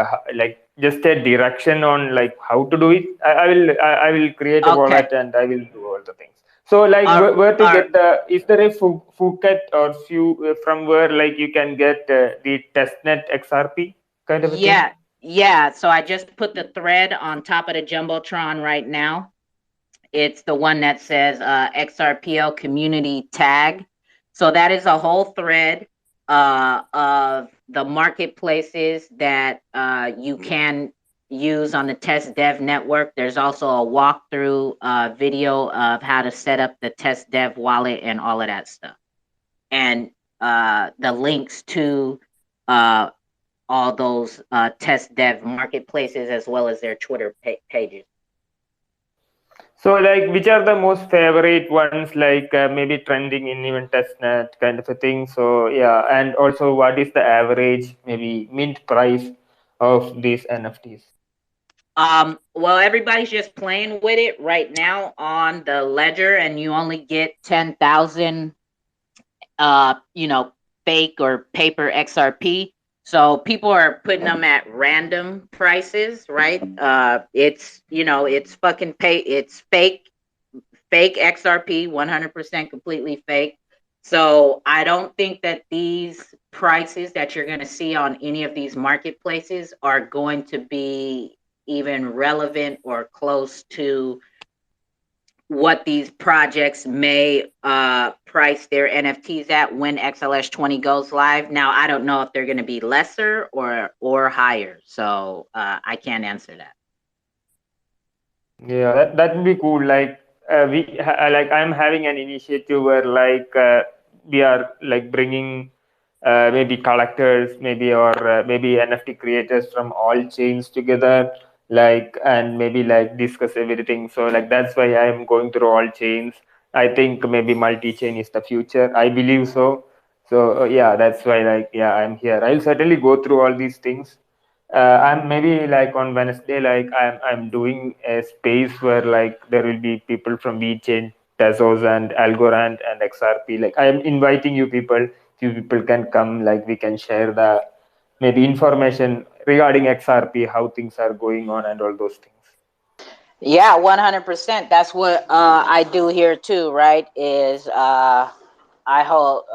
just a direction on like how to do it. I will create a wallet and I will do all the things. So like where to get the, is there a Phuket or few from where like you can get the testnet XRP kind of a thing? Yeah. So I just put the thread on top of the Jumbotron right now. It's the one that says Xrpl community tag. So that is a whole thread of the marketplaces that you can use on the test dev network. There's also a walkthrough video of how to set up the test dev wallet and all of that stuff. And the links to all those test dev marketplaces as well as their Twitter pages. So like which are the most favorite ones, like maybe trending in even testnet kind of a thing? So yeah, and also what is the average maybe mint price of these NFTs? Well, everybody's just playing with it right now on the ledger, and you only get 10,000 fake or paper XRP. So people are putting them at random prices, right? It's it's fucking it's fake XRP, 100% completely fake. So I don't think that these prices that you're going to see on any of these marketplaces are going to be even relevant or close to what these projects may price their NFTs at when XLS 20 goes live. Now, I don't know if they're going to be lesser or higher, so I can't answer that. Yeah, that would be cool. Like like I'm having an initiative where like we are like bringing maybe collectors, maybe or maybe NFT creators from all chains together, like and maybe like discuss everything. So like that's why I'm going through all chains. I think maybe multi-chain is the future. I believe so. So yeah, that's why like yeah, I'm here. I'll certainly go through all these things. I'm maybe like on Wednesday, like I'm doing a space where like there will be people from VeChain, Tezos, and Algorand and XRP. Like I'm inviting you people. Few people can come. Like we can share the maybe information regarding XRP, how things are going on, and all those things. Yeah, 100%. That's what I do here too. Right? Is I hold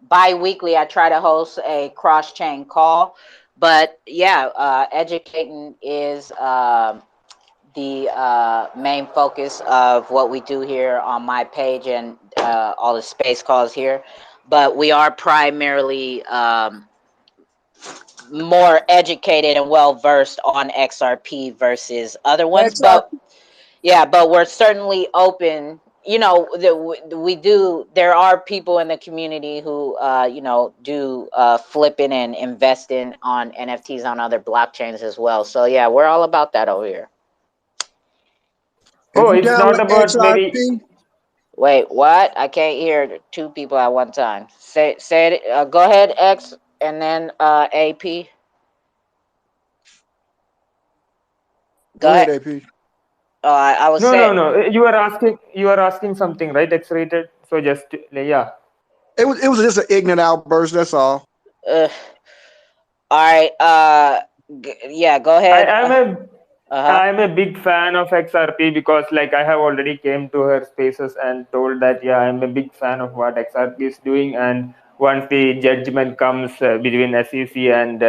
bi-weekly. I try to host a cross-chain call. But yeah, educating is the main focus of what we do here on my page and all the space calls here. But we are primarily more educated and well-versed on XRP versus other ones. But yeah, but we're certainly open. There are people in the community who do flipping and investing on NFTs on other blockchains as well. So yeah, we're all about that over here. Oh, it's not about maybe. Wait, what? I can't hear two people at one time. Say it. Go ahead, X, and then AP. Go ahead, AP. I was saying. No. You are asking something, right? X-rated. So just yeah. It was just an ignorant outburst. That's all. All right. Yeah. Go ahead. I'm a big fan of XRP because like I have already came to her spaces and told that yeah, I'm a big fan of what XRP is doing, and once the judgment comes between SEC and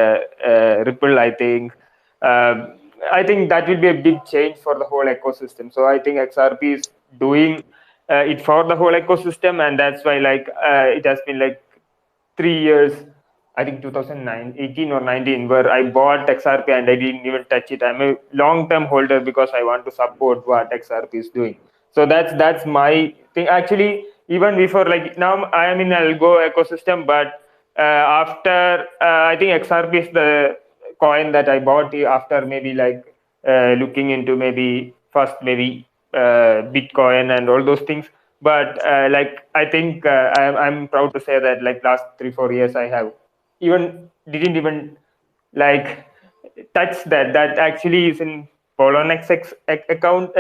Ripple, I think that will be a big change for the whole ecosystem. So I think XRP is doing it for the whole ecosystem, and that's why like it has been like 3 years. I think 2018 or 19, where I bought XRP and I didn't even touch it. I'm a long-term holder because I want to support what XRP is doing. So that's my thing. Actually, even before, like now I am in Algo ecosystem, but after I think XRP is the coin that I bought after maybe like looking into maybe Bitcoin and all those things. But like I think I'm proud to say that like last 3-4 years I have didn't even like touch that actually is in Poloniex account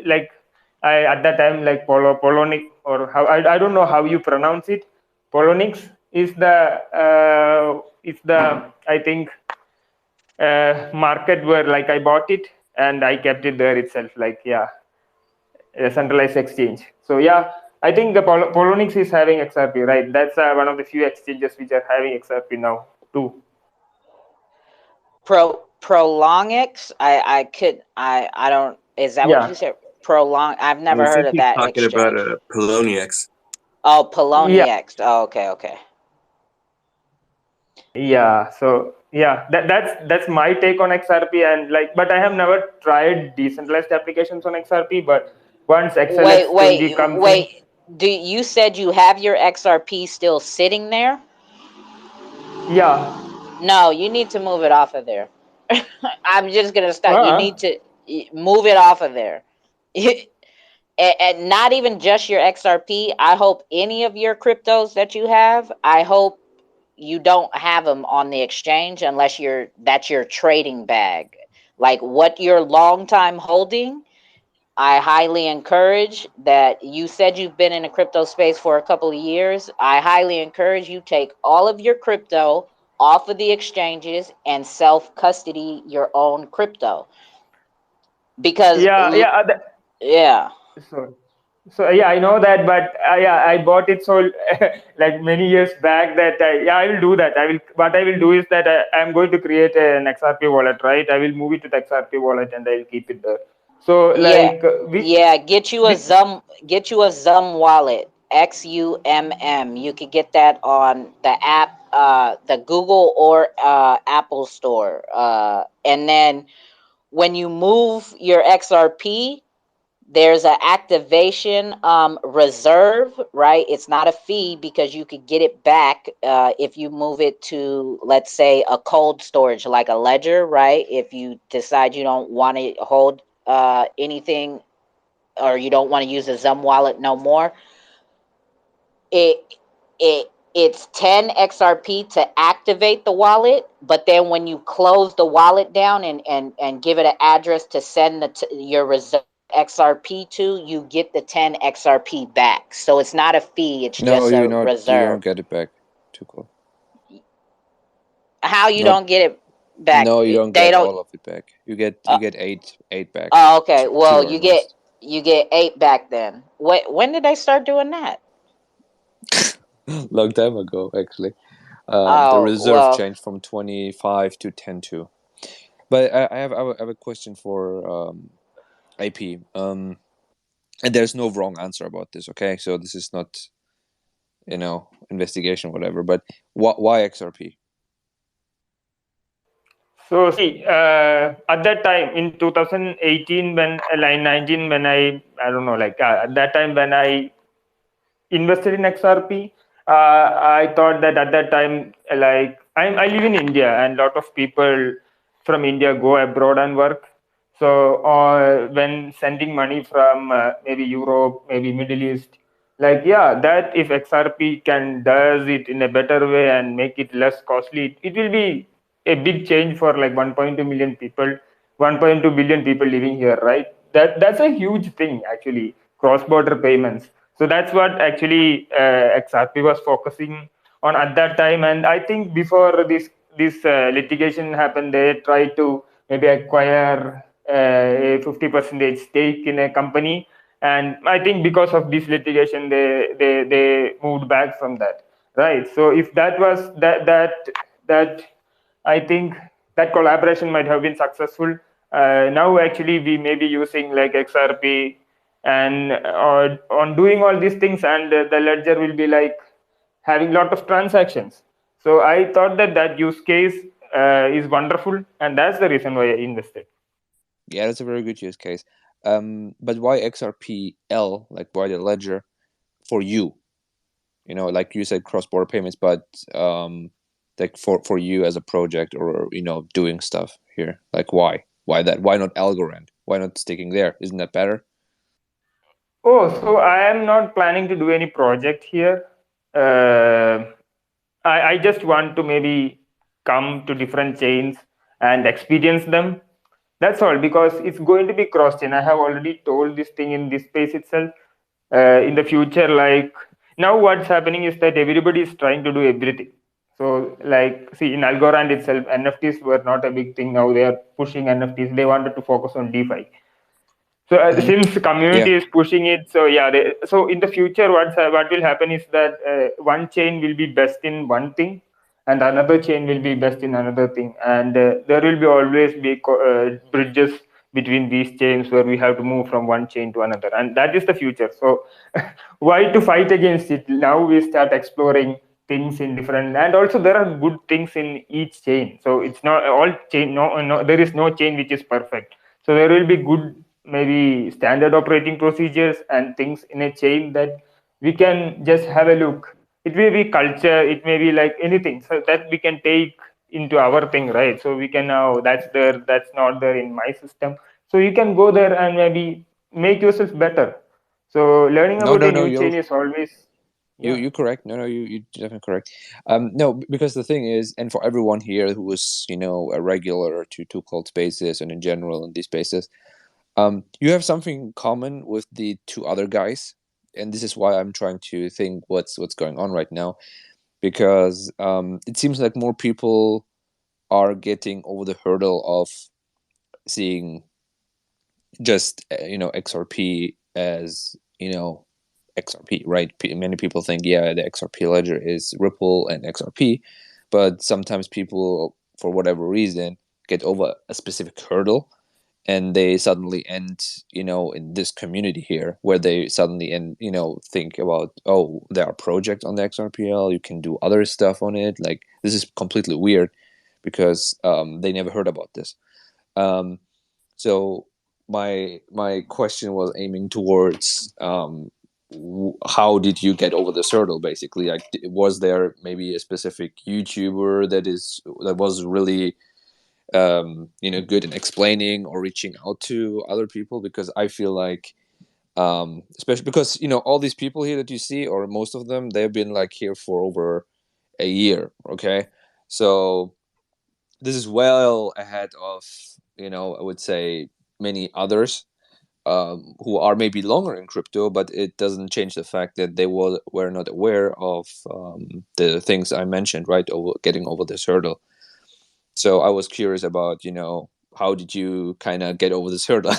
like I at that time like Polonic or how I don't know how you pronounce it. Polonix is the I think market where like I bought it and I kept it there itself, like a centralized exchange. So yeah, I think the Polonix is having XRP, right? That's one of the few exchanges which are having XRP now too. Prolongix? I don't. Is that what you said? Prolong. I've never heard of that talking exchange. about Poloniex. Oh, Poloniex. Oh, okay. Yeah. So yeah, that's my take on XRP, and like, but I have never tried decentralized applications on XRP. But once XLS20 comes in, Do you said you have your XRP still sitting there? Yeah. No, you need to move it off of there. I'm just gonna start. You need to move it off of there. And not even just your XRP. I hope any of your cryptos that you have, I hope you don't have them on the exchange unless that's your trading bag. Like what you're long time holding, I highly encourage that. You said you've been in the crypto space for a couple of years. I highly encourage you take all of your crypto off of the exchanges and self custody your own crypto. Because yeah. So yeah, I know that, but I bought it so like many years back that I will do that. What I will do is that I'm going to create an XRP wallet, right? I will move it to the XRP wallet and I will keep it there. So like get you a Zum wallet, XUMM. You could get that on the app, the Google or Apple store. And then when you move your XRP, there's an activation reserve, right? It's not a fee because you could get it back if you move it to, let's say, a cold storage like a Ledger, right? If you decide you don't want to hold anything or you don't want to use a Zum wallet no more, it's 10 XRP to activate the wallet, but then when you close the wallet down and give it an address to send your reserve XRP to, you get the 10 XRP back. So it's not a fee, it's just a reserve. You don't get it back. 2Cold. How you don't get it back? No, you don't get all of it back. You get eight back. Oh, okay. Well, you get 8 back then. When did they start doing that? Long time ago, actually. The reserve changed from 25 to 10.2. But I have a question for AP. And there's no wrong answer about this, okay? So this is not, investigation, whatever. But why XRP? So see, at that time in 2018, when 19, when I don't know, like at that time when I invested in XRP, I thought that at that time, like I live in India, and a lot of people from India go abroad and work. So when sending money from maybe Europe, maybe Middle East, like that if XRP does it in a better way and make it less costly, it will be a big change for like 1.2 million people, 1.2 billion people living here, right? That's a huge thing actually, cross-border payments. So that's what actually Xrp was focusing on at that time. And I think before this litigation happened, they tried to maybe acquire a 50% stake in a company. And I think because of this litigation, they moved back from that, right? So if that was that I think that collaboration might have been successful. Now actually we may be using like XRP and on doing all these things, and the ledger will be like having a lot of transactions. So I thought that use case is wonderful, and that's the reason why I invested. Yeah, that's a very good use case. But why XRPL? Like why the ledger for you? Like you said, cross-border payments, but like for you as a project or doing stuff here. Like why Why that? Why not Algorand? Why not sticking there? Isn't that better? Oh, so I am not planning to do any project here. I just want to maybe come to different chains and experience them. That's all, because it's going to be cross chain. I have already told this thing in this space itself. In the future, like now, what's happening is that everybody is trying to do everything. So, like, see, in Algorand itself, NFTs were not a big thing. Now they are pushing NFTs. They wanted to focus on DeFi. So since the community is pushing it, so yeah, so in the future, what will happen is that one chain will be best in one thing, and another chain will be best in another thing, and there will be always be bridges between these chains where we have to move from one chain to another, and that is the future. So why to fight against it? Now we start exploring things in different, and also there are good things in each chain. So it's not all chain. No, there is no chain which is perfect. So there will be good, maybe standard operating procedures and things in a chain that we can just have a look. It may be culture, it may be like anything, so that we can take into our thing, right? So we can now, that's there, that's not there in my system. So you can go there and maybe make yourself better. So learning about a new chain is always you're correct. No, you definitely correct. No, because the thing is, and for everyone here who is, you know, a regular to 2Cold's spaces and in general in these spaces, you have something common with the two other guys, and this is why I'm trying to think what's going on right now, because it seems like more people are getting over the hurdle of seeing just you know, Xrp as, you know, Xrp, right? Many people think, yeah, the Xrp ledger is Ripple and Xrp, but sometimes people, for whatever reason, get over a specific hurdle, and they suddenly end, you know, in this community here, where they suddenly end, you know, think about, oh, there are projects on the Xrpl, you can do other stuff on it. Like, this is completely weird because they never heard about this. So my question was aiming towards how did you get over this hurdle, basically? Like, was there maybe a specific YouTuber that was really you know, good in explaining or reaching out to other people? Because I feel like especially because, you know, all these people here that you see, or most of them, they've been like here for over a year. Okay, so this is well ahead of, you know, I would say many others who are maybe longer in crypto, but it doesn't change the fact that they were not aware of the things I mentioned, right? Getting over this hurdle. So I was curious about, you know, how did you kind of get over this hurdle?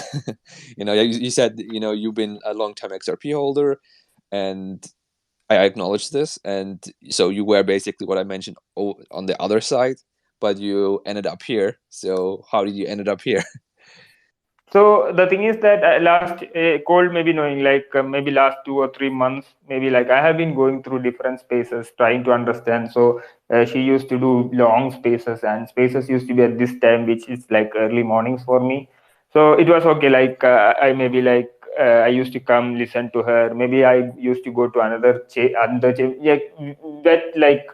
You know, you said, you know, you've been a long time XRP holder, and I acknowledge this. And so you were basically what I mentioned on the other side, but you ended up here. So how did you ended up here? So the thing is that last Cold maybe knowing, like maybe last 2 or 3 months, maybe like I have been going through different spaces trying to understand. So she used to do long spaces, and spaces used to be at this time, which is like early mornings for me. So it was okay. Like I maybe like I used to come listen to her. Maybe I used to go to another yeah, that like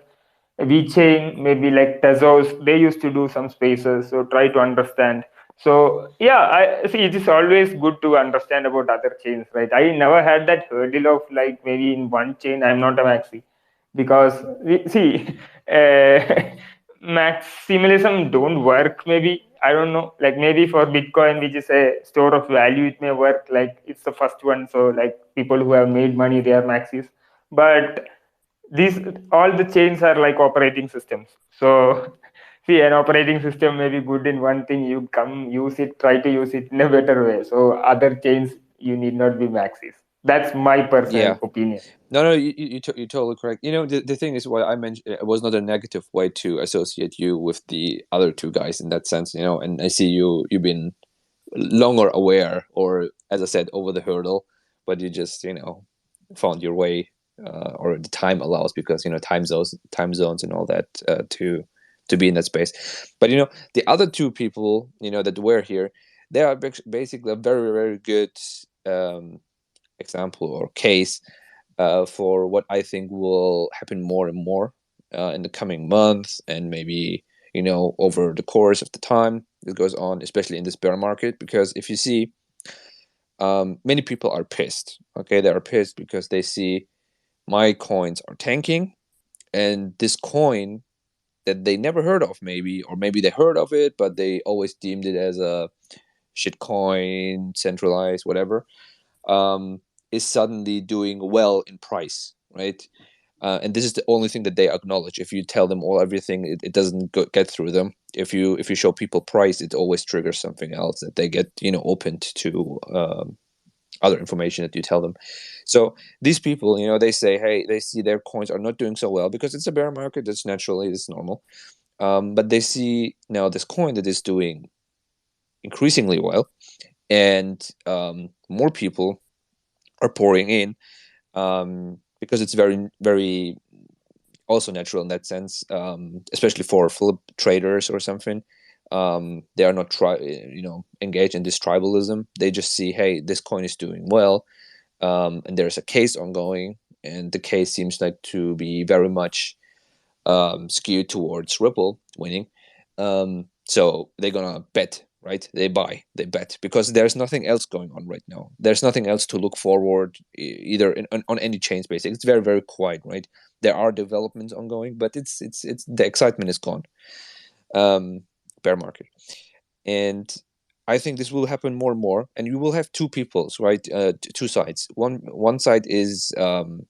VeChain, maybe like Tezos, they used to do some spaces. So try to understand. So yeah, I see, it is always good to understand about other chains, right? I never had that hurdle of like maybe in one chain I'm not a maxi, because see, maximalism don't work. Maybe I don't know. Like maybe for Bitcoin, which is a store of value, it may work. Like it's the first one, so like people who have made money, they are maxis. But these all the chains are like operating systems. So see, an operating system may be good in one thing, you come use it, try to use it in a better way. So other chains, you need not be maxis. That's my personal opinion. No, you're totally correct. You know, the thing is, what I mentioned, it was not a negative way to associate you with the other two guys in that sense, you know. And I see you've been longer aware, or as I said, over the hurdle, but you just, you know, found your way, or the time allows, because, you know, time zones and all that, to be in that space. But, you know, the other two people, you know, that were here, they are basically a very, very good example or case for what I think will happen more and more in the coming months, and maybe, you know, over the course of the time. that goes on, especially in this bear market, because if you see, many people are pissed. Okay, they are pissed because they see my coins are tanking, and this coin that they never heard of, maybe, or maybe they heard of it, but they always deemed it as a shit coin, centralized, whatever, is suddenly doing well in price, right? And this is the only thing that they acknowledge. If you tell them everything, it doesn't get through them. If you show people price, it always triggers something else that they get opened to other information that you tell them. So these people, they say, hey, they see their coins are not doing so well because it's a bear market. That's naturally, it's normal. But they see now this coin that is doing increasingly well, and more people are pouring in, because it's very, very also natural in that sense, especially for flip traders or something. They are not engaged in this tribalism. They just see, hey, this coin is doing well, and there's a case ongoing, and the case seems like to be very much skewed towards Ripple winning. So they're gonna bet, right? They bet, because there's nothing else going on right now. There's nothing else to look forward, either on any chains. Basically, it's very, very quiet, right? There are developments ongoing, but it's the excitement is gone. Bear market, and I think this will happen more and more, and you will have two peoples, right? Two sides. One side is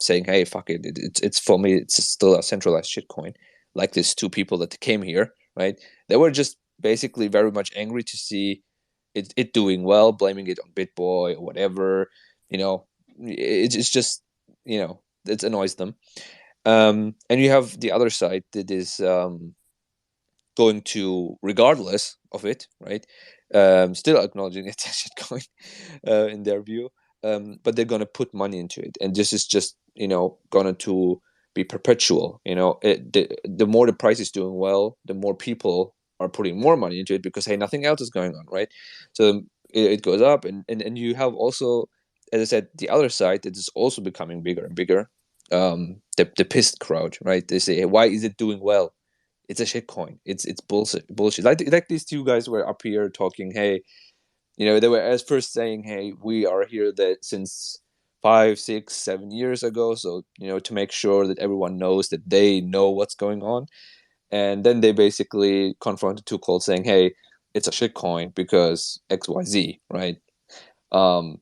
saying, "Hey, fuck it, it's for me. It's still a centralized shitcoin." Like these two people that came here, right? They were just basically very much angry to see it doing well, blaming it on BitBoy or whatever. It's just it annoys them. And you have the other side that is going to, regardless of it, right? Still acknowledging it's a shitcoin in their view, but they're gonna put money into it, and this is just gonna to be perpetual. The more the price is doing well, the more people are putting more money into it, because hey, nothing else is going on, right? So it goes up, and you have also, as I said, the other side that is also becoming bigger and bigger. The pissed crowd, right? They say, hey, why is it doing well? It's a shitcoin. It's bullshit. Like these two guys were up here talking. Hey, they were at first saying, hey, we are here that since 5, 6, 7 years ago. So to make sure that everyone knows that they know what's going on. And then they basically confronted 2Cold's saying, hey, it's a shitcoin because XYZ, right? And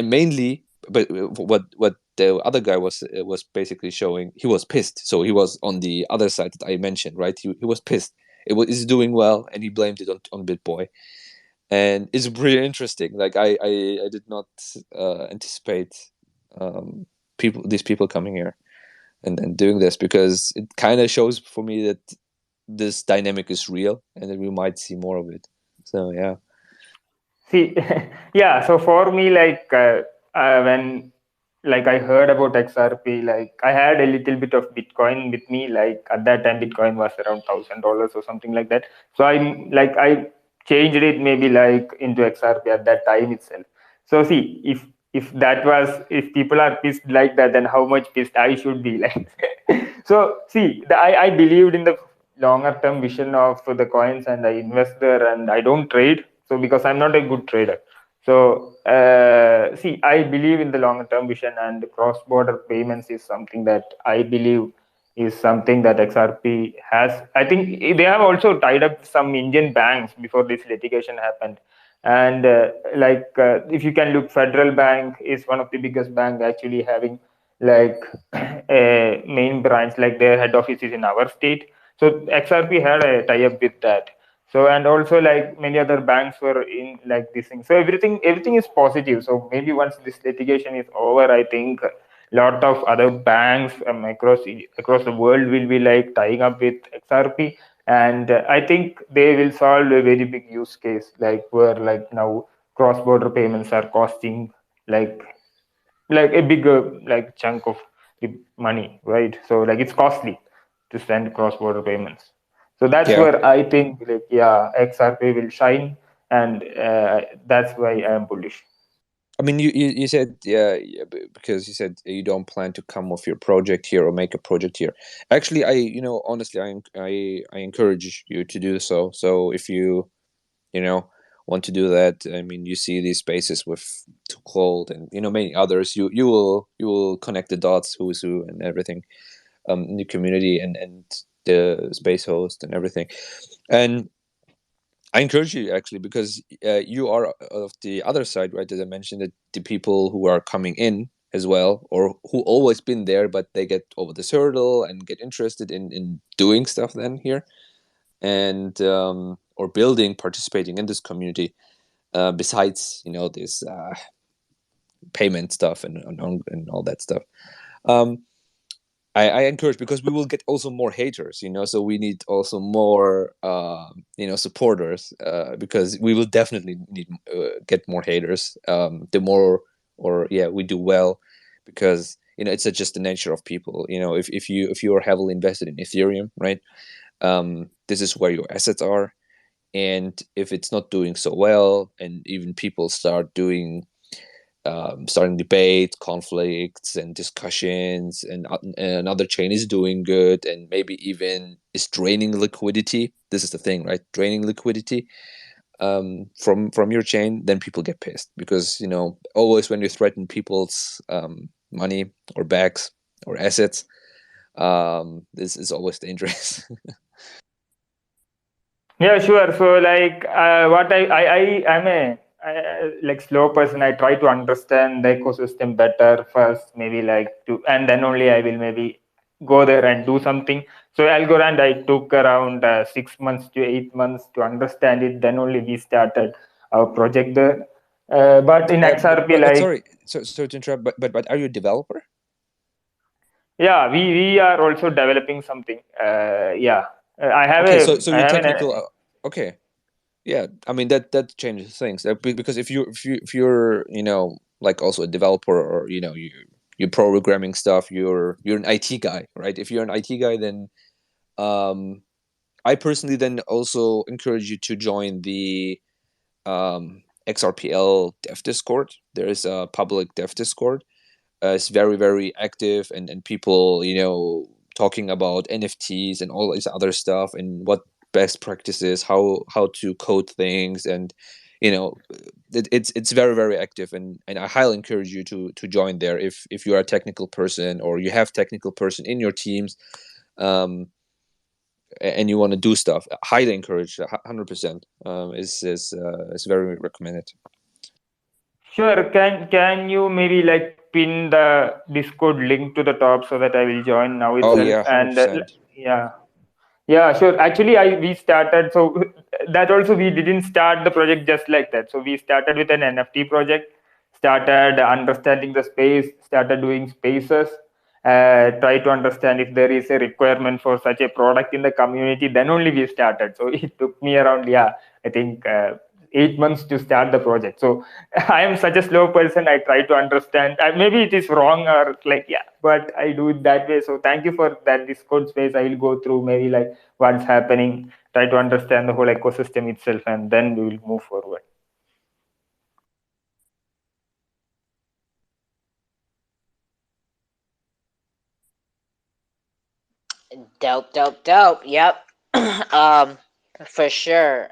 mainly, but what the other guy was basically showing, he was pissed. So he was on the other side that I mentioned, right? He was pissed. It's doing well, and he blamed it on BitBoy. And it's pretty interesting. Like I did not anticipate these people coming here and doing this, because it kind of shows for me that this dynamic is real, and that we might see more of it. So yeah. See, yeah. So for me, when I heard about XRP, I had a little bit of Bitcoin with me. Like at that time, Bitcoin was around $1,000 or something like that. So I changed it maybe into XRP at that time itself. So see, if people are pissed like that, then how much pissed I should be like. So see, I believed in the longer term vision of the coins, and I invest there, and I don't trade. So because I'm not a good trader. So see, I believe in the longer term vision, and cross border payments is something that I believe is something that XRP has. I think they have also tied up some Indian banks before this litigation happened. And if you can look, Federal Bank is one of the biggest bank actually having a main branch, their head office is in our state. So XRP had a tie up with that. So, and also many other banks were in this thing. So everything is positive. So maybe once this litigation is over, I think a lot of other banks across the world will be tying up with XRP, and I think they will solve a very big use case, where now cross border payments are costing a bigger chunk of the money, right? So it's costly to send cross border payments. So that's where I think XRP will shine, and that's why I am bullish. I mean, you said because you said you don't plan to come off your project here or make a project here. Actually, honestly, I encourage you to do so. So if you want to do that. I mean, you see these spaces with 2Cold and many others. You will connect the dots, who's who and everything, in the community and the space host and everything. And I encourage you actually, because you are of the other side, right? As I mentioned, that the people who are coming in as well, or who always been there, but they get over this hurdle and get interested in doing stuff then here, and or building, participating in this community. Besides, this payment stuff and all that stuff. I encourage, because we will get also more haters, so we need also more, supporters, because we will definitely need get more haters. The more, we do well, because it's just the nature of people. If you are heavily invested in Ethereum, right, this is where your assets are, and if it's not doing so well, and even people start starting debate, conflicts, and discussions, and another chain is doing good, and maybe even is draining liquidity. This is the thing, right? Draining liquidity from your chain, then people get pissed, because always when you threaten people's money or bags or assets, this is always dangerous. Yeah, sure. So like what I'm a like slow person. I try to understand the ecosystem better first, maybe and then only I will maybe go there and do something. So Algorand, I took around 6 months to 8 months to understand it. Then only we started our project there. But in Xrp, but sorry, so to interrupt, but are you a developer? Yeah, we are also developing something. Yeah, I have okay, a. So you're technical. Okay, yeah. I mean that changes things, because if you're like also a developer, or you're programming stuff, you're an IT guy, right? If you're an IT guy, then I personally then also encourage you to join the Xrpl dev Discord. There is a public dev Discord. It's very, very active, and people talking about NFTs and all this other stuff, and what best practices, how to code things, and it's very, very active, and I highly encourage you to join there if you are a technical person, or you have technical person in your teams, and you want to do stuff. Highly encouraged, 100%. Is very recommended. Sure. Can you maybe pin the Discord link to the top so that I will join now itself? Oh yeah, 100%. And yeah, sure. Actually, we started, so that also we didn't start the project just like that. So we started with an NFT project, started understanding the space, started doing spaces, try to understand if there is a requirement for such a product in the community. Then only we started. So it took me around, I think 8 months to start the project. So I am such a slow person. I try to understand. Maybe it is wrong, or but I do it that way. So thank you for that Discord space. I will go through maybe what's happening, try to understand the whole ecosystem itself, and then we will move forward. Dope. Yep. For sure.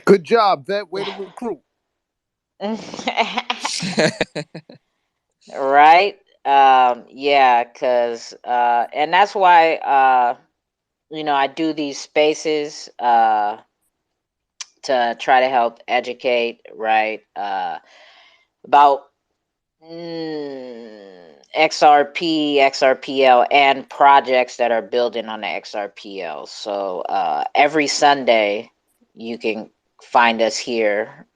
Good job, Vet. Way to recruit. Right. Yeah, because and that's why I do these spaces to try to help educate, right, about XRP, XRPL, and projects that are building on the XRPL. So every Sunday you can find us here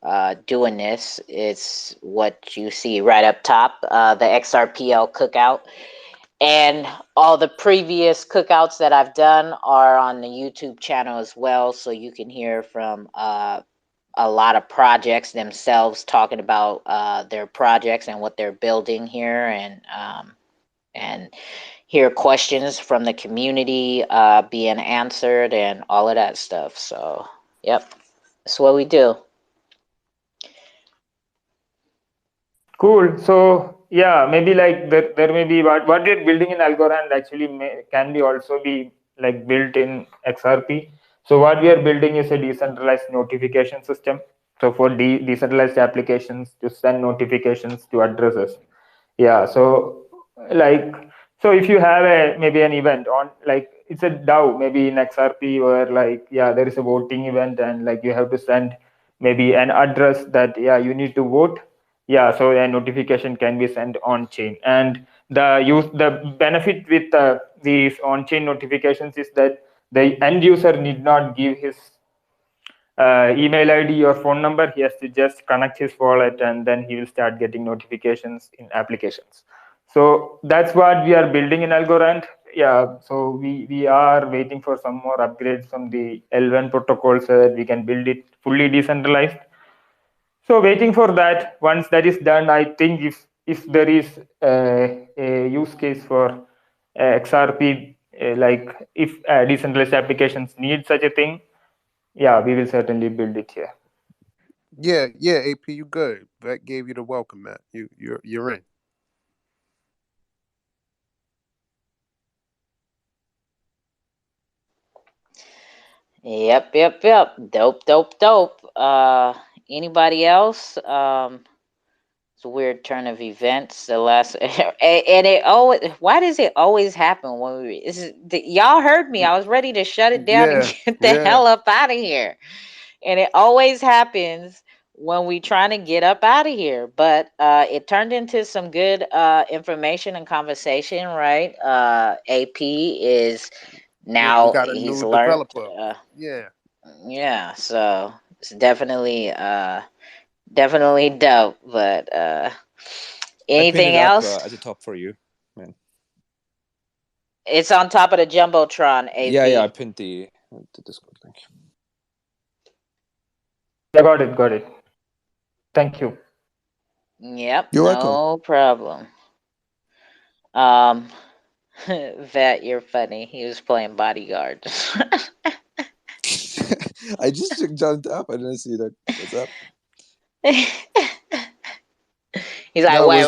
doing this. It's what you see right up top, the XRPL Cookout. And all the previous cookouts that I've done are on the YouTube channel as well. So you can hear from a lot of projects themselves, talking about their projects and what they're building here, and hear questions from the community being answered and all of that stuff. So, yep, that's what we do. Cool. So maybe there may be what we're building in Algorand actually can be also be built in XRP. So what we are building is a decentralized notification system. So for decentralized applications to send notifications to addresses. Yeah. So so if you have maybe an event on it's a DAO maybe in XRP where there is a voting event and you have to send maybe an address that you need to vote. Yeah. So a notification can be sent on chain, and the benefit with these on chain notifications is that the end user need not give his email ID or phone number. He has to just connect his wallet and then he will start getting notifications in applications. So that's what we are building in Algorand. Yeah, so we are waiting for some more upgrades from the L1 protocol so that we can build it fully decentralized. So waiting for that. Once that is done, I think if there is a use case for XRP, if decentralized applications need such a thing, yeah, we will certainly build it here. Yeah, AP, you good. That gave you the welcome, Matt. You're in. Yep. Dope. Anybody else? It's a weird turn of events. The last and it always. Why does it always happen when y'all heard me? I was ready to shut it down and get the hell up out of here, and it always happens when we trying to get up out of here. But it turned into some good information and conversation, right? AP is now we got a he's new learned. developer. Yeah, so it's definitely dope. But anything I pinned it else? up as a top for you, man. It's on top of the Jumbotron, AP. Yeah, I pinned the Discord link. I got it. Thank you. Yep, You're no problem. Vet, you're funny. He was playing bodyguard. I just jumped up. I didn't see that. What's up? He's like, wait.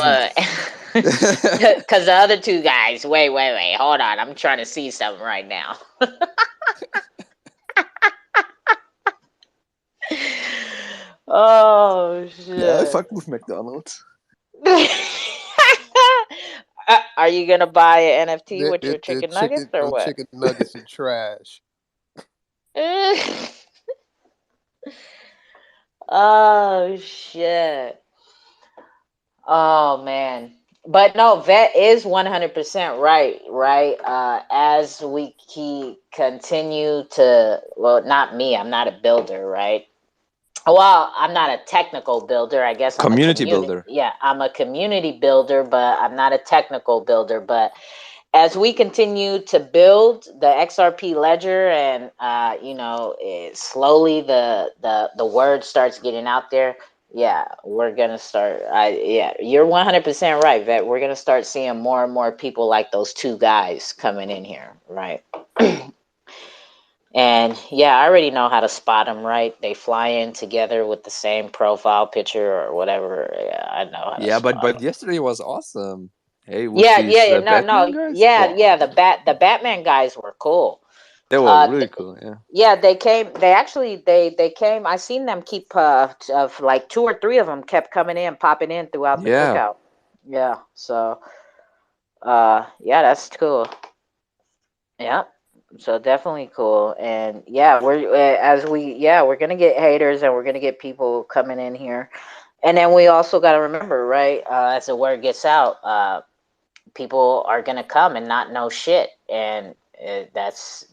Because the other two guys, wait, hold on. I'm trying to see something right now. Oh, shit. Yeah, I fuck with McDonald's. Are you going to buy an NFT with your chicken nuggets or what? Chicken nuggets are trash. Oh, shit. Oh, man. But no, Vet is 100% right? As we continue to, well, not me, I'm not a builder, right? Well, I'm not a technical builder. I guess I'm a community builder. Yeah, I'm a community builder, but I'm not a technical builder. But as we continue to build the Xrp Ledger, and slowly the word starts getting out there. Yeah, we're gonna start. You're 100% right, Vet. We're gonna start seeing more and more people like those two guys coming in here, right? And yeah, I already know how to spot them, right? They fly in together with the same profile picture or whatever. Yeah, I know how to spot but yesterday was awesome. Hey, no, the Batman guys were cool. They were really cool. Yeah. Yeah, they came. They actually they came. I seen them keep of like 2 or 3 of them kept popping in throughout the cookout. Yeah. So, yeah, that's cool. Yeah. So definitely cool. And yeah, we're gonna get haters and we're gonna get people coming in here, and then we also got to remember, right? As the word gets out, people are gonna come and not know shit, and that's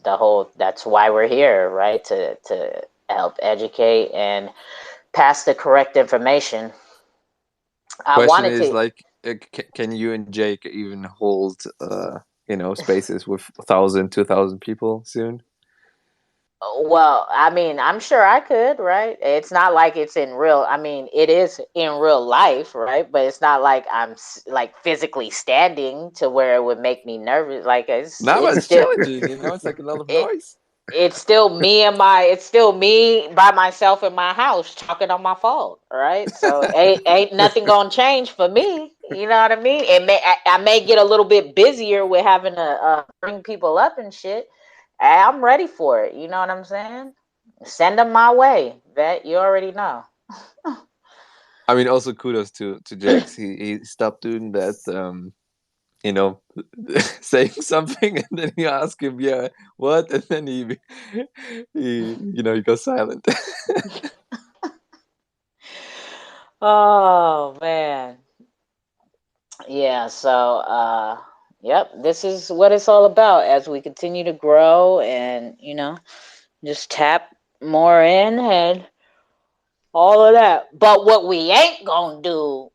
why we're here, right? To help educate and pass the correct information. Question is can you and Jake even hold spaces with 1,000, 2,000 people soon? Well, I mean, I'm sure I could, right? It's not like it's in real. I mean, it is in real life, right? But it's not like I'm physically standing to where it would make me nervous. Like it's challenging. It's like a lot of noise. It's still me by myself in my house talking on my phone, right? So ain't nothing gonna change for me. You know what I mean? I may get a little bit busier with having to bring people up and shit. I'm ready for it. You know what I'm saying? Send them my way, Vet. You already know. I mean, also kudos to Jax. He stopped doing that. You know, saying something and then you ask him, yeah, what? And then he he goes silent. Oh man. Yeah, so yep, this is what it's all about as we continue to grow and, just tap more in and all of that. But what we ain't gonna do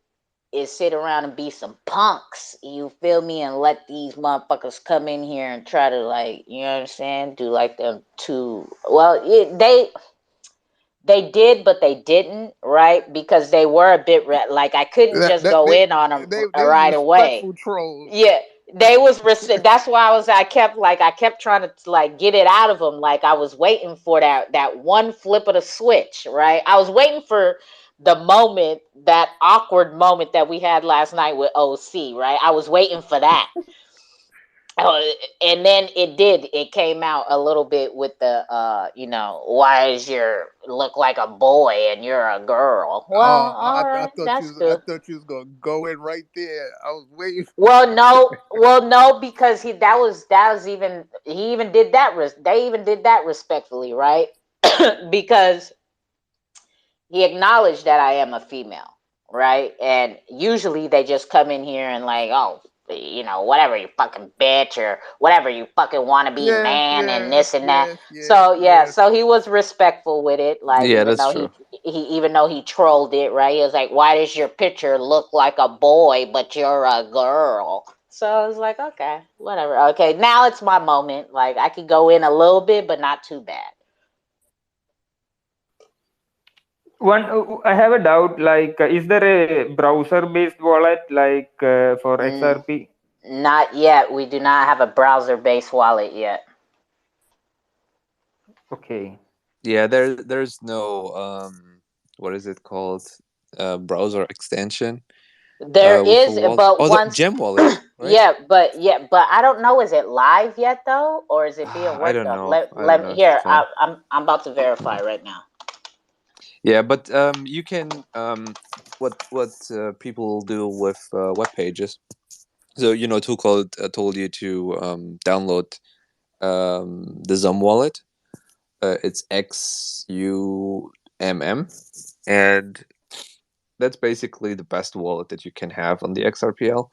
is sit around and be some punks, you feel me, and let these motherfuckers come in here and try to, like, you know what I'm saying, do like them two. Well, they did, but they didn't, right? Because they were a bit like I couldn't just go in on them They was right away. respectful trolls. Yeah, they was. That's why I kept trying to like get it out of them. Like I was waiting for that one flip of the switch, right? I was waiting for the moment, that awkward moment that we had last night with OC, right? I was waiting for that. And then it did. It came out a little bit with the, why is your look like a boy and you're a girl? Well, all I right, thought that's I good. thought you was gonna go in right there. I was waiting. Well, no, because he even did that. They even did that respectfully, right? Because he acknowledged that I am a female, right? And usually they just come in here and like, oh, whatever, you fucking bitch, or whatever, you fucking want to be man and this and that. So yeah, so he was respectful with it, like Yeah, that's true. even though he trolled it, right? He was like, why does your picture look like a boy but you're a girl? So I was like, okay, whatever. Okay, now it's my moment. Like I could go in a little bit, but not too bad. I have a doubt. Like, is there a browser-based wallet like for Xrp? Not yet. We do not have a browser-based wallet yet. Okay. Yeah, there's no what is it called? Browser extension. There With a is, wallet. but The once, Gem wallet, right? yeah, but I don't know. Is it live yet though, or is it being I worked don't on? know. I don't Let know me if you here. can. I'm about to verify right now. Yeah, but you can what people do with web pages. So 2Cold told you to download the Zum wallet. It's XUMM, and that's basically the best wallet that you can have on the Xrpl,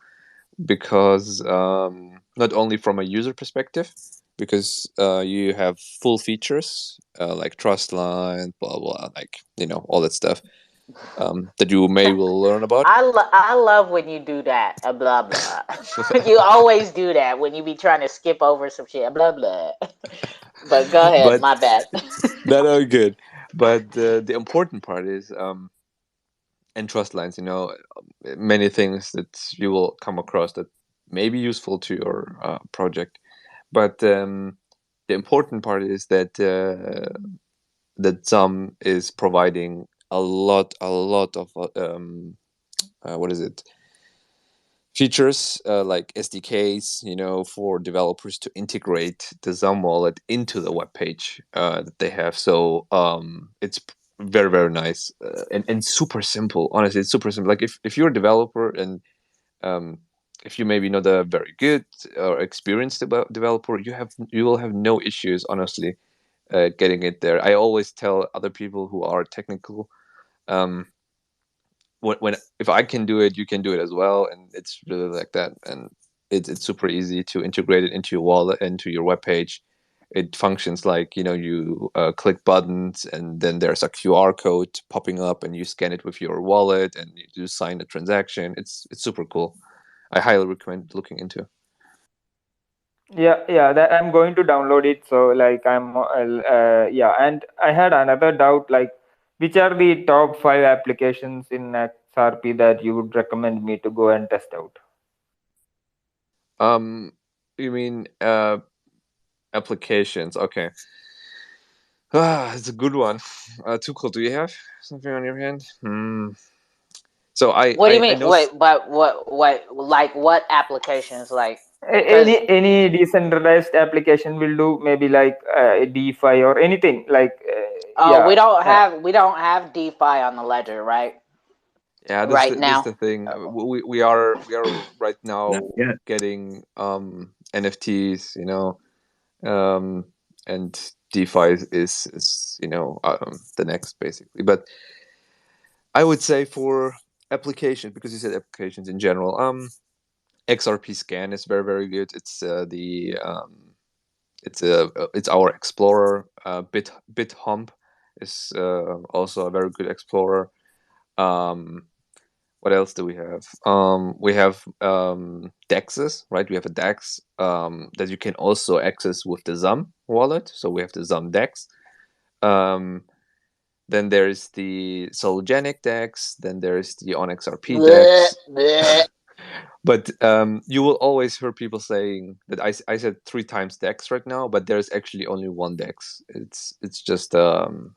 because not only from a user perspective, because you have full features like trust line, blah blah, like all that stuff that you will learn about. I love when you do that. Blah blah. You always do that when you be trying to skip over some shit. Blah blah. But go ahead. But My bad. that are good. But the important part is and trust lines. Many things that you will come across that may be useful to your project. But the important part is that Zum is providing a lot of what is it? Features like SDKs, for developers to integrate the Zum wallet into the web page that they have. So it's very, very nice and super simple. Honestly, it's super simple. Like if you're a developer and if you maybe not a very good or experienced developer, you will have no issues, honestly, getting it there. I always tell other people who are technical, if I can do it, you can do it as well, and it's really like that. And it's super easy to integrate it into your wallet, into your web page. It functions like you click buttons, and then there's a QR code popping up, and you scan it with your wallet, and you sign a transaction. It's super cool. I highly recommend looking into. Yeah, that I'm going to download it. So like yeah, and I had another doubt, like which are the top 5 applications in Xrp that you would recommend me to go and test out? You mean applications? Okay. It's a good one. 2Cold, do you have something on your hand? So What do you I mean? know. Wait, but what applications like? Any decentralized application will do, maybe like DeFi or anything like we don't have DeFi on the ledger, right? Yeah, Right this now. the thing. We are right now Not yet. getting NFTs, you know, and DeFi is you know the next basically. But I would say for applications, because you said applications in general, XRP Scan is very good. It's it's our explorer. BitHump is also a very good explorer. What else do we have? We have DEXs, right? We have a DEX that you can also access with the XUM wallet. So we have the XUM DEX. Then there's the Sologenic DEX. Then there's the OnXRP DEX. But you will always hear people saying that I said 3 times DEX right now, but there's actually only one DEX. It's just you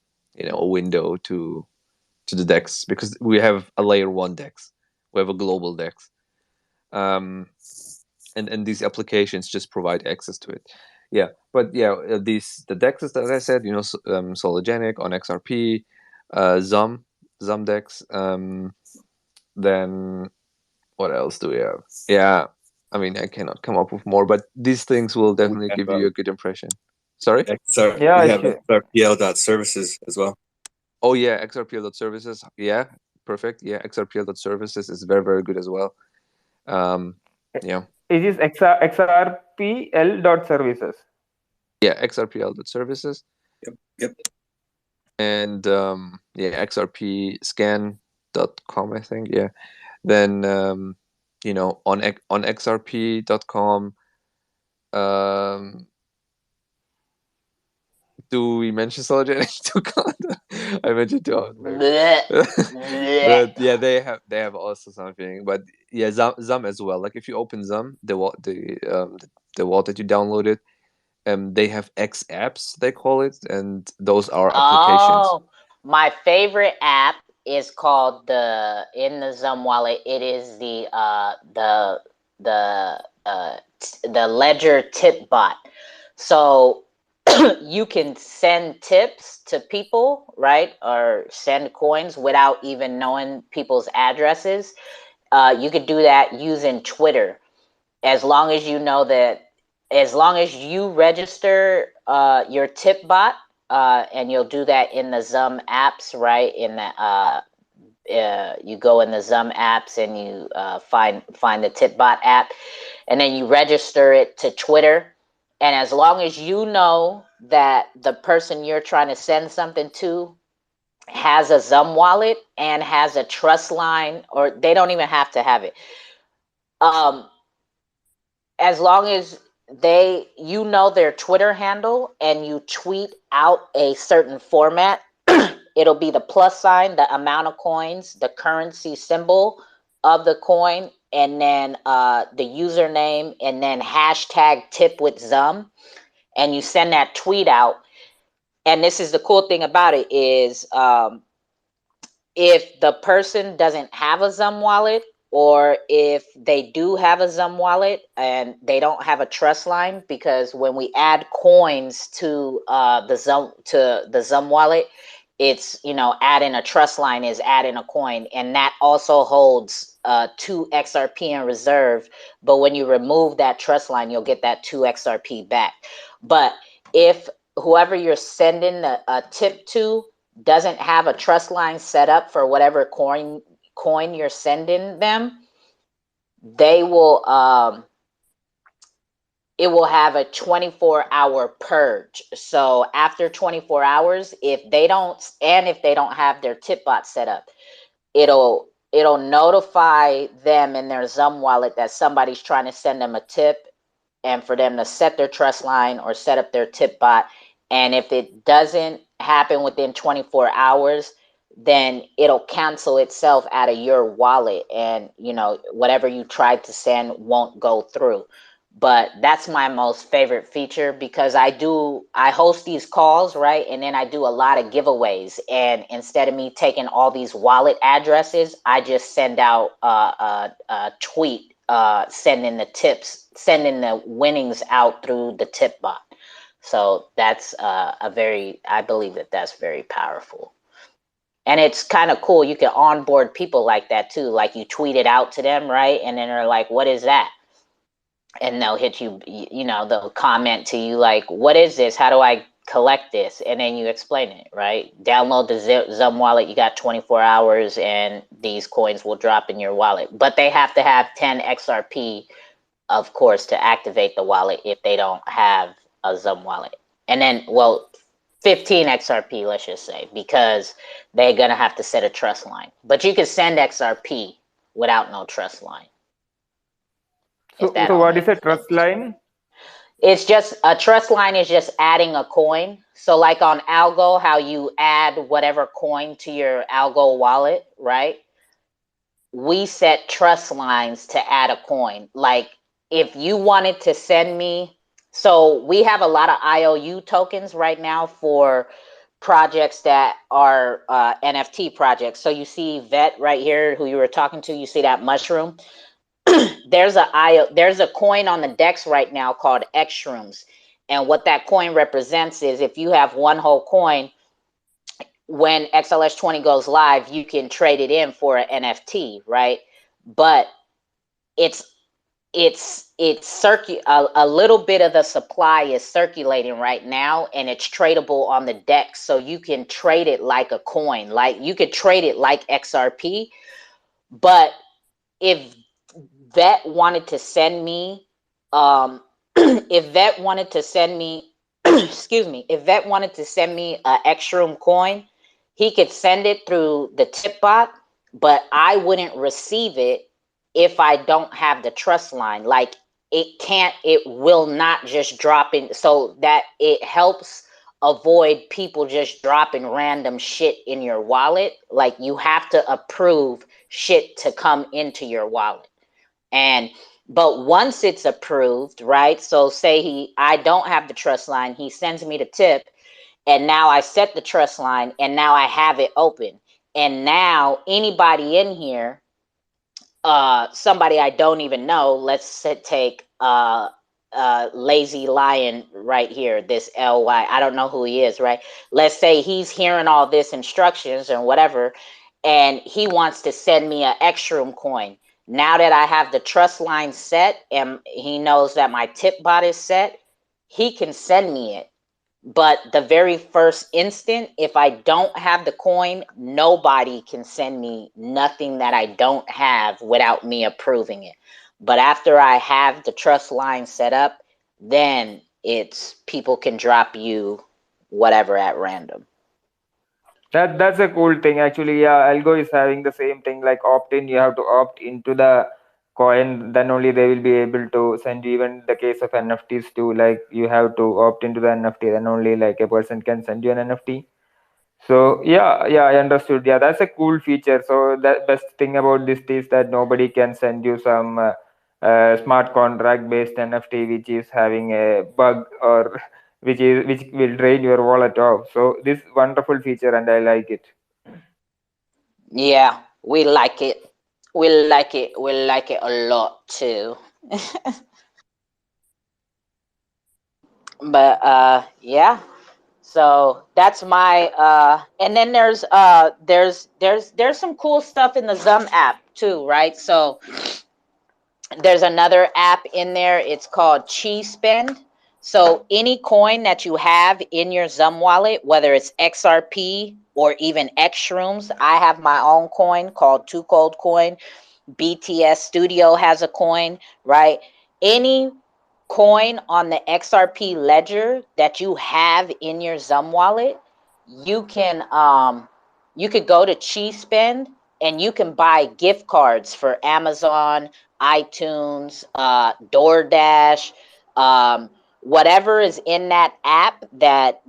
know, a window to the DEX, because we have a layer 1 DEX. We have a global DEX. And these applications just provide access to it. Yeah, but yeah, the DEXs that I said, you know, Sologenic, OnXRP, XUM DEX. Then what else do we have? Yeah, I mean, I cannot come up with more, but these things will definitely give you a good impression. Sorry? Yeah, we have sure. XRPL.services as well. Oh yeah, XRPL.services. Yeah, perfect. Yeah, XRPL.services is very good as well. Yeah. It is XRPL.services. Yeah, XRPL.services. Yep. And yeah, XRPscan.com, I think. Yeah. Then you know, on XRP.com. Do we mention Sologenic? I mentioned two. But yeah, they have also something. But yeah, XUM as well. Like if you open XUM, the wallet that you downloaded, they have X apps, they call it, and those are applications. Oh, my favorite app is called in the XUM wallet. It is the Ledger tip bot. So you can send tips to people, right? Or send coins without even knowing people's addresses. You could do that using Twitter. As long as you know that, as long as you register your tip bot, and you'll do that in the XUM apps, right? In the you go in the XUM apps and you find the tip bot app, and then you register it to Twitter. And as long as you know that the person you're trying to send something to has a XUM wallet and has a trust line, or they don't even have to have it. As long as you know their Twitter handle and you tweet out a certain format, it'll be the plus sign, the amount of coins, the currency symbol of the coin, and then the username, and then hashtag tip with XUM. And you send that tweet out. And this is the cool thing about it is if the person doesn't have a XUM wallet, or if they do have a XUM wallet and they don't have a trust line, because when we add coins to the XUM wallet, it's, you know, adding a trust line is adding a coin, and that also holds 2 XRP in reserve. But when you remove that trust line, you'll get that 2 XRP back. But if whoever you're sending a tip to doesn't have a trust line set up for whatever coin you're sending them, they will it will have a 24-hour purge. So after 24 hours, if they don't have their tip bot set up, it'll notify them in their XUM wallet that somebody's trying to send them a tip, and for them to set their trust line or set up their tip bot. And if it doesn't happen within 24 hours, then it'll cancel itself out of your wallet, and, you know, whatever you tried to send won't go through. But that's my most favorite feature, because I host these calls, right? And then I do a lot of giveaways. And instead of me taking all these wallet addresses, I just send out a tweet sending the winnings out through the tip bot. So that's I believe that's very powerful. And it's kind of cool. You can onboard people like that too. Like you tweet it out to them, right? And then they're like, what is that? And they'll hit you, they'll comment to you like, what is this? How do I collect this? And then you explain it, right? Download the Zum wallet. You got 24 hours and these coins will drop in your wallet. But they have to have 10 XRP, of course, to activate the wallet if they don't have a Zum wallet. And then, 15 XRP, let's just say, because they're going to have to set a trust line. But you can send XRP without no trust line. So what is a trust line? It's just a trust line is just adding a coin. So like on Algo, how you add whatever coin to your Algo wallet, right? We set trust lines to add a coin. Like if you wanted to send me, so we have a lot of IOU tokens right now for projects that are NFT projects. So you see Vet right here, who you were talking to, you see that mushroom? There's a coin on the DEX right now called Xrooms. And what that coin represents is if you have one whole coin, when XLS20 goes live, you can trade it in for an NFT, right? But a little bit of the supply is circulating right now, and it's tradable on the DEX. So you can trade it like a coin, like you could trade it like XRP. But if Vet wanted to send me, if Vet wanted to send me, if Vet wanted to send me a Xroom coin, he could send it through the tip bot, but I wouldn't receive it if I don't have the trust line. Like it will not just drop in, so that it helps avoid people just dropping random shit in your wallet. Like you have to approve shit to come into your wallet. But once it's approved, right? So say I don't have the trust line, he sends me the tip, and now I set the trust line, and now I have it open. And now anybody in here, somebody I don't even know, let's take Lazy Lion right here, this LY, I don't know who he is, right? Let's say he's hearing all this instructions and whatever, and he wants to send me an Xroom coin. Now that I have the trust line set and he knows that my tip bot is set, he can send me it. But the very first instant, if I don't have the coin, nobody can send me nothing that I don't have without me approving it. But after I have the trust line set up, then it's people can drop you whatever at random. That's a cool thing actually. Yeah, Algo is having the same thing, like opt-in. You have to opt into the coin, then only they will be able to send you. Even the case of NFTs too, like you have to opt into the NFT, then only like a person can send you an NFT. So yeah, I understood. Yeah, that's a cool feature. So the best thing about this is that nobody can send you some smart contract based NFT which is having a bug or which will drain your wallet off. So this wonderful feature, and I like it. Yeah, we like it. We like it a lot too. But yeah. So that's my and then there's some cool stuff in the Zum app too, right? So there's another app in there. It's called Chi Spend. So any coin that you have in your Zum wallet, whether it's XRP or even Xrooms, I have my own coin called 2Cold coin. Bts Studio has a coin, right? Any coin on the Xrp Ledger that you have in your Zum wallet, you could go to Chi Spend and you can buy gift cards for Amazon, iTunes, DoorDash, whatever is in that app, that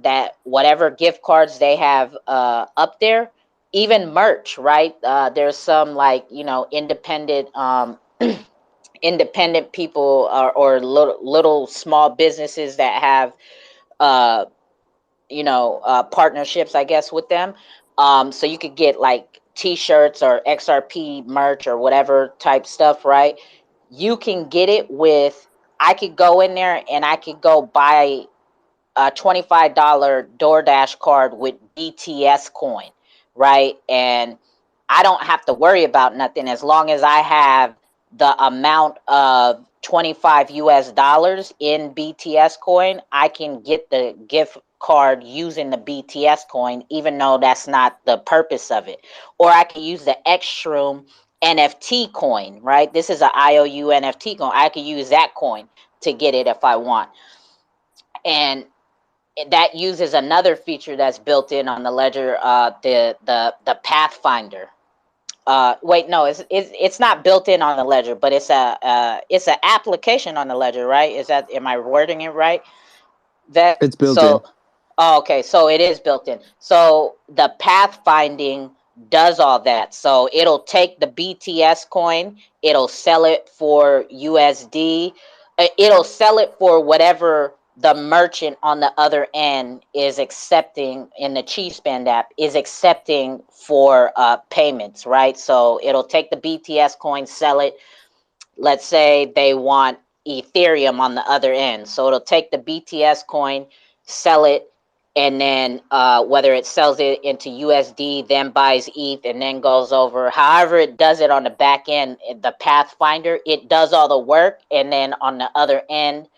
whatever gift cards they have up there, even merch, right? There's some like, independent independent people or little small businesses that have partnerships, I guess, with them. So you could get like t-shirts or XRP merch or whatever type stuff, right? you can get it with, I could go in there and I could go buy a $25 DoorDash card with BTS coin, right? And I don't have to worry about nothing as long as I have the amount of 25 US dollars in BTS coin. I can get the gift card using the BTS coin, even though that's not the purpose of it. Or I can use the Xrpl NFT coin, right? This is an IOU NFT coin. I could use that coin to get it if I want. And that uses another feature that's built in on the Ledger, the Pathfinder. Wait, no, it's not built in on the Ledger, but it's an application on the Ledger, right? Am I wording it right? It's built in. Oh, okay, so it is built in. So the pathfinding does all that. So it'll take the BTS coin, it'll sell it for USD, it'll sell it for whatever the merchant on the other end is accepting in the Cheespend app is accepting for payments, right? So it'll take the BTS coin, sell it. Let's say they want Ethereum on the other end. So it'll take the BTS coin, sell it, and then whether it sells it into USD, then buys ETH, and then goes over. However it does it on the back end, the Pathfinder, it does all the work, and then on the other end,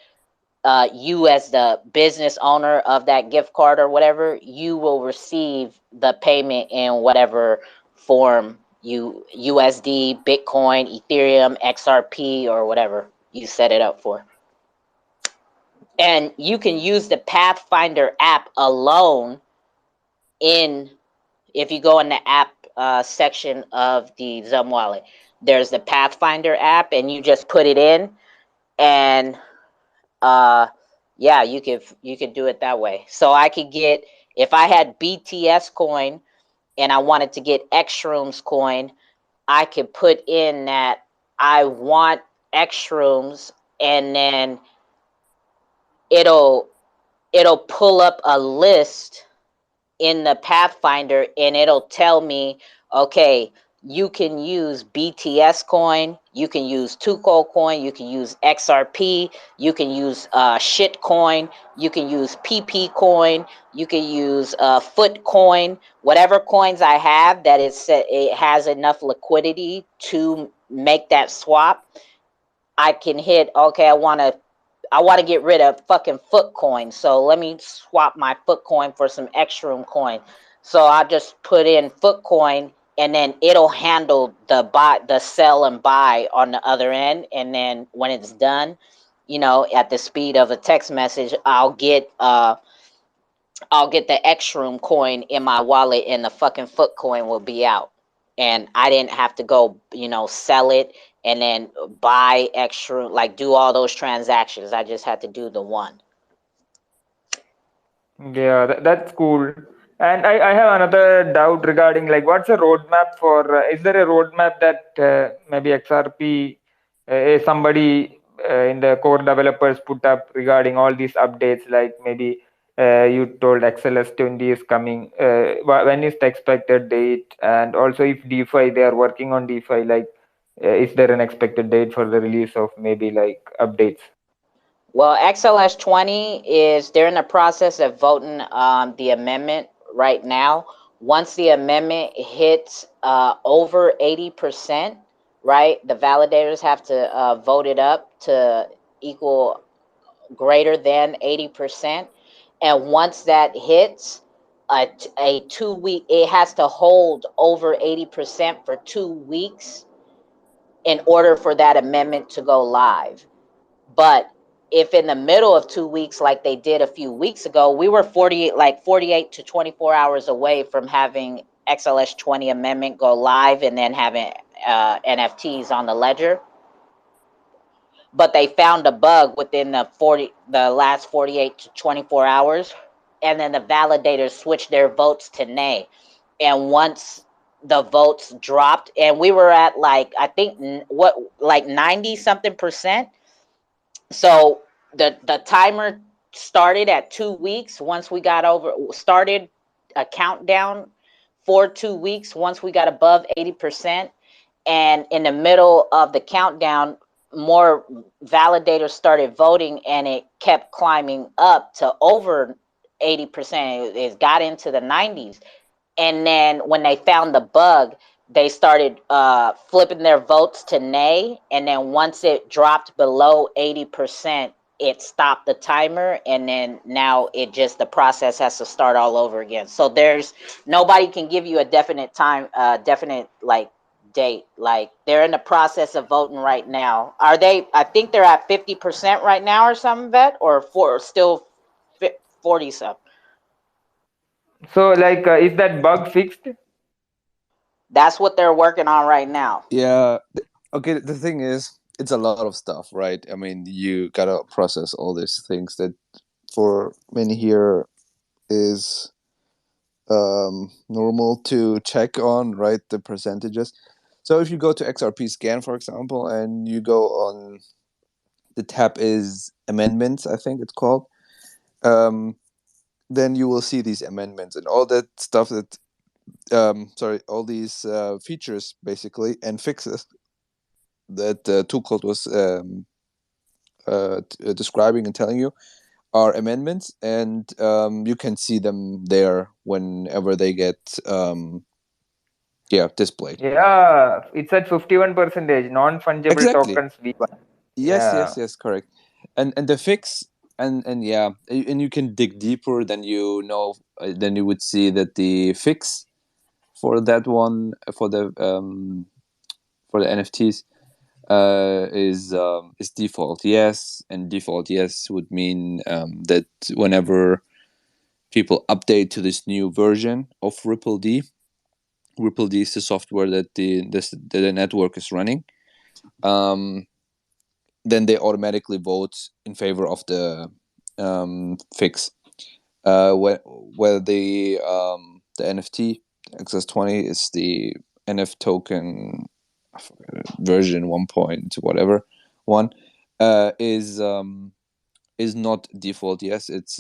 you as the business owner of that gift card or whatever, you will receive the payment in whatever form USD, Bitcoin, Ethereum, XRP, or whatever you set it up for. And you can use the Pathfinder app alone if you go in the app section of the Zum wallet, there's the Pathfinder app, and you just put it in, and yeah, you could do it that way. So I could get, if I had BTS coin and I wanted to get Xrpl coin, I could put in that I want Xrpl, and then it'll pull up a list in the Pathfinder, and it'll tell me, okay, you can use BTS coin, you can use 2Cold coin, you can use XRP, you can use shit coin, you can use PP coin, you can use foot coin, whatever coins I have that it has enough liquidity to make that swap. I can hit, okay, I want to get rid of fucking foot coin, so let me swap my foot coin for some Xrpl coin. So I just put in foot coin, and then it'll handle the sell and buy on the other end. And then when it's done, at the speed of a text message, I'll get the Xrpl coin in my wallet, and the fucking foot coin will be out. And I didn't have to go, sell it and then buy Xrpl, like do all those transactions. I just had to do the one. Yeah, that's cool. And I have another doubt regarding, like, what's the roadmap for, is there a roadmap that maybe XRP, somebody in the core developers put up regarding all these updates, like maybe you told XLS 20 is coming, when is the expected date? And also if DeFi, they are working on DeFi, like, is there an expected date for the release of maybe like updates? Well, XLS 20 they're in the process of voting on the amendment right now. Once the amendment hits over 80%, right, the validators have to vote it up to equal greater than 80%. And once that hits a 2 week, it has to hold over 80% for 2 weeks in order for that amendment to go live. But if in the middle of 2 weeks, like they did a few weeks ago, we were 48 to 24 hours away from having XLS 20 amendment go live and then having NFTs on the ledger. But they found a bug within the last 48 to 24 hours, and then the validators switched their votes to nay. And once the votes dropped, and we were at I think 90 something percent. So the timer started at 2 weeks. Once we started a countdown for 2 weeks, once we got above 80%, and in the middle of the countdown, more validators started voting, and it kept climbing up to over 80%. It got into the 90s. And then when they found the bug, they started flipping their votes to nay. And then once it dropped below 80%, it stopped the timer. And then now the process has to start all over again. So nobody can give you a definite time, definite like date. Like they're in the process of voting right now. I think they're at 50% right now or something, Vet, or still 40 something. So like, is that bug fixed? That's what they're working on right now. Yeah. Okay. The thing is, it's a lot of stuff, right? I mean, you gotta process all these things that for many here is normal to check on, right? The percentages. So if you go to XRP scan, for example, and you go on the tab is amendments, I think it's called. Then you will see these amendments and all that stuff that all these features basically and fixes that 2Cold was describing and telling you are amendments, and you can see them there whenever they get displayed. Yeah, it's at 51%. Non-fungible Exactly. tokens V1. Yes, correct. And the fix and you can dig deeper than then you would see that the fix for that one for the NFTs is default yes, and default yes would mean that whenever people update to this new version of Xrpl is the software that the network is running, then they automatically vote in favor of the fix. Whether the NFT XS20 is the NF token version 1 point whatever one is not default yes, it's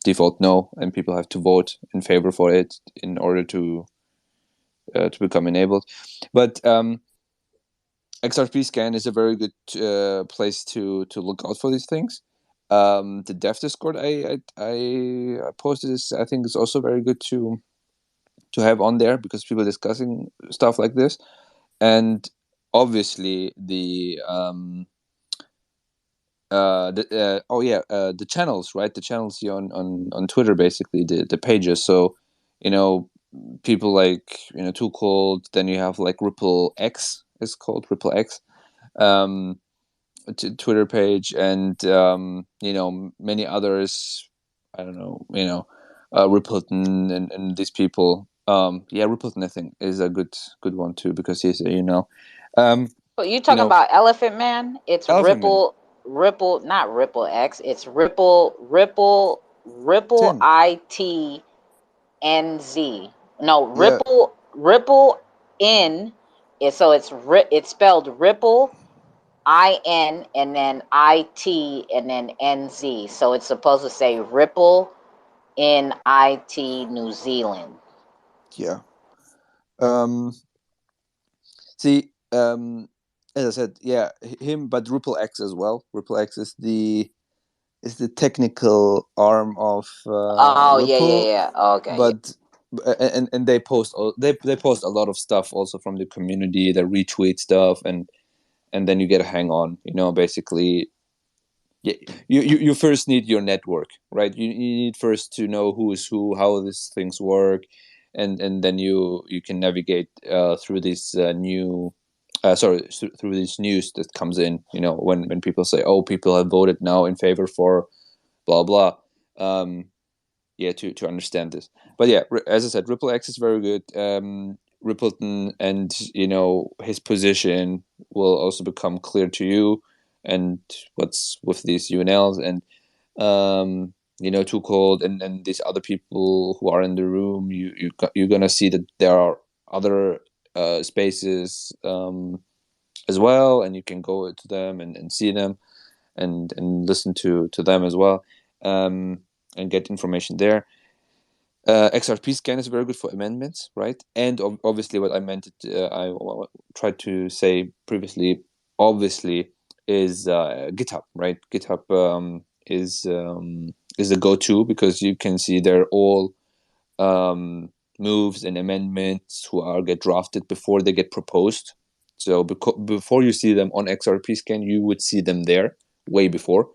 default no, and people have to vote in favor for it in order to become enabled. But XRP scan is a very good place to look out for these things. The dev Discord I posted this, I think, is also very good to have on there because people are discussing stuff like this. And obviously the channels, right? The channels here on Twitter, basically the pages. So people like 2Cold, then you have like Xrpl X, it's called Xrpl X, Twitter page, and many others. I don't know, Rippleton and these people. Rippleton I think is a good one too because he's You talking about Elephant Man? It's Elephant Ripple, not Ripple X. It's Ripple ITNZ. No, Ripple N. So it's spelled Ripple IN and then IT and then NZ. So it's supposed to say Ripple in IT New Zealand. Yeah. As I said, him, but Xrpl X as well. Xrpl X is the technical arm of Ripple. Yeah. Okay. But and they post they post a lot of stuff also from the community. They retweet stuff, and then you get a hang on. Basically, you first need your network, right? You need first to know who is who, how these things work, and then you can navigate through this through this news that comes in. When people say, "Oh, people have voted now in favor for blah blah." To understand this. But as I said, Xrpl X is very good. Rippleton and his position will also become clear to you, and what's with these UNLs and 2Cold and these other people who are in the room. You're gonna see that there are other spaces as well, and you can go to them and see them and listen to them as well, and get information there. XRP scan is very good for amendments, right? And obviously, what I meant, I tried to say previously, obviously, is GitHub, right? GitHub is the go-to because you can see they're all moves and amendments get drafted before they get proposed. So before you see them on XRP scan, you would see them there way before.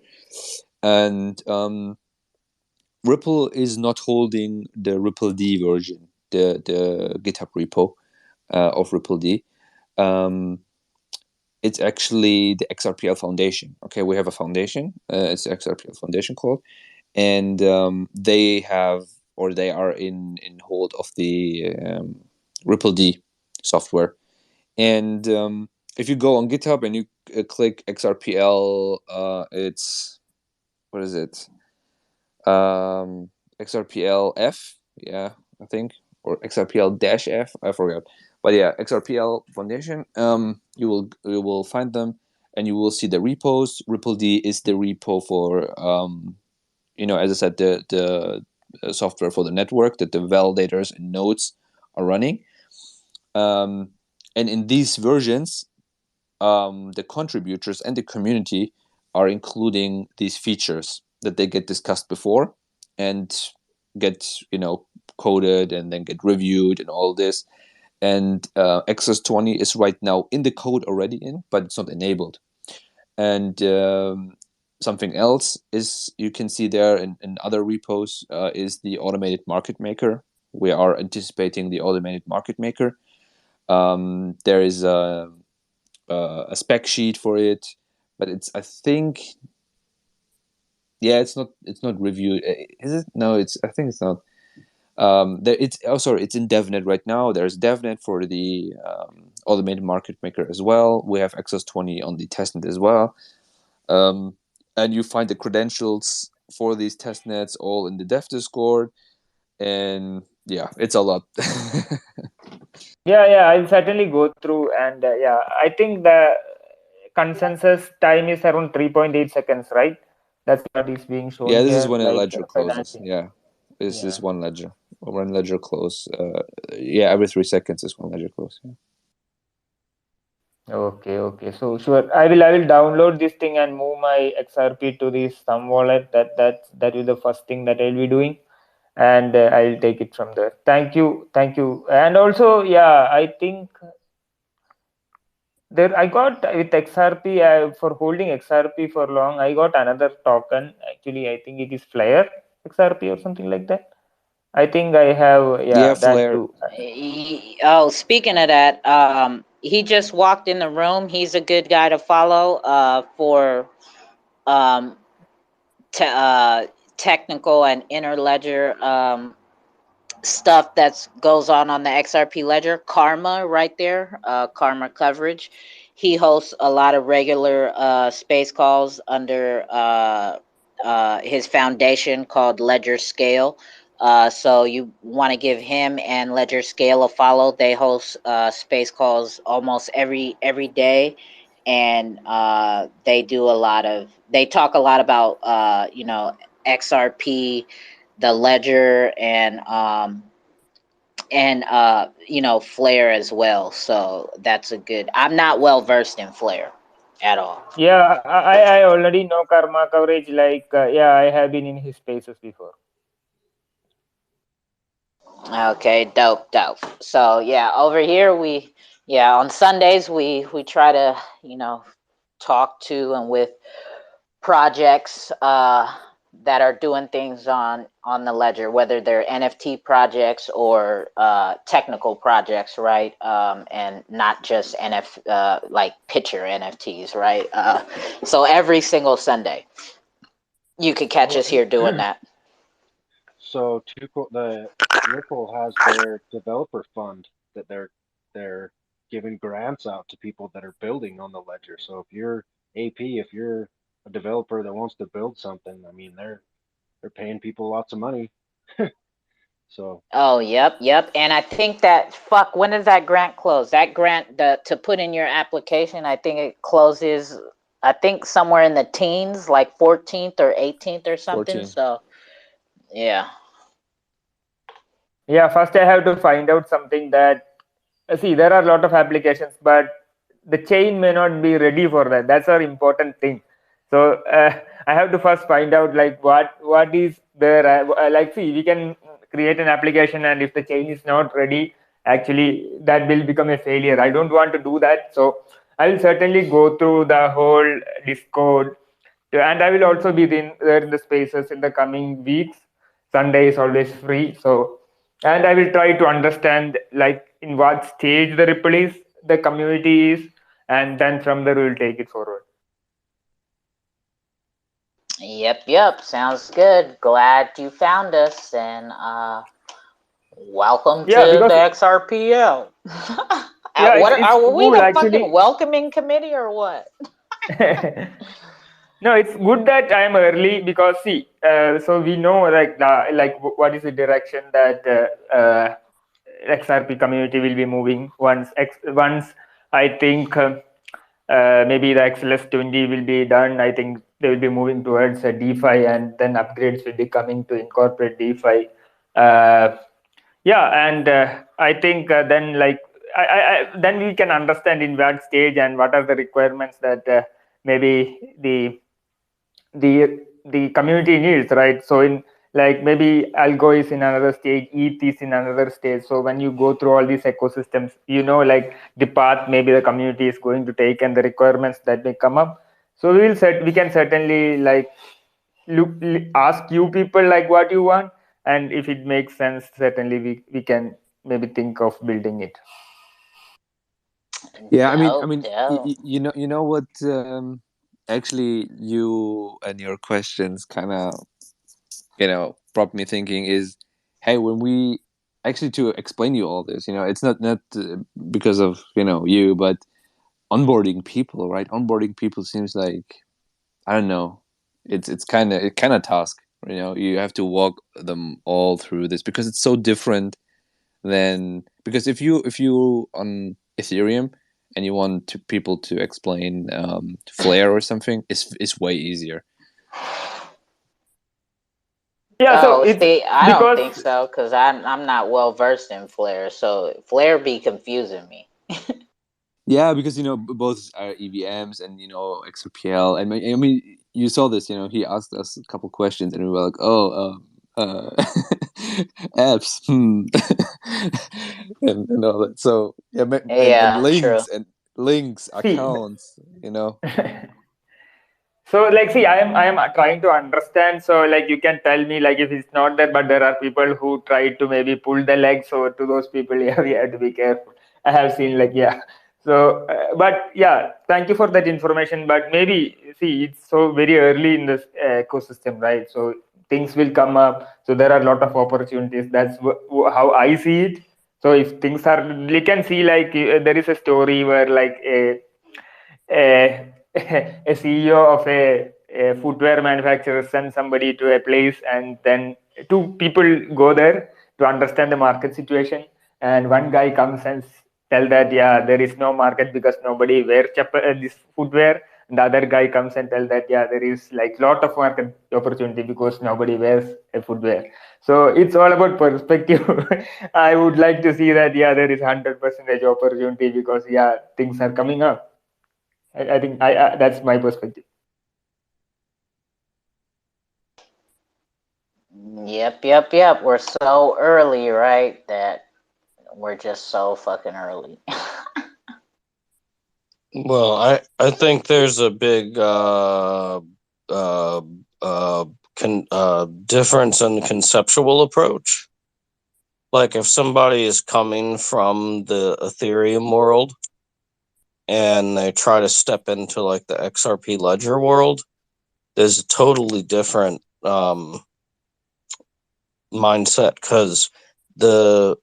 And Ripple is not holding the Ripple D version, the GitHub repo of Ripple D. It's actually the XRPL Foundation. Okay, we have a foundation. It's the XRPL Foundation called, and they are in hold of the Ripple D software. And if you go on GitHub and you click XRPL, it's what is it? XRPL F, yeah, I think, or XRPL-F, I forgot. But yeah, XRPL Foundation. You will find them, and you will see the repos. Ripple D is the repo for as I said, the software for the network that the validators and nodes are running. And in these versions, the contributors and the community are including these features that they get discussed before and get coded and then get reviewed and all this. And XS20 is right now in the code already but it's not enabled. And something else is you can see there in other repos is the automated market maker. We are anticipating the automated market maker. There is a spec sheet for it, but it's it's not reviewed. Is it? No, I think it's not. It's in DevNet right now. There's DevNet for the automated market maker as well. We have XS20 on the testnet as well. And you find the credentials for these testnets all in the dev Discord. And yeah, it's a lot. Yeah, I'll certainly go through. And I think the consensus time is around 3.8 seconds, right? That's what is being shown here. Yeah, this is when a ledger closes. Yeah, this is one ledger. When ledger close. Every 3 seconds is one ledger close. Yeah. Okay. So sure, I will download this thing and move my XRP to this Thumb wallet. That is the first thing that I'll be doing, and I'll take it from there. Thank you. And also, I think I got with XRP for holding XRP for long. I got another token. Actually, I think it is Flare XRP or something like that. I think I have that Flare. too. Oh, speaking of that, he just walked in the room. He's a good guy to follow for technical and interledger stuff that goes on the Xrp Ledger. Karma right there, Karma coverage. He hosts a lot of regular space calls under his foundation called Ledger Scale. So you want to give him and Ledger Scale a follow. They host space calls almost every day, and they talk a lot about XRP, the Ledger, and Flare as well. So that's a good. I'm not well versed in Flare at all. Yeah, I already know Karma coverage. Like I have been in his spaces before. Okay, dope. So over here on Sundays we try to talk to and with projects that are doing things on the ledger, whether they're NFT projects or technical projects, right? And not just like picture NFTs, right? So every single Sunday you could catch us here doing that. So the Ripple has their developer fund that they're giving grants out to people that are building on the ledger. So if you're if you're a developer that wants to build something, I mean they're paying people lots of money. So. Oh, yep. And I think that when does that grant close? That grant to put in your application, I think it closes. I think somewhere in the teens, like 14th or 18th or something. 14. So, yeah. Yeah, first I have to find out something that see, there are a lot of applications, but the chain may not be ready for that. That's our important thing. So I have to first find out like what is there. Like, see, we can create an application, and if the chain is not ready, actually that will become a failure. I don't want to do that. So I will certainly go through the whole Discord, and I will also be there in the spaces in the coming weeks. Sunday is always free, so and I will try to understand like in what stage the Ripple is, the community is, and then from there we will take it forward. Yep. Sounds good. Glad you found us, and welcome to the XRPL. Are we cool, the actually. fucking welcoming committee or what? No, it's good that I am early because see, so we know like what is the direction that XRP community will be moving once I think maybe the Xlist 20 will be done. I think they will be moving towards a DeFi, and then upgrades will be coming to incorporate DeFi. And I think then like then we can understand in what stage and what are the requirements that maybe the community needs, right? So in like maybe algo is in another stage, ETH is in another stage. So when you go through all these ecosystems, you know, like the path maybe the community is going to take and the requirements that may come up. So we can certainly like ask you people like what you want, and if it makes sense, certainly we can maybe think of building it. Yeah, I mean, you know what? Actually, you and your questions kind of, brought me thinking is, hey, when we actually to explain you all this, it's not because of you, but onboarding people, right? Onboarding people seems like, I don't know, it's kind of task. You have to walk them all through this because it's so different than because if you on Ethereum and you want people to explain Flare or something, it's way easier. Yeah, so I don't think so because I'm not well versed in Flare, so Flare be confusing me. Yeah, because both are EVMs and Xrpl, and I mean you saw this. He asked us a couple questions, and we were like, oh, apps, and all that. So yeah, and links true. and links, accounts, So like, see, I am trying to understand. So like, you can tell me like if it's not there, but there are people who try to maybe pull the legs. So to those people, yeah, we have to be careful. I have seen like, yeah. So, but yeah, thank you for that information. But maybe see, it's so very early in this ecosystem, right? So things will come up. So there are a lot of opportunities. That's how I see it. So if things are, you can see like there is a story where like a a CEO of a footwear manufacturer sends somebody to a place, and then two people go there to understand the market situation. And one guy comes and tell that there is no market because nobody wears this footwear. And the other guy comes and tell that there is like lot of market opportunity because nobody wears a footwear. So it's all about perspective. I would like to see that there is 100% opportunity because things are coming up. I think that's my perspective. Yep. We're so early, right? That we're just so fucking early. Well, I think there's a big difference in conceptual approach. Like if somebody is coming from the Ethereum world and they try to step into like the XRP Ledger world, there's a totally different mindset because the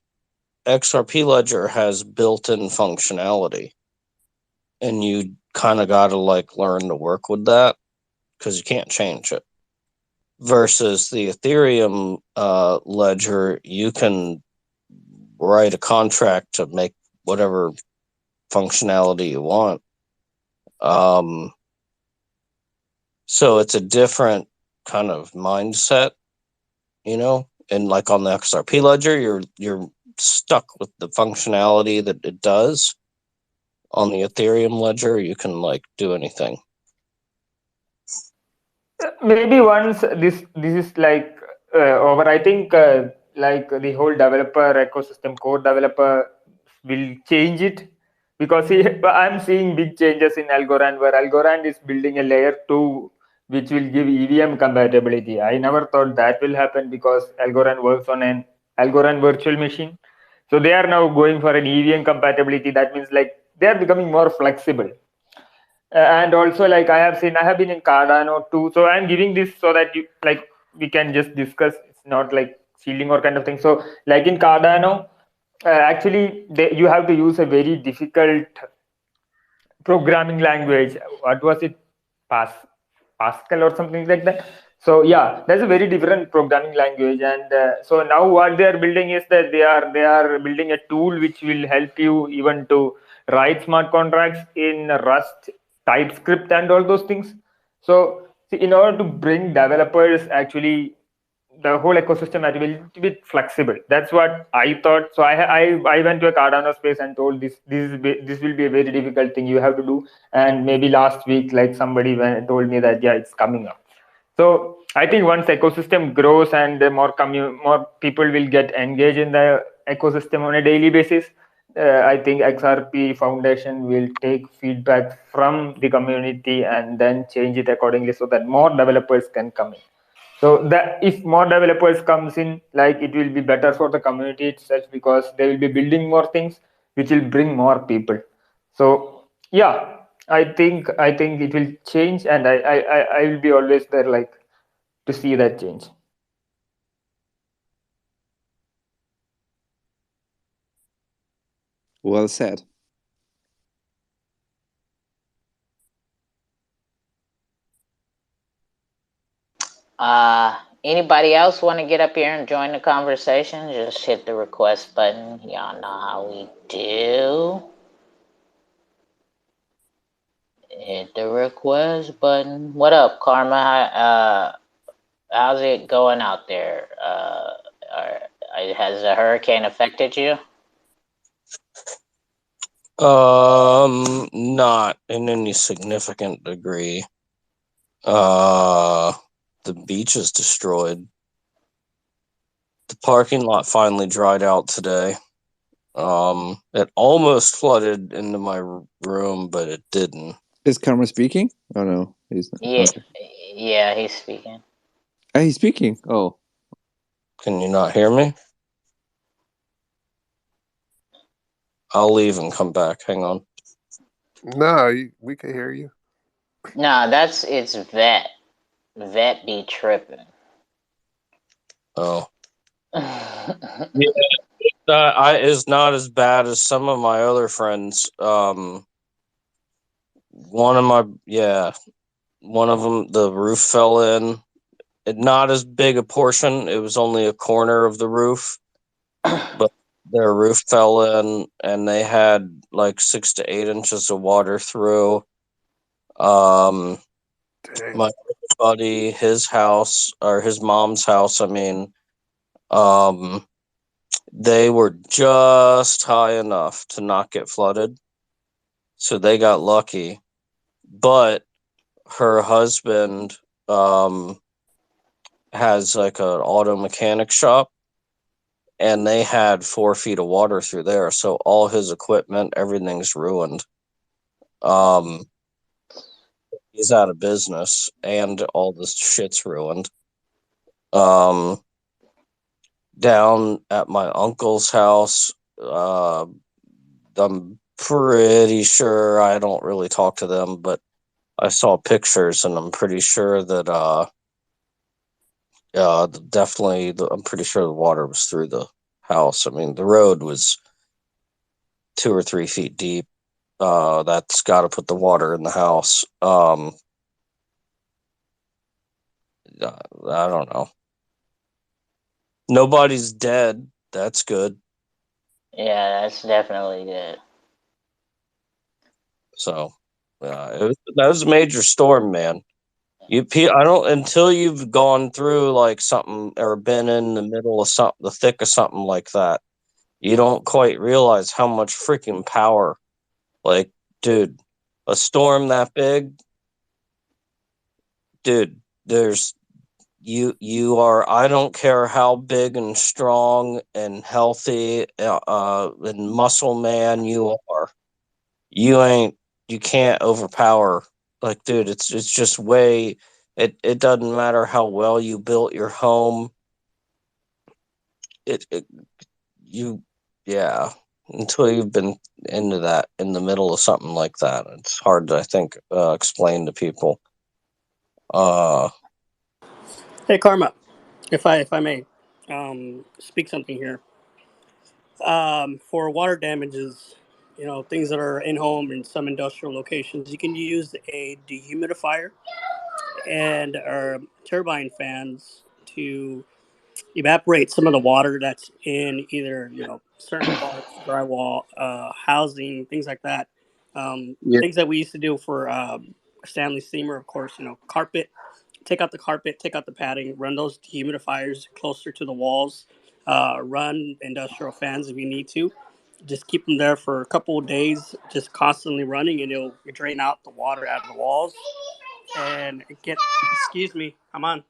XRP Ledger has built-in functionality, and you kind of got to like learn to work with that because you can't change it. Versus the Ethereum ledger, you can write a contract to make whatever functionality you want. So it's a different kind of mindset, and like on the XRP ledger, you're stuck with the functionality that it does. On the Ethereum ledger, you can like do anything. Maybe once this is like over, I think like the whole developer ecosystem, core developer will change it, because I'm seeing big changes in Algorand, where Algorand is building a layer 2 which will give EVM compatibility. I never thought that will happen, because Algorand works on an Algorand virtual machine. So they are now going for an EVM compatibility. That means like they are becoming more flexible. And also, like I have been in Cardano too. So I'm giving this so that you like we can just discuss. It's not like shielding or kind of thing. So like in Cardano, actually you have to use a very difficult programming language. What was it? Pascal or something like that. So yeah, that's a very different programming language. And so now what they are building is that they are building a tool which will help you even to write smart contracts in Rust, TypeScript, and all those things. So see, in order to bring developers, actually the whole ecosystem has to be a little bit flexible. That's what I thought. So I went to a Cardano space and told this will be a very difficult thing you have to do. And maybe last week, like somebody told me that yeah, it's coming up. So I think once ecosystem grows and more people will get engaged in the ecosystem on a daily basis, I think XRP Foundation will take feedback from the community and then change it accordingly so that more developers can come in. So that if more developers comes in, like it will be better for the community itself, because they will be building more things which will bring more people. So yeah, I think it will change, and I will be always there, like to see that change. Well said. Anybody else want to get up here and join the conversation? Just hit the request button. Y'all know how we do. Hit the request button. What up, Karma? How's it going out there? Has the hurricane affected you? Not in any significant degree. The beach is destroyed. The parking lot finally dried out today. It almost flooded into my room, but it didn't. Is Karma speaking? Oh no, he's not. Yeah, Okay. yeah, he's speaking. He's speaking. Oh, can you not hear me? I'll leave and come back. Hang on. No, we can hear you. No, it's Vet. Vet be tripping. Oh. Yeah, it's not as bad as some of my other friends. One of them, the roof fell in. Not as big a portion. It was only a corner of the roof, but their roof fell in, and they had like 6 to 8 inches of water through. My buddy, his house, or his mom's house, I mean, they were just high enough to not get flooded, so they got lucky. But her husband has like an auto mechanic shop, and they had 4 feet of water through there, so all his equipment, everything's ruined. He's out of business, and all this shit's ruined. Down at my uncle's house, I'm pretty sure, I don't really talk to them, but I saw pictures, and I'm pretty sure that I'm pretty sure the water was through the house. I mean, the road was 2 or 3 feet deep. That's got to put the water in the house. I don't know. Nobody's dead. That's good. Yeah, that's definitely good. So, that was a major storm, man. I don't until you've gone through like something or been in the middle of something, the thick of something like that. You don't quite realize how much freaking power. Like, dude, a storm that big, dude. There's you are. I don't care how big and strong and healthy and muscle man you are. You can't overpower. Like, dude, it's just way. It doesn't matter how well you built your home. It you yeah. Until you've been into that in the middle of something like that, it's hard to, I think, explain to people. Hey, Karma, if I may, speak something here. For water damages, things that are in home in some industrial locations, you can use a dehumidifier and turbine fans to evaporate some of the water that's in either certain parts, drywall, housing, things like that. Yeah. Things that we used to do for Stanley Steamer, of course. Carpet. Take out the carpet, take out the padding, run those dehumidifiers closer to the walls. Run industrial fans if you need to. Just keep them there for a couple of days, just constantly running, and it'll drain out the water out of the walls. And excuse me, I'm on.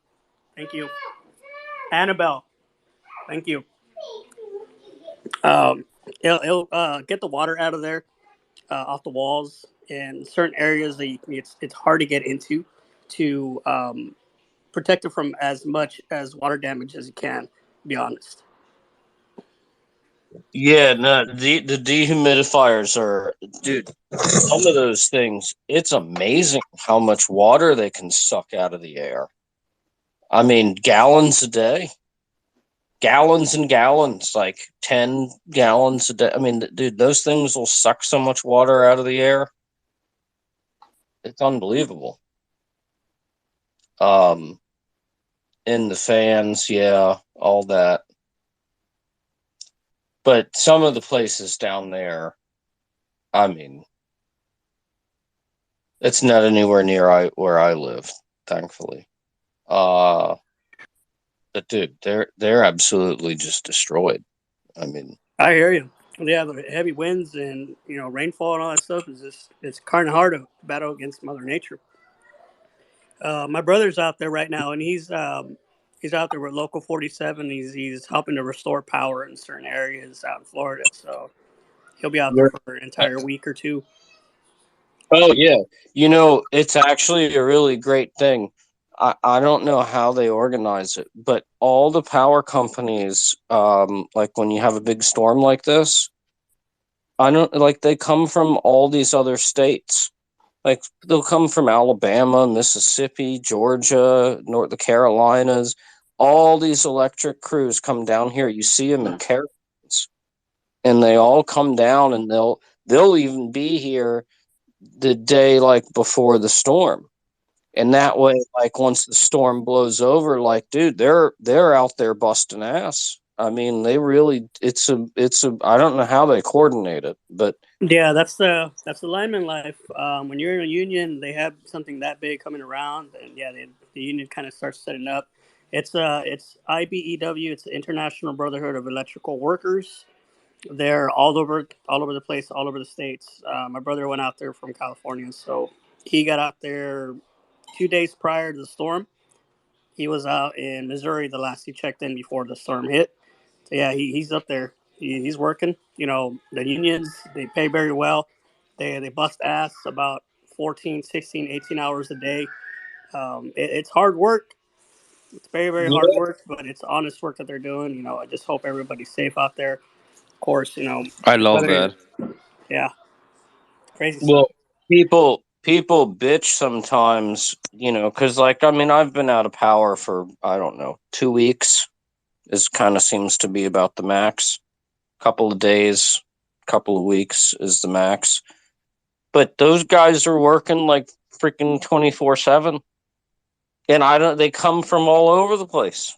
Thank you. Annabelle, thank you. Um, it'll get the water out of there, off the walls, and certain areas that it's hard to get into to protect it from as much as water damage as you can. To be honest. Yeah, no, the dehumidifiers are, dude, some of those things, it's amazing how much water they can suck out of the air. I mean, gallons a day. Gallons and gallons, like 10 gallons a day. I mean, dude, those things will suck so much water out of the air. It's unbelievable. In the fans, yeah, all that. But some of the places down there, I mean, it's not anywhere near where I live, thankfully. But dude, they're absolutely just destroyed. I mean, I hear you. Yeah, the heavy winds and rainfall and all that stuff is it's kind of hard to battle against Mother Nature. My brother's out there right now, and he's out there with Local 47. He's helping to restore power in certain areas out in Florida. So he'll be out there for an entire week or two. oh yeah, it's actually a really great thing. I don't know how they organize it, but all the power companies, like when you have a big storm like this, I don't like they come from all these other states. Like they'll come from Alabama, Mississippi, Georgia, the Carolinas. All these electric crews come down here. You see them in caravans, and they all come down, and they'll even be here the day like before the storm. And that way, like once the storm blows over, like dude, they're out there busting ass. I mean, they really it's a I don't know how they coordinate it, but Yeah, that's the lineman life. When you're in a union, they have something that big coming around, and yeah, the union kind of starts setting up. It's IBEW. It's the International Brotherhood of Electrical Workers. They're all over the place, all over the states. My brother went out there from California, so he got out there 2 days prior to the storm. He was out in Missouri the last he checked in before the storm hit. So yeah, he's up there. He's working. The unions, they pay very well. They bust ass about 14, 16, 18 hours a day. It's hard work. It's very, very hard work, but it's honest work that they're doing. I just hope everybody's safe out there. Of course, I love whether that. yeah, crazy stuff. well, people bitch sometimes, because like I mean, I've been out of power for I don't know 2 weeks. Is kind of seems to be about the max. Couple of days, couple of weeks is the max. But those guys are working like freaking 24/7, and I don't. They come from all over the place,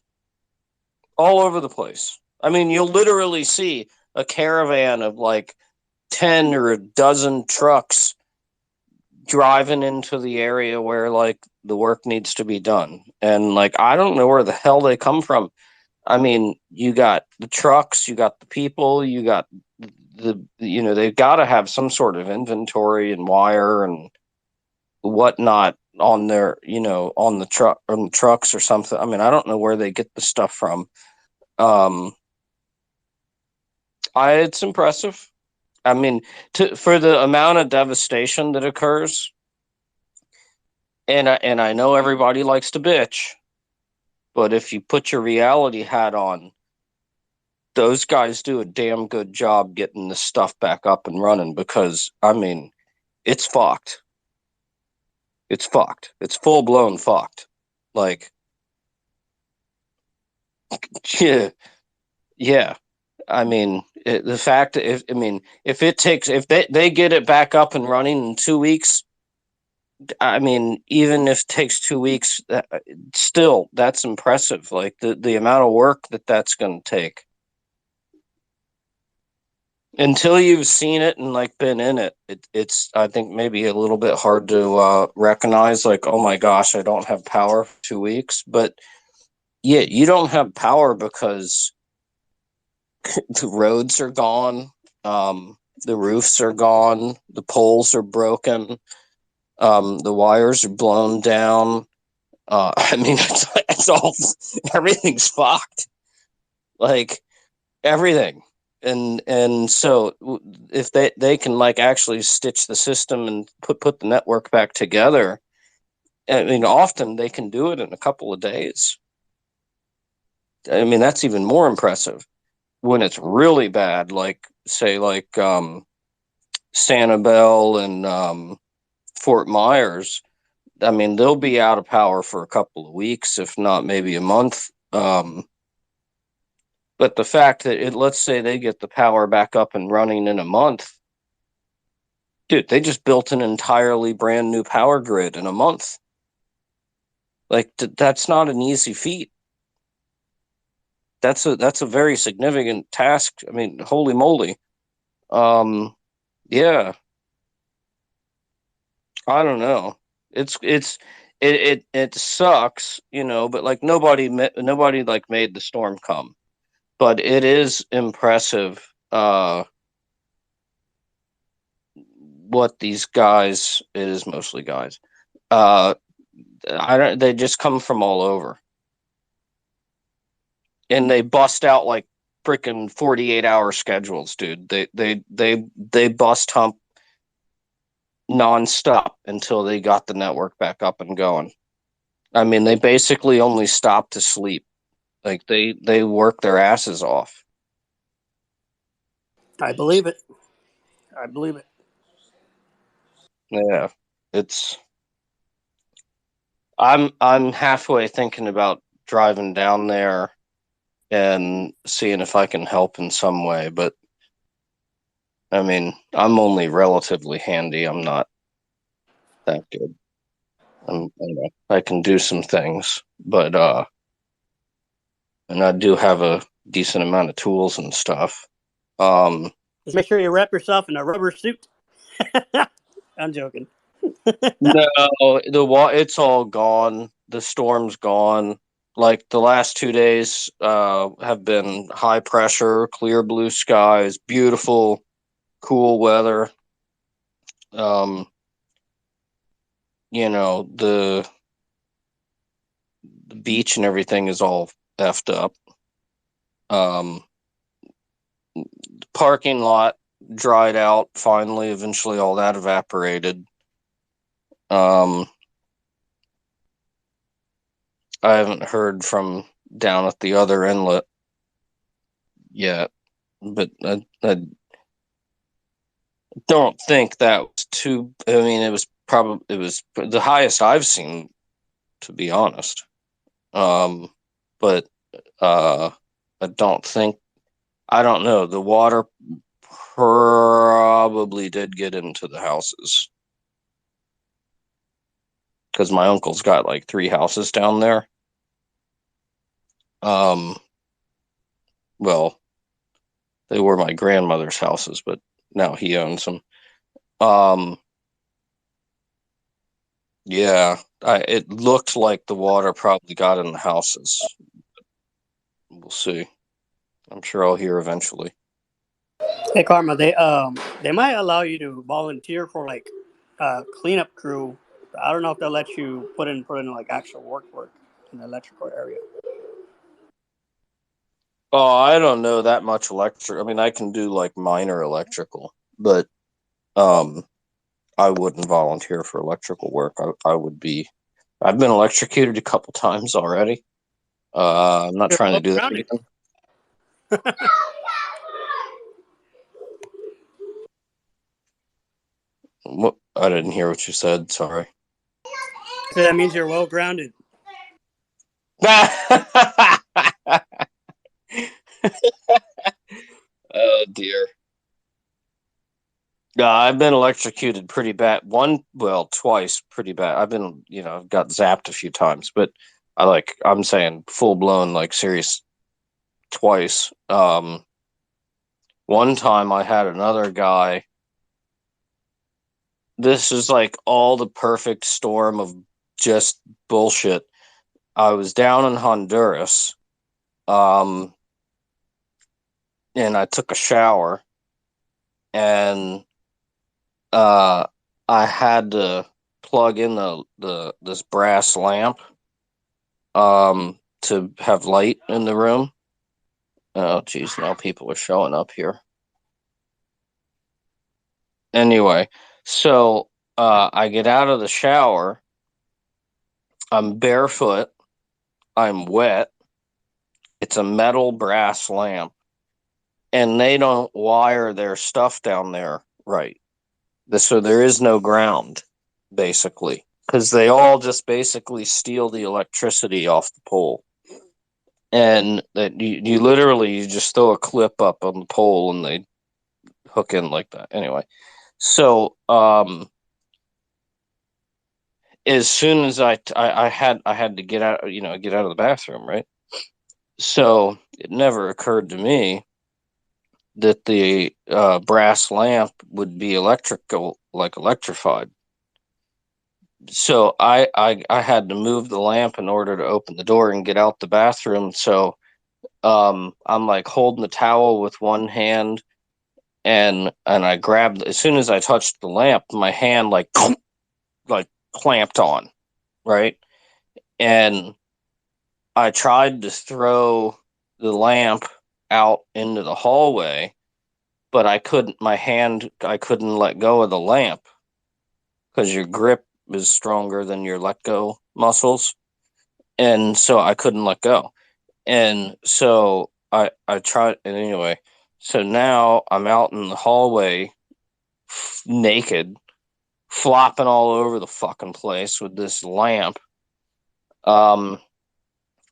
all over the place. I mean, you'll literally see a caravan of like 10 or a dozen trucks driving into the area where like the work needs to be done. And like, I don't know where the hell they come from. I mean, you got the trucks, you got the people, you got they've got to have some sort of inventory and wire and whatnot on their, on the trucks or something. I mean, I don't know where they get the stuff from. It's impressive. I mean, for the amount of devastation that occurs, and I know everybody likes to bitch, but if you put your reality hat on, those guys do a damn good job getting this stuff back up and running, because, I mean, it's fucked. It's fucked. It's full blown fucked. Like, yeah, yeah. I mean, the fact if they get it back up and running in 2 weeks, I mean, even if it takes 2 weeks, still that's impressive. Like the amount of work that's going to take. Until you've seen it and like been in it, it's I think maybe a little bit hard to recognize. Like, oh my gosh, I don't have power for 2 weeks. But yeah, you don't have power because the roads are gone, the roofs are gone, the poles are broken, the wires are blown down. I mean, it's all everything's fucked. Like everything. And so if they can like actually stitch the system and put the network back together, I mean, often they can do it in a couple of days. I mean, that's even more impressive. When it's really bad, like say like Sanibel and Fort Myers, I mean, they'll be out of power for a couple of weeks, if not maybe a month. But the fact that let's say they get the power back up and running in a month, dude, they just built an entirely brand new power grid in a month. Like that's not an easy feat. That's a very significant task. I mean, holy moly. Yeah. I don't know. It sucks, but like nobody like made the storm come. But it is impressive what these guys, it is mostly guys. They just come from all over. And they bust out like freaking 48-hour schedules, dude. They bust hump nonstop until they got the network back up and going. I mean, they basically only stop to sleep. Like they work their asses off. I believe it. I believe it. Yeah, I'm halfway thinking about driving down there and seeing if I can help in some way, but I mean, I'm only relatively handy. I'm not that good. I can do some things, but and I do have a decent amount of tools and stuff. Just make sure you wrap yourself in a rubber suit. I'm joking. No, it's all gone. The storm's gone. Like the last 2 days have been high pressure, clear blue skies, beautiful, cool weather. The beach and everything is all effed up. Parking lot dried out finally. Eventually, all that evaporated. I haven't heard from down at the other inlet yet, but I don't think that was too. I mean, it was the highest I've seen, to be honest. But I don't know. The water probably did get into the houses because my uncle's got like 3 houses down there. Well, they were my grandmother's houses, but now he owns them. Yeah, it looked like the water probably got in the houses. We'll see. I'm sure I'll hear eventually. Hey Karma, they might allow you to volunteer for like cleanup crew. I don't know if they'll let you put in like actual work in the electrical area. Oh, I don't know that much electric. I mean, I can do like minor electrical, but I wouldn't volunteer for electrical work. I've been electrocuted a couple times already. I'm not trying to do that again. What? I didn't hear what you said. Sorry. So that means you're well grounded. Oh dear. I've been electrocuted pretty bad. Twice pretty bad. I've been, got zapped a few times, but I'm saying full blown, like serious twice. One time I had another guy. This is like all the perfect storm of just bullshit. I was down in Honduras, and I took a shower, and I had to plug in this brass lamp to have light in the room. Oh geez, now people are showing up here. Anyway, so I get out of the shower. I'm barefoot. I'm wet. It's a metal brass lamp, and they don't wire their stuff down there right. So there is no ground, basically, because they all just basically steal the electricity off the pole. And that you literally just throw a clip up on the pole and they hook in like that. Anyway, so as soon as I had to get out, get out of the bathroom, right? So it never occurred to me that the brass lamp would be electrified. So I had to move the lamp in order to open the door and get out the bathroom. So I'm like holding the towel with one hand, and I grabbed, as soon as I touched the lamp, my hand like clamped on, right? And I tried to throw the lamp out into the hallway, but I couldn't let go of the lamp because your grip is stronger than your let go muscles. And so I couldn't let go. And so I tried, and anyway, so now I'm out in the hallway naked, flopping all over the fucking place with this lamp.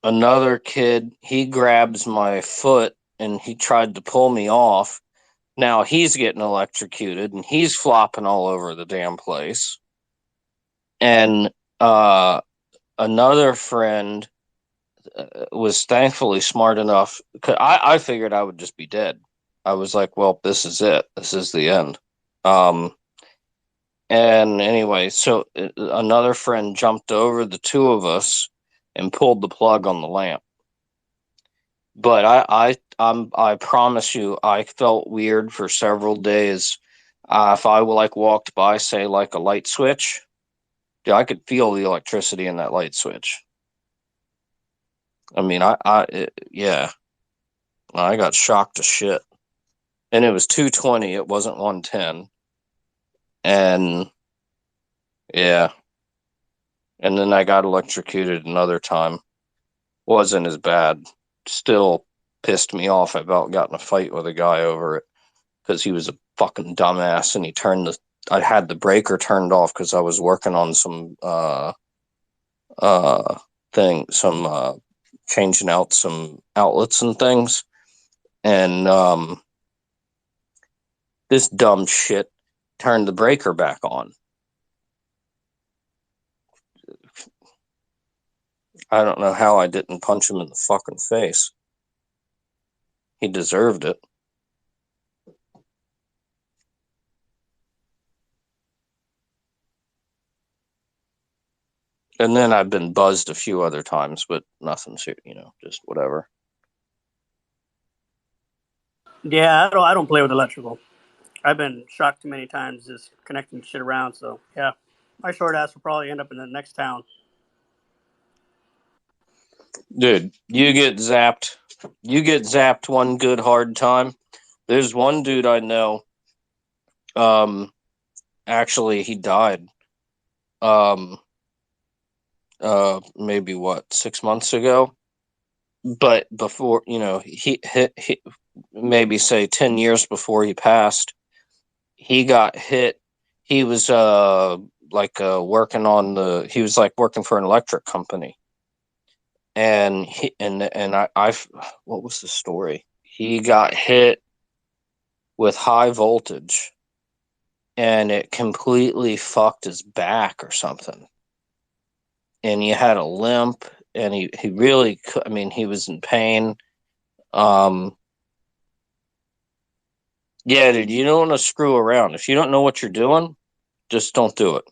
Another kid, he grabs my foot and he tried to pull me off. Now he's getting electrocuted and he's flopping all over the damn place. And another friend was thankfully smart enough, because I figured I would just be dead. I was like, well, this is it. This is the end. And anyway, so another friend jumped over the two of us and pulled the plug on the lamp. But I promise you, I felt weird for several days. If I walked by, say, like a light switch, I could feel the electricity in that light switch. I mean, yeah, I got shocked to shit, and it was 220. It wasn't 110, and yeah, and then I got electrocuted another time. Wasn't as bad. Still pissed me off. I about got in a fight with a guy over it because he was a fucking dumbass, and I had the breaker turned off because I was working on some changing out some outlets and things, and this dumb shit turned the breaker back on. I don't know how I didn't punch him in the fucking face. He deserved it. And then I've been buzzed a few other times, but nothing serious, just whatever. Yeah, I don't play with electrical. I've been shocked too many times just connecting shit around. So yeah, my short ass will probably end up in the next town. Dude, you get zapped. You get zapped one good hard time. There's one dude I know. Actually, he died. Maybe 6 months ago. But before, he maybe say 10 years before he passed, he got hit. He was working for an electric company, and what was the story? He got hit with high voltage, and it completely fucked his back or something, and he had a limp, and he really could, he was in pain. Yeah, dude, you don't want to screw around. If you don't know what you're doing, just don't do it.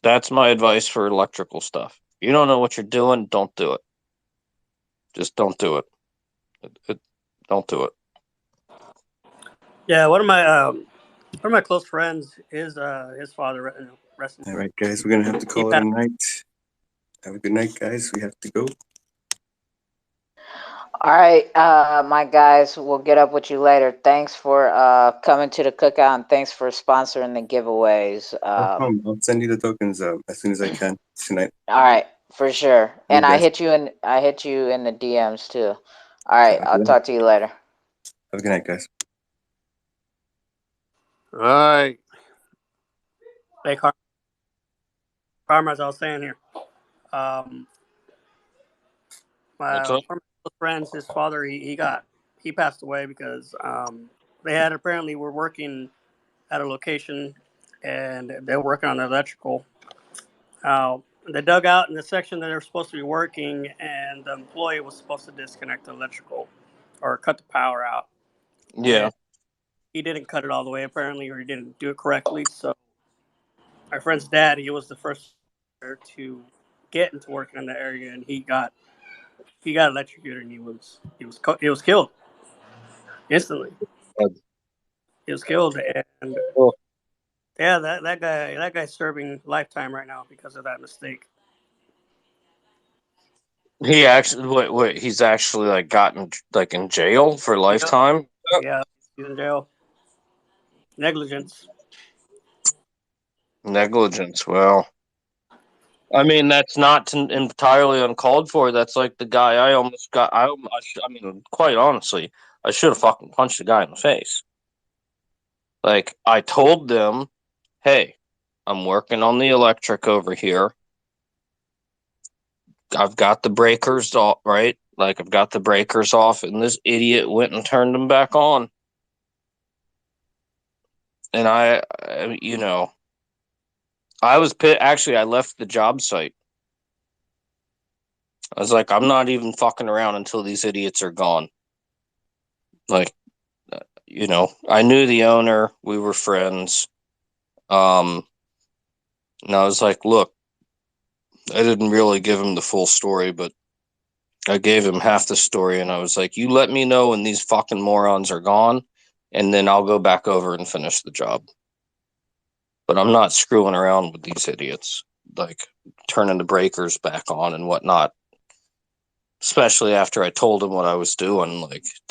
That's my advice for electrical stuff. You don't know what you're doing, don't do it. Just don't do it. Don't do it. Yeah, one of my close friends is his father. All right, guys, we're gonna have to call it a night. Have a good night, guys. We have to go. All right, my guys, we'll get up with you later. Thanks for coming to the cookout, and thanks for sponsoring the giveaways. I'll send you the tokens as soon as I can tonight. All right, for sure. And I hit you in the DMs too. All right, I'll talk to you later. Have a good night, guys. All right. Hey, Karma, as I was saying here, one of my friends, his father, he passed away because they were working at a location and they were working on the electrical. They dug out in the section that they were supposed to be working, and the employee was supposed to disconnect the electrical or cut the power out. Yeah. And he didn't cut it all the way, apparently, or he didn't do it correctly. So my friend's dad, he was the first to get into working in the area, and he got electrocuted, and he was killed instantly. He was killed, and yeah, that guy's serving lifetime right now because of that mistake. He actually, he's actually gotten in jail for lifetime? Yeah, he's in jail. Negligence. Well, that's not entirely uncalled for. That's like the guy I almost got. Quite honestly, I should have fucking punched the guy in the face. Like, I told them, hey, I'm working on the electric over here. I've got the breakers off, right? Like, I've got the breakers off, and this idiot went and turned them back on. And I was pissed. Actually, I left the job site. I was like, I'm not even fucking around until these idiots are gone. Like, I knew the owner. We were friends. And I was like, look, I didn't really give him the full story, but I gave him half the story, and I was like, you let me know when these fucking morons are gone, and then I'll go back over and finish the job. But I'm not screwing around with these idiots, like turning the breakers back on and whatnot. Especially after I told him what I was doing.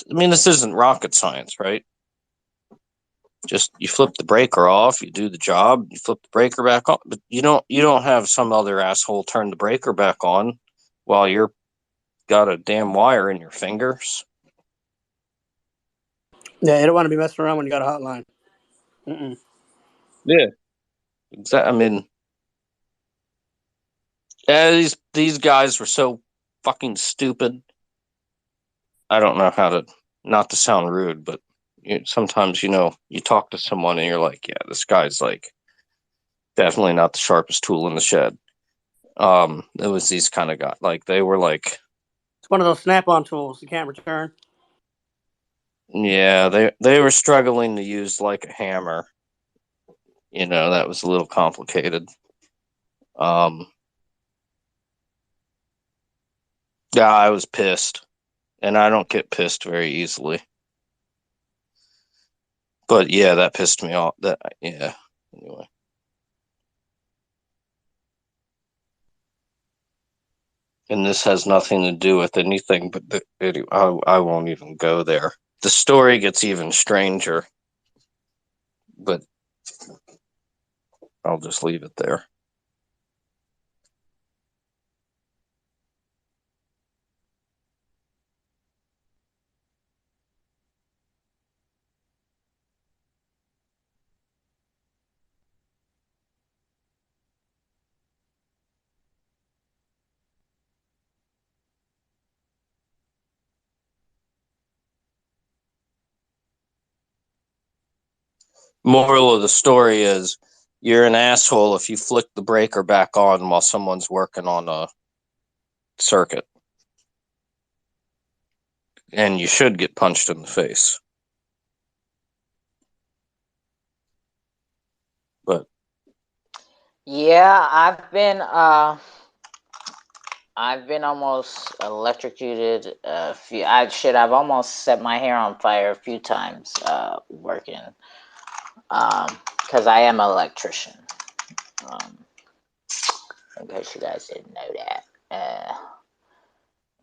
This isn't rocket science, right? Just you flip the breaker off, you do the job, you flip the breaker back on, but you don't have some other asshole turn the breaker back on while you're got a damn wire in your fingers. Yeah, you don't want to be messing around when you got a hotline. Mm-mm. Yeah, exactly. These guys were so fucking stupid. I don't know how to, not to sound rude, but sometimes you talk to someone and you're like, yeah, this guy's definitely not the sharpest tool in the shed. It was these kind of guys. They were it's one of those snap-on tools you can't return. Yeah, they were struggling to use a hammer. That was a little complicated. Yeah, I was pissed, and I don't get pissed very easily. But yeah, that pissed me off. Yeah. Anyway. And this has nothing to do with anything, but I won't even go there. The story gets even stranger, but I'll just leave it there. Moral of the story is you're an asshole if you flick the breaker back on while someone's working on a circuit. And you should get punched in the face. But yeah, I've been almost electrocuted a few. I've almost set my hair on fire a few times working. Because I am an electrician. In case you guys didn't know that.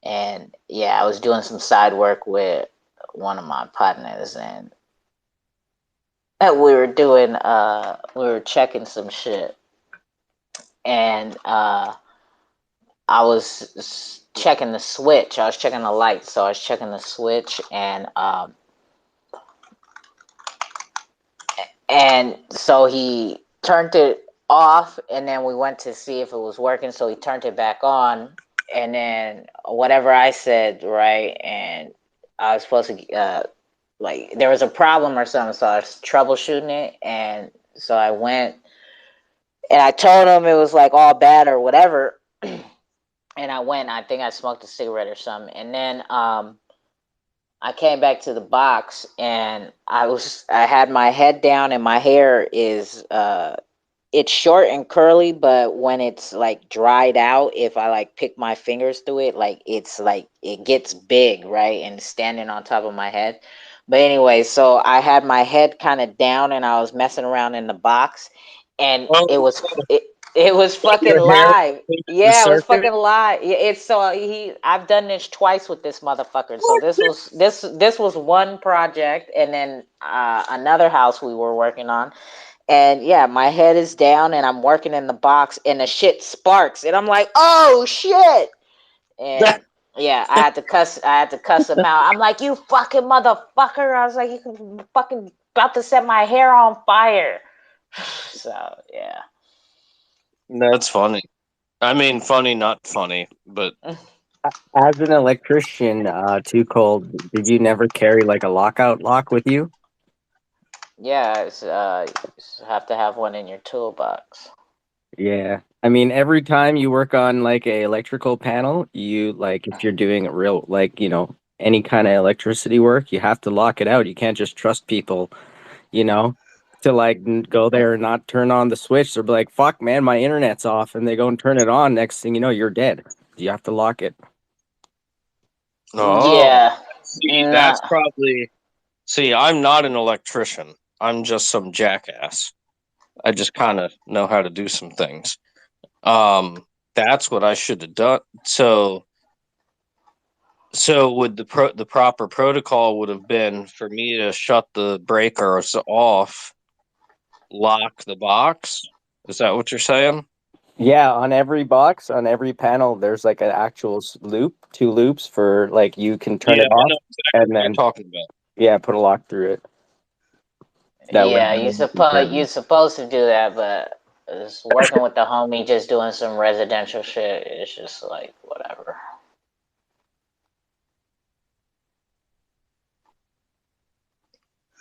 And yeah, I was doing some side work with one of my partners, and we were checking some shit, and I was checking the switch. I was checking the light, so I was checking the switch, and so he turned it off, and then we went to see if it was working, so he turned it back on, and then whatever I said, right, and I was supposed to like there was a problem or something, so I was troubleshooting it, and so I went and I told him it was like all bad or whatever, and I think I smoked a cigarette or something, and then I came back to the box, and I had my head down, and my hair is it's short and curly, but when it's like dried out, if I like pick my fingers through it, like it gets big, right, and standing on top of my head. But anyway, so I had my head kind of down, and I was messing around in the box, and it was fucking live. Yeah, it was fucking live. It's so I've done this twice with this motherfucker. So this was one project, and then another house we were working on. And yeah, my head is down, and I'm working in the box, and the shit sparks, and I'm like, "Oh shit!" And yeah, I had to cuss him out. I'm like, "You fucking motherfucker!" I was like, "You fucking about to set my hair on fire." So yeah, that's funny. I mean, funny, not funny, but as an electrician, 2Cold, did you never carry like a lockout lock with you? yeah, it's you have to have one in your toolbox. Yeah. I mean, every time you work on like a electrical panel, you like if you're doing a real like, any kind of electricity work, you have to lock it out. You can't just trust people, to like go there and not turn on the switch. They'll be like, "Fuck, man, my internet's off," and they go and turn it on. Next thing you know, you're dead. You have to lock it. oh, Yeah, see, that's probably. See, I'm not an electrician. I'm just some jackass. I just kind of know how to do some things. That's what I should have done. So would the proper protocol would have been for me to shut the breakers off, lock the box? Is that what you're saying? Yeah, on every box, on every panel, there's like an actual loop, 2 loops for like you can turn it off, exactly and then talking about. Yeah, put a lock through it. Yeah, you're supposed to do that, but it's working with the homie, just doing some residential shit. It's just like whatever.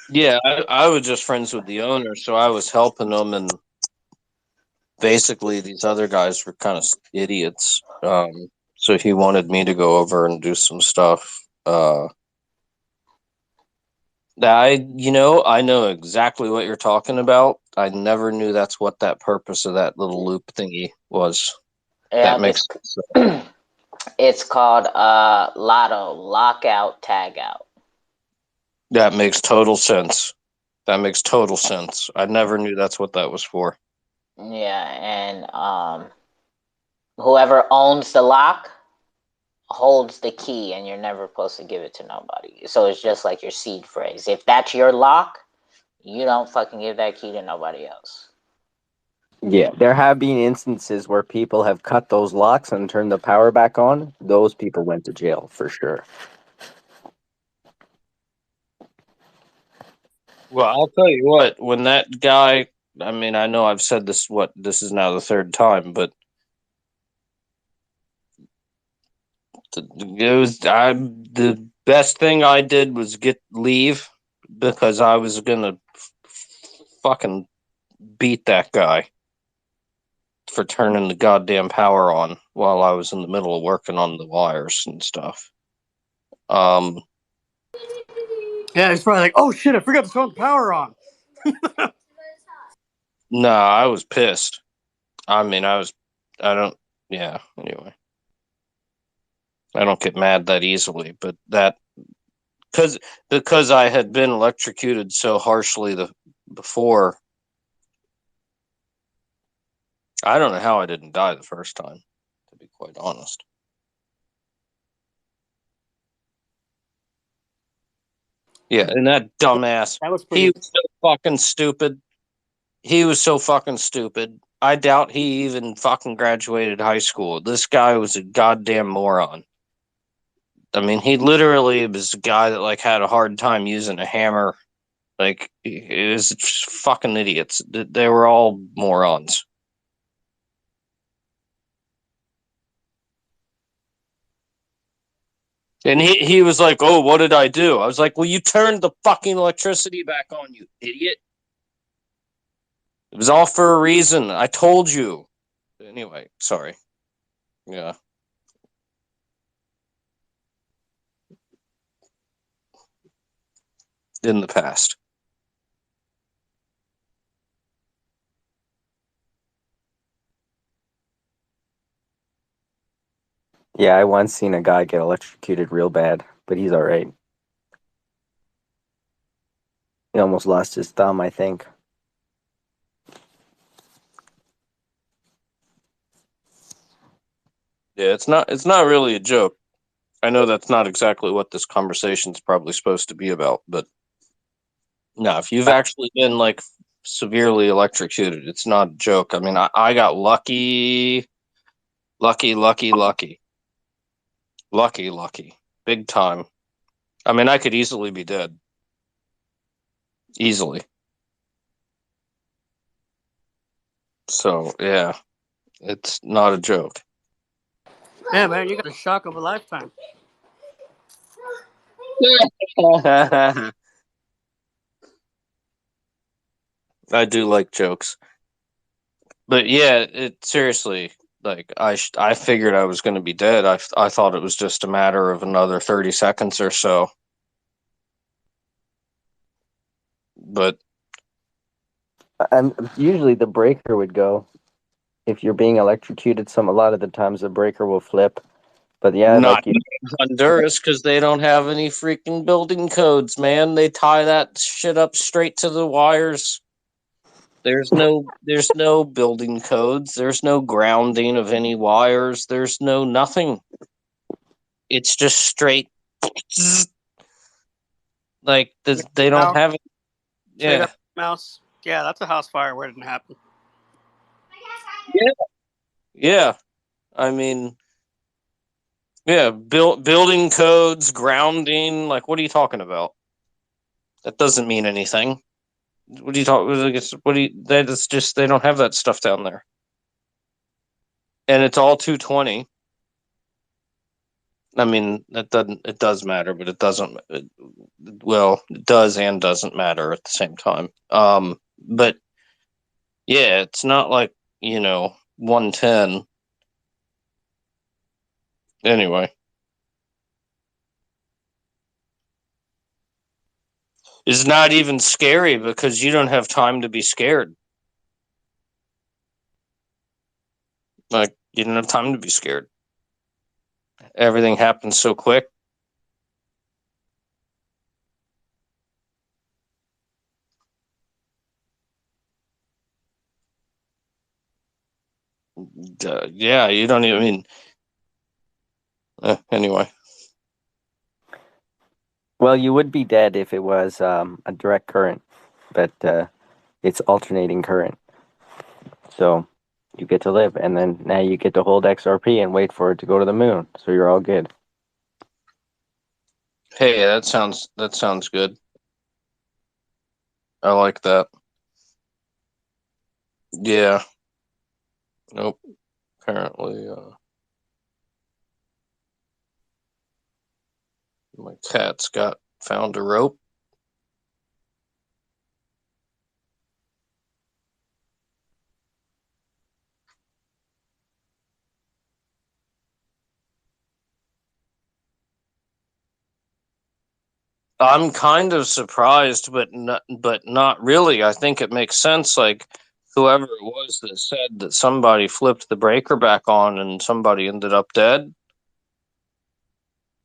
Yeah, I was just friends with the owner, so I was helping them, and basically these other guys were kind of idiots. So he wanted me to go over and do some stuff. I know exactly what you're talking about. I never knew that's what that purpose of that little loop thingy was. Yeah, That makes it's, it's called Lotto Lockout Tagout. that makes total sense. That makes total sense. I never knew that's what that was for. Yeah, and whoever owns the lock holds the key, and you're never supposed to give it to nobody. So it's just like your seed phrase. If that's your lock, you don't fucking give that key to nobody else. Yeah, there have been instances where people have cut those locks and turned the power back on. Those people went to jail for sure. Well, I'll tell you what, when that guy, I mean, I know I've said this, this is now the third time, but the best thing I did was leave because I was gonna fucking beat that guy for turning the goddamn power on while I was in the middle of working on the wires and stuff. Yeah, he's probably like, "Oh shit, I forgot to turn the power on." No, I was pissed. I mean, yeah, anyway. I don't get mad that easily, but because I had been electrocuted so harshly before, I don't know how I didn't die the first time, to be quite honest. Yeah, and that dumbass, he was so fucking stupid. He was so fucking stupid. I doubt he even fucking graduated high school. This guy was a goddamn moron. I mean, he literally was a guy that like had a hard time using a hammer. Like, it was just fucking idiots. They were all morons. And he was like, "Oh, what did I do?" I was like, "Well, you turned the fucking electricity back on, you idiot. It was all for a reason. I told you." Anyway, sorry. Yeah. In the past. Yeah, I once seen a guy get electrocuted real bad, but he's all right. He almost lost his thumb, I think. Yeah, it's not really a joke. I know that's not exactly what this conversation's probably supposed to be about, but no, if you've actually been like severely electrocuted, it's not a joke. I mean, I got lucky, big time. I mean, I could easily be dead. Easily. So, yeah, it's not a joke. Yeah, man, you got the shock of a lifetime. I do like jokes. But yeah, it seriously, like I figured I was going to be dead. I thought it was just a matter of another 30 seconds or so. But usually the breaker would go. If you're being electrocuted, a lot of the times the breaker will flip. But yeah, not like you, Honduras, because they don't have any freaking building codes, man. They tie that shit up straight to the wires. There's no building codes. There's no grounding of any wires. There's no nothing. It's just straight. Like they don't have it. Straight Yeah. up mouse. Yeah, that's a house fire where it didn't happen. Yeah. Yeah. I mean, yeah, building codes, grounding, like what are you talking about? That doesn't mean anything. What do you talk? What do you? That's just they don't have that stuff down there, and it's all 220. I mean, that doesn't. It does matter, but it doesn't. Well, it does and doesn't matter at the same time. But yeah, it's not like 110. Anyway. is not even scary because you don't have time to be scared. Like, you don't have time to be scared. Everything happens so quick. Yeah, you don't even, I mean, anyway. Well, you would be dead if it was a direct current, but it's alternating current. So you get to live, and then now you get to hold XRP and wait for it to go to the moon. So you're all good. Hey, that sounds good. I like that. Yeah. Nope. Apparently, my cat's found a rope. I'm kind of surprised, but not really. I think it makes sense. Like, whoever it was that said that somebody flipped the breaker back on and somebody ended up dead.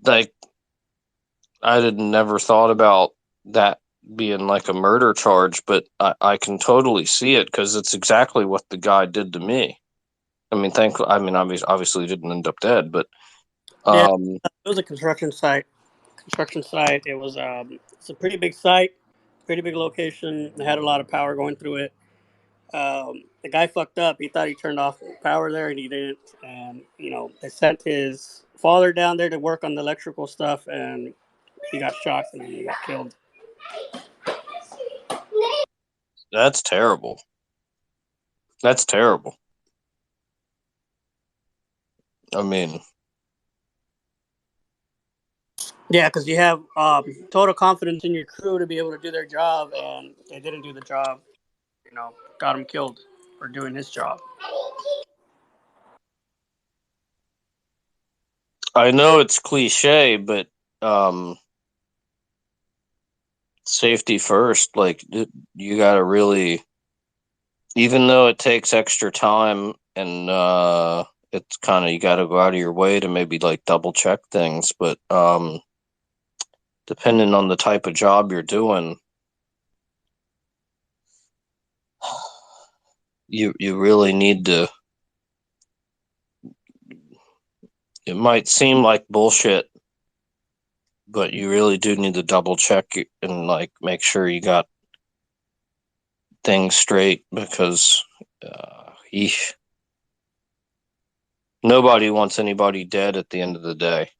Like, I never thought about that being like a murder charge, but I can totally see it because it's exactly what the guy did to me. I mean, obviously he didn't end up dead, but Yeah, it was a construction site. It was it's a pretty big site, pretty big location. It had a lot of power going through it. The guy fucked up. He thought he turned off power there, and he didn't. And they sent his father down there to work on the electrical stuff, and he got shot and he got killed. that's terrible. That's terrible. I mean, Yeah, because you have total confidence in your crew to be able to do their job, and they didn't do the job. Got him killed for doing his job. I know it's cliche, but safety first. Like, you gotta really, even though it takes extra time and it's kind of, you gotta go out of your way to maybe like double check things, but depending on the type of job you're doing, you really need to. It might seem like bullshit, but you really do need to double check and like make sure you got things straight because nobody wants anybody dead at the end of the day.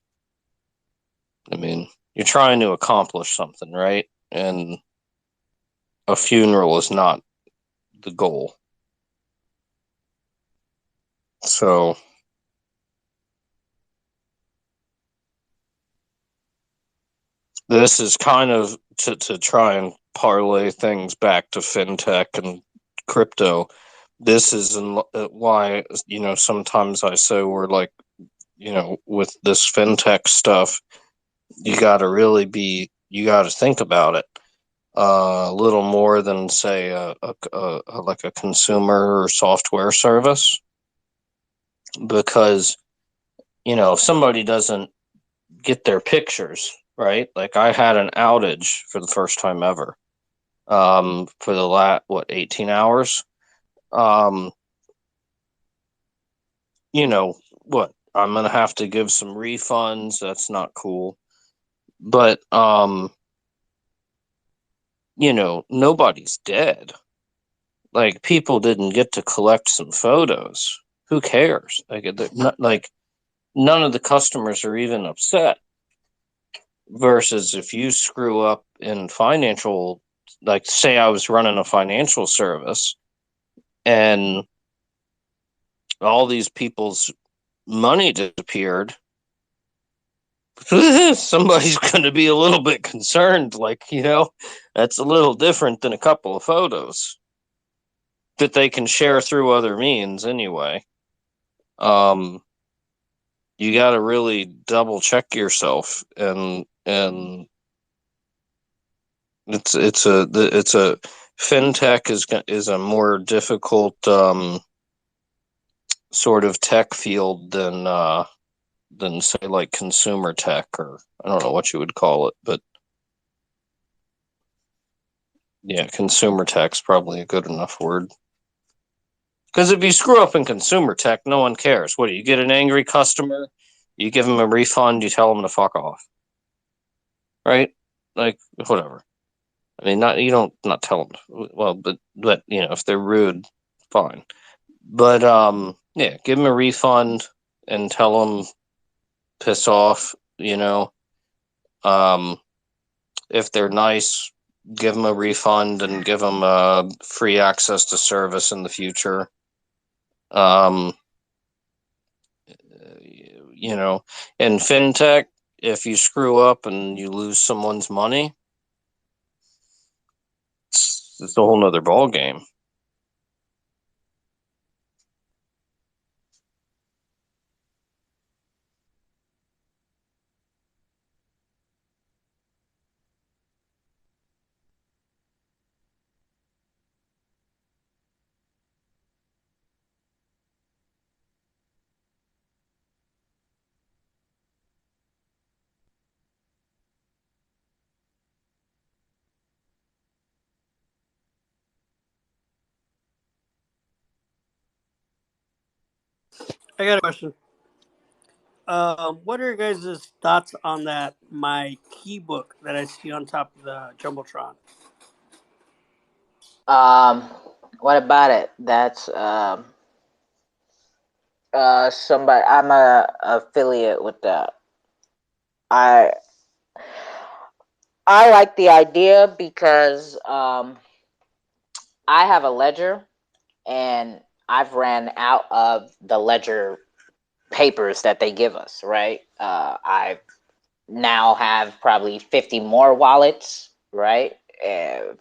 I mean, you're trying to accomplish something, right? And a funeral is not the goal. So this is kind of to try and parlay things back to fintech and crypto. This is why, sometimes I say we're like, with this fintech stuff, you got to think about it a little more than say like a consumer or software service, because if somebody doesn't get their pictures right, like I had an outage for the first time ever for the last 18 hours. What, I'm gonna have to give some refunds. That's not cool, but nobody's dead. Like, people didn't get to collect some photos. Who cares? Like none of the customers are even upset. Versus if you screw up in financial, like say I was running a financial service and all these people's money disappeared, somebody's going to be a little bit concerned. Like, that's a little different than a couple of photos that they can share through other means anyway. You got to really double check yourself and It's a fintech is a more difficult sort of tech field than say like consumer tech, or I don't know what you would call it, but yeah, consumer tech's probably a good enough word. Because if you screw up in consumer tech, no one cares. What do you get? An angry customer, you give them a refund, you tell them to fuck off, right? Like whatever. I mean, not tell them. Well, but you know, if they're rude, fine. But yeah, give them a refund and tell them piss off. You know, if they're nice, give them a refund and give them free access to service in the future. You know, in fintech, if you screw up and you lose someone's money, it's a whole nother ball game. I got a question. What are your guys' thoughts on that my key book that I see on top of the jumbotron? What about it? That's somebody. I'm a affiliate with that. I like the idea because I have a ledger and I've ran out of the ledger papers that they give us, right? I now have probably 50 more wallets, right?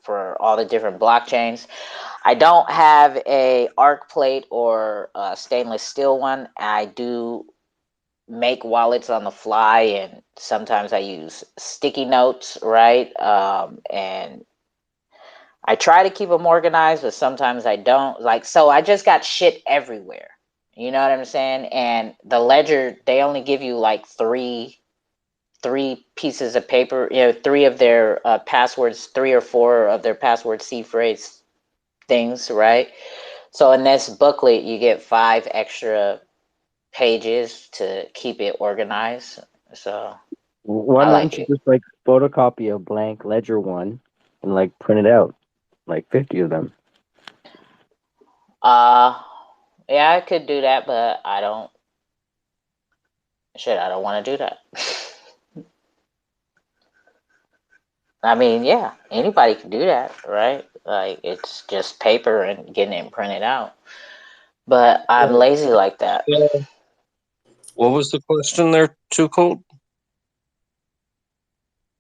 For all the different blockchains. I don't have a arc plate or a stainless steel one. I do make wallets on the fly, and sometimes I use sticky notes, right? And I try to keep them organized, but sometimes I don't. Like, so I just got shit everywhere. You know what I'm saying? And the ledger, they only give you like three pieces of paper, you know, three of their passwords, 3 or 4 of their password seed phrase things, right? So in this booklet, you get 5 extra pages to keep it organized. So Why I don't like you it. just like photocopy a blank ledger one and like print it out, like 50 of them? Yeah, I could do that, but I don't want to do that. I mean, yeah, anybody can do that, right? Like, it's just paper and getting it printed out. But I'm lazy like that. Yeah. What was the question there, 2Cold?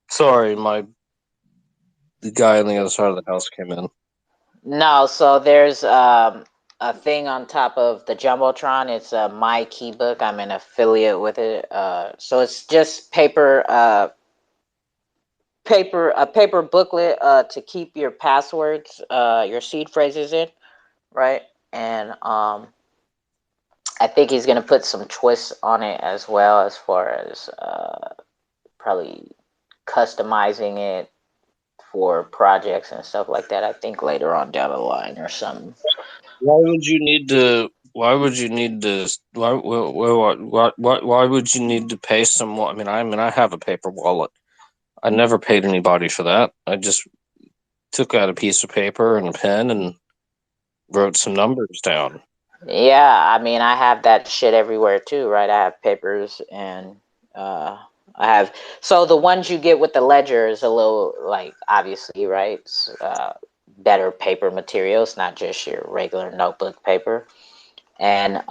Sorry, the guy on the other side of the house came in. No, so there's a thing on top of the jumbotron. It's my keybook. I'm an affiliate with it. So it's just paper, a paper booklet to keep your passwords, your seed phrases in, right? And I think he's gonna put some twists on it as well, as far as probably customizing it for projects and stuff like that. I think later on down the line or something. Why would you need to? Why would you need to? Why would you need to pay someone? I mean, I have a paper wallet. I never paid anybody for that. I just took out a piece of paper and a pen and wrote some numbers down. Yeah, I mean, I have that shit everywhere too, right? I have papers and I have, so the ones you get with the ledger is a little, like, obviously, right? Better paper materials, not just your regular notebook paper. And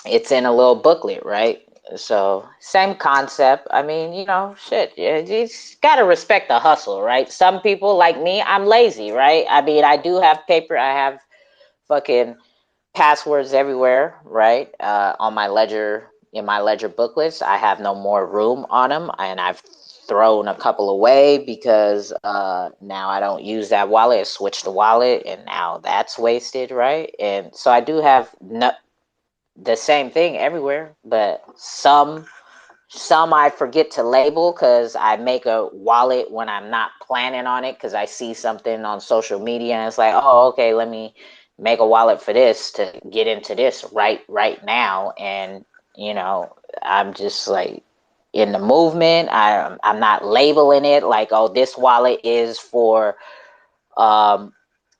it's in a little booklet, right? So same concept. I mean, you know, shit. You just gotta respect the hustle, right? Some people like me, I'm lazy, right? I mean, I do have paper. I have fucking passwords everywhere, right? On my ledger, in my ledger booklets, I have no more room on them, and I've thrown a couple away because now I don't use that wallet. I switched the wallet, and now that's wasted, right? And so I do have the same thing everywhere, but some I forget to label because I make a wallet when I'm not planning on it because I see something on social media and it's like, oh, okay, let me make a wallet for this to get into this right now. And you know, I'm just like in the movement. I'm not labeling it like, oh, this wallet is for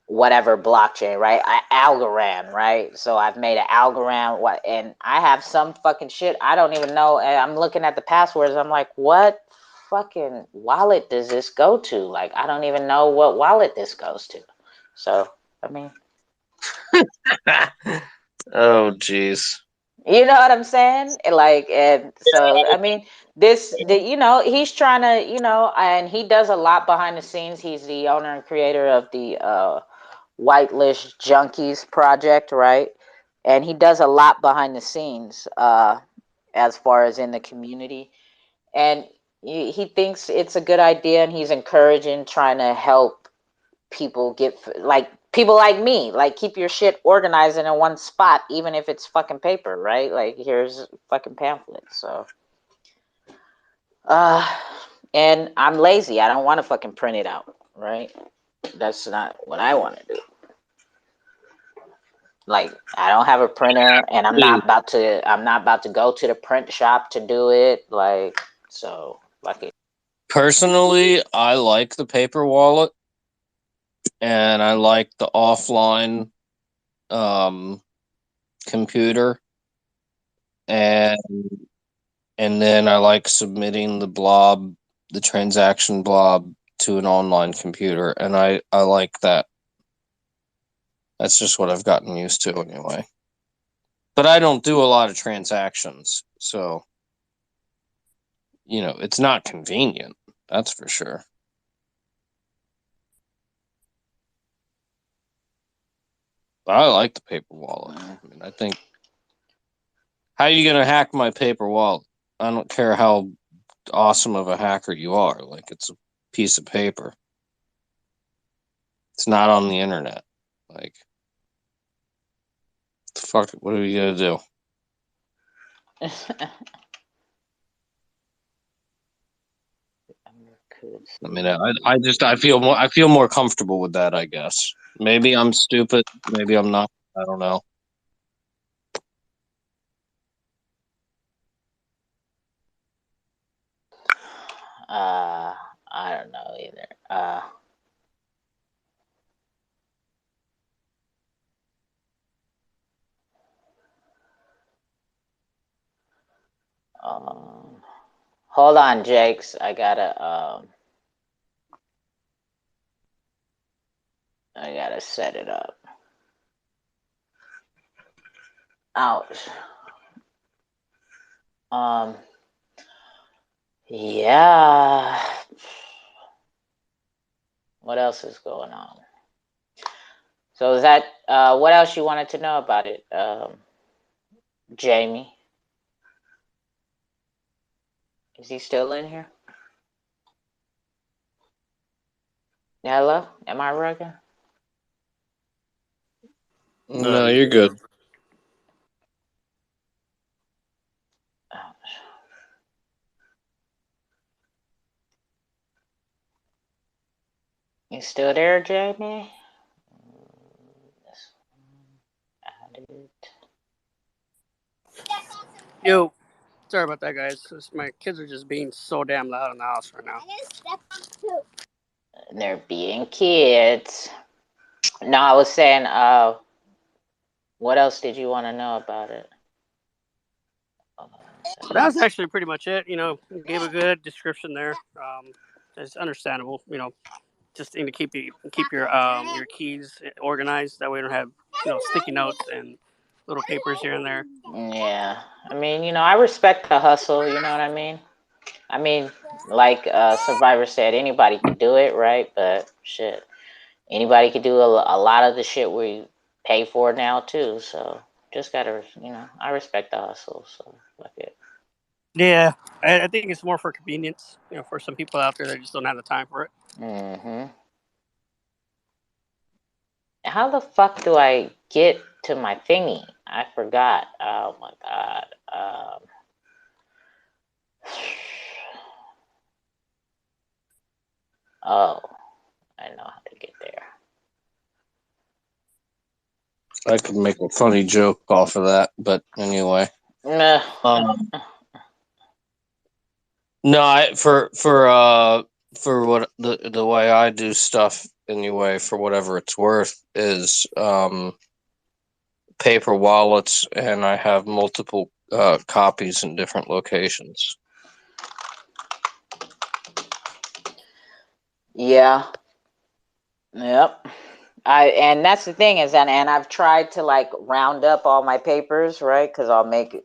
whatever blockchain, right? Algorand, right? So I've made an Algorand, and I have some fucking shit I don't even know. And I'm looking at the passwords. I'm like, what fucking wallet does this go to? Like, I don't even know what wallet this goes to. So, I mean, Oh, jeez. you know what I'm saying? Like, and so, I mean, you know, he's trying to, you know, and he does a lot behind the scenes. He's the owner and creator of the Whitelist Junkies project, right? And he does a lot behind the scenes as far as in the community. And he thinks it's a good idea, and he's encouraging, trying to help people get, like, people like me, like, keep your shit organized in one spot, even if it's fucking paper, right? Like, here's fucking pamphlets. So and I'm lazy. I don't want to fucking print it out, right? That's not what I want to do. Like, I don't have a printer, and I'm not about to go to the print shop to do it. Like, so fuck it. Personally, I like the paper wallet, and I like the offline computer, and then I like submitting the transaction blob to an online computer, and I like that. That's just what I've gotten used to anyway. But I don't do a lot of transactions, so you know, it's not convenient, that's for sure. But I like the paper wallet. I mean, I think, how are you gonna hack my paper wallet? I don't care how awesome of a hacker you are. Like, it's a piece of paper. It's not on the internet. Like, the fuck? What are you gonna do? I mean, I feel more comfortable with that, I guess. Maybe I'm stupid. Maybe I'm not. I don't know. I don't know either. Hold on, Jakes. I gotta set it up. Ouch. Yeah. What else is going on? So is that what else you wanted to know about it, Jamie? Is he still in here? Hello? Am I working? No, you're good. You still there, Jamie? Yo, sorry about that, guys. My kids are just being so damn loud in the house right now. They're being kids. No, I was saying, what else did you want to know about it? That's actually pretty much it. You know, gave a good description there. It's understandable. You know, just need to keep your keys organized. That way, you don't have sticky notes and little papers here and there. Yeah, I mean, you know, I respect the hustle. You know what I mean? I mean, like Survivor said, anybody could do it, right? But shit, anybody could do a lot of the shit we pay for now too. So just gotta, you know, I respect the hustle. So fuck it. Yeah, I think it's more for convenience. You know, for some people out there that just don't have the time for it. Mm-hmm. How the fuck do I get to my thingy? I forgot. Oh my god. Oh, I know how to get there. I could make a funny joke off of that, but anyway. Nah. No, for what the way I do stuff anyway, for whatever it's worth, is paper wallets, and I have multiple copies in different locations. Yeah. Yep. And that's the thing is, and I've tried to like round up all my papers, right? Because I'll make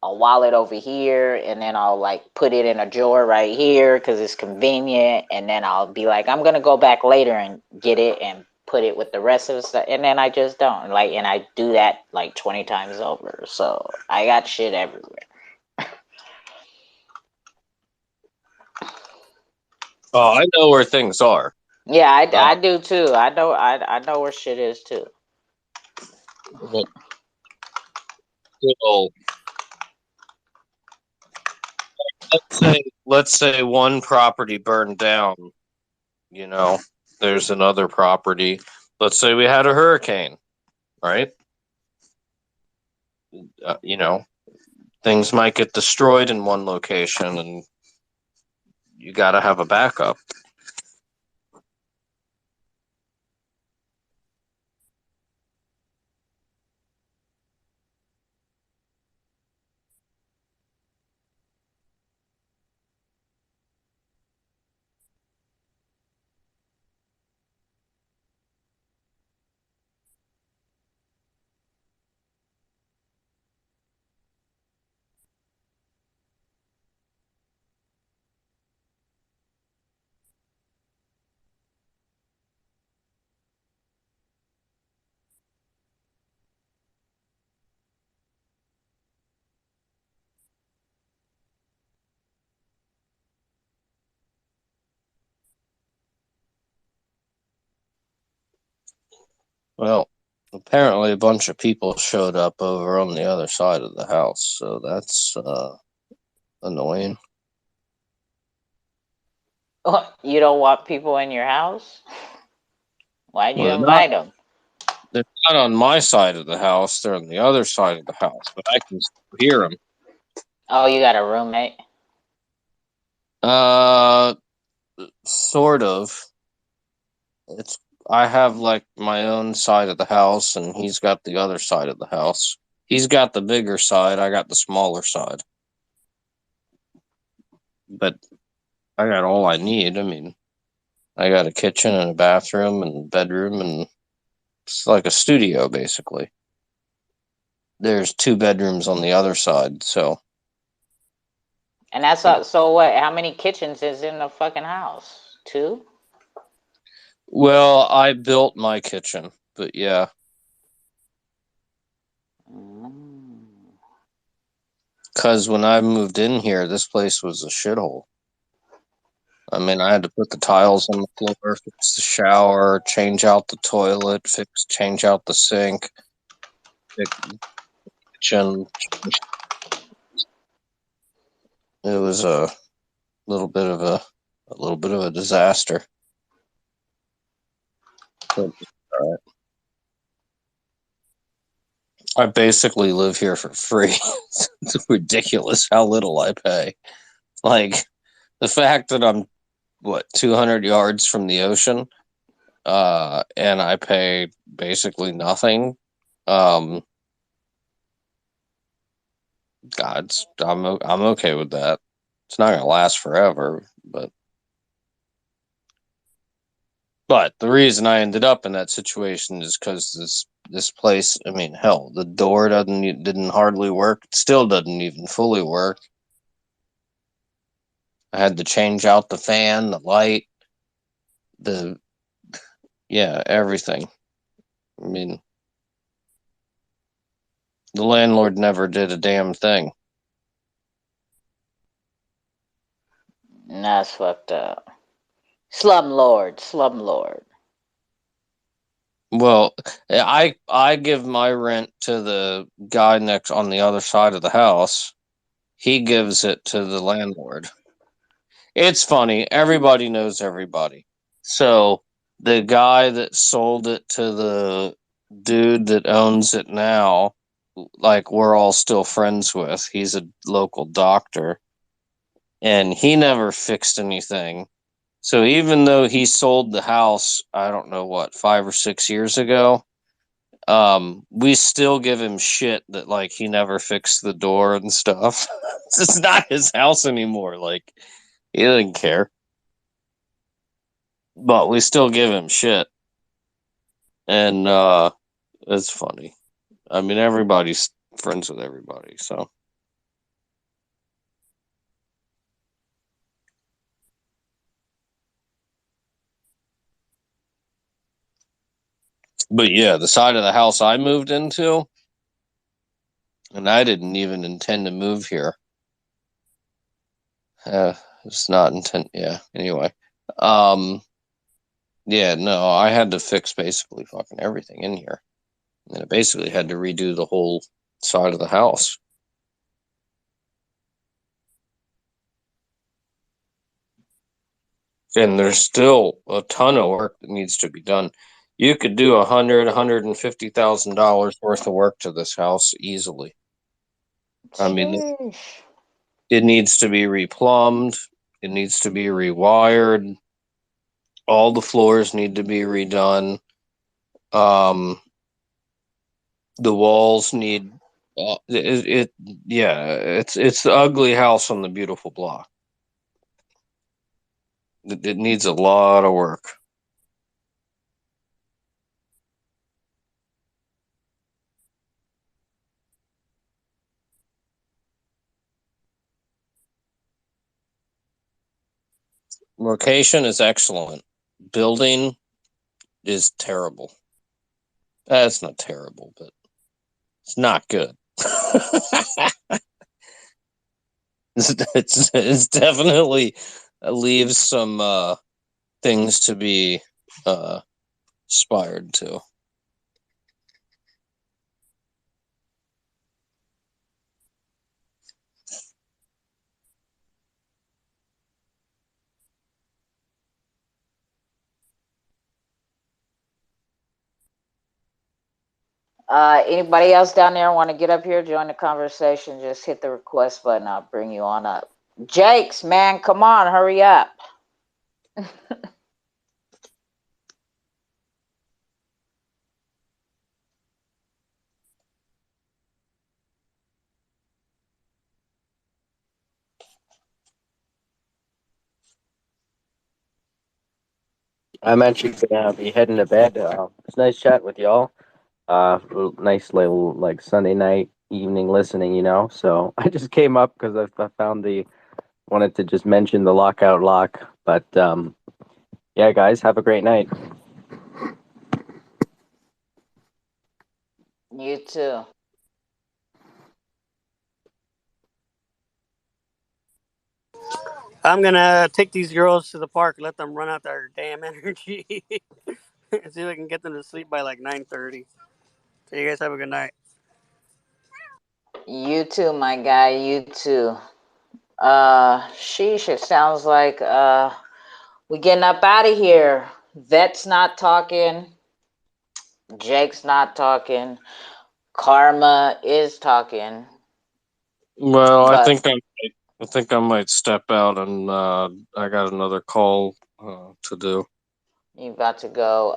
a wallet over here, and then I'll like put it in a drawer right here because it's convenient, and then I'll be like, I'm gonna go back later and get it and put it with the rest of the stuff, and then I just don't like, and I do that like 20 times over. So I got shit everywhere. Oh, I know where things are. Yeah, I do too. I know where shit is too. Good old. Let's say one property burned down. You know, there's another property. Let's say we had a hurricane, right? You know, things might get destroyed in one location, and you got to have a backup. Well, apparently a bunch of people showed up over on the other side of the house, so that's annoying. You don't want people in your house? Why'd you Well, invite them? they're not on my side of the house. They're on the other side of the house, but I can still hear them. Oh, you got a roommate? Sort of. I have like my own side of the house, and he's got the other side of the house. He's got the bigger side. I got the smaller side. But I got all I need. I mean, I got a kitchen and a bathroom and bedroom, and it's like a studio basically. There's 2 bedrooms on the other side, so. And that's so what? How many kitchens is in the fucking house? 2? Well, I built my kitchen, but yeah. Because when I moved in here, this place was a shithole. I mean, I had to put the tiles on the floor, fix the shower, change out the toilet, change out the sink, fix the kitchen. It was a little bit of a disaster. But, I basically live here for free. It's ridiculous how little I pay. Like, the fact that I'm 200 yards from the ocean, and I pay basically nothing. I'm okay with that. It's not gonna last forever, but the reason I ended up in that situation is because this place. I mean, hell, the door didn't hardly work. It still doesn't even fully work. I had to change out the fan, the light, everything. I mean, the landlord never did a damn thing. That's fucked up. Slumlord. Well, I give my rent to the guy next on the other side of the house. He gives it to the landlord. It's funny. Everybody knows everybody. So the guy that sold it to the dude that owns it now, like we're all still friends with. He's a local doctor, and he never fixed anything. So even though he sold the house, I don't know what, 5 or 6 years ago, we still give him shit that like he never fixed the door and stuff. It's not his house anymore. Like he didn't care, but we still give him shit, and it's funny. I mean, everybody's friends with everybody, so. But yeah, the side of the house I moved into, and I didn't even intend to move here. It's not intent. Yeah. Anyway, yeah, no, I had to fix basically fucking everything in here, and I basically had to redo the whole side of the house. And there's still a ton of work that needs to be done. You could do $150,000 worth of work to this house easily. I mean, it needs to be replumbed. It needs to be rewired. All the floors need to be redone. The walls need. It's the ugly house on the beautiful block. It needs a lot of work. Location is excellent. Building is terrible. It's not terrible, but it's not good. it's definitely leaves some things to be aspired to. Anybody else down there want to get up here, join the conversation? Just hit the request button. I'll bring you on up. Jakes, man, come on, hurry up. I'm actually gonna be heading to bed. It's nice chat with y'all. Nice little like Sunday night evening listening, you know. So I just came up because I found wanted to just mention the lockout lock. But yeah, guys, have a great night. You too. I'm gonna take these girls to the park, let them run out their damn energy, and see if I can get them to sleep by like 9:30. So you guys have a good night. You too, my guy. You too. Sheesh, it sounds like we getting up out of here. Vet's not talking. Jake's not talking. Karma is talking. Well, But I think I might step out, and I got another call to do. you got to go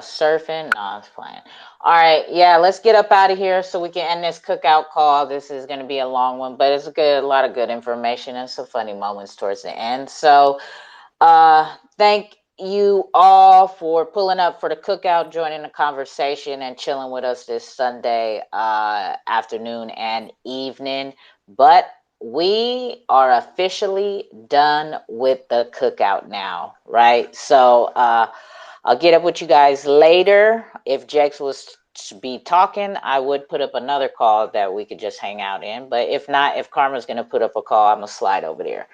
surfing? No, I was playing. All right, yeah, let's get up out of here so we can end this cookout call. This is going to be a long one, but it's a lot of good information and some funny moments towards the end. So thank you all for pulling up for the cookout, joining the conversation, and chilling with us this Sunday afternoon and evening. But we are officially done with the cookout now, right? So I'll get up with you guys later. If Jex was to be talking, I would put up another call that we could just hang out in. But if not, if Karma's going to put up a call, I'm going to slide over there.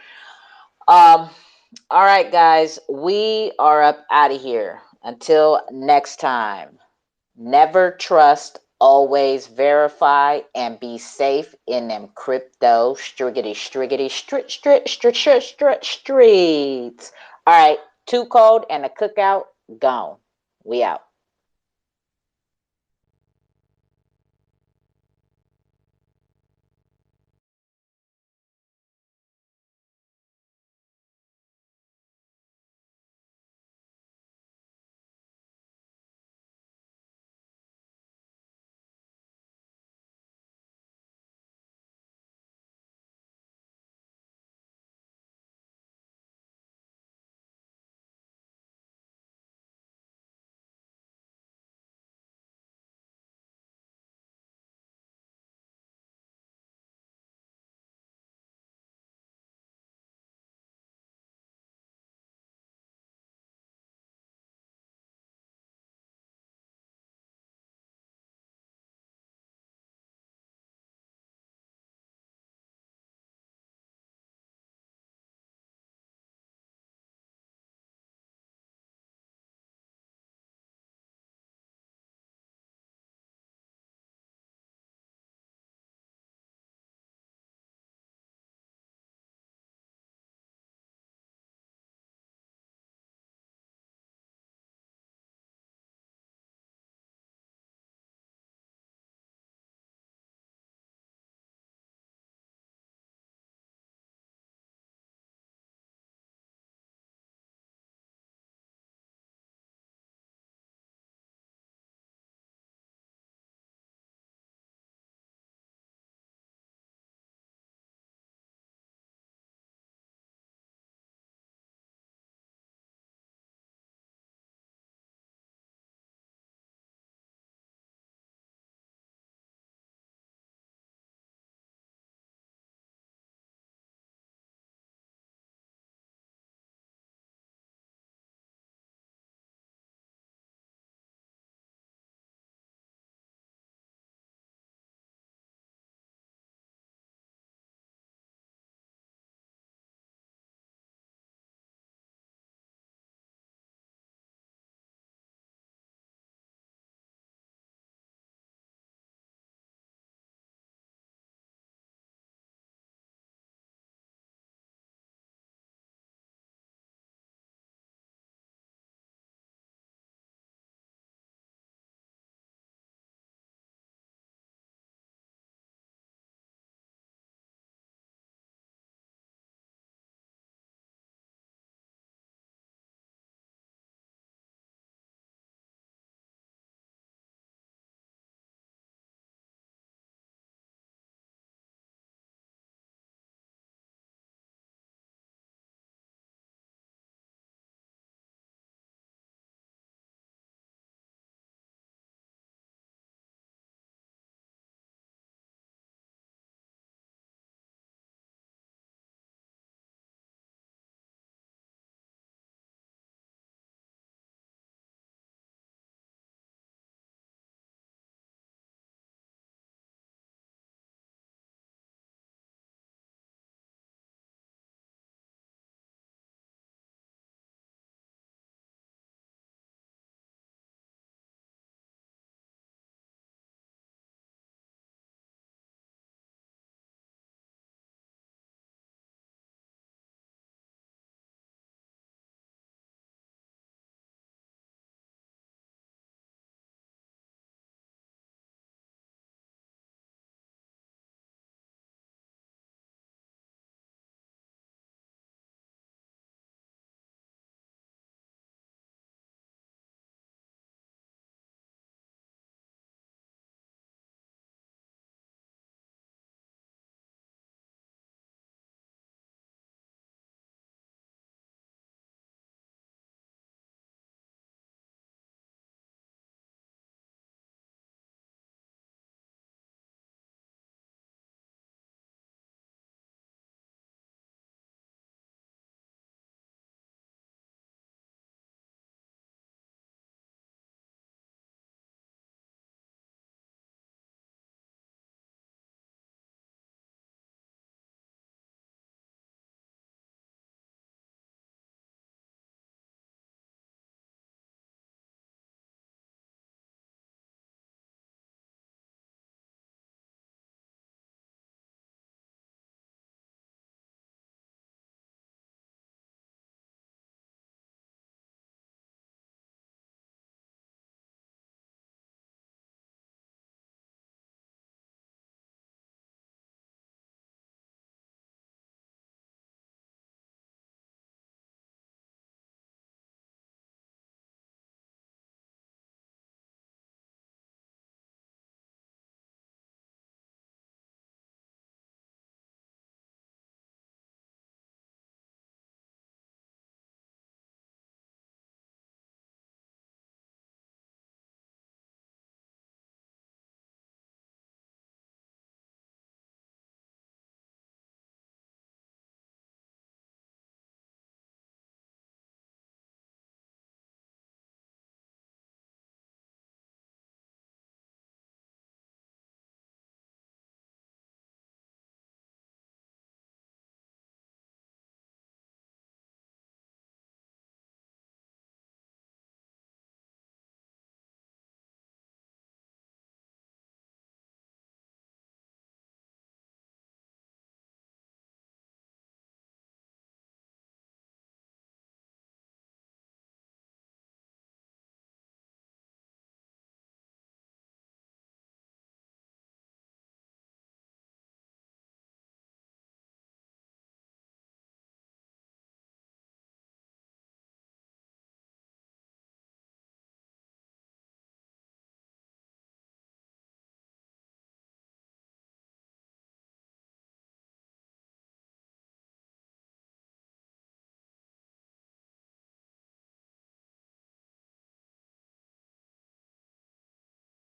All right, guys, we are up out of here. Until next time, never trust, always verify, and be safe in them crypto streets. All right, 2Cold and the Cookout gone. We out.